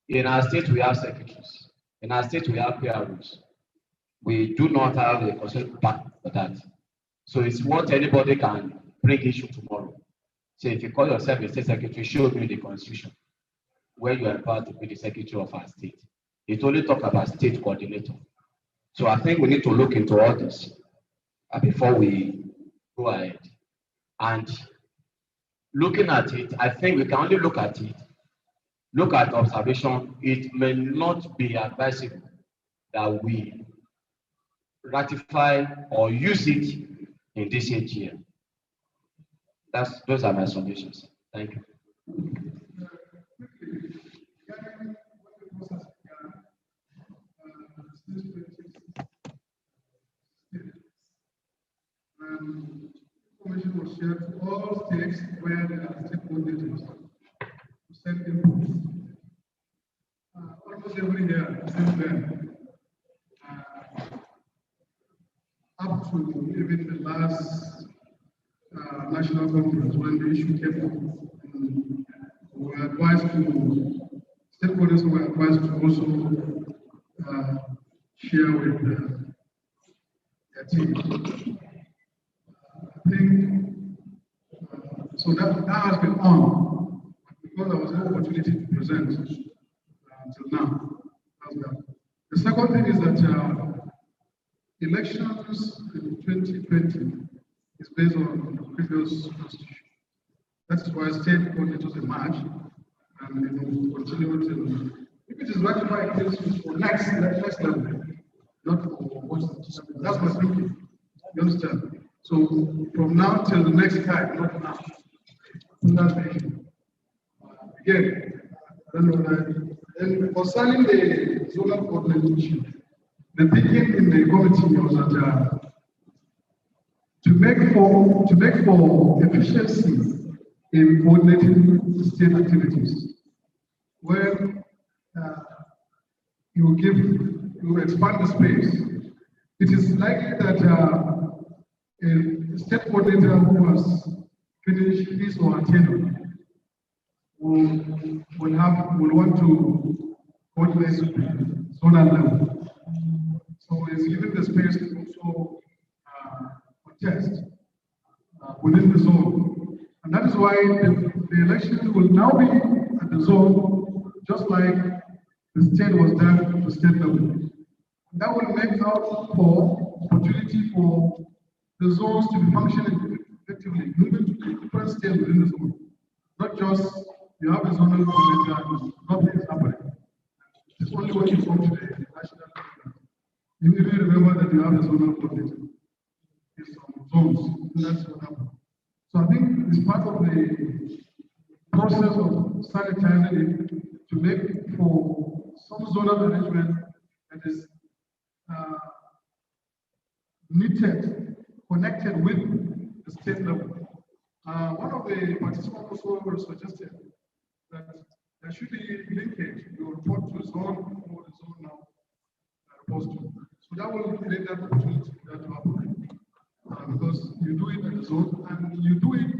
in our state we have secretaries, in our state we have PROs. We do not have a constitutional part for that. So it's what anybody can bring issue tomorrow. So if you call yourself a state secretary, show me the constitution where you are empowered to be the secretary of our state. It only talks about state coordinator. So I think we need to look into all this before we go ahead. And looking at it, I think we can only look at it, look at observation. It may not be advisable that we ratify or use it in this AGM. Those are my suggestions. Thank you. Information was shared to all states where there are stakeholders to send input. Almost every year, since then, up to even the last national conference, when the issue came up, we were advised to, stakeholders were advised to also share with their team. I think so that has been on because there was no opportunity to present until now. That's that. The second thing is that elections in 2020 is based on the previous constitution. That is why state coordinators emerge and it will continue to. If it is ratified, it is for next level, not for what's that's my thinking. You understand? So from now till the next time, not now. That's the issue. Again, I don't know that. And concerning the zonal coordination issue, the thinking in the committee was that to make for efficiency in coordinating state activities, when you expand the space, it is likely that a state coordinator who has finished his or her tenure will want to coordinate zonal level. So it's given the space to also contest within the zone. And that is why the election will now be at the zone, just like the state was done at the state level. And that will make out for opportunity for the zones to be functioning effectively, moving to different states within the zone. Not just you have a zonal coordinator and nothing is happening. It's only when you come to the national level. You need to remember that you have a zonal coordinator. It's some zones, and that's what happened. So I think it's part of the process of sanitizing it to make for some zonal arrangement that is knitted, connected with the state level. One of the participants also suggested that there should be linkage. You report to zone or the zone now reports to. So that will create that opportunity for that to happen. Because you do it at the zone and you do it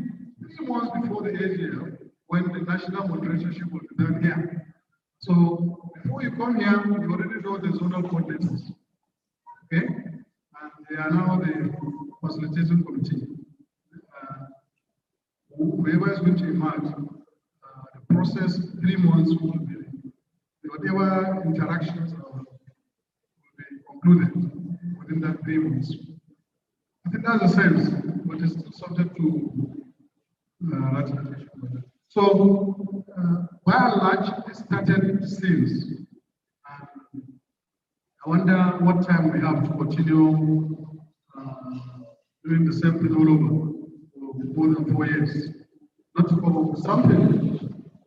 3 months before the AGM when the national moderatorship will be done here. So before you come here, you already know the zonal coordinators. Okay? And they are now the facilitation committee. Whoever is going to emerge, the process 3 months will be, whatever interactions will be concluded within that 3 months. I think that's the sense, but it's still subject to ratification. So, by and large, it started since. I wonder what time we have to continue doing the same thing all over for more than 4 years. Not to come up with something.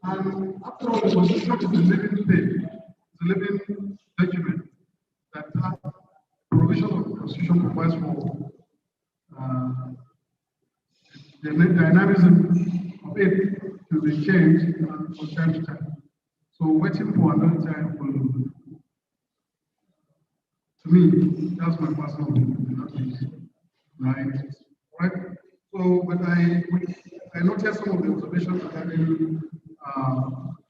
And after all, the constitution is a living thing, it's a living document that provision of the constitution provides for the dynamism of it to be changed from time to time. So waiting for another time will, to me, that's my personal opinion. Right? So, but I noticed some of the observations that have been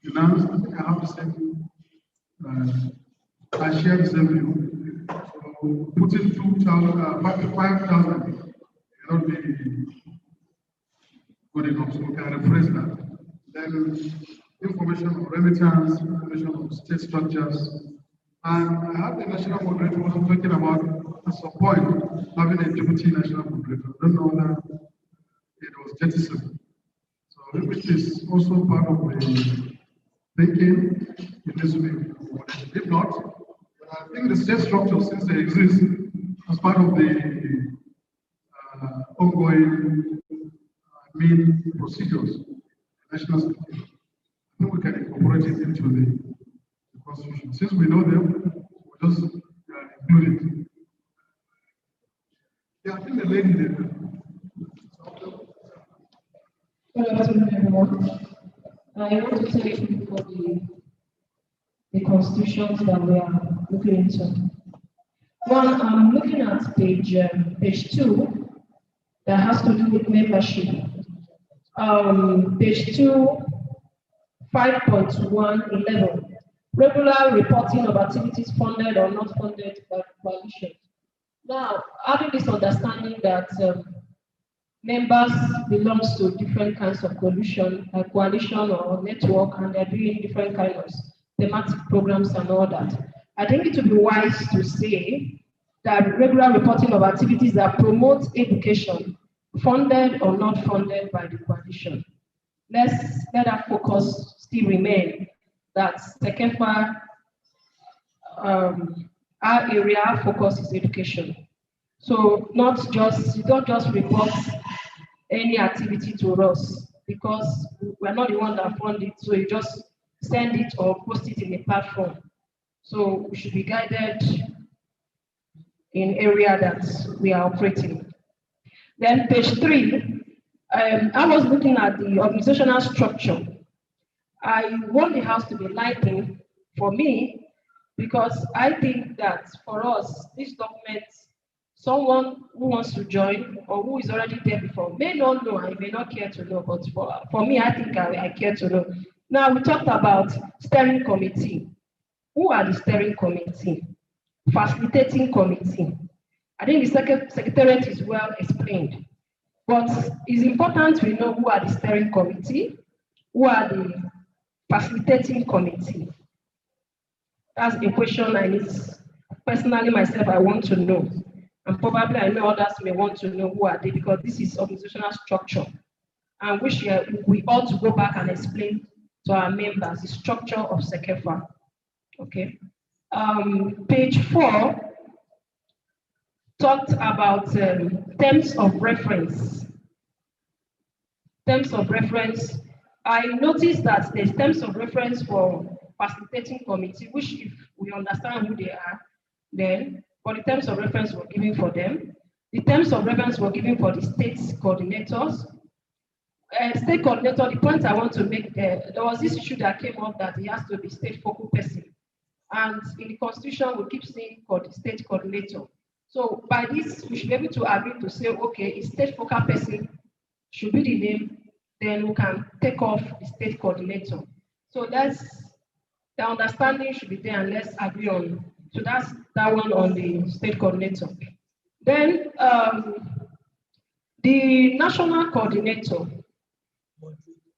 announced. I think I have the same, I share the same view. So putting 5,000 cannot be good enough, so we can rephrase that. Then information on remittance, information on state structures. And I have the national moderator also talking about at some point having a deputy national moderator. I don't know whether it was jettisoned. So which is also part of the thinking in this way. If not, I think the state structure, since they exist as part of the ongoing main procedures, national security, I think we can incorporate it into the constitution. Since we know them, we'll just include it. Yeah, I think the lady there. Good afternoon, everyone. I want to thank you for the constitutions that we are looking into. One, I'm looking at page 2 that has to do with membership. Page 2, 5.111. regular reporting of activities funded or not funded by the coalition. Now, having this understanding that members belongs to different kinds of coalition or network, and they're doing different kinds of thematic programs and all that, I think it would be wise to say that regular reporting of activities that promote education, funded or not funded by the coalition. Let that focus still remain, that Csacefa, our area focus is education. So you don't just report any activity to us because we're not the one that fund it, so you just send it or post it in a platform. So we should be guided in area that we are operating. Then page 3, I was looking at the organizational structure. I want the house to be lighting for me because I think that for us, this document, someone who wants to join or who is already there before may not know and may not care to know, but for me, I think I care to know. Now, we talked about steering committee. Who are the steering committee? Facilitating committee. I think the secretariat is well explained, but it's important we know who are the steering committee, who are the facilitating committee. That's a question I need, personally myself, I want to know. And probably I know others may want to know who are they, because this is organizational structure, and which we ought to go back and explain to our members the structure of Csacefa. Okay. Page 4 talked about terms of reference. Terms of reference. I noticed that there's terms of reference for facilitating committee, which if we understand who they are, then for the terms of reference were given for them. The terms of reference were given for the state coordinators. State coordinator, the point I want to make there was this issue that came up that he has to be state focal person. And in the constitution, we keep saying state coordinator. So by this, we should be able to agree to say, okay, a state focal person should be the name, then we can take off the state coordinator. So the understanding should be there, and let's agree on. So that's that one on the state coordinator. Then the national coordinator,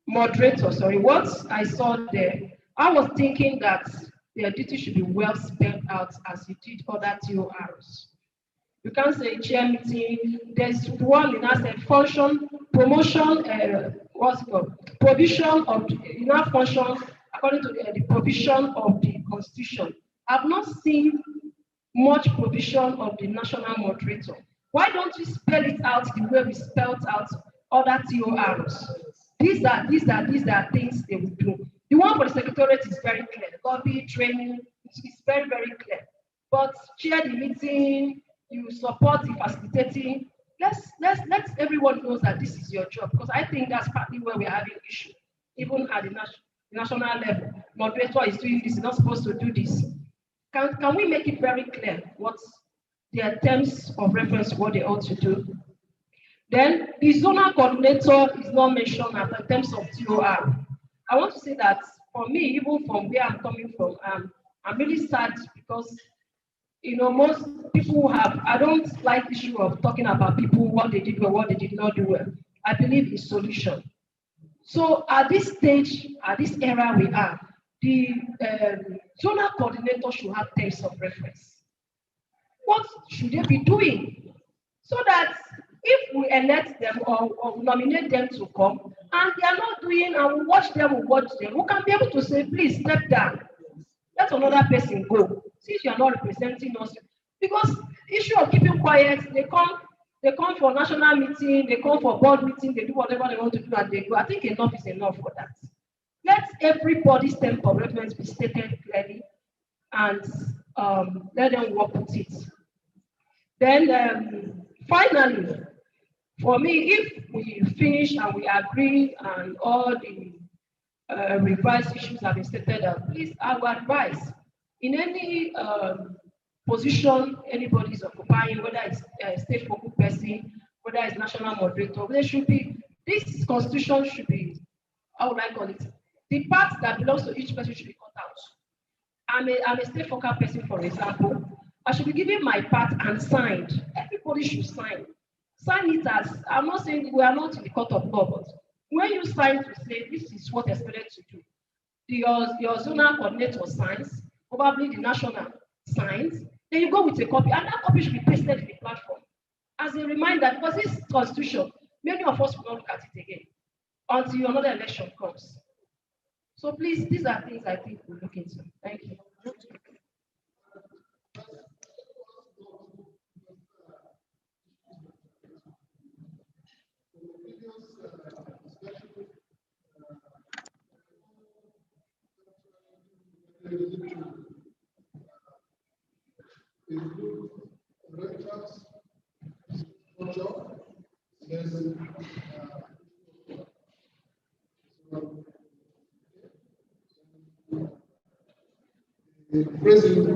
moderator, sorry, what I saw there, I was thinking that their duty should be well spelled out as you did other TORs. You can't say chair meeting, there's one in that said function, promotion, what's it called? Provision of enough function according to the provision of the constitution. I've not seen much provision of the national moderator. Why don't we spell it out the way we spelled out other TORs? These are things they will do. The one for the secretariat is very clear. Lobby, training, it's very, very clear. But chair the meeting, you support the facilitating. Let's everyone knows that this is your job, because I think that's partly where we're having issue. Even at the national level, moderator is doing this, is not supposed to do this. Can we make it very clear what their terms of reference, what they ought to do? Then the zonal coordinator is not mentioned in terms of TOR. I want to say that for me, even from where I'm coming from, I'm really sad because most people I don't like the issue of talking about people, what they did well, what they did not do well. I believe in solution. So at this stage, at this era we are, the zonal coordinator should have terms of reference. What should they be doing? So that if we elect them or nominate them to come, and they are not doing, and we watch them, we can be able to say, please step down. Let another person go. Since you are not representing us. Because the issue of keeping quiet, they come for national meeting, they come for board meeting, they do whatever they want to do and they go. I think enough is enough for that. Let everybody's term of reference be stated clearly and let them work with it. Then finally, for me, if we finish and we agree and all the revised issues have been stated, please, I would advise in any position anybody is occupying, whether it's a state focal person, whether it's national moderator, there should be, this constitution should be, how would I call it? The part that belongs to each person should be cut out. I'm a state focal person, for example, I should be given my part and signed. Everybody should sign. Sign it as, I'm not saying we are not in the court of law, but when you sign to say this is what is expected to do, your zonal coordinator signs, probably the national signs, then you go with a copy, and that copy should be pasted in the platform as a reminder, because this constitution, many of us will not look at it again until another election comes. So please, these are things I think we'll look into. Thank you. The president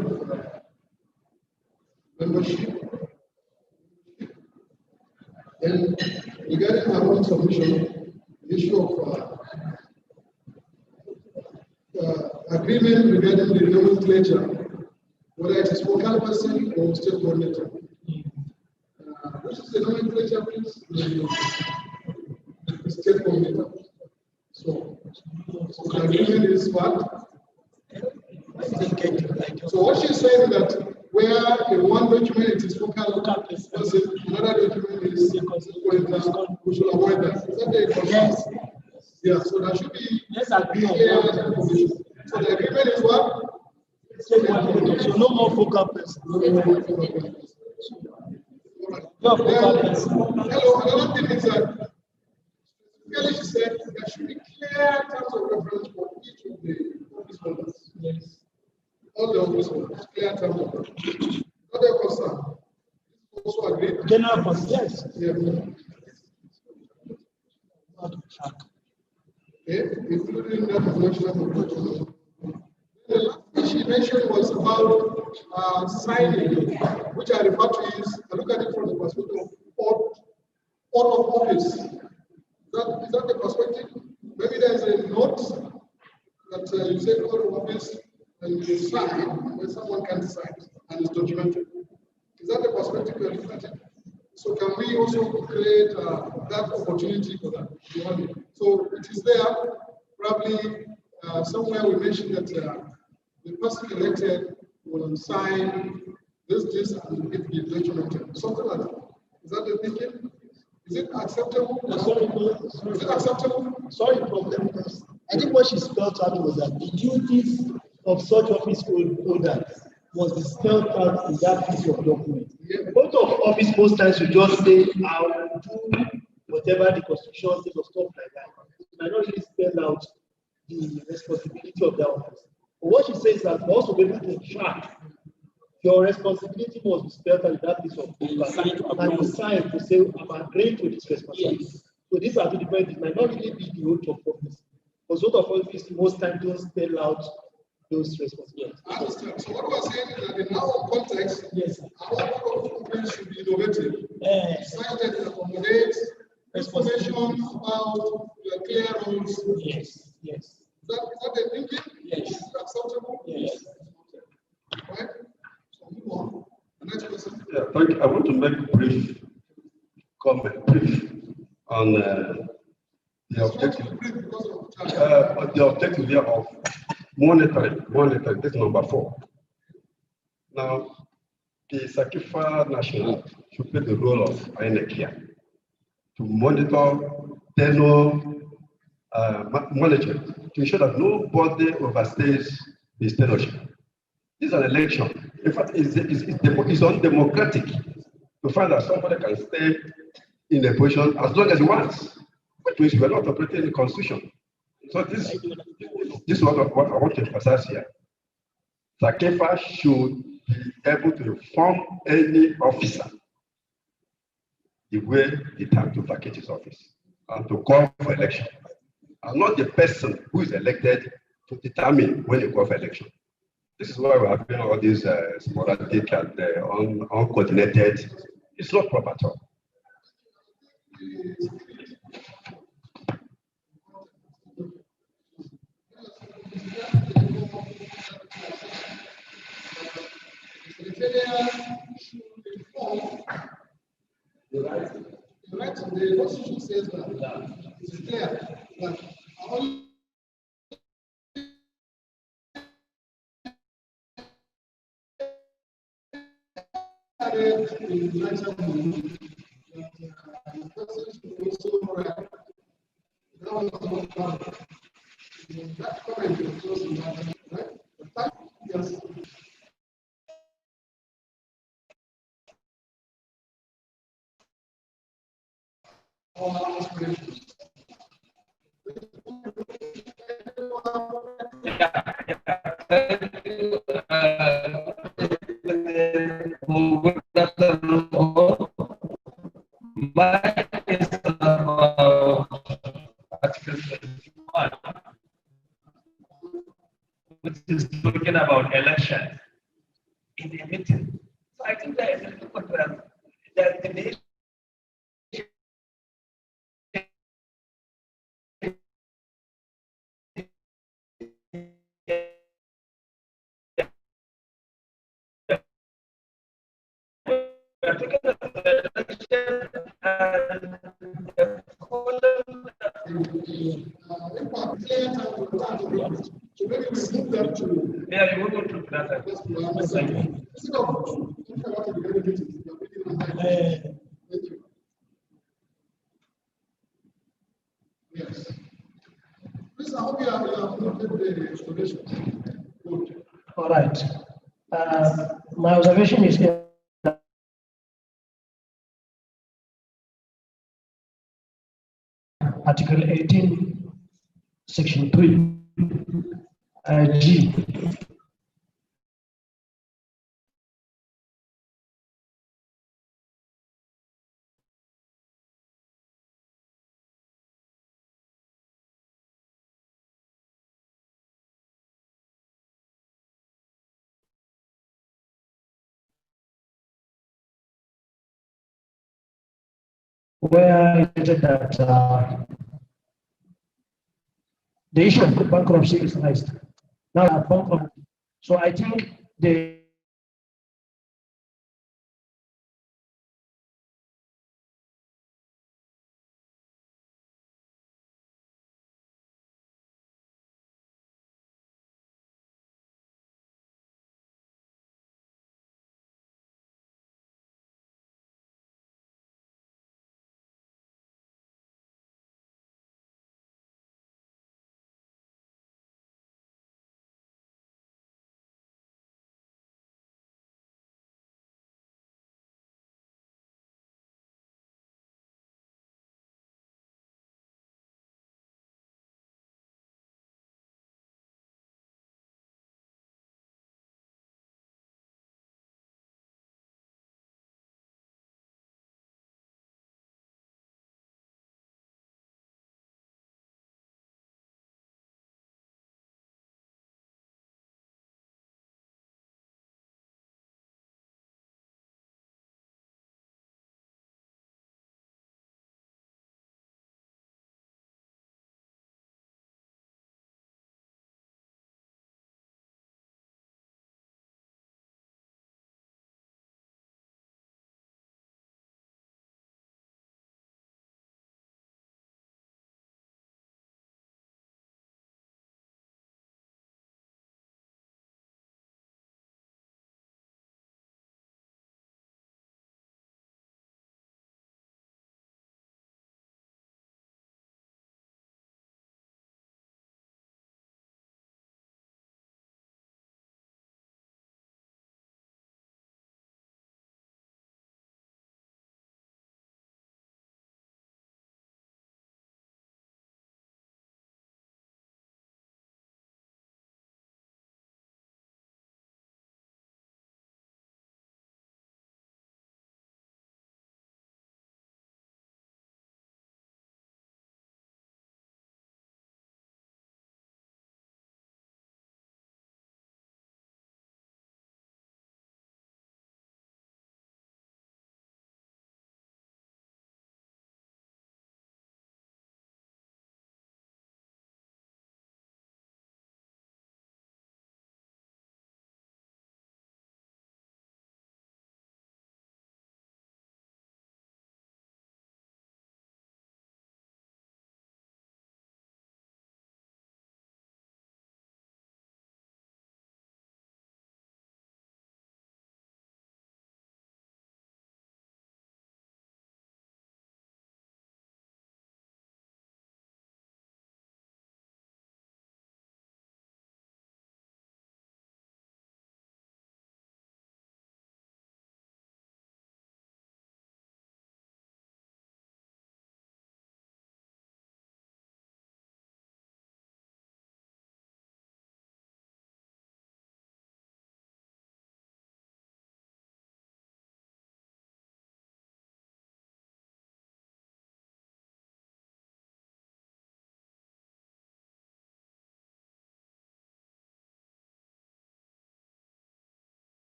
membership, and regarding our own submission, the issue of agreement regarding the nomenclature, whether it is focal person or state coordinator. Which is the nomenclature, please? The state coordinator. So the agreement is what? So what she's saying that where in one document it is focal person, another document is coordinator, we should avoid that. Is that the Yes. Yeah, so that should be Let's agree on clear that. information. So the agreement is what? State coordinator. So no more focal person. No more focal person. No focal person. Hello, another thing is that clearly she said there should be clear terms of reference for each of the office holders. Yes. All the office holders, clear terms of reference. Not their concern. Also agreed. General concern, yes. Yeah. Okay, including that of national protection. The last thing she mentioned was about signing, which I refer to is, I look at it from the perspective of oath of office. Is that the perspective? Maybe there's a note that you say oath of office and you sign, and then someone can sign and it's documented. Is that the perspective you're looking at it? So can we also create that opportunity for that? So it is there. Probably somewhere we mentioned that the person elected will sign this, and it be documented. Something like that. Is that the thinking? Is it acceptable? Sorry, is it acceptable? Sorry, problem, because I think what she spelled out was that the duties of such office holders must be spelled out in that piece of document. Both of office most times you just say, I will do whatever the constitution says or stuff like that. It might not really spell out the responsibility of that office. But what she says is that for us to be able to track, your responsibility must be spelled out in that piece of paper. And you sign to say, I'm agreeing to this responsibility. Yes. So these are two different things. It might not really be the oath of office. Because oath of office most times don't spell out those responsibilities. I understand. So what we're saying is that in our context, yes, our office should be innovative. Sign that accommodates information about the clear rules. Yes, yes. Is that the thinking? Yes. Is it acceptable? Yes. Right? So move on. The next person. Yeah, thank you. I want to make a brief comment on the objective. The objective here of monitoring. This is number 4. Now, the Csacefa National should play the role of INEC here to monitor tenure management to ensure that nobody overstays his tenureship. This is an election. In fact, it's undemocratic to find that somebody can stay in a position as long as he wants, which means we are not operating the constitution. So this is what I want to emphasize here. Csacefa should be able to inform any officer the way the time to vacate his office and to call for election, and not the person who is elected to determine when you call for election. This is why we're having all these sporadic and uncoordinated. It's not proper at all. constitution says that it is clear that only in natural community that persons should also right. That was not done. That comment was also not right. The fact is all aspirations. Mine is about Article 21, which is talking about election in a meeting. So I think that is a good that the nation yeah, you will go through that. Yes. Please, I hope you have noted the explanation. Good. All right. My observation is here. Article 18, Section 3, G. Where it is that the issue of bankruptcy is raised. Now, bankruptcy. So I think the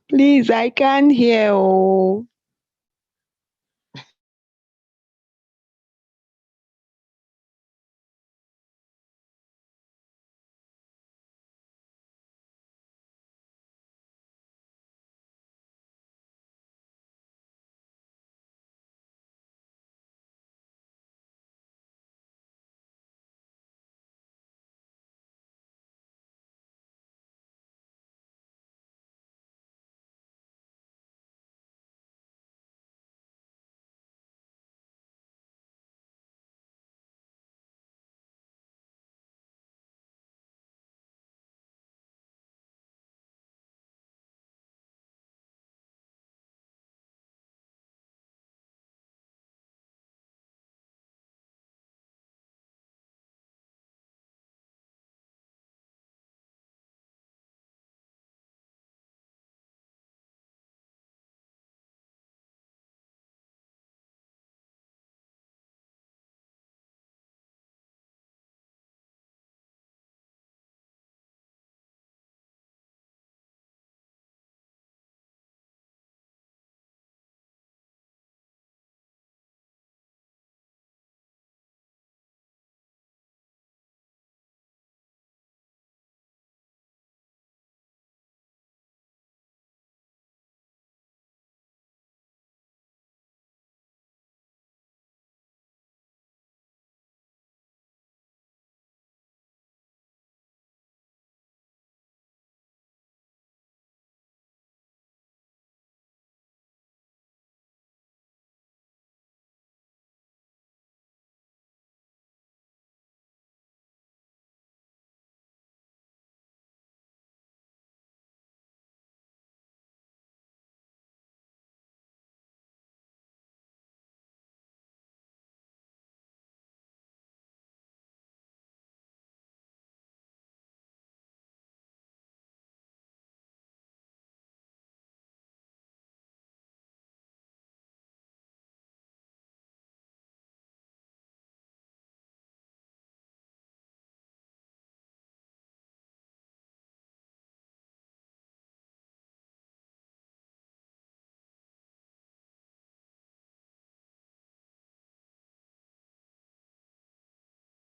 Please, I can't hear. Oh.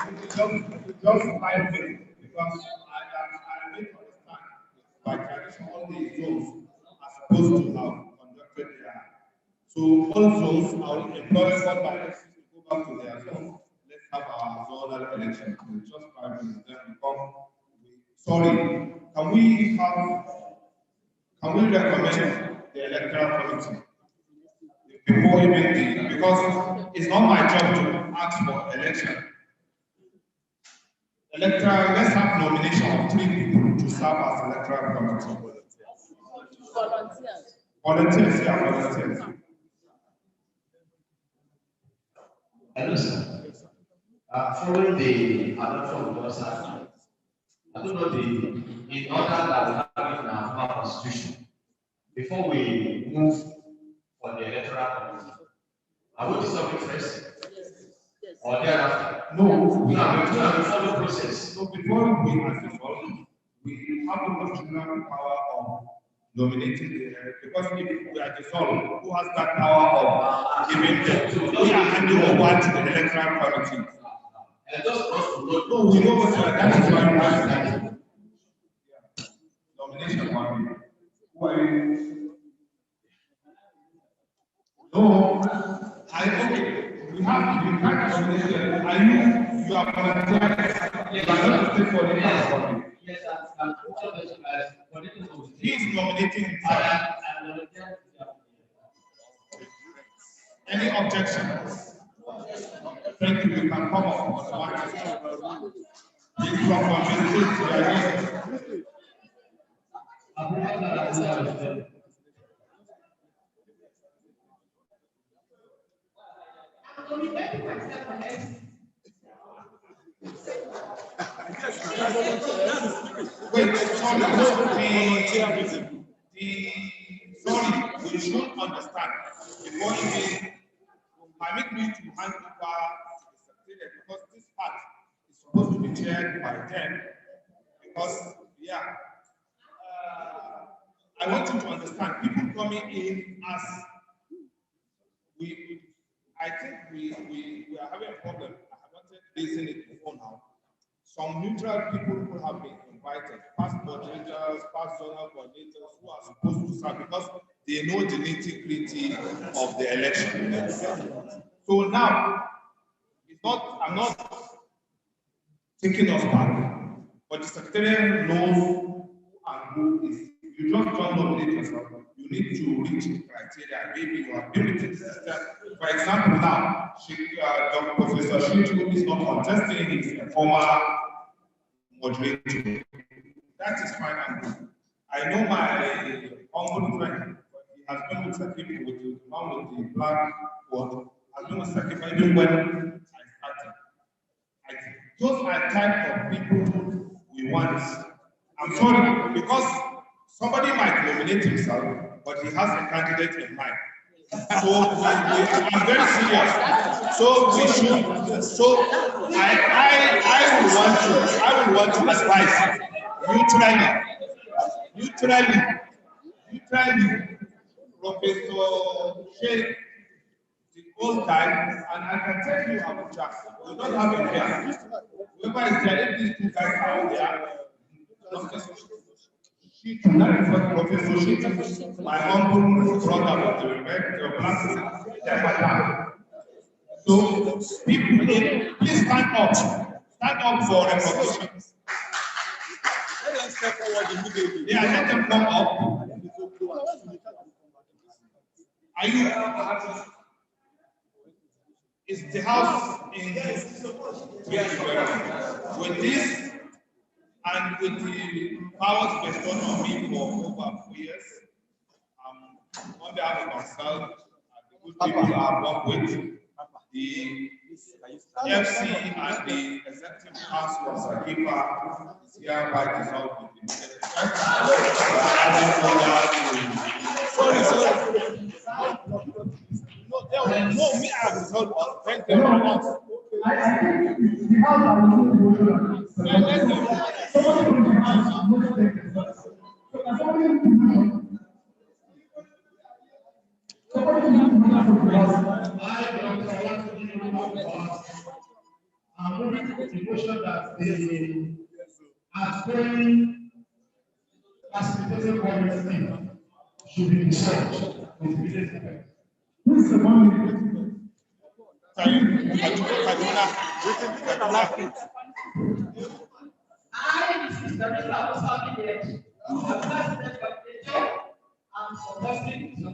Just 5 minutes, because I need to understand by tradition all the zones are supposed to have conducted their. So all zones, I will employ one by to go back to their zone. Let's have our zonal election. In just 5 minutes, then we come. Sorry, can we recommend the electoral committee before even because it's not my job to ask for election. Electoral, let's have nomination of 3 people to serve as electoral committee. Volunteers. Volunteers, yeah, volunteers. Hello, sir. Following the adoption of the Act, I don't know in order that we have in our constitution, before we move for the electoral committee, are we discussing first? Yes. Or thereafter? No, we have to follow the process. So before we assemble, we have the constitutional power of nominating the because if we are dissolved, who has that power of giving them? We are handing over to the electoral committee. And just for us to know. No, we know what that is why we have that. Nomination one. Who are you? No, we have to be kind of nomination. Are you are volunteers? You are not to stay for the country. Yes, he is nominating himself. Any objections? Thank you. You can come up. You can Wait, sorry, sorry, we should understand before even permit me to hand over the secretary because this part is supposed to be chaired by them because I want you to understand, people coming in as I think we are having a problem. I have not raising it before now. Some neutral people who have been invited, past moderators, past zonal coordinators who are supposed to serve because they know the nitty-gritty of the election. So now, I'm not taking us back, but the secretariat knows who and who is. You just don't nominate yourself. You need to reach the criteria. Maybe you are limited system. For example, now, Professor Shinju is not contesting, he's a former moderator. That is fine and good. I know my uncle friend, he has been with Csacefa, with the one with the black word, has been with Csacefa even when I started. Those are type of people we want. I'm sorry, because somebody might nominate himself, but he has a candidate in mind. So I'm very serious. So we should. So I will want to advise neutrally, Professor Sheikh, the old time, and I can tell you Abuja, we don't have a here. Whoever is there, if these two guys are out there, that is what Professor Sheikh, my uncle brother was the black. So people, please stand up for recognition. Let them step forward immediately. Yeah, let them come up. Are you? Is the house in with this and with the powers bestowed on me for over 4 years? On behalf of myself and the good people I work with, the FC and the executive council of Csacefa is hereby dissolved with the No, me I dissolved. Thank you very much. I think the house that will move to so I'm moving to the motion that the outgoing facilitated policy should be dissolved with immediate effect. Who is the one? I, Mrs. Darissa, was having the president of the job and supporting the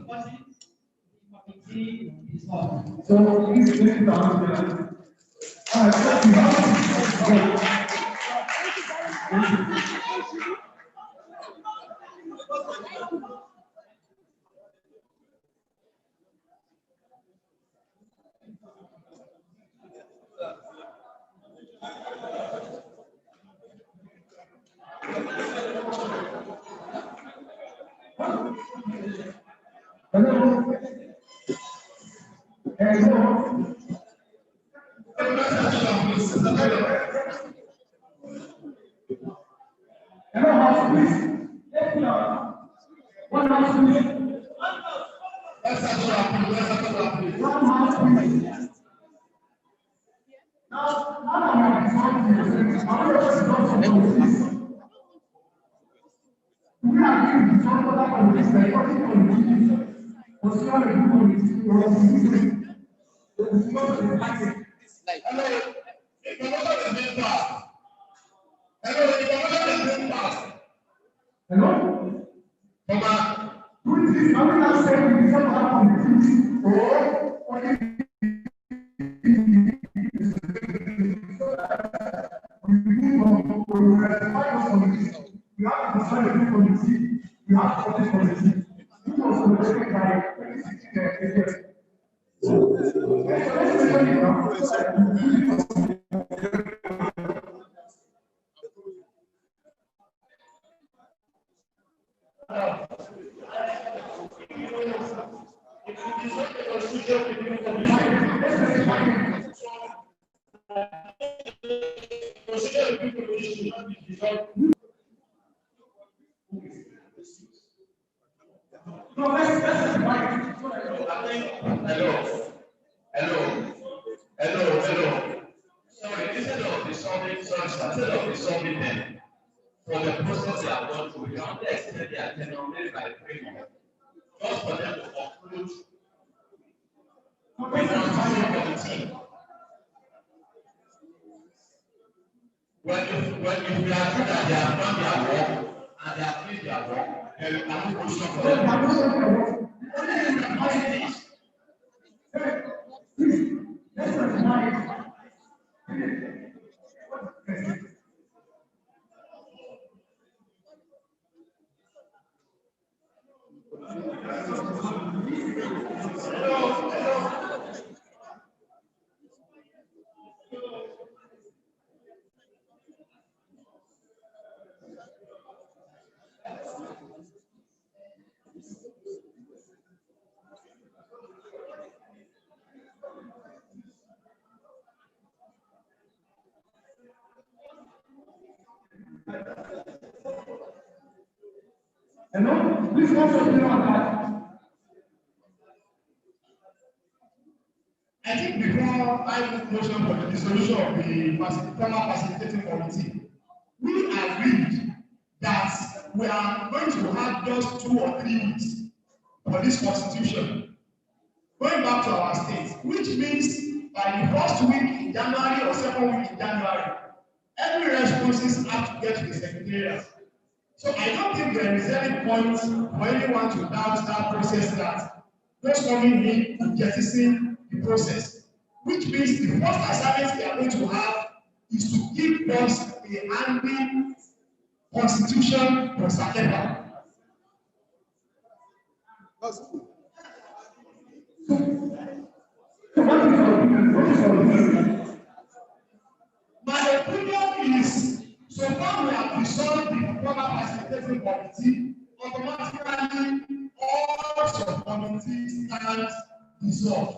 committee is on. So this is the answer. No, let's invite. Hello. Sorry, instead of resolving them, for the process they are going through, we want to extend their tenure maybe by 3 months. Just for them to conclude the committee. When you agree that they have done their work and they have finished their work, then we can move on for them. Hello? Please also be on that. I think before I move motion for the dissolution of the former facilitating committee, we agreed that we are going to have just 2 or 3 weeks for this constitution, going back to our state, which means by the first week in January or second week in January, every responses have to get to the secretariat. So I don't think there is any point for anyone to doubt that process, that those coming in to jettison the process, which means the first assignment we are going to have is to give us a handy constitution for Csacefa. My opinion is, so far we have resolved the former facilitating committee, automatically all subcommittees stand dissolved.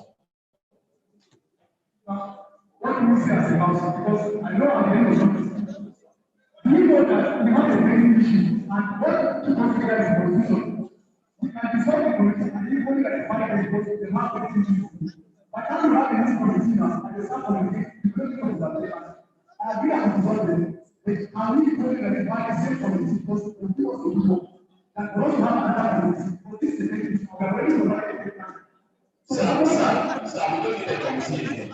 What can we say as a house? Because I know I'm going to do. Do you know that we have a very issue, and what to consider is position? We can dissolve the committee and even identify the votes the market issues. But now we have a new committee now, and the sub committee, the president of the players. I agree and dissolve them. Can we go and identify the same committee because we do also do that we also have another committee, but this is the thing, we are ready to write it down. Sir, we don't need a committee again.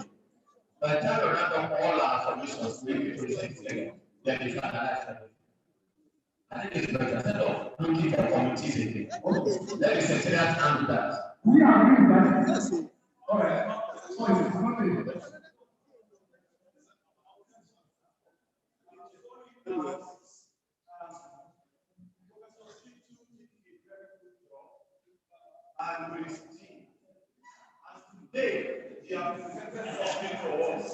By the time we wrap up all our submissions, we will present them, then we finalize them. I think it's better instead of looking for committees again. Let the secretariat handle that. We are doing that. Yes. All right. Sorry. And with his team. And today, they have presented something for us.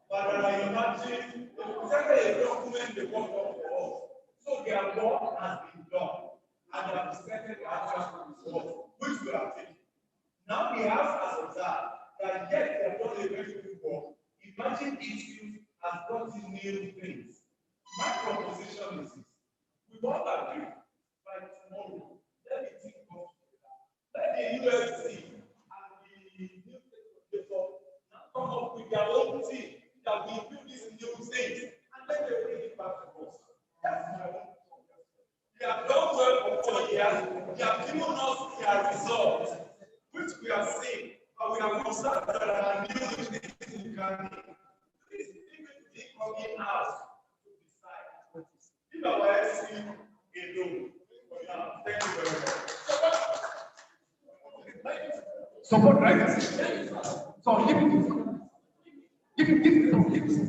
But when I imagine, they presented a document they want for us. So their work has been done. And they have presented the actual result, which we have taken. Now the house has observed that yet they have done a very good work. Imagine issues has brought in new things. My proposition is this. We all agree by tomorrow. Let me think of let the UFC and the newspaper now come up with their own team that will do these new things and then they will bring it back to us. That's my own. They have done well for 4 years. They have given us their results, which we have seen, but we have observed that there are new things in Ghana. Please leave it to the coming house to decide. Leave our FC alone for now. Thank you very much. Support, right? So give it some tips. In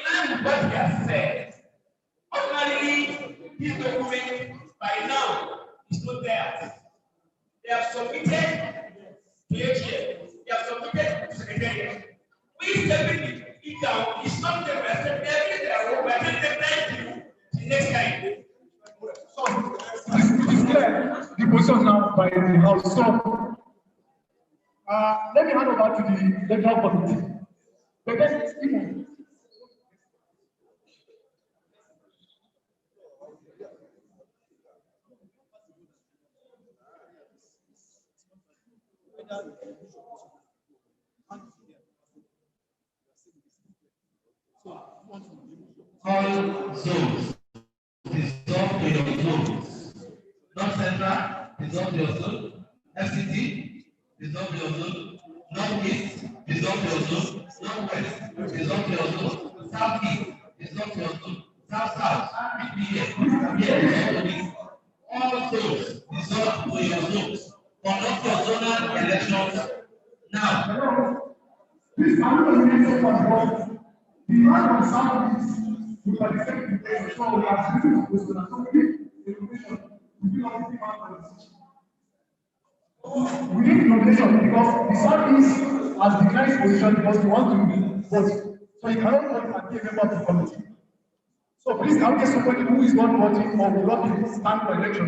line with what we have said, ordinarily, this document by now is not there. They have submitted to HM, they have submitted to Secretariat. We stepping it down, it's not the rest of everything they are wrong, but thank you the next time. So, it is clear the position now by the House. So, let me hand over to the electoral committee. But then, All zones dissolve to your zones. North Central dissolve to your zone. FCT dissolve to your zone. Northeast dissolve to your zone. Northwest dissolve to your zone. Southeast dissolve to your zone. South BPA all zones dissolve to your zones. Conduct your zonal elections now. Please, I'm going to make one. The man on Southeast will participate in the so we are sitting with the information to be on the man. We need nomination because the Southeast has declined position because they want to vote. So you cannot vote and be a member of the committee. So please, can we get somebody who is not voting or will not stand for election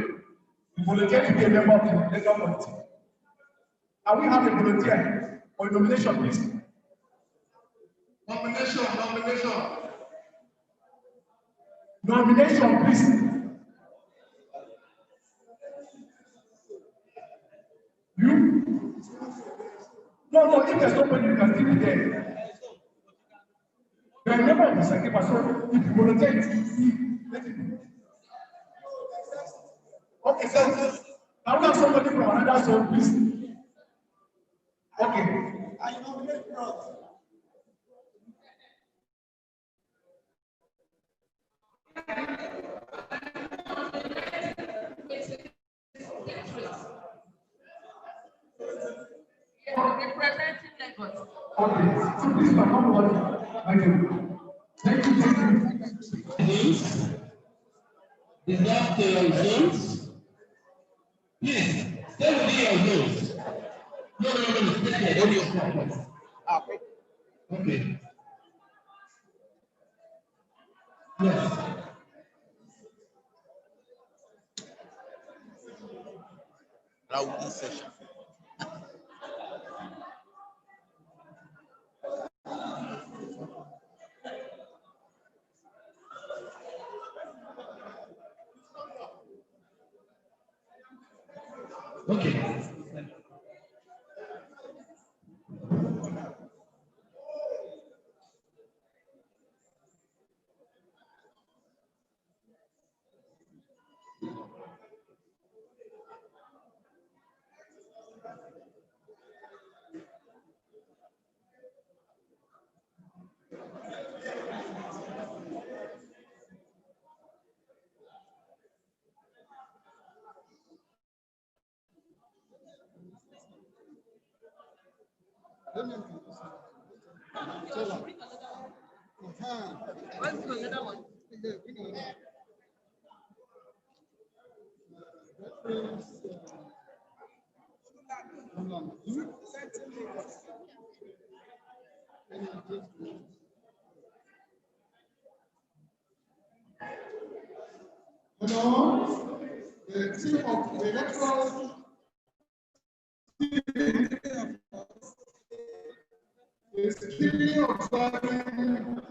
to volunteer to be a member of the electoral committee? And we have a volunteer for nomination, please. Nomination. Nomination, please. You? No, if there's nobody, you can still be there. You are a member of the Csacefa, so if you volunteer, let it be. Okay, so now we have somebody from another zone, please. Okay. I nominate Prof. Representing Lagos. Okay, so please come on. Thank you. Thank you. Dissolve to your zones. Please, stay within your zones. No, stay there. Audio problem. Okay. Yes. Rowdy session. Okay. Hello, the team of the electoral is keenly observing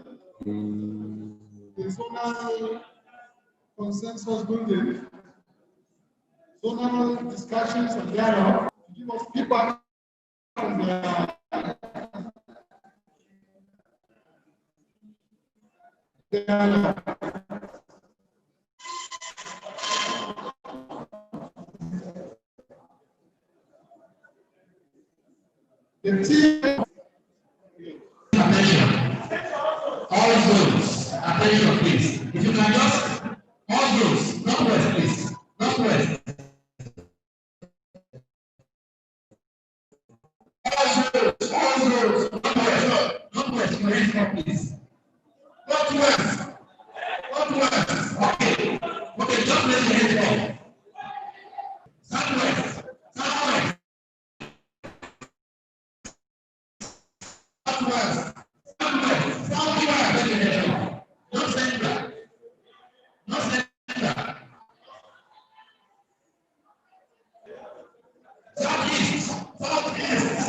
the zonal consensus building, zonal discussions and dialogue to give us feedback on the dialogue. The team. All zones, attention please. If you can just, all zones, northwest please, northwest. All zones, northwest, correct please. Northwest, okay, just let me head up. Southwest, southwest. Southwest, not central, not central. Southeast, southeast.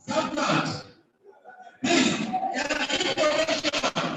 Southwest. Please, information.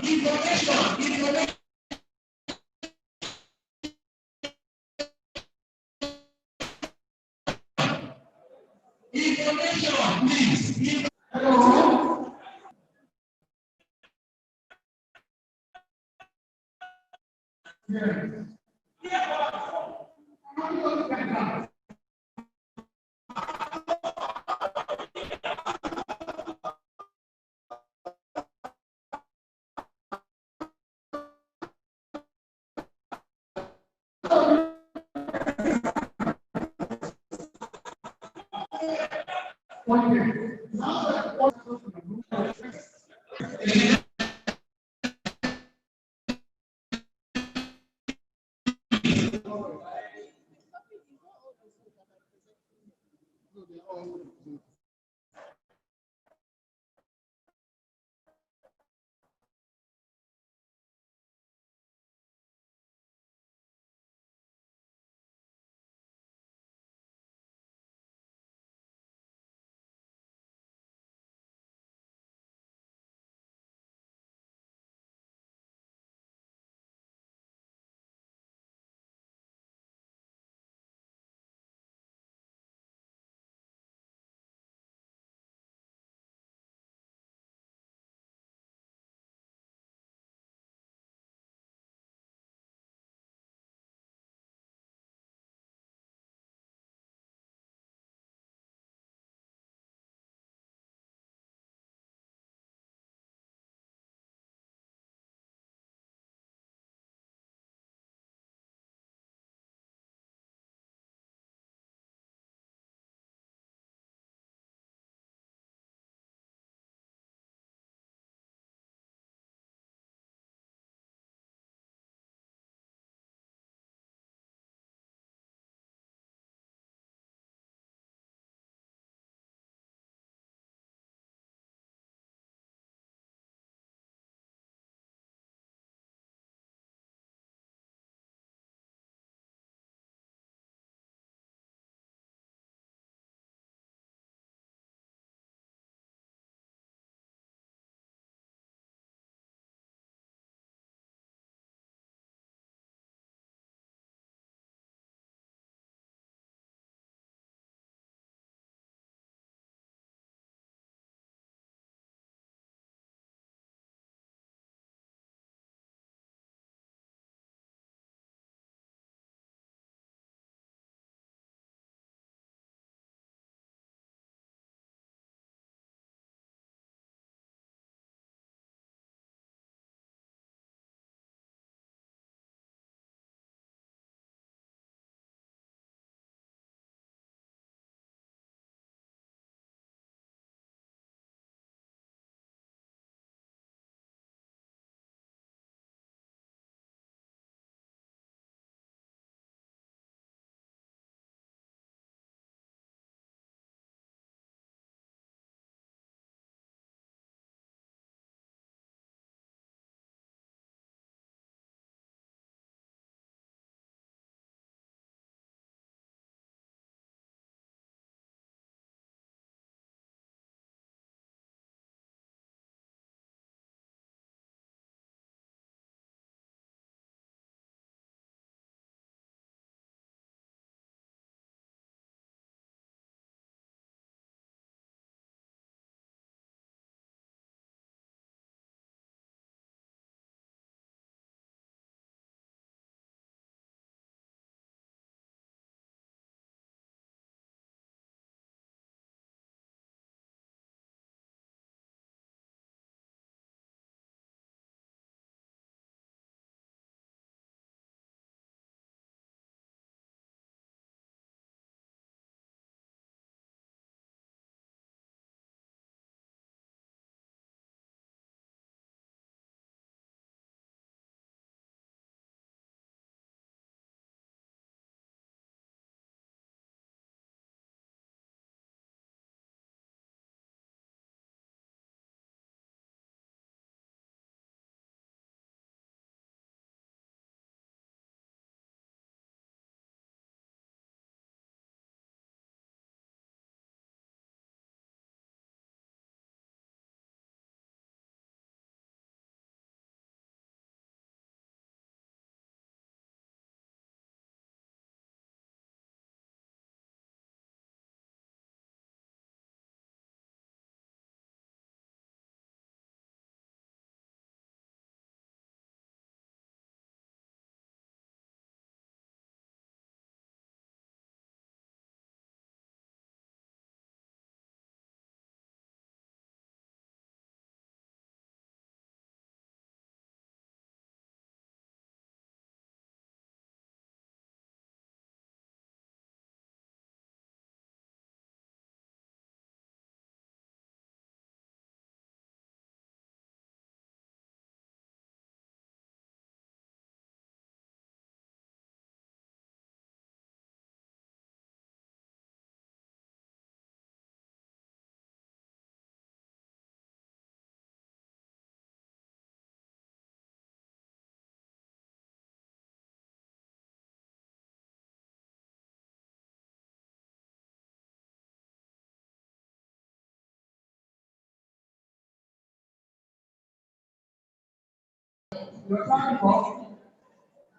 You're trying to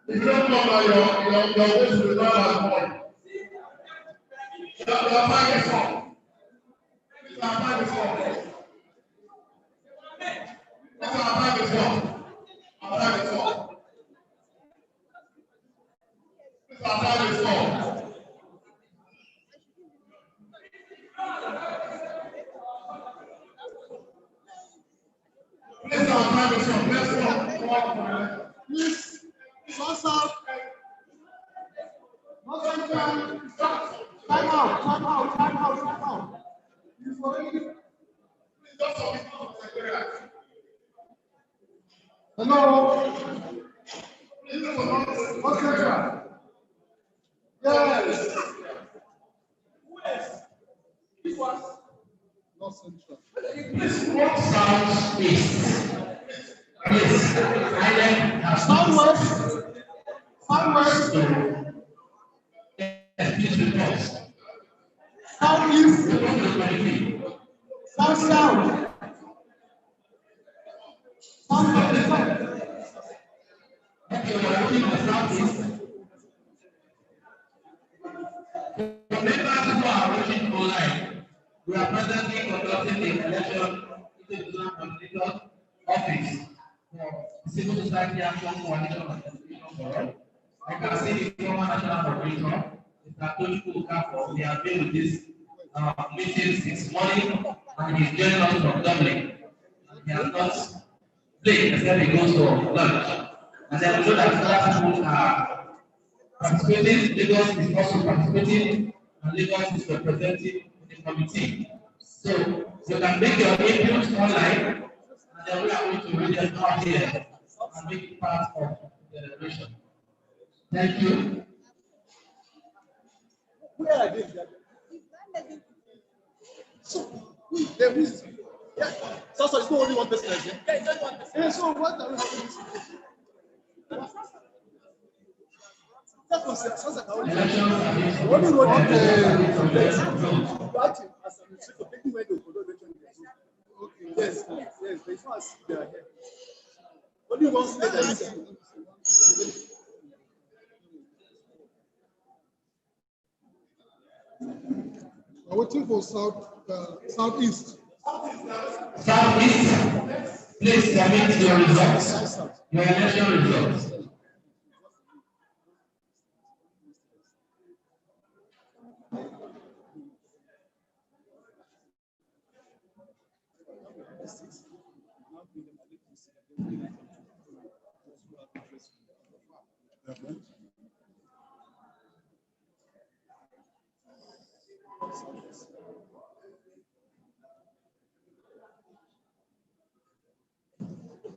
if you don't know your voice will not as much. Your mind is on. Your mind is on. Your mind is on. Our mind is on. Our mind is on. Please, our time is on. Let's go. Please, Sasa. No time. Time out. Time out. Time out. Time out. Please, please don't submit to the secretariat. Hello. Please, what's central? Yes. Who else? This was not central. Please, what sounds east? Yes, island southwest. Southwest. Please report. Southeast. South south. Southwest. Okay, we are looking at southeast. For members who are watching online, we are presently conducting the election into the Zonal Coordinator Office for Civil Society Action Coalition and Education Forum. I can see the former national coordinator, Mr. Tony Okafor. He has been with this meeting since morning and he's joining us from Dublin. He has not played except he goes for lunch. And then we know that other people are participating. Lagos is also participating, and Lagos is representing the committee. So you can make your input online, and then we are going to read them out here and make it part of the deliberation. Thank you. Where are they? So, there is. Yeah. So it's not only one person, right? Yeah, it's not one person. Yeah, so what are we having this? That was only wrote as an institute, taking away the election. Okay. Yes, yes, they show us they are here. Only one state that is. I'm waiting for southeast. Southeast, please submit your results. Your election results.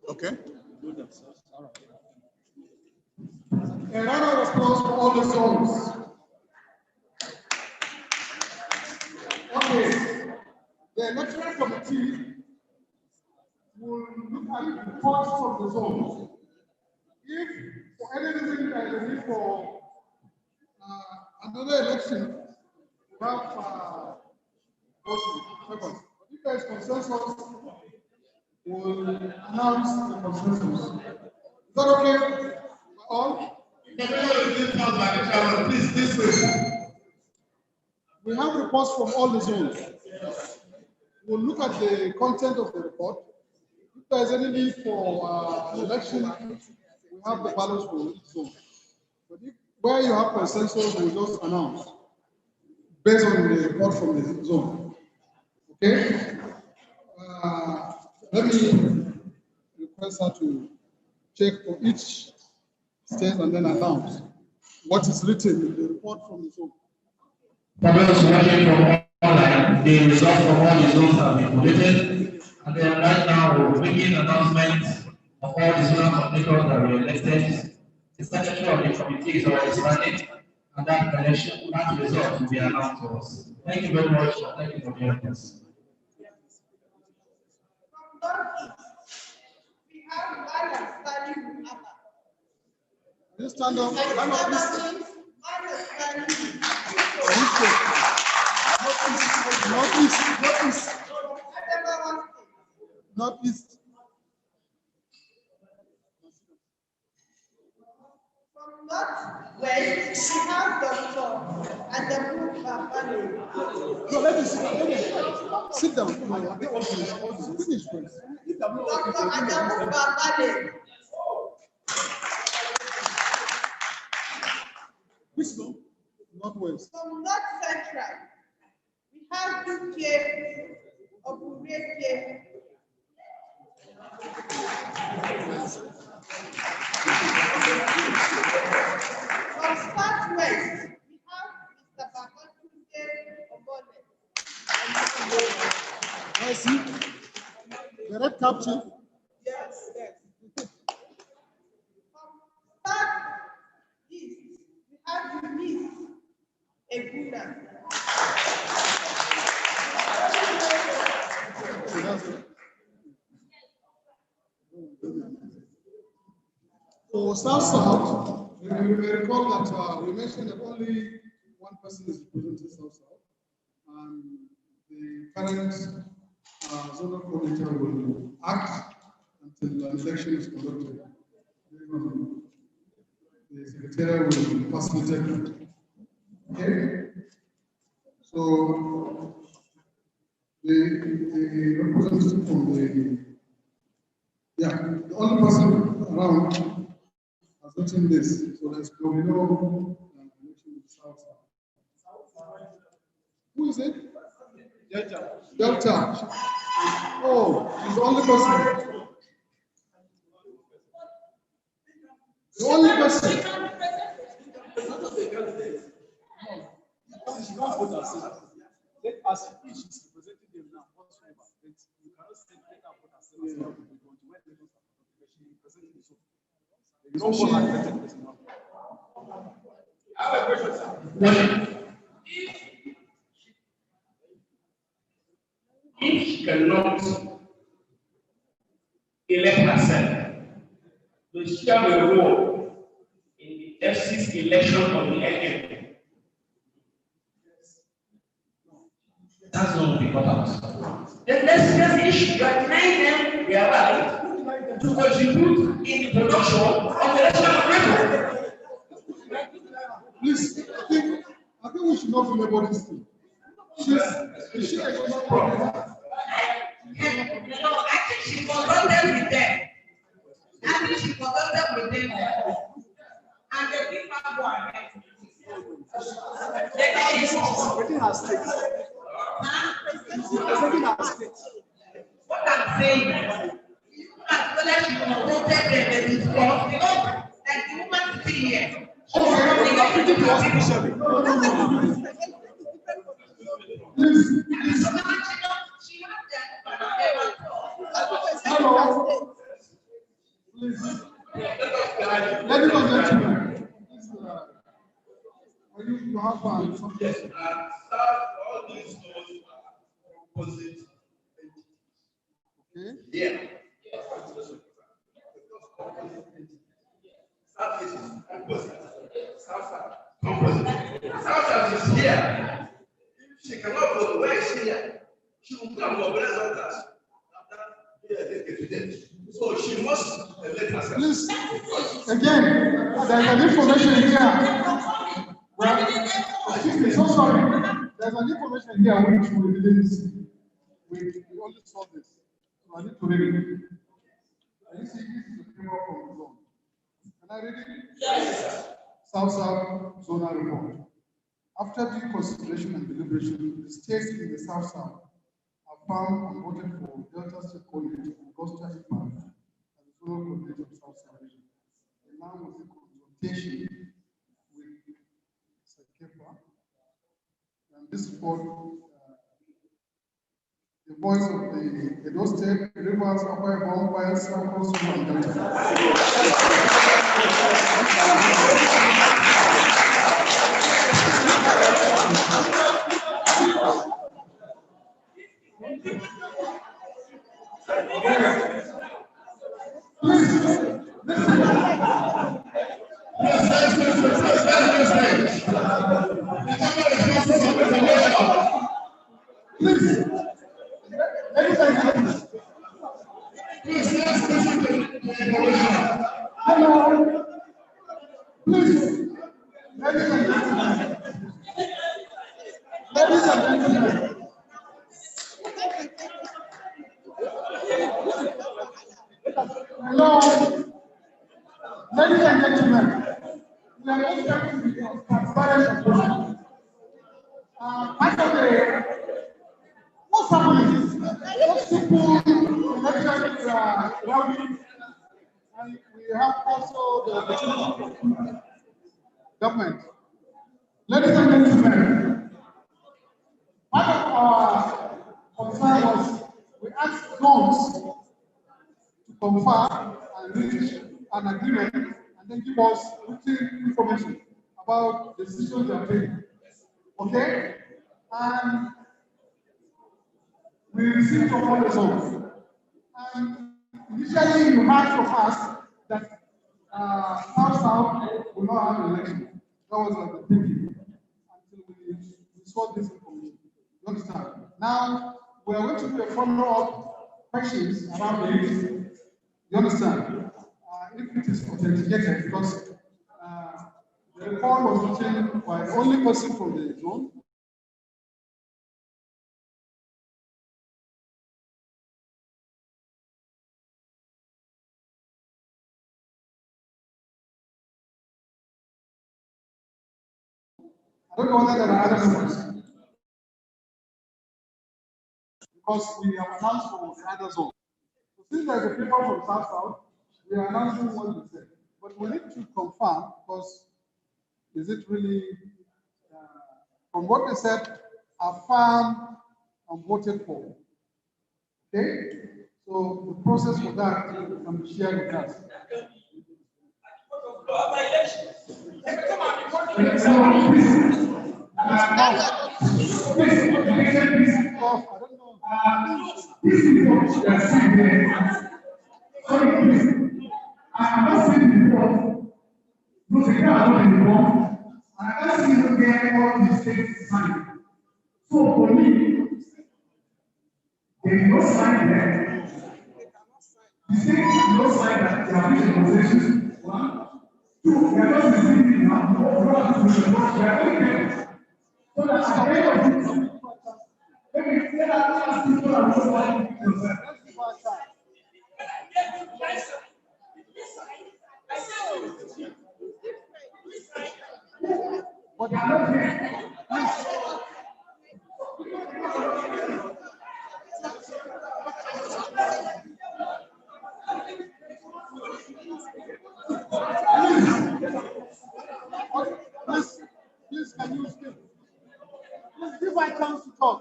Okay. A round of applause for all the songs. Okay. The electoral committee will look at the reports from the zones. If for any reason there is a need for another election, we have voting. If there is consensus, we'll announce the consensus. Is that okay? All? Please, this way. We have reports from all the zones. We'll look at the content of the report. If there is any need for election, we have the balance for each zone. But if, where you have consensus, we'll just announce based on the report from the zone. Okay? Let me request her to check for each state and then announce what is written in the report from the zone. For those watching from online, the results from all the zones have been collated, and then right now we're making announcements of all the zonal coordinators that were elected. The secretary of the committee is already standing, and that election, that result will be announced to us. Thank you very much. Thank you for joining us. Just stand up. Stand up, please. Northeast. From Northwest, we have Dr. Adamu. No, let me sit down. No, I don't want to finish first. Dr. Adamu Babale. Which one? Northwest. From North Central, we have UK Obureke. From Southwest, we have Mr. Babatunde Obole. I see. The red cap chief. Yes, yes. From Southeast, we have Eunice Eguna. For South, we may recall that we mentioned that only one person is representing South, and the current zonal coordinator will act until an election is conducted. The secretary will facilitate. Okay? So, the representative from the only person around has written this, so there's no election in South. Who is it? Delta. Oh, he's the only person. The only person. She can't vote herself. As if she's representing them now, whatsoever. You cannot say let her vote herself as well. She representing the soul. You don't vote her elected person now. I have a question, sir. If she cannot elect herself, does she have a role in the FC's election of the NM? That's not the important. Then that's the issue. You are denying them their right to contribute in the production of the national record. Please, I think we should not remember this thing. She problem. No, I think she forgot them with them. I think she forgot them with them. And the big man go ahead. Within her state. Within her state. What I'm saying is, whether she voted them and it's wrong, you know, like the woman sitting here. Hello. Please. Ladies and gentlemen, please, you have something. Yes, all these laws are opposite. Okay. Yeah. South is opposite. South opposite. South is here. If she cannot vote, where is she here? She will come mobilize others. So she must elect herself. Please, again, there's an information here. Well, excuse me, so sorry. There's an information here which we didn't see. We only saw this. So I need to read it. Can you see this is a framework from the zone? Can I read it? Yes. South Zonal Report. After due consideration and deliberation, the states in the South have found and voted for Delta State Coordinator Csacefa as the zonal coordinator of South region. Along with the consultation with Csacefa, and this report, the voice of the Edo State, Rivers, Upper Ebonyi, Bayelsa, Cross River, and Delta. Please, let's listen to the information. Hello. Please, ladies and gentlemen. Ladies and gentlemen. Hello. Ladies and gentlemen. We are not trying to be transparent approach. Actually, what's happening is most people elections rowdy, and we have also the opportunity government. Ladies and gentlemen, part of our concern was we asked zones to confirm and reach an agreement and then give us written information about the decisions they are taking. Okay? And we received all results. And initially you heard from us that South will not have an election. That was like the thinking until we saw this information. You understand? Now we are going to do a follow-up questions around it. You understand? If it is authenticated, because the report was written by the only person from the zone. I don't know whether there are other zones. Because we have announced for other zones. So since there's a people from South, we are announcing what we said. But we need to confirm, because is it really, from what they said, affirmed and voted for. Okay? So the process for that can be shared with us. So for me, there is no sign there. The state is no sign that they are making conversations. 1, 2, we are not receiving now. We are going so that at the end of it, maybe let us people are not signing themselves. But they are not here. Please, can you speak? Please give her a chance to talk.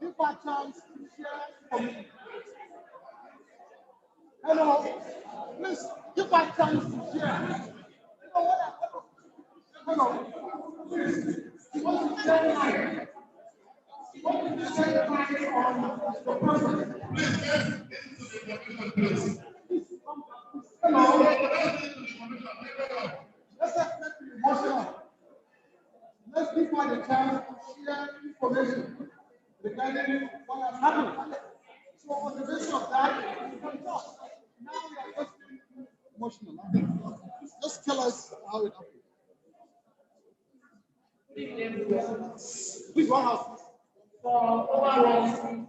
Give her a chance to share information. Hello, please give her a chance to share. Hello, please. You want to share light? You want to share light on the process? Please. Hello. Let's not be emotional. Let's give her the chance to share information regarding what has happened. So on the basis of that, we can talk. Now we are just being emotional. Just tell us how it happened. Please, one house. For over 1 month,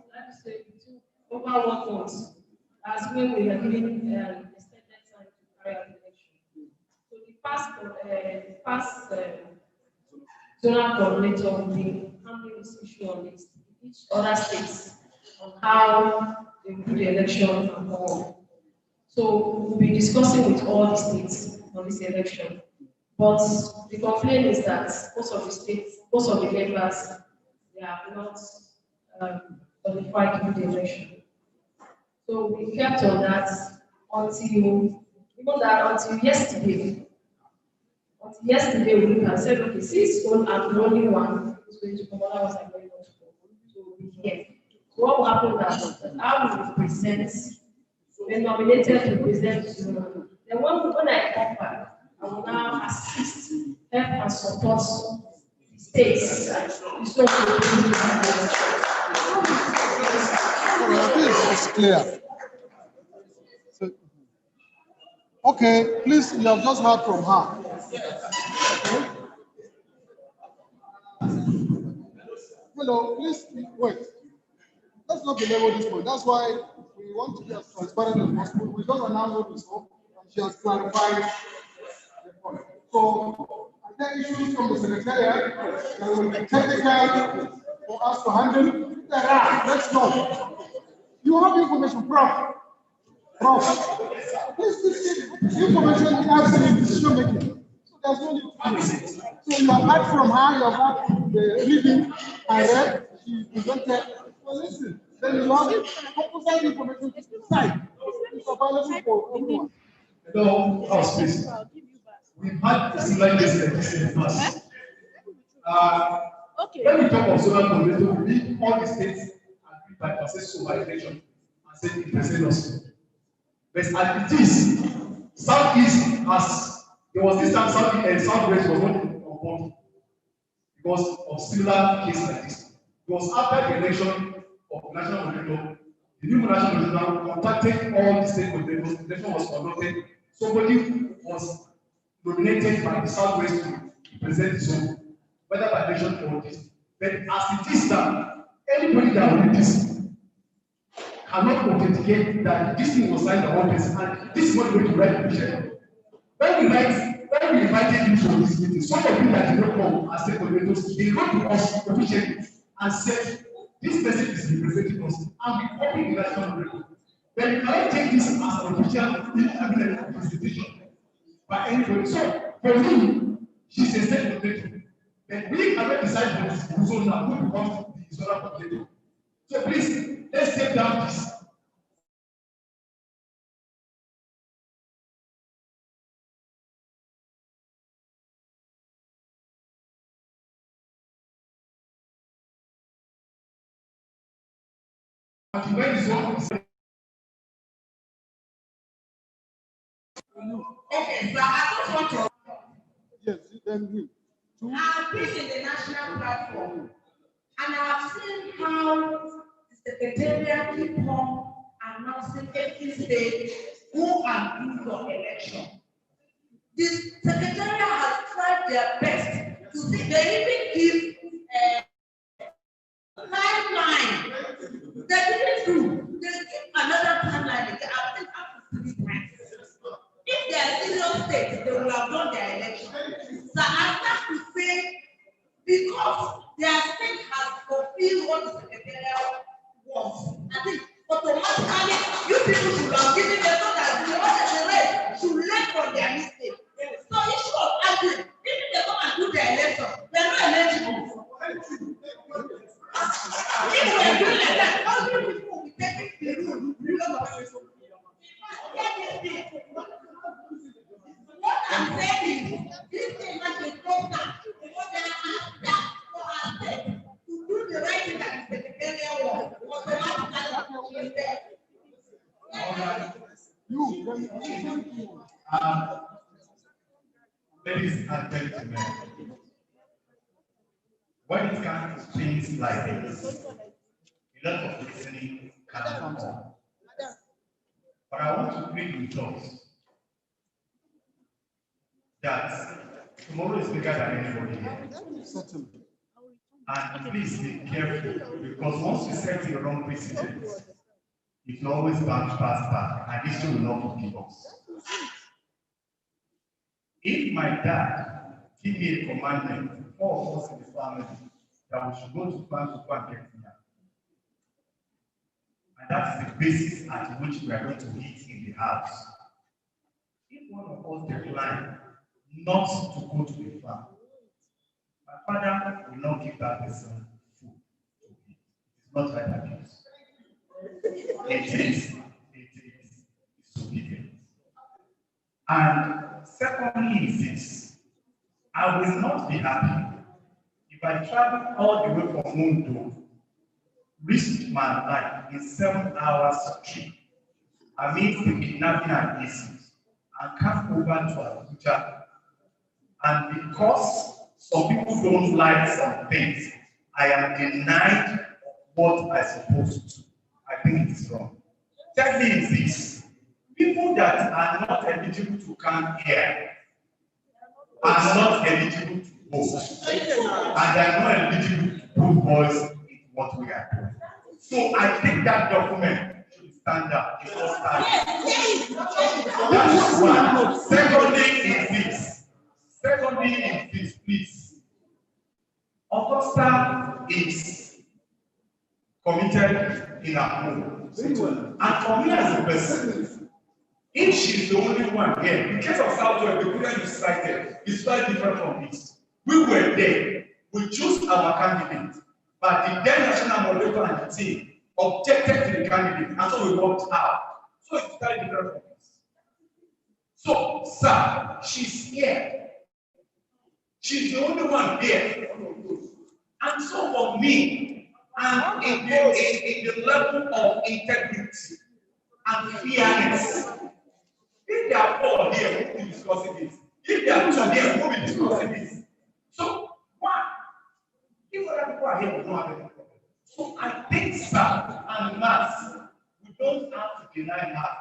as well, we are giving extended time to carry out the election. So the past zonal coordinator will be handling this issue on each other states on how they do the election and all. So we'll be discussing with all the states on this election. But the complaint is that most of the states, most of the members, they are not qualified to do the election. So we kept on that until yesterday. Until yesterday, we can say, okay, since I'm the only one who's going to come, others are going to be here. So what will happen is I will present, when nominated to present, then when I come back, I will now assist, help and support the states. It's clear. Okay, please, you have just heard from her. Okay. Hello, please wait. Let's not belabor this point. That's why we want to be as transparent as possible. We just announced what we saw, and she has clarified the point. So, are there issues from the secretariat that will be technical for us to handle? If there are, let's know. You have information, Prof. Please, information helps in decision making. So there's no need to. So you have heard from her, you have heard the reading I read, she presented. Well, listen, then you have composite information to decide. It's available for everyone. Hello, house please. We've had a similar case like this in the past. When we talk of solar coordinator, we need all the states agree by consensus of validation and say it present us. But as it is, Southeast has, there was this time Southwest was not on board because of similar case like this. It was after the election of the national coordinator, the new national coordinator contacted all the state coordinators, the election was conducted, somebody was nominated by the Southwest to present his own, whether by election or this. But as it is now, anybody that will read this cannot authenticate that this thing was signed by one person, and this is what we're going to write in the vision. When we invited you to this meeting, some of you that did not come as state coordinators, they wrote to us officially and said, this person is representing us, and we open the national record. Then you cannot take this as an official presentation by anybody. So, for me, she's a state coordinator. Then we cannot decide who's on now, who becomes the zonal coordinator. So please, let's take down this. Okay, so I just want to. Yes, then we. I've been in the national platform, and I've seen how the secretariat keep on announcing every state who and who for election. The secretariat has tried their best to see they even give timeline. They didn't do. They give another timeline. They have been up to 3 times. If they are serious states, they will have done their election. So I start to say, because their state has fulfilled what the secretariat wants, I think automatically you people should have given them so that the rest should learn from their mistakes. So issue of arguing, if they come and do their election, they are not eligible. If we are doing like that, all people will be taking the rule. What I'm saying is, this thing has been brought down because they are asked that for our state to do the right thing that the secretariat wants. Automatically, there. Ladies and gentlemen, when it comes to things like this, a lot of listening can come. But I want to plead with us that tomorrow is bigger than anybody here. And please be careful, because once you set the wrong precedent, it will always bounce back, and this will not forgive us. If my dad gave me a commandment, 4 of us in the family, that we should go to farm to go and get dinner, and that's the basis at which we are going to eat in the house. If one of us decline not to go to the farm, my father will not give that person food to eat. It's not right abuse. It is disobedience. And secondly is this: I will not be happy if I travel all the way from Mundo, risk my life in 7 hours trip amidst the kidnapping and issues, and come over to Abuja. And because some people don't like some things, I am denied what I'm supposed to. I think it is wrong. Thirdly is this: people that are not eligible to come here are not eligible to vote, and they are not eligible to put voice in what we are doing. So I think that document should stand up. It should stand up. That is one. Secondly is this, please. Augusta is committed in her home. And for me as a person, if she's the only one here, the case of Southwest, the program you cited is very different from this. We were there. We chose our candidate, but the then national moderator and the team objected to the candidate, and so we walked out. So it's very different from this. So, sir, she's here. She's the only one here. And so for me, and in the level of integrity and fairness, if there are four here, we'll be discussing this. If there are two here, we'll be discussing this. So, one, if other people are here, we don't have any problem. So I think, sir, and mass, we don't have to deny her.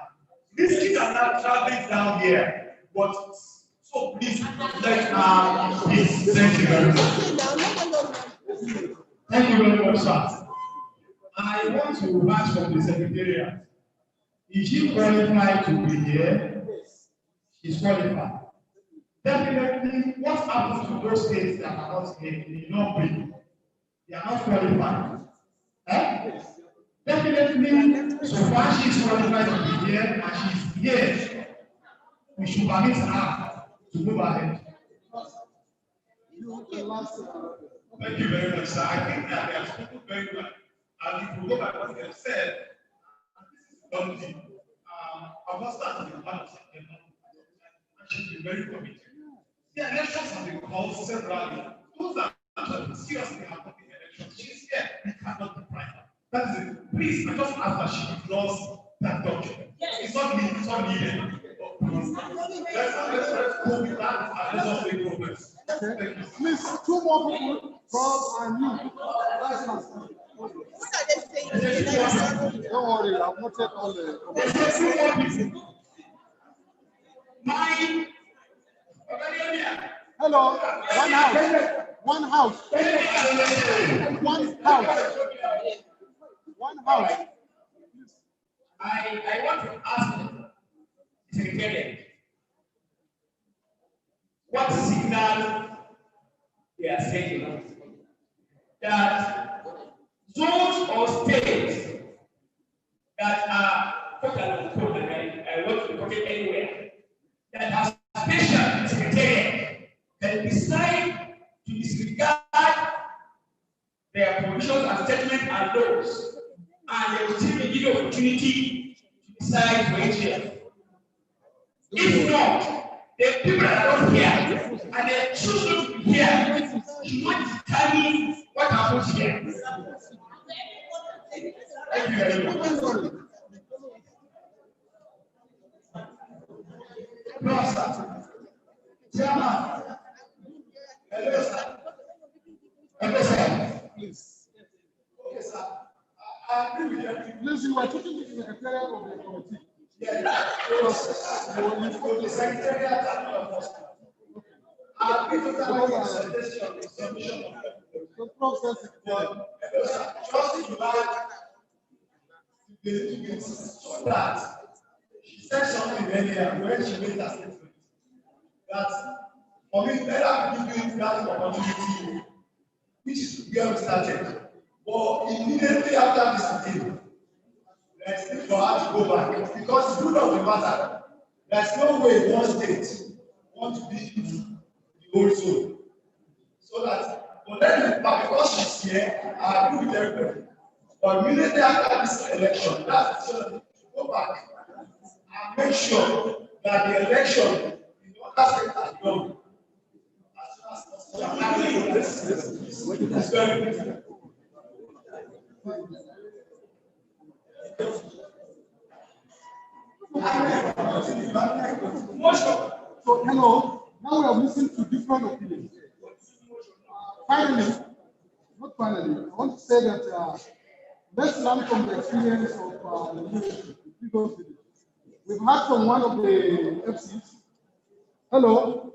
These kids are not traveling down here, but so please let her please. Thank you very much. Thank you very much, sir. I want to ask from the secretariat. Is she qualified to be here? She's qualified. Definitely, what happens to those states that are not here, they did not bring? They are not qualified. Eh? Definitely, so far she's qualified to be here and she's here, we should permit her to move ahead. Thank you very much, sir. I think that they have spoken very well. And if we go by what they have said, and this is done. Augusta has been part of September, and she's been very committed. The elections have been called severally. Those that seriously have not been elections, she's here, we cannot deprive her. That is it. Please, I just ask that she ignores that document. It's not needed. It's not needed. Let's go with that and let's not make progress. Please, two more people, Bob and you. Don't worry, I've noted all the. Hello, one house. One house. One house. One house. I want to ask the secretariat what signal they are sending that zones or states that are quote unquote, I want to put it anywhere, that have special secretariat can decide to disregard their provisions and statements and laws, and they will still be given opportunity to decide for each year. If not, the people that are not here and they choose not to be here should not determine what happens here. Thank you very much. No, sir. Chairman. Hello, sir. Hello, sir. Please. Okay, sir. I agree with you. Please, you are talking to the secretariat of the committee. Yeah, the secretariat and of us. I agree with the suggestion, the submission of the process. Just to add the so that she said something earlier when she made that statement. That for me, let her give you that opportunity, which is where we started. But immediately after this meeting, there's need for her to go back because it's good of the matter. There's no way one state wants to be the whole zone. So that, but then, but because she's here, I agree with everybody. But immediately after this election, that's to go back and make sure that the election in other states are done as soon as possible. It's very good. So, hello, now we have listened to different opinions. Finally, not finally, I want to say that let's learn from the experience of the previous video. We've heard from one of the FCs. Hello.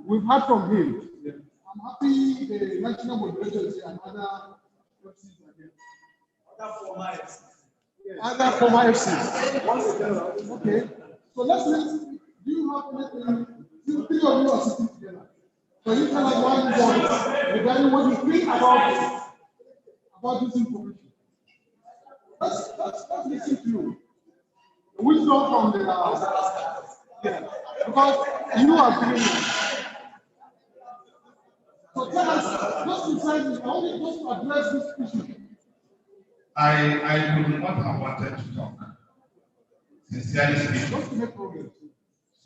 We've heard from him. I'm happy the national moderators and other FCs are here. Other former FCs. Okay. So let's listen. Do you have anything? Three of you are sitting together. So you tell us one voice regarding what you think about this information. Let's listen to you. Wisdom from the yeah, because you are doing it. So tell us, just decide, I want you just to address this issue. I would not have wanted to talk. Sincerely speaking. Just to make progress.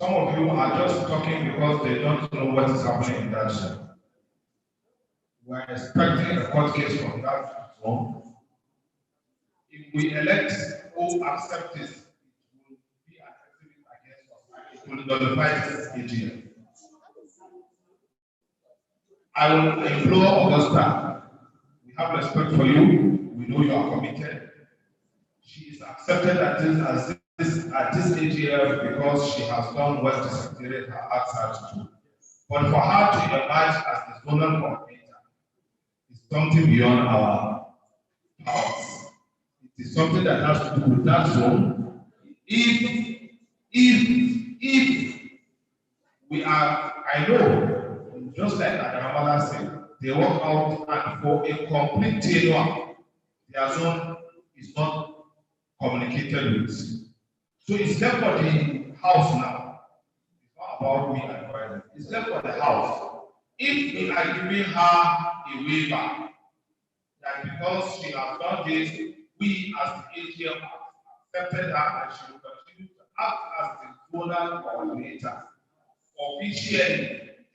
Some of you are just talking because they don't know what is happening in that zone. We are expecting a court case from that zone. If we elect who accept this, it will be an exhibit against us. It will nullify this AGM. I will implore Augusta. We have respect for you. We know you are committed. She is accepted at this AGM because she has done well to secretariat her acts had to do. But for her to emerge as the zonal coordinator is something beyond our powers. It is something that has to do with that zone. If we are, I know, just like Adamala said, they work out and for a complete tenure, their zone is not communicated with. So it's left for the house now. It's not about me advising. It's left for the house. If we are giving her a waiver, that because she has done this, we as the AGM accepted her and she will continue to act as the zonal coordinator. Officially,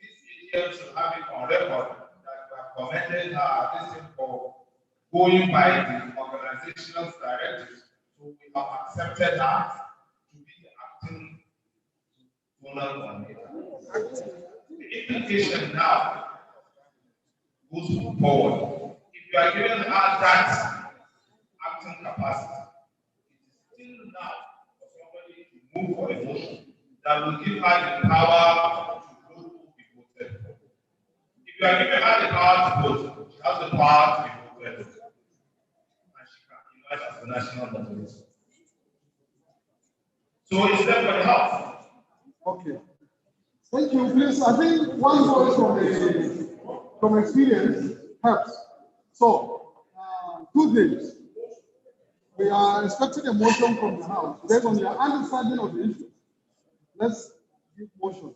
this AGM should have it on record that we have commended her this for going by the organizational directives. So we have accepted her to be the acting zonal coordinator. The implication now goes forward. If you are giving her that acting capacity, it is still now for somebody to move for a motion that will give her the power to vote who be voted for. If you are giving her the power to vote, she has the power to be voted for. And she can emerge as the national moderator. So it's left for the house. Okay. Thank you. Please, I think one voice from experience helps. So, 2 days. We are expecting a motion from the House based on your understanding of the issue. Let's give motion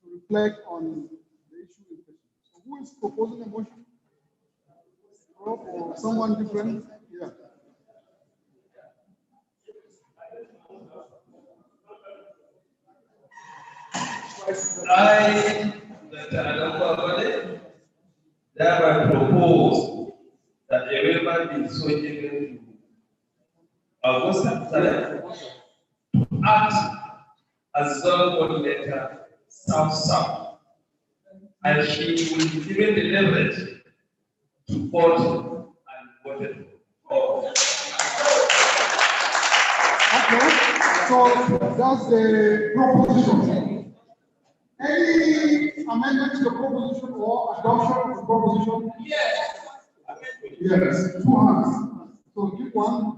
to reflect on the issue in question. So, who is proposing a motion? Or someone different? Yeah. I, thereby propose that a waiver be so given to Augusta to act as zonal coordinator South, and she will be given the leverage to vote and vote for. Okay, so that's the proposition. Any amendment to the proposition or adoption of the proposition? Yes. Yes, 2 hands. So give one.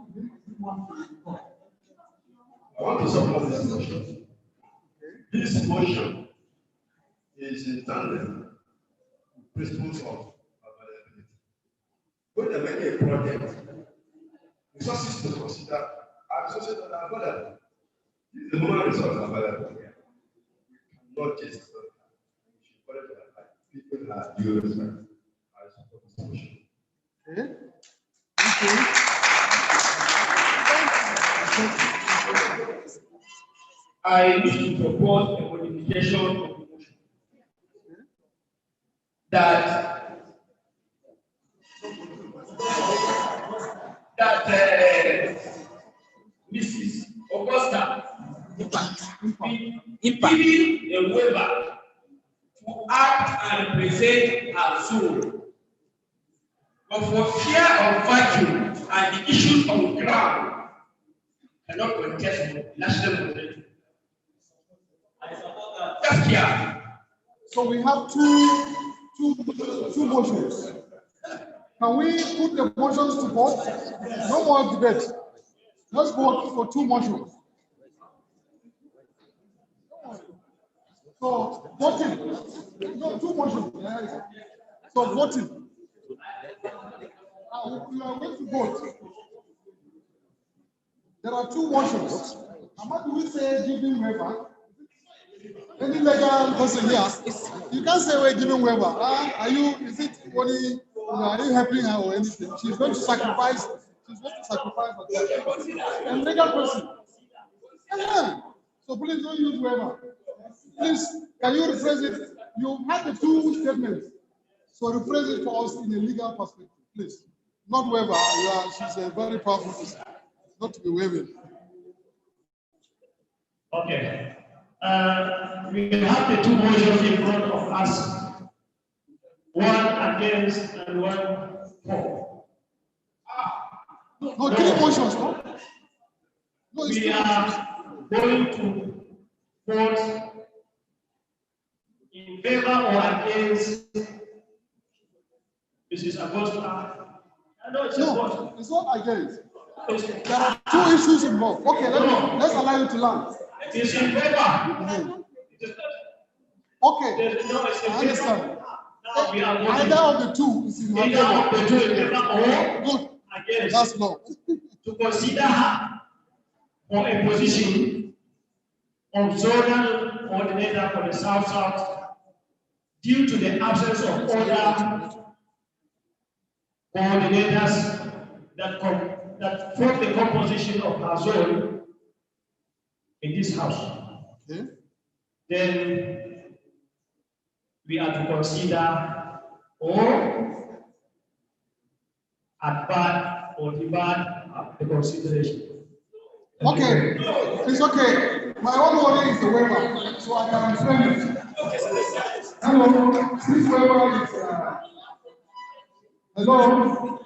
I want to support this motion. This motion is in tandem with principles of availability. When there may be a project, resources to consider are resources that are available. This is the moment resources available. Not just people have due respect. I support this motion. Okay. Thank you. I wish to propose a modification of the motion that Mrs. Augusta be given a waiver to act and represent her soul, but for fear of vacuum and the issues on ground, cannot contest with national coordinator. I support that. That's clear. So we have two motions. Can we put the motions to vote? No more debate. Let's vote for two motions. So voting. No, two motions. So voting. We are going to vote. There are two motions. And what do we say giving waiver? Any legal person here, you can't say we're giving waiver. Are you, is it only, are you helping her or anything? She's going to sacrifice, a legal person. Yeah. So please don't use waiver. Please, can you rephrase it? You had the two statements. So rephrase it for us in a legal perspective, please. Not waiver. She's a very powerful person. Not to be waiving. Okay. We have the two motions in front of us. One against and one for. No, three motions, no? No, we are going to vote in favor or against Mrs. Augusta. No, it's not against. There are two issues involved. Okay, let's allow you to learn. It's in favor. Okay, I understand. Either of the two is in favor. Good. That's law. To consider her for a position of zonal coordinator for the South due to the absence of other coordinators that form the composition of her zone in this house. Okay. Then we are to consider or advert or demand the consideration. Okay, it's okay. My own worry is the waiver, so I can explain it. Hello, this waiver is. Hello.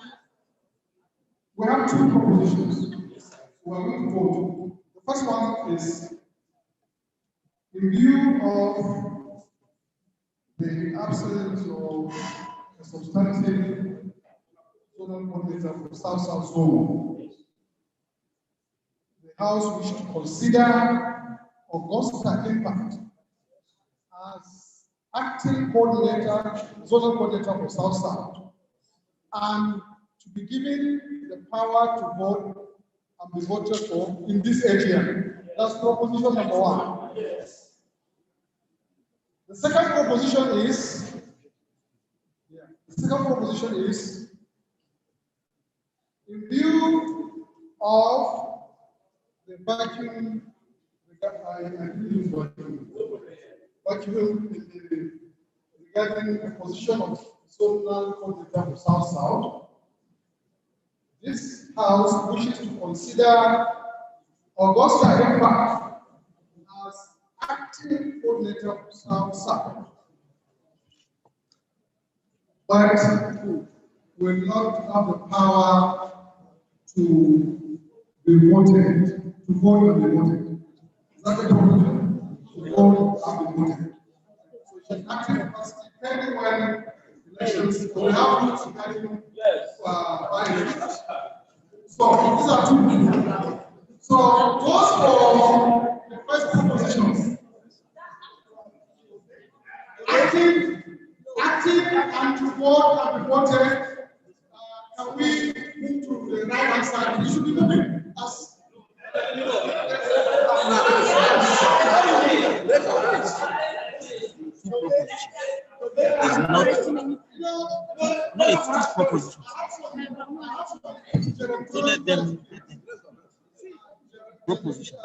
We have two propositions. We are going to vote. The first one is in view of the absence of a substantive zonal coordinator for South Zone. The House wishes to consider Augusta Impact as acting coordinator, zonal coordinator for South, and to be given the power to vote and be voted for in this area. That's proposition number one. The second proposition is, in view of the vacuum regarding the position of zonal coordinator for South, this House wishes to consider Augusta Impact as acting coordinator for South, but will not have the power to be voted, to vote and be voted. Is that the proposition? To vote and be voted. So she's acting capacity depending when elections, we have rules regarding by-elections. So these are two. So those for the first propositions. Acting and to vote and be voted. Can we move to the right hand side? You should be moving us. It's not. No, it's this proposition. So let them proposition.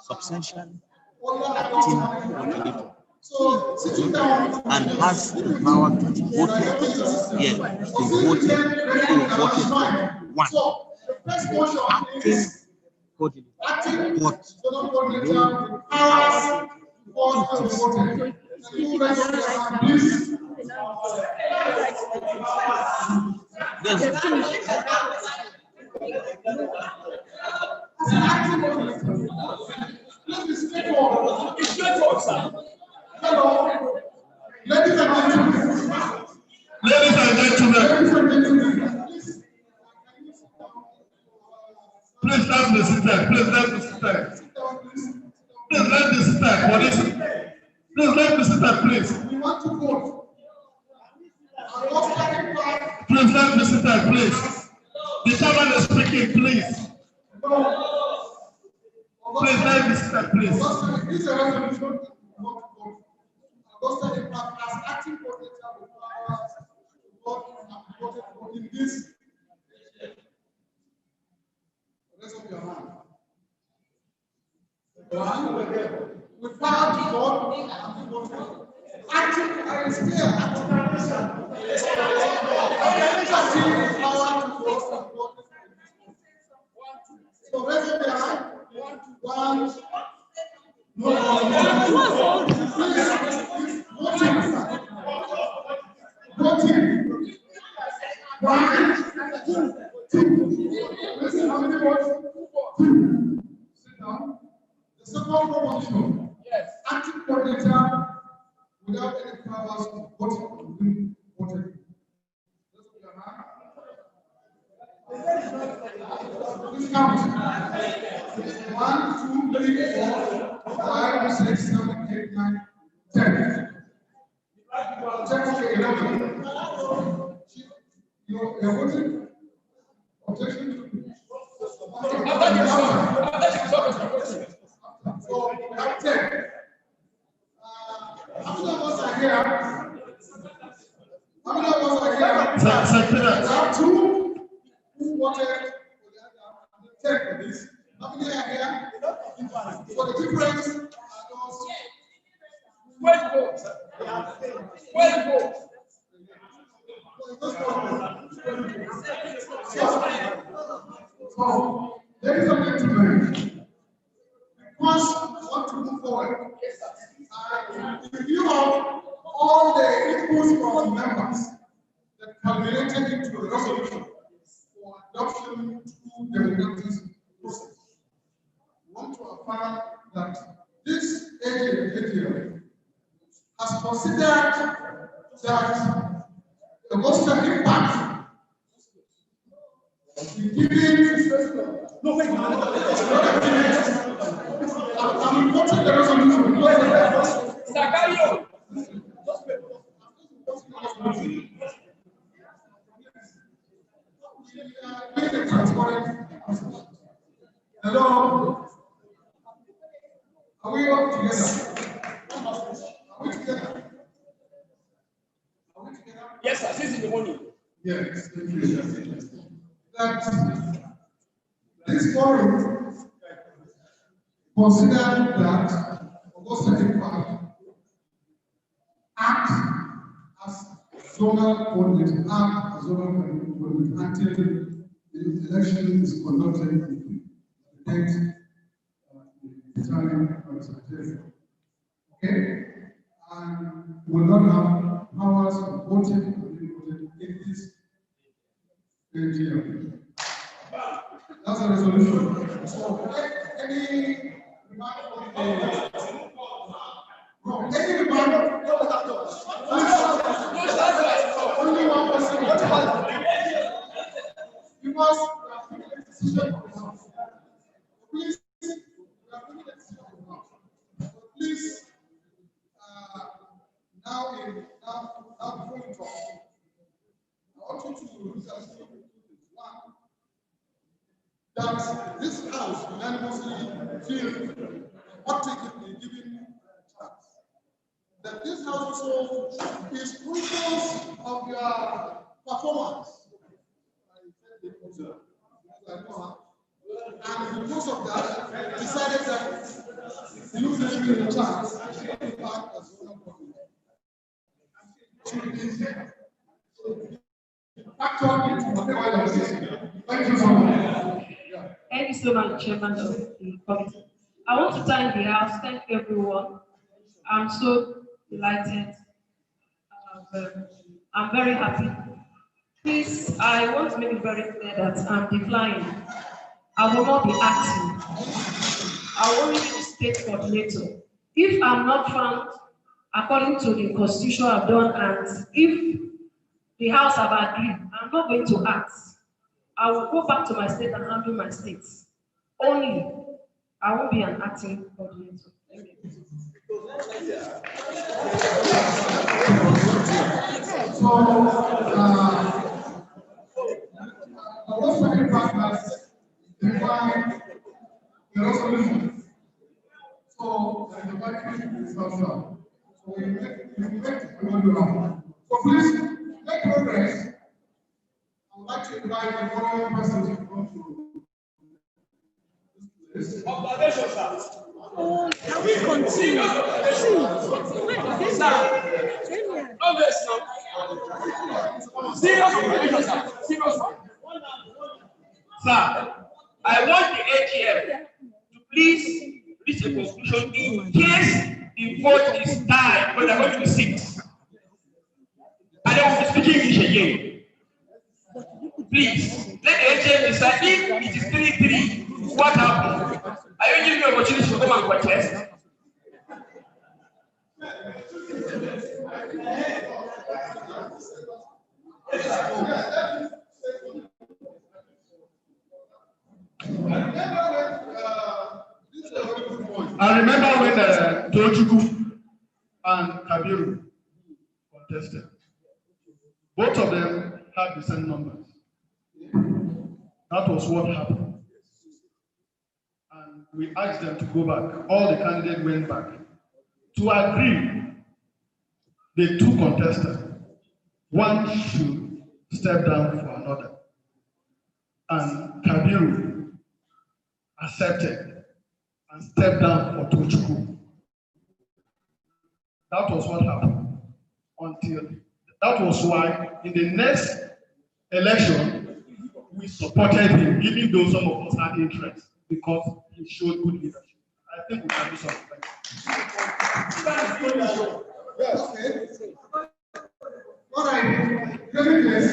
Substantial acting coordinator. And has the power to be voted. Yeah, to voted one. Acting coordinator. As an acting coordinator, let's be straightforward. It's straightforward, sir. Hello, ladies and gentlemen. Ladies and gentlemen. Please let me sit there. Please let me sit there. Please let me sit there. For this. Please let me sit there, please. We want to vote. Please let me sit there, please. The chairman is speaking, please. Please let me sit there, please. This is a resolution. As acting coordinator with powers voted for in this. Raise up your hand. One, with power to vote, acting, I is clear, acting power to vote. So raise up your hand. One. Voting. One, two. Listen, how many votes? Two. Sit down. The second proposition. Yes. Acting coordinator without any powers of voting voted. Please count. 1, 2, 3, 4, 5, 6, 7, 8, 9, 10. 11. You're voting? Objection? So we have 10. How many of us are here? How many of us are here? We have 2 who voted for the other, 10 for this. How many are here? So the difference are those 12 votes. 12 votes. So, ladies and gentlemen, because we want to move forward, in view of all the inputs from members that culminated into a resolution for adoption to the democratic process, we want to affirm that this AGM has considered that the most impact in giving no wait, I'm reporting the resolution. Sakayo. Hello. Are we all together? Are we together? Yes, sir. Since in the morning. Yes, thank you. That this forum considered that Augusta Impact act as zonal coordinator, until the election is conducted in the date determined by Csacefa. Okay? And will not have powers of voting in this AGM. That's a resolution. So, any remark from the no, any remark only one person. Because please, please, now before you talk, I want you to look at one, that this house unanimously feels not taking a given chance. That this house also is crucial of your performance. And because of that, decided that you will give a chance to be part as one of Thank you so much. Thank you so much, Chairman of the committee. I want to thank the House. Thank everyone. I'm so delighted. I'm very happy. Please, I want to make it very clear that I'm declining. I will not be acting. I will only be the state coordinator. If I'm not found according to the constitution I've done, and if the House have agreed, I'm not going to act. I will go back to my state and handle my state. Only. I won't be an acting coordinator. Thank you. So, what's the practice? Define the resolutions. So, the practice is not done. So, we make another round. So, please make progress. I would like to invite the following person to come to this. Observation, sir. Oh, can we continue? Obvious now. Serious observation, sir. Serious one. Sir, I want the AGM to please reach a conclusion in case the vote is tied, but they're going to be 6. And I will be speaking English again. Please, let the AGM decide if it is 3-3. What happened? Are you giving me an opportunity to come and contest? I remember when Tochukwu and Kabiru contested. Both of them had the same numbers. That was what happened. And we asked them to go back. All the candidates went back to agree. The 2 contestants, one should step down for another. And Kabiru accepted and stepped down for Tochukwu. That was what happened. That was why in the next election, we supported him, even though some of us had interest, because he showed good leadership. I think we can do something like that. Yes, okay. All right. Hearing this,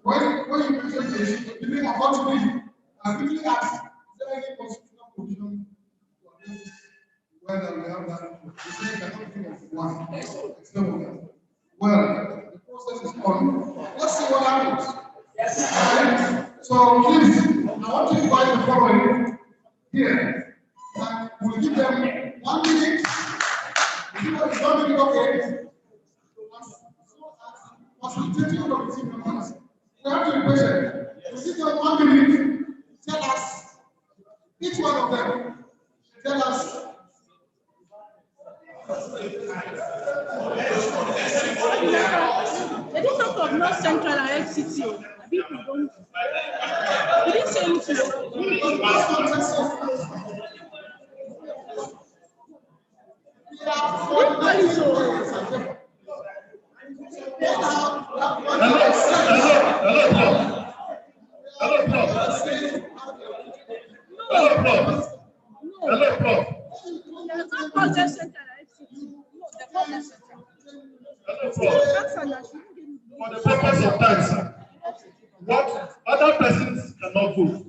when you mention this, you think about me, I quickly ask, is there any constitutional provision to address whether we have that? You say you cannot think of one. It's no one. Well, the process is on. Let's see what happens. Yes. Right? So please, I want to invite the following here. And we'll give them 1 minute. You know, it's 1 minute, okay? Facilitating of the team members. We have to be patient. We give them 1 minute. Tell us, each one of them, tell us. They didn't talk of North Central and FCT. People don't. We didn't say anything. For the purpose of time, sir, what other persons cannot vote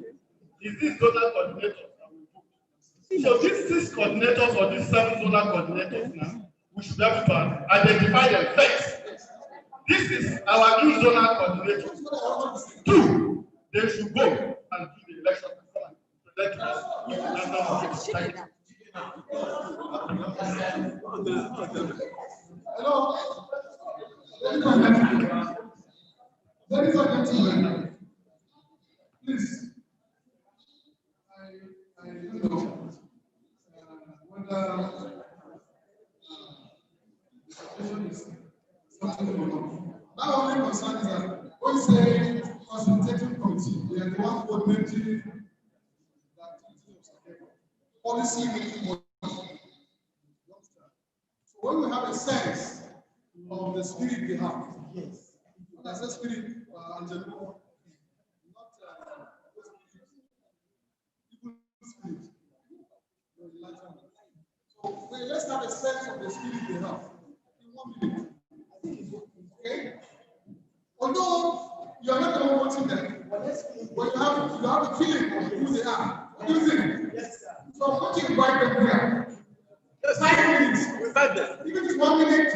is this zonal coordinators that will vote. So these 6 coordinators or these 7 zonal coordinators now, we should be able to identify them first. This is our new zonal coordinators. 2, they should go and do the election. Hello. Ladies and gentlemen, please, I don't know whether the situation is something or not. My only concern is that when you say facilitating committee, we are the one coordinating the activity of Csacefa. Policy making. So when we have a sense of the spirit we have, yes. When I say spirit, Angelo, not evil spirit. So let's have a sense of the spirit we have in 1 minute. I think it's okay. Although you are not the one watching them, but let's feel But you have to feeling of who they are. What do you think? Yes, sir. So I'm going to invite them here. 5 minutes. Invite them. Even if it's 1 minute,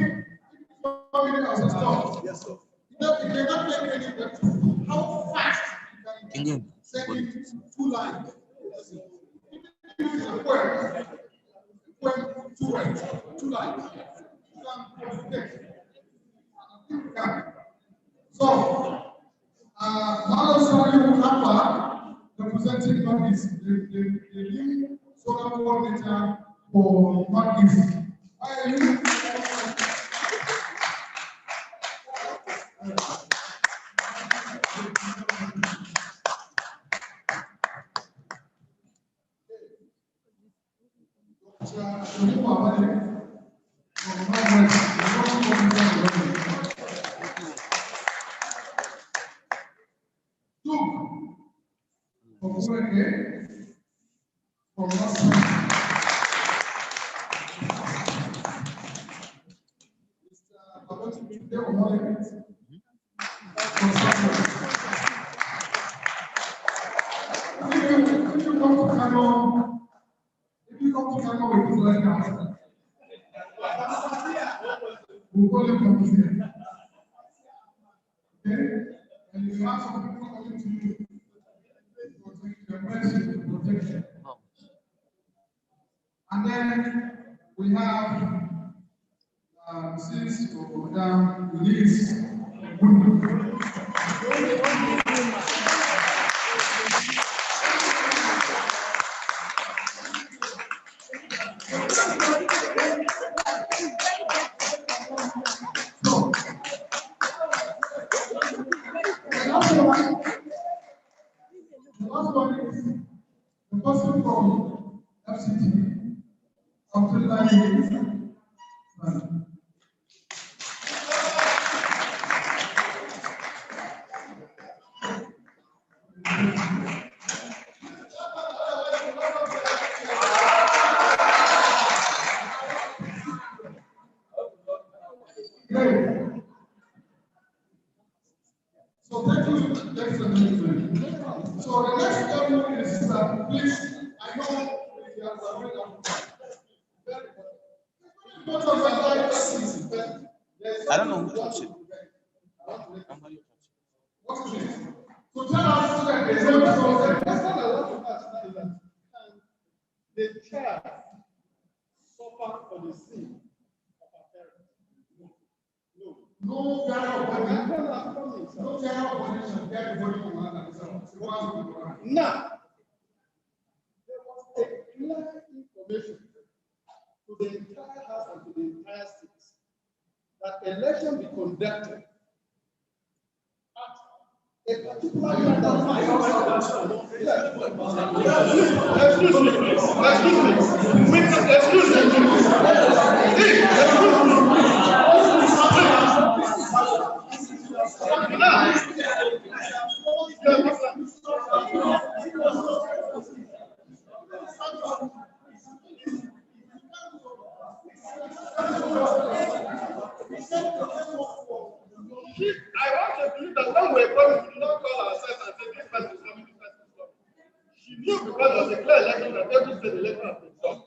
I will stop. Yes, sir. You cannot make any difference. How fast you can send it 2 lines. Even if it's a poem, 2 words, 2 lines. So, Malam Kappa, representing Magis, the new solar coordinator for Magis. Hi, you. And then we have since Madam Release the last one is the person from FCT of the line. So thank you, ladies and gentlemen. So the next level is please, I know we are afraid of I don't know who touched it. What is it? So tell us so that they know so the question I want to ask now is that can the child suffer for the sin of her parents? No general punishment. No general punishment. Everybody will have now, there was a clear information to the entire house and to the entire state that election be conducted at a particular I want to believe that when we were coming, we did not call ourselves and say this person is coming, this person is coming. She knew because there was a clear election that every state election has been done.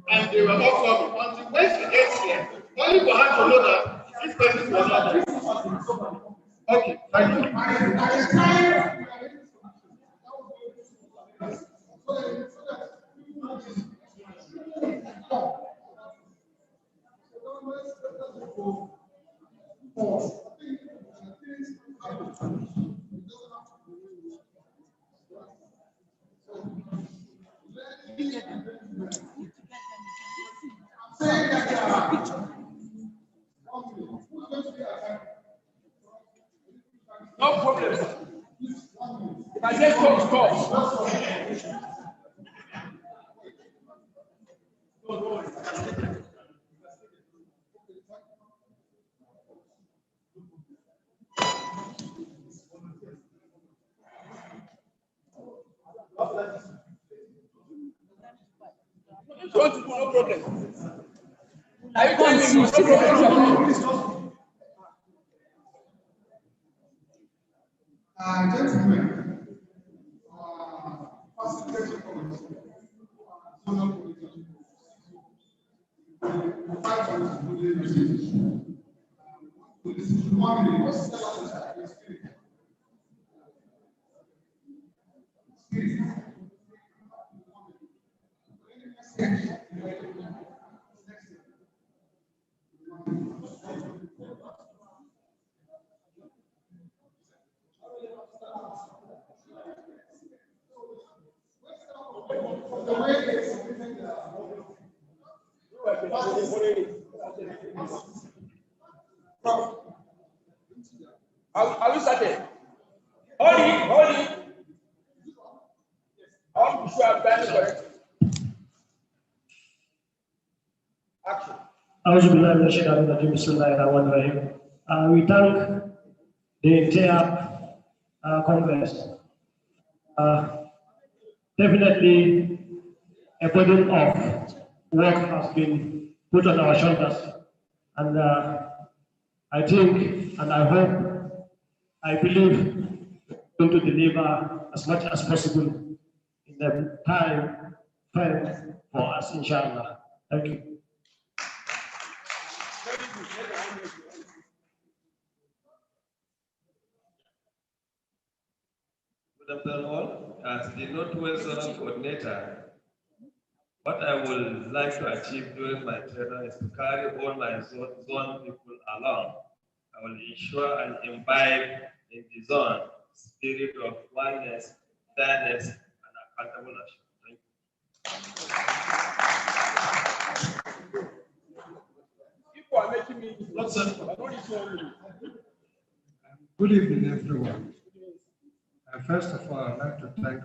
And they were all coming. Until when she gets here, only for her to know that this person was not there. Okay, thank you. No problem. If I say stop, stop. No problem. Are you telling me no problem? Gentlemen, Are we started? Hold it. I'm sure I've done it correct. Action. We thank the entire Congress. Definitely, a burden of work has been put on our shoulders, and I think, and I hope, I believe, we're going to deliver as much as possible in the time frame for us, inshallah. Thank you. Good afternoon all. As the Northwest Zone Coordinator, what I would like to achieve during my tenure is to carry all my zone people along. I will ensure and imbibe in the zone spirit of oneness, fairness, and accountable action. People are making me Good evening, everyone. First of all, I'd like to thank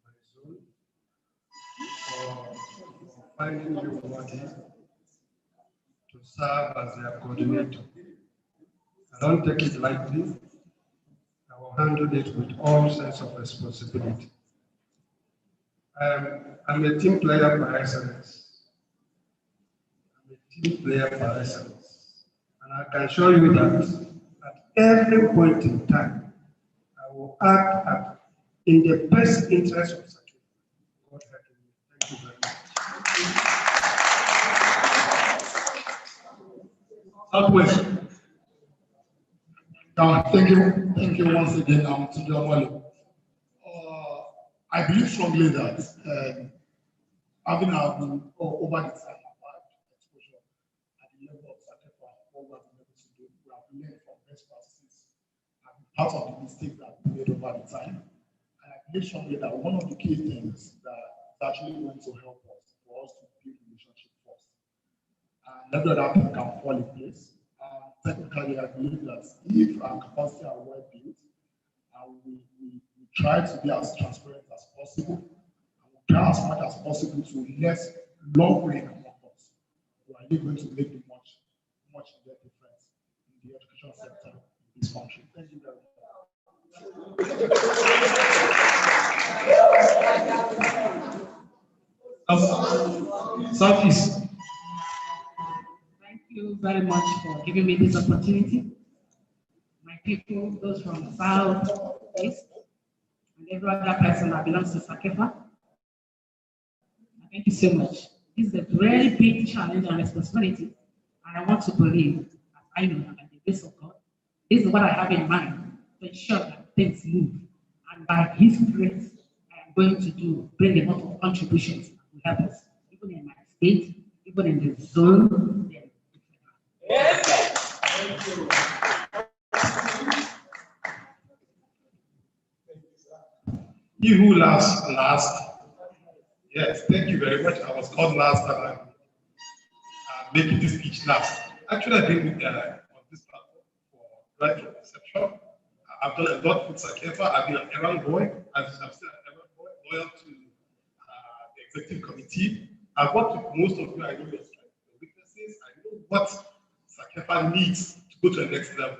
my zone for finding me worthy to serve as their coordinator. I don't take it lightly. I will handle it with all sense of responsibility. I'm a team player by excellence. And I can show you that at every point in time, I will act in the best interest of Csacefa. God help me. Thank you very much. Southwest. Thank you once again, to Jamali. I believe strongly that having been over the time about exposure at the level of Csacefa, what we have been able to do, we have learned from best practices and part of the mistakes that we made over the time. And I believe strongly that one of the key things that is actually going to help us for us to build relationship first. And every other thing can fall in place. Technically, I believe that if our capacity are well built, and we try to be as transparent as possible, and we try as much as possible to let love reign among us, we are really going to make the much needed difference in the education sector in this country. Thank you very much. Southeast. Thank you very much for giving me this opportunity. My people, those from the South, East, and every other person that belongs to Csacefa, thank you so much. This is a very big challenge and responsibility, and I want to believe, as I know, by the grace of God, this is what I have in mind to ensure that things move. And by His grace, I am going to bring a lot of contributions to help us, even in my state, even in the zone. Yes. Thank you. He who laughs last. Yes, thank you very much. I was called last and I'm making this speech last. Actually, I've been on this platform for right from inception. I've done a lot with Csacefa. I've been an errand boy, and I'm still an errand boy, loyal to the executive committee. I've worked with most of you. I know your strengths, your weaknesses. I know what Csacefa needs to go to the next level.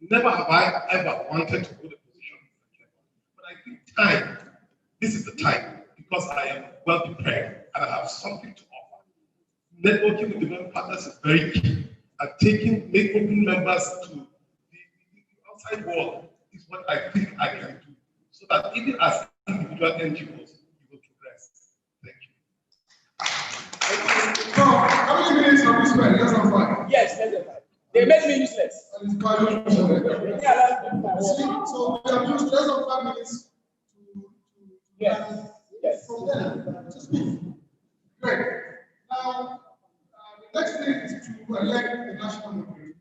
Never have I ever wanted to go to the position of Csacefa. But I think this is the time, because I am well prepared and I have something to offer. Networking with development partners is very key. And making members to the outside world is what I think I can do, so that even as individual NGOs, you will progress. Thank you. spend less than 5? Yes, less than 5. They made me useless. And it's valuable. So we have used less than 5 minutes Yes. from there to speak. Great. Now, the next thing is to elect the national moderator.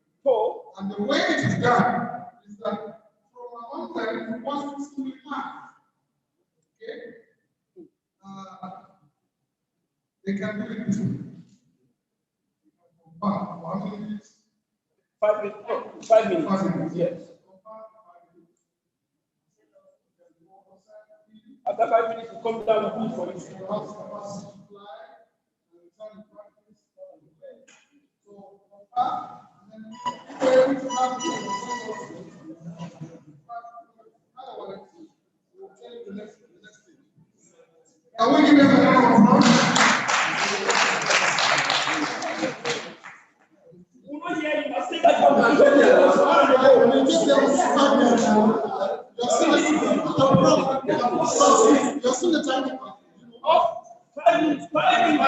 And the way it is done is that from among them, one single hand. Okay? They can do it this way. How many minutes? 5 minutes. Oh, 5 minutes. 5 minutes. Yes. After 5 minutes, you come down and for it. Can we give them a round of applause? You're still the time. 5 minutes. 5 minutes.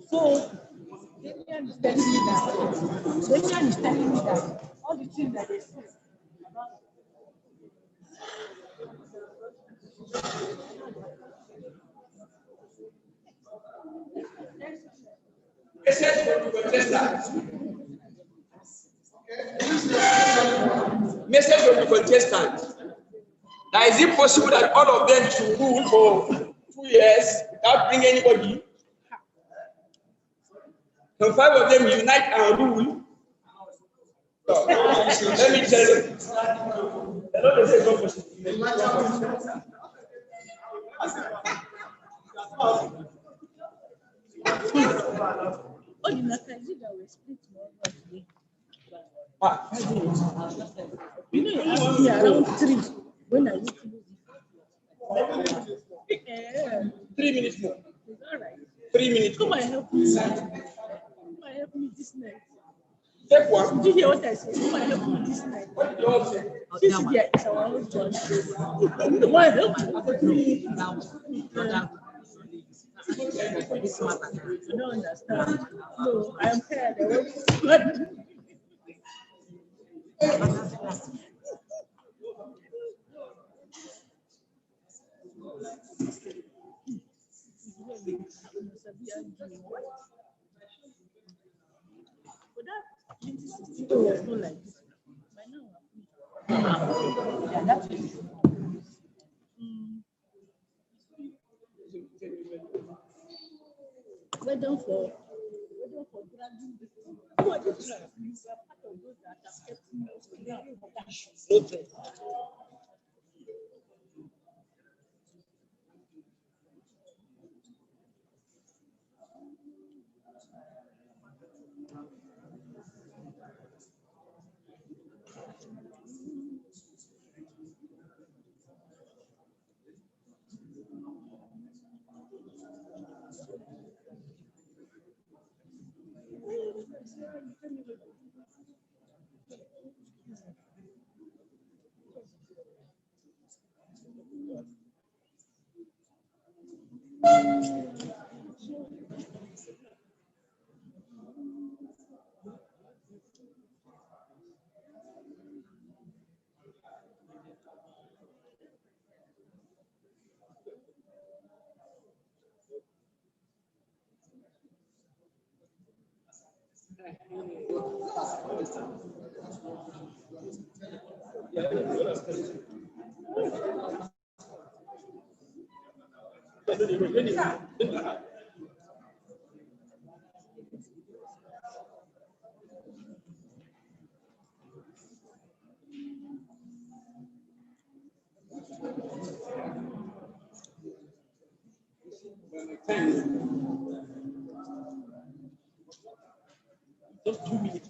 So, Damian is telling me that all the things that they say. Message from the contestant. Now, is it possible that all of them should rule for 2 years without bringing anybody? Can 5 of them unite and rule? No. Let me tell you. The Lord says no possible. Oh, you know, I did our split tomorrow today. You know, you asked me around 3 when I used to lose it. 3 minutes more. It's all right. 3 minutes. Come and help me. Come and help me this night. Take one. Did you hear what I said? Come and help me this night. What did you all say? This is it's our husband. Come and help me. I don't understand. No, I am tired. I want to sleep. But that 2016 was not like this. By now, yeah, that's it. We're done for dragging this thing. Who are the drags? You are part of those that have kept me out. Just 2 minutes.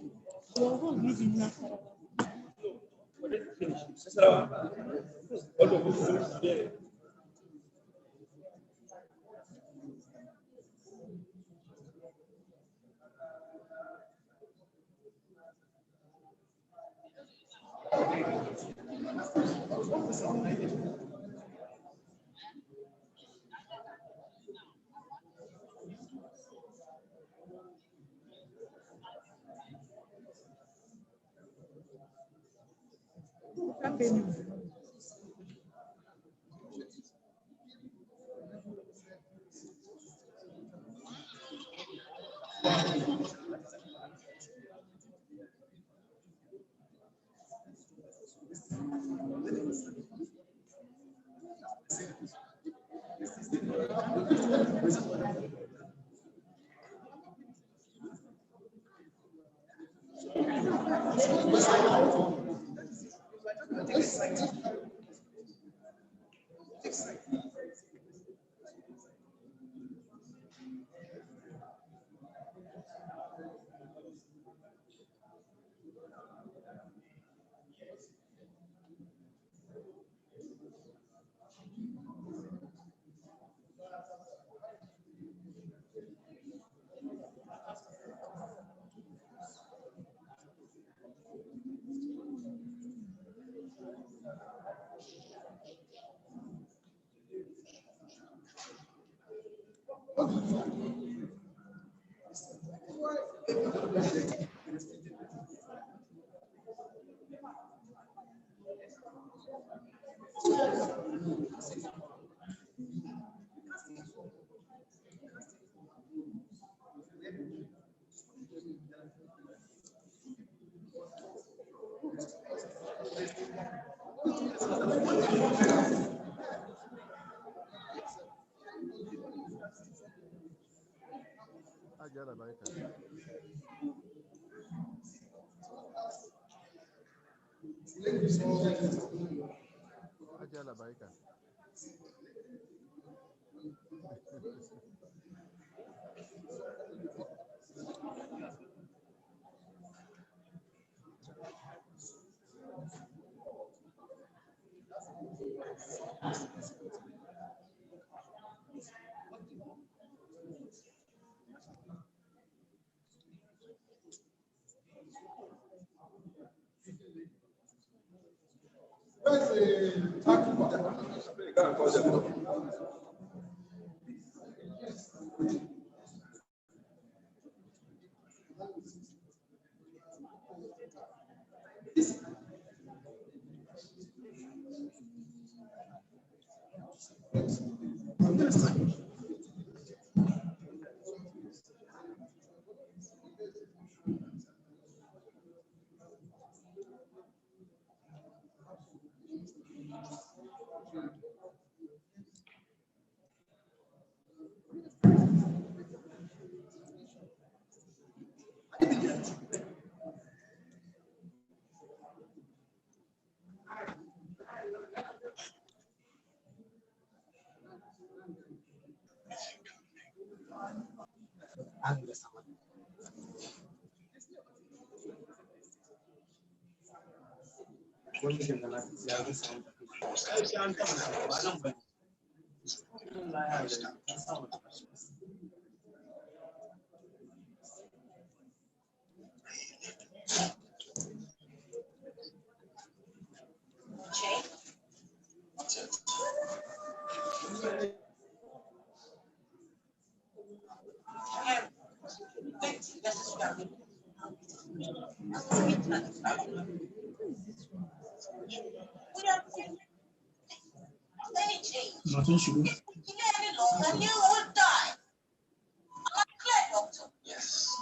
Nothing should be. And you will die. Am I clear, doctor? Yes.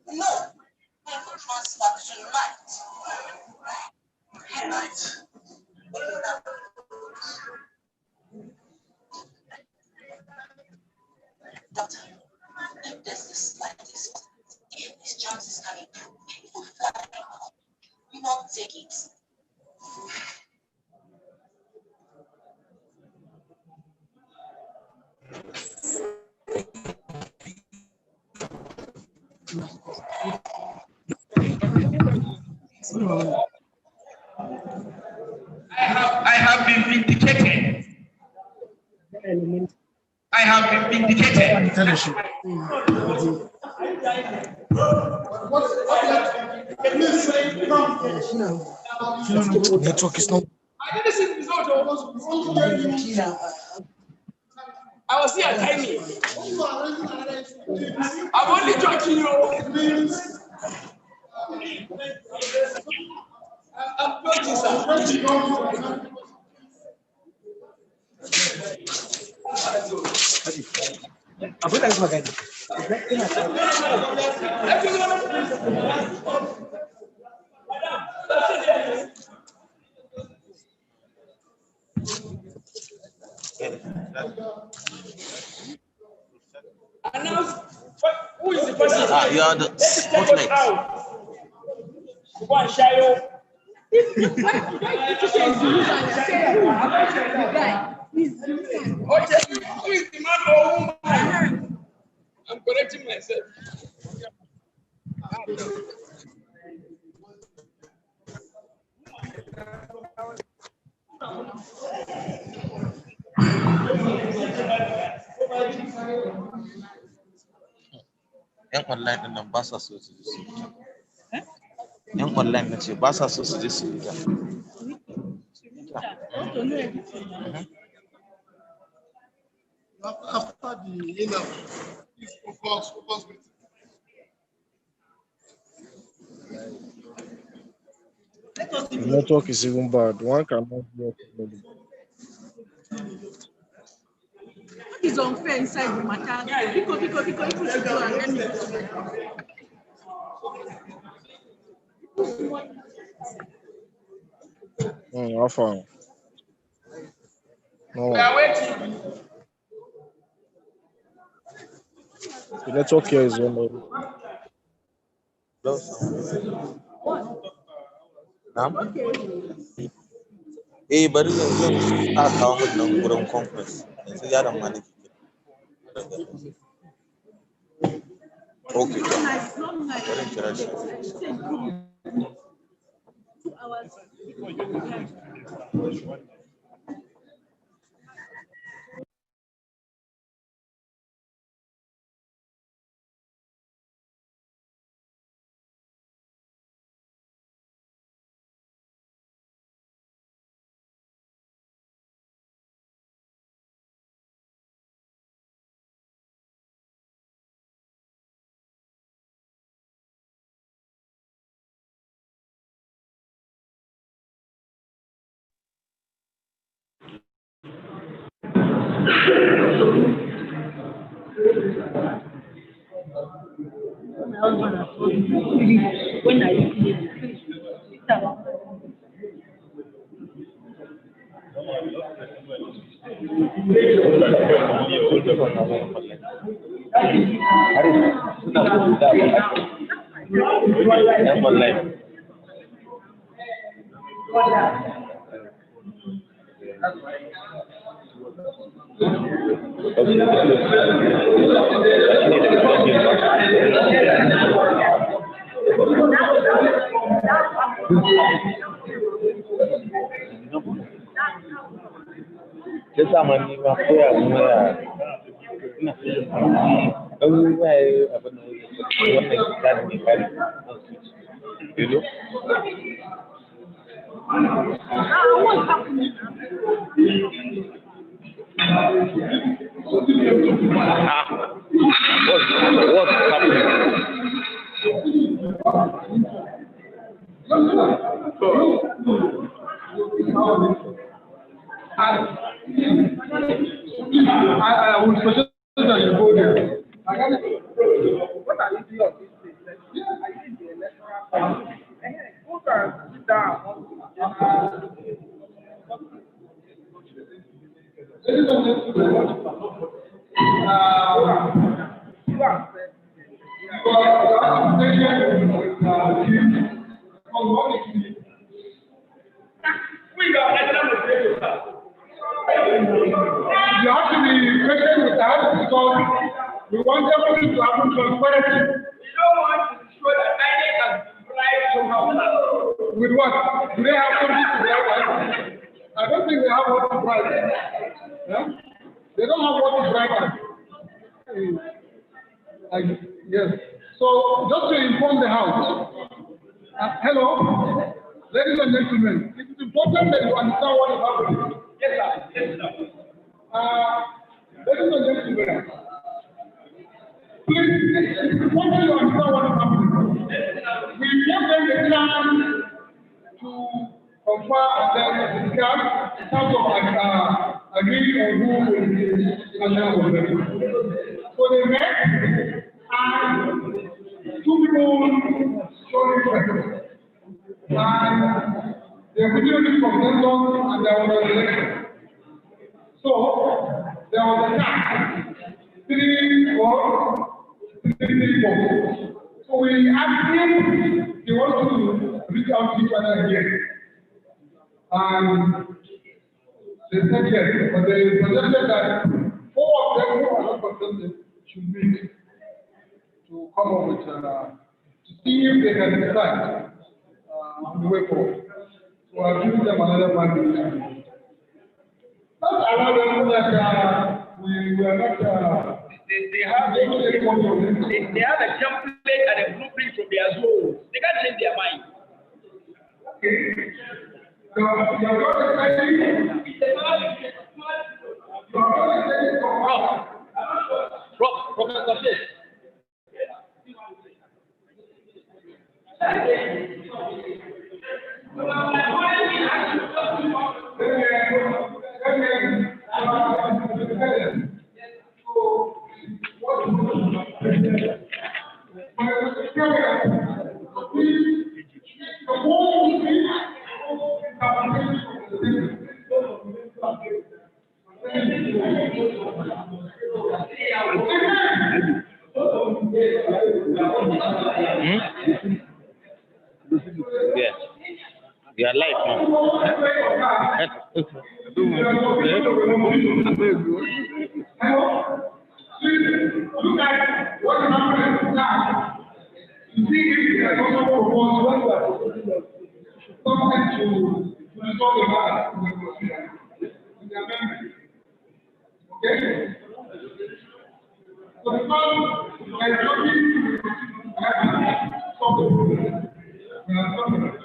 No. I will transfer tonight. Tonight. Doctor, if there's the slightest, if these chances can improve, we will not take it. I have been vindicated. I have been vindicated. Network is not. I didn't see the result. I was here at timing. I'm only joking you. I'm joking, sir. Announce who is the person? You are the spotlight. Go and shadow. Who is the man or woman? I'm correcting myself. Yan online din nan ba sa so su ji su. Yan online na ce ba sa so su ji su yi. After the please focus with. The network is even bad. One cannot hear clearly. What is unfair inside the matter? Because you should go and let me. How far? No. We are waiting. The network here is on. Bari yanzu a kawo mu nan gurin conference. Yanzu yaron ma nake. Okay. Bari kira shi. 2 hours. When I Just I'm on you up there. Only way I don't know you know. what's happening? What's happening? I would suggest that you go there. What are you doing on this place? I think the election. You have to be patient with us because we want everything to happen transparently. We don't want to show that INEC has bribed somehow. With what? Do they have something to bribe us? I don't think they have what to bribe. Yeah? They don't have what to bribe us. Yes. So just to inform the House, hello, ladies and gentlemen, it is important that you understand what is happening. Yes, sir. Yes, sir. Ladies and gentlemen, please, it's important you understand what is happening. We give them the chance to confer and then discuss in terms of agreeing on who will be national government. So they met and two people showed interest. And they continued this consensus and there was an election. So there was a chance. 3 votes, 3 votes. So we asked him if he wants to reach out to each other again. And they said yes, but they suggested that 4 of them who are not consented should meet to come up with to see if they can decide on the way forward. So I've given them another 1 minute. Not allow them that we are not. They have a template and a blueprint from their zone. They can't change their mind. Okay. Professor Fish. Yes. We are live now. Look at what is happening now. You see, if there is also proposed something to resolve the matter in the amendment. Okay? So because there is nothing to solve the problem. We are solving it.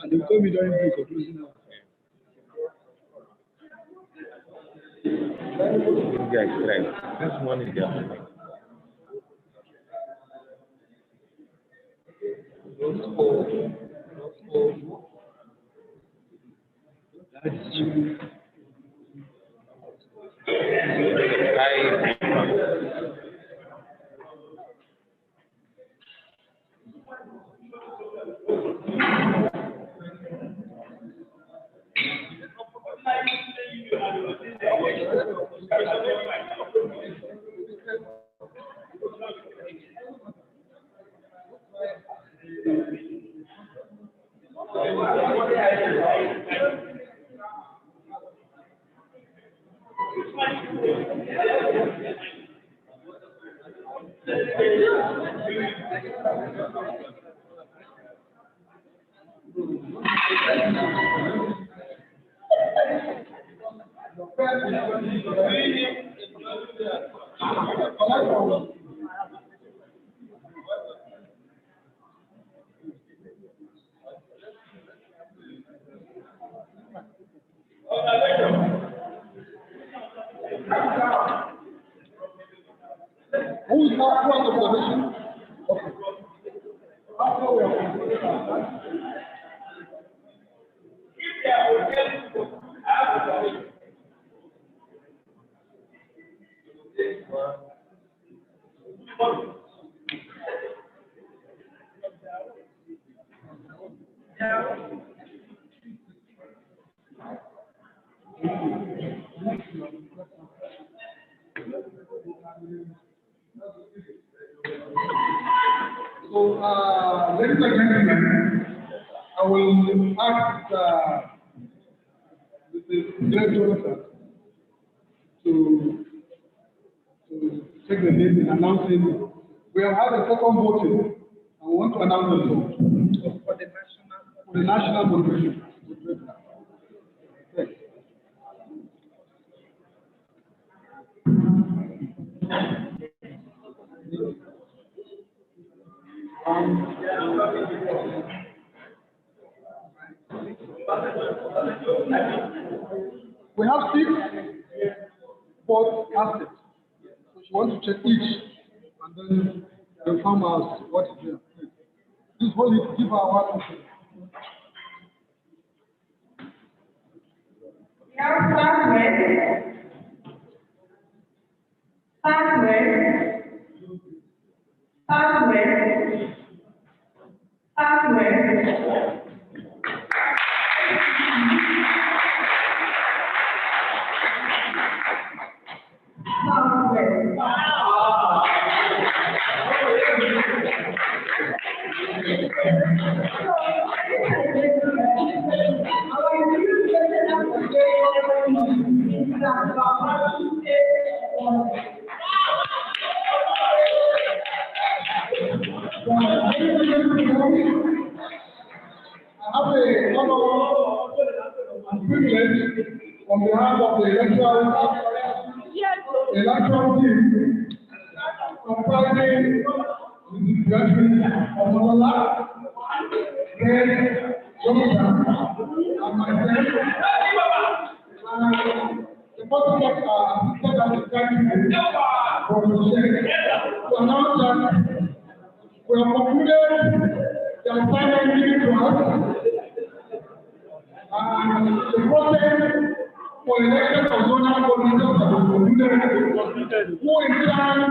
And they told me during the conclusion hour. Yeah, right. This one is there. Who is not one of the mission? Okay. After we are So, ladies and gentlemen, I will ask the director to take the lead in announcing. We have had a second voting, and we want to announce the vote for the national motivation. Okay. We have 6 both assets. So she wants to check each and then inform us what is there. Please hold it, give her one. We have On behalf of the electoral team, comprising the Judgment of Allah, then Jonathan, and myself, the bottom of said that the judgment from the Sheikh to announce that we have concluded the assignment given to us, and the process for election of zonal coordinators has been concluded, who in turn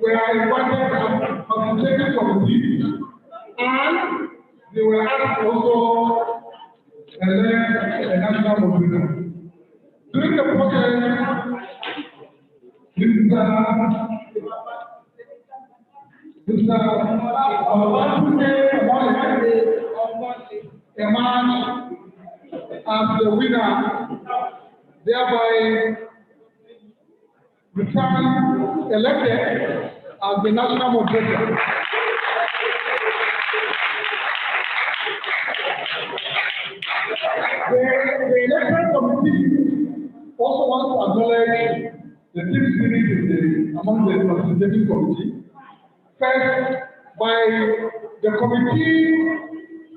were invited as participating committees, and they were asked also elect a national moderator. During the process, emerged as the winner, thereby returned elected as the national moderator. The electoral committee also wants to acknowledge the team spirit among the participating committee. First, by the committee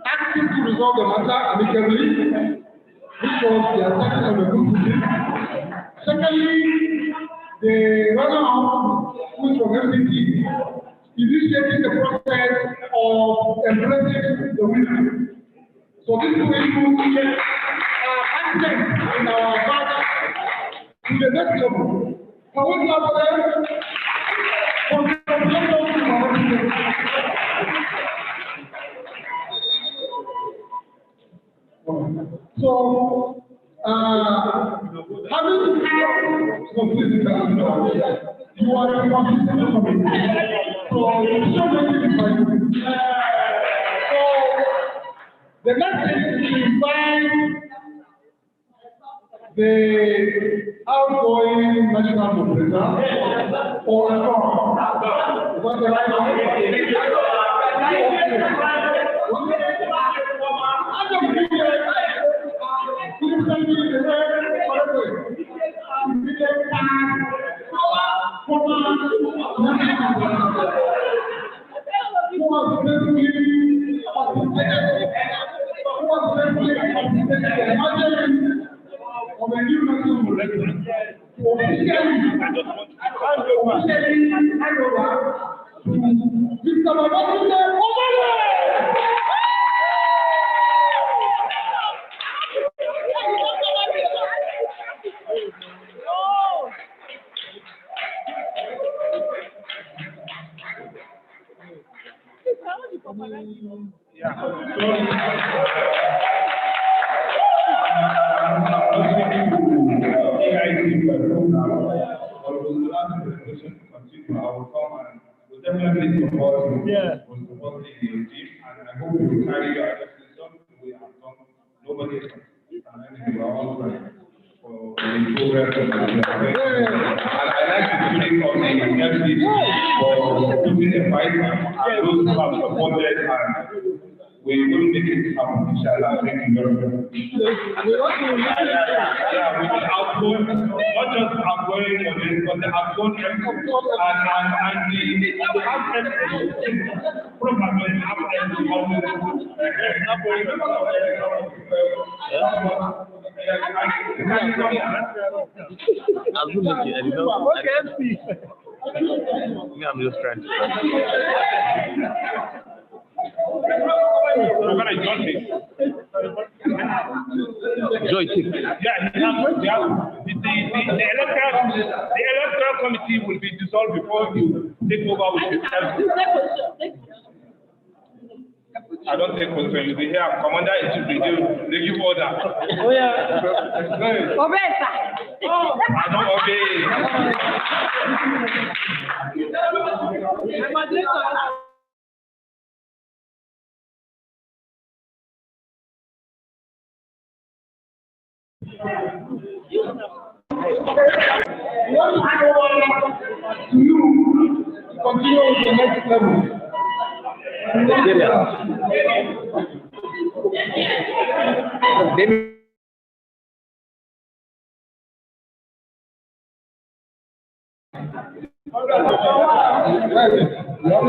acting to resolve the matter amicably, which was the assessment of the group today. Secondly, the runner-up, which was MPT, initiating the process of embracing the winner. So these two issues are active in our path to the next level. Can we clap for them? So, having you are a participant of it. So, the next thing is to invite the outgoing national moderator or a call. What the right we will make it happen, inshallah. Thank you very much. Yeah, we will outgoing, not just outgoing for this, but the outgoing and the I'm just trying to. Joy, the electoral committee will be dissolved before you take over with the I don't take control. You'll be here. Commander in chief, they give order. Oh yeah. Obey, sir. Oh, I don't obey. To you, continue with the next level. Yeah.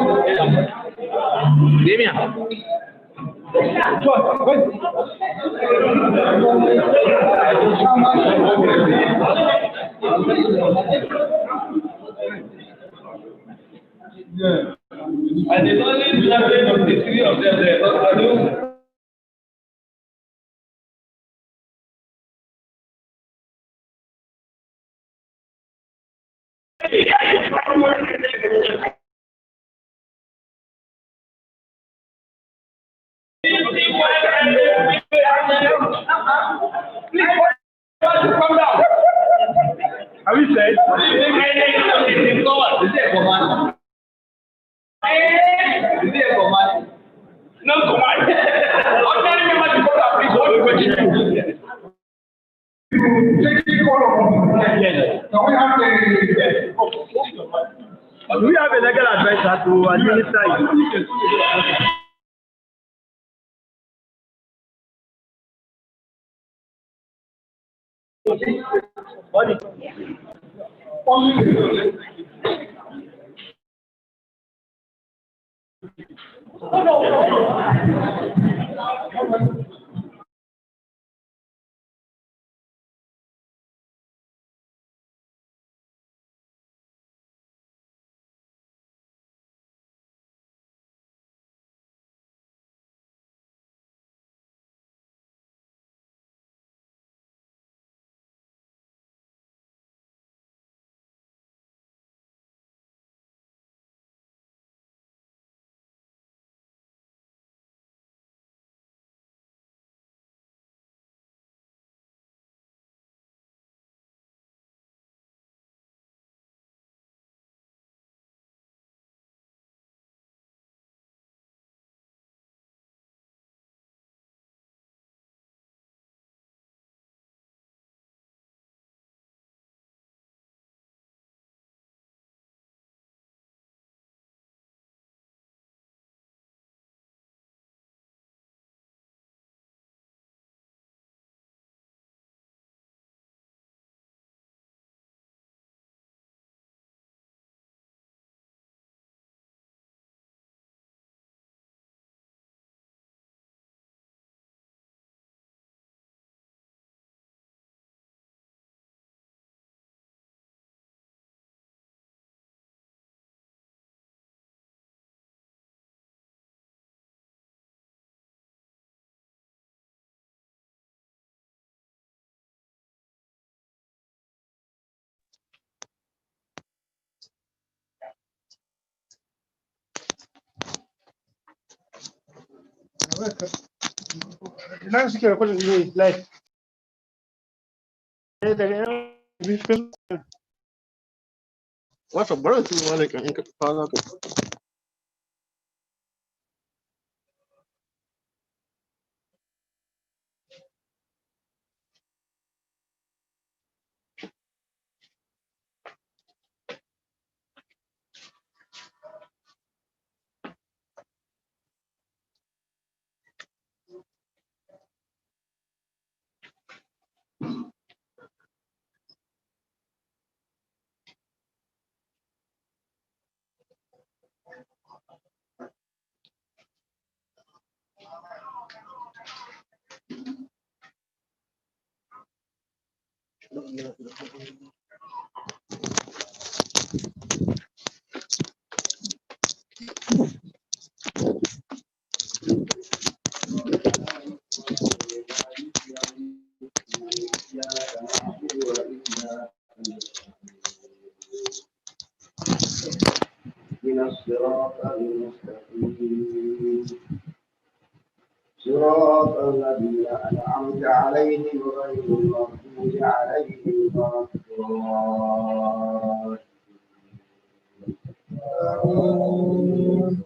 And it's only children of the three of them there. Come down. Have you said? No command. Ordinary members of God are please hold the question. Do we have a legal advisor to administer it? Now secure a question like what's a brother to one like من الصراط المستقيم صراط الذين أنعمت عليهم غير المغضوب عليهم ولا الضالين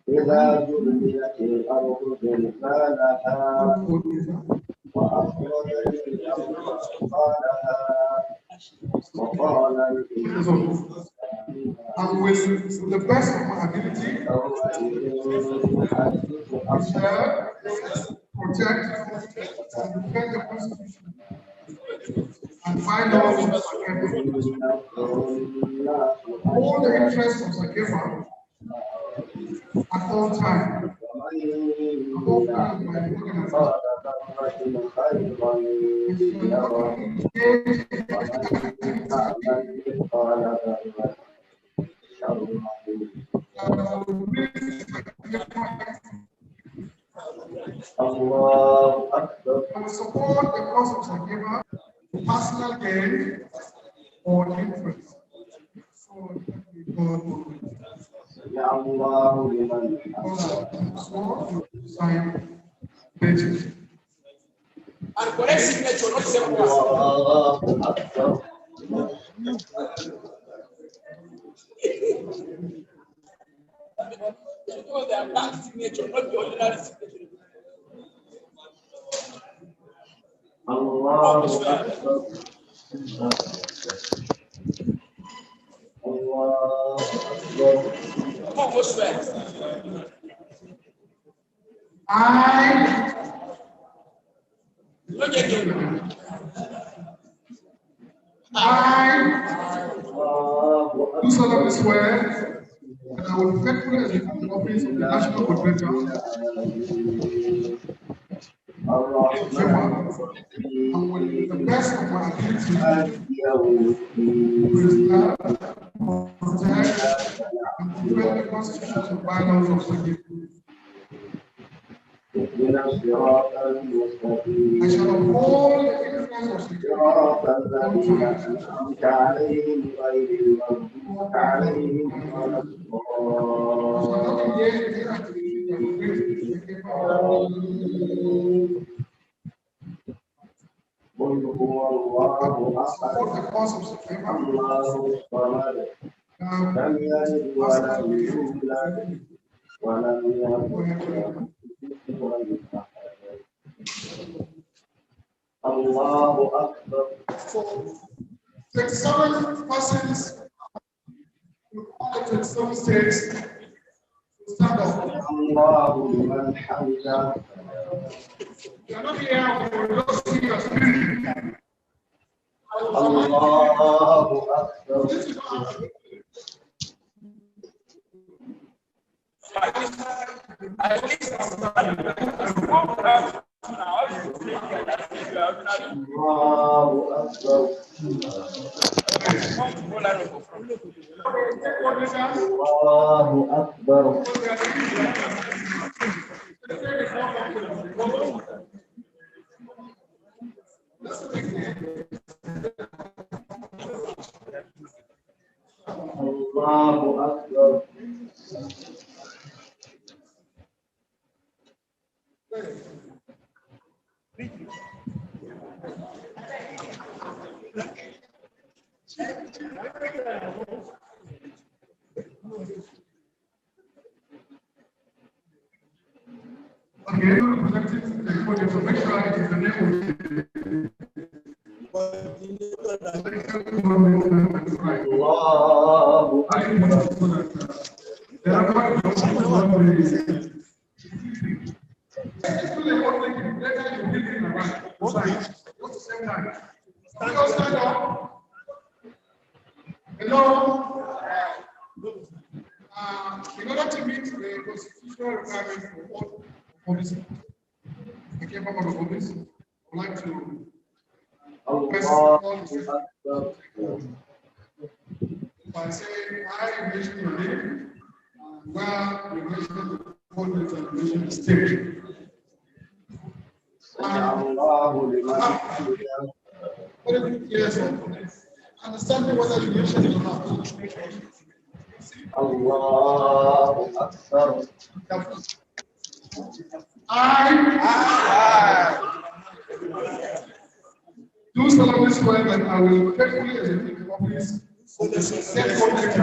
إذا زلزلت الأرض زلزالها وأخرجت الأرض أثقالها وقال الإنسان And with the best of my ability, we shall protect and defend the Constitution and find out all the interests of Csacefa at all times. Above all my Allah Akbar. I will support the cause of Csacefa, personal gain or interest. So Ya Allah liman sign pages. And correct signature, not same Allahu Akbar. Because they are bank signature, not the ordinary signature. Allahu Akbar. Allahu Akbar. Come on, go swear. Look at him. I do solemnly swear that I will faithfully execute the office of the National Coordinator and will, to the best of my ability, preserve, protect, and defend the Constitution and bylaws of Csacefa. I shall uphold the influence of صراط الذين أنعمت عليهم غير المغضوب عليهم ولا الضالين. قل هو الله أحد الله الصمد لم يلد ولم يولد ولم يكن له كفوا أحد. Allahu Akbar. For 27 persons from all the 27 states to stand up. Allahu liman hamida. You are not here, we will just see your spirit. Allahu Akbar. Allahu Akbar. Allahu Akbar. Allahu Akbar. Again, representing the podium, so make sure it is the name of Allahu Akbar. There are stand up. Hello. In order to meet the constitutional requirements for all police, the capable of police, I would like to by saying I mention your name, where you mention the coordinator and mention the state. Yes, understanding whether you mention it or not. Allahu Akbar. I do solemnly swear that I will faithfully execute the office of the said coordinator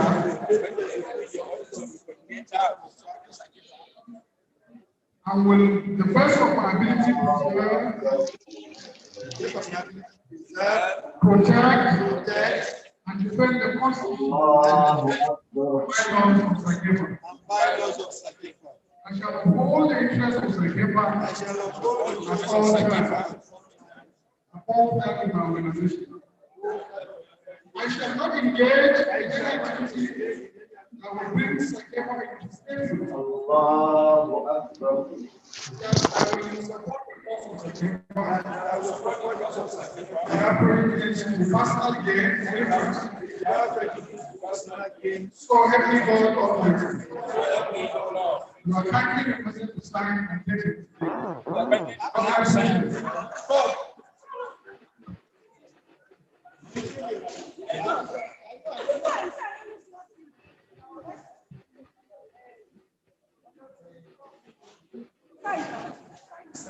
and will, the best of my ability, protect, and defend the Constitution and bylaws of Csacefa. I shall uphold the interests of Csacefa at all times, above that in my organization. I I shall not engage in any activity that will bring Csacefa into slavery. Allahu Akbar. That I will support the cause of Csacefa and I will support the cause of Csacefa. Therefore, it is the personal gain for interest. Personal gain. So help me God Almighty. You are kindly requested to sign and take it.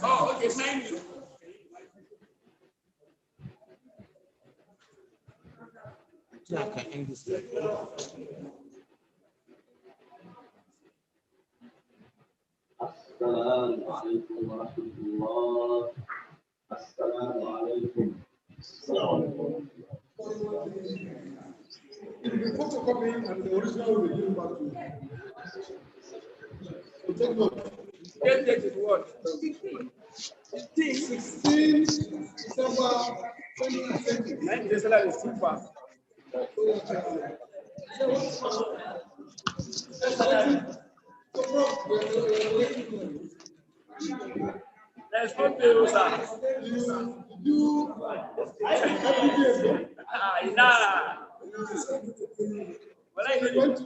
Oh, okay, thank you. Yeah, I can end this. Assalamu alaikum wa rahmatullah. Assalamu alaikum. It will be photocopy and the original will be given back to you. So take note. Get it what? 16 December 2020. This is like super. There's no bill, sir. Nah. What I went to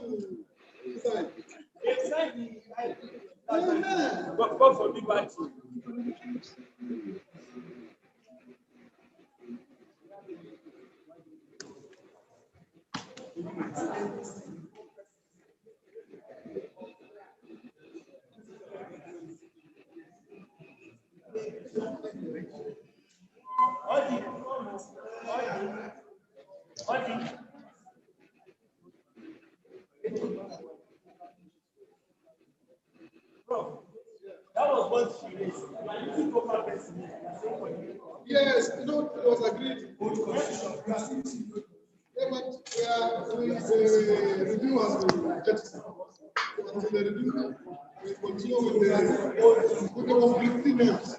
go for big party. Bro, that was what she is. Yes, you know, it was agreed. Yeah, but the review has been jettisoned. Until the review, we continue with the conflicting names.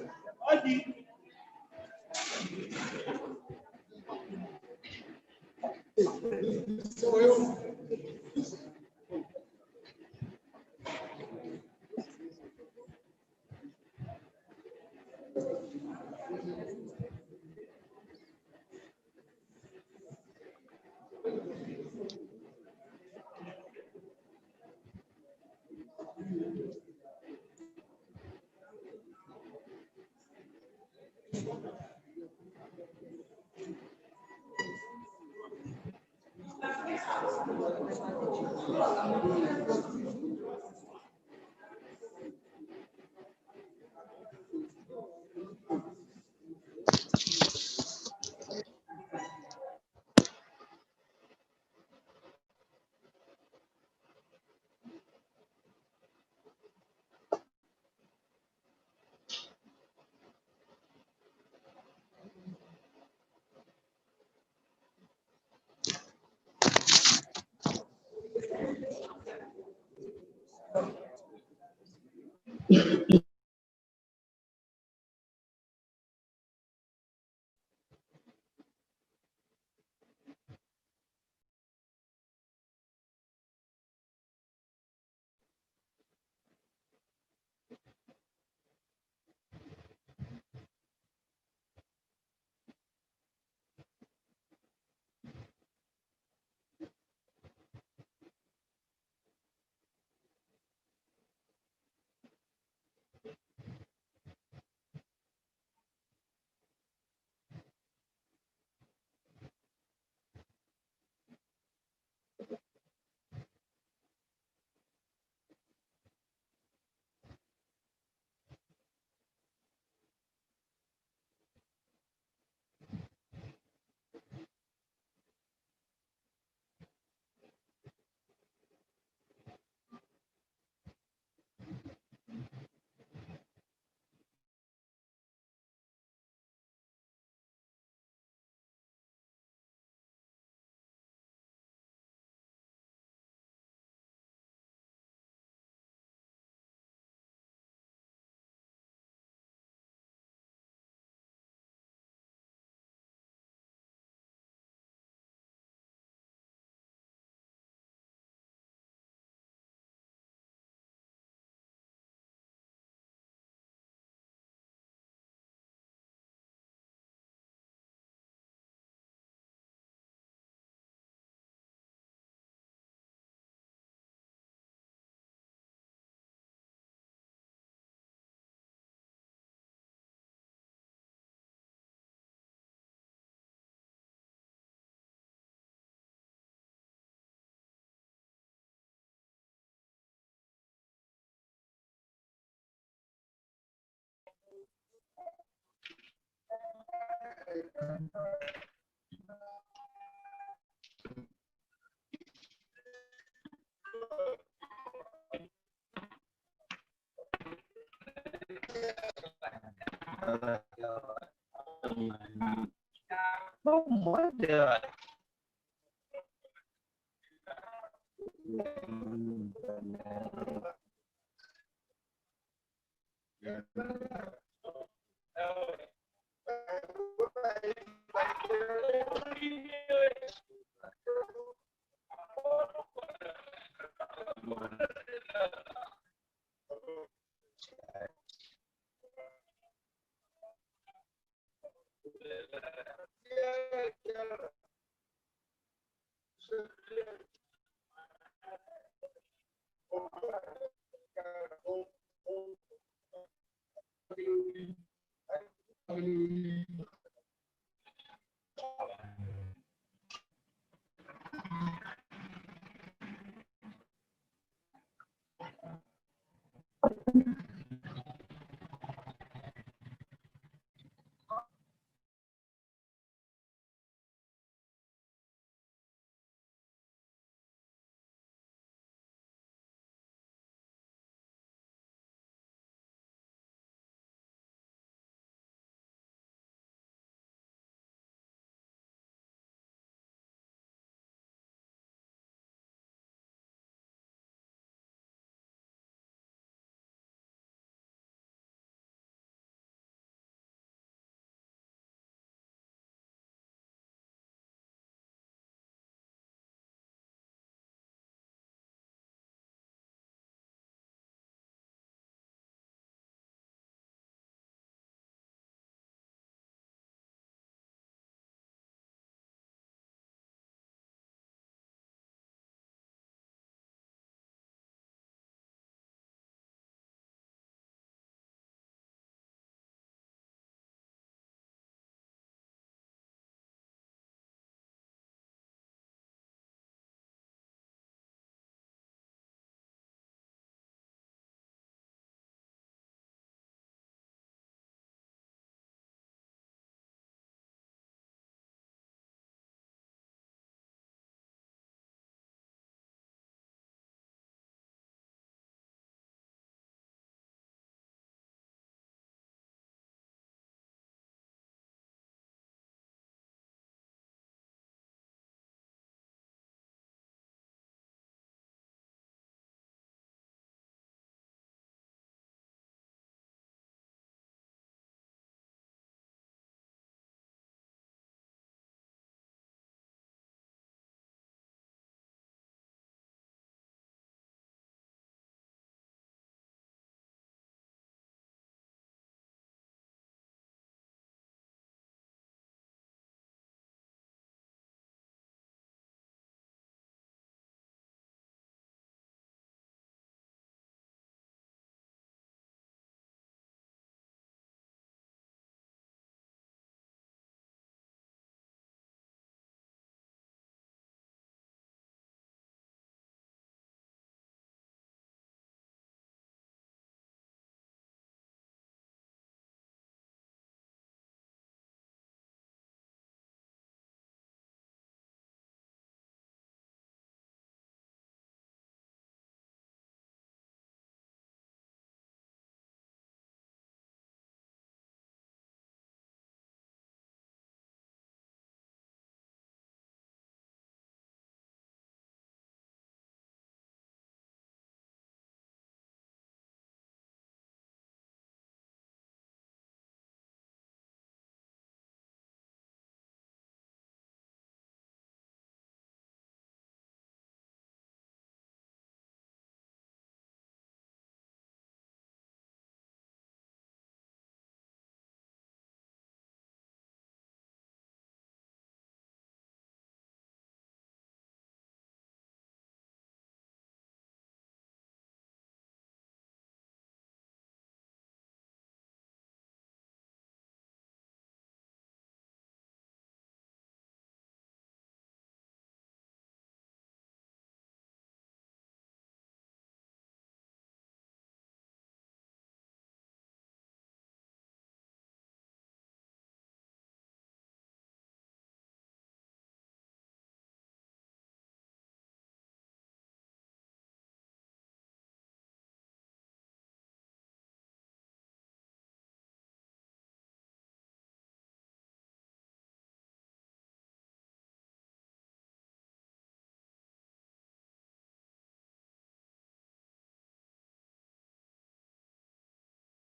Yeah.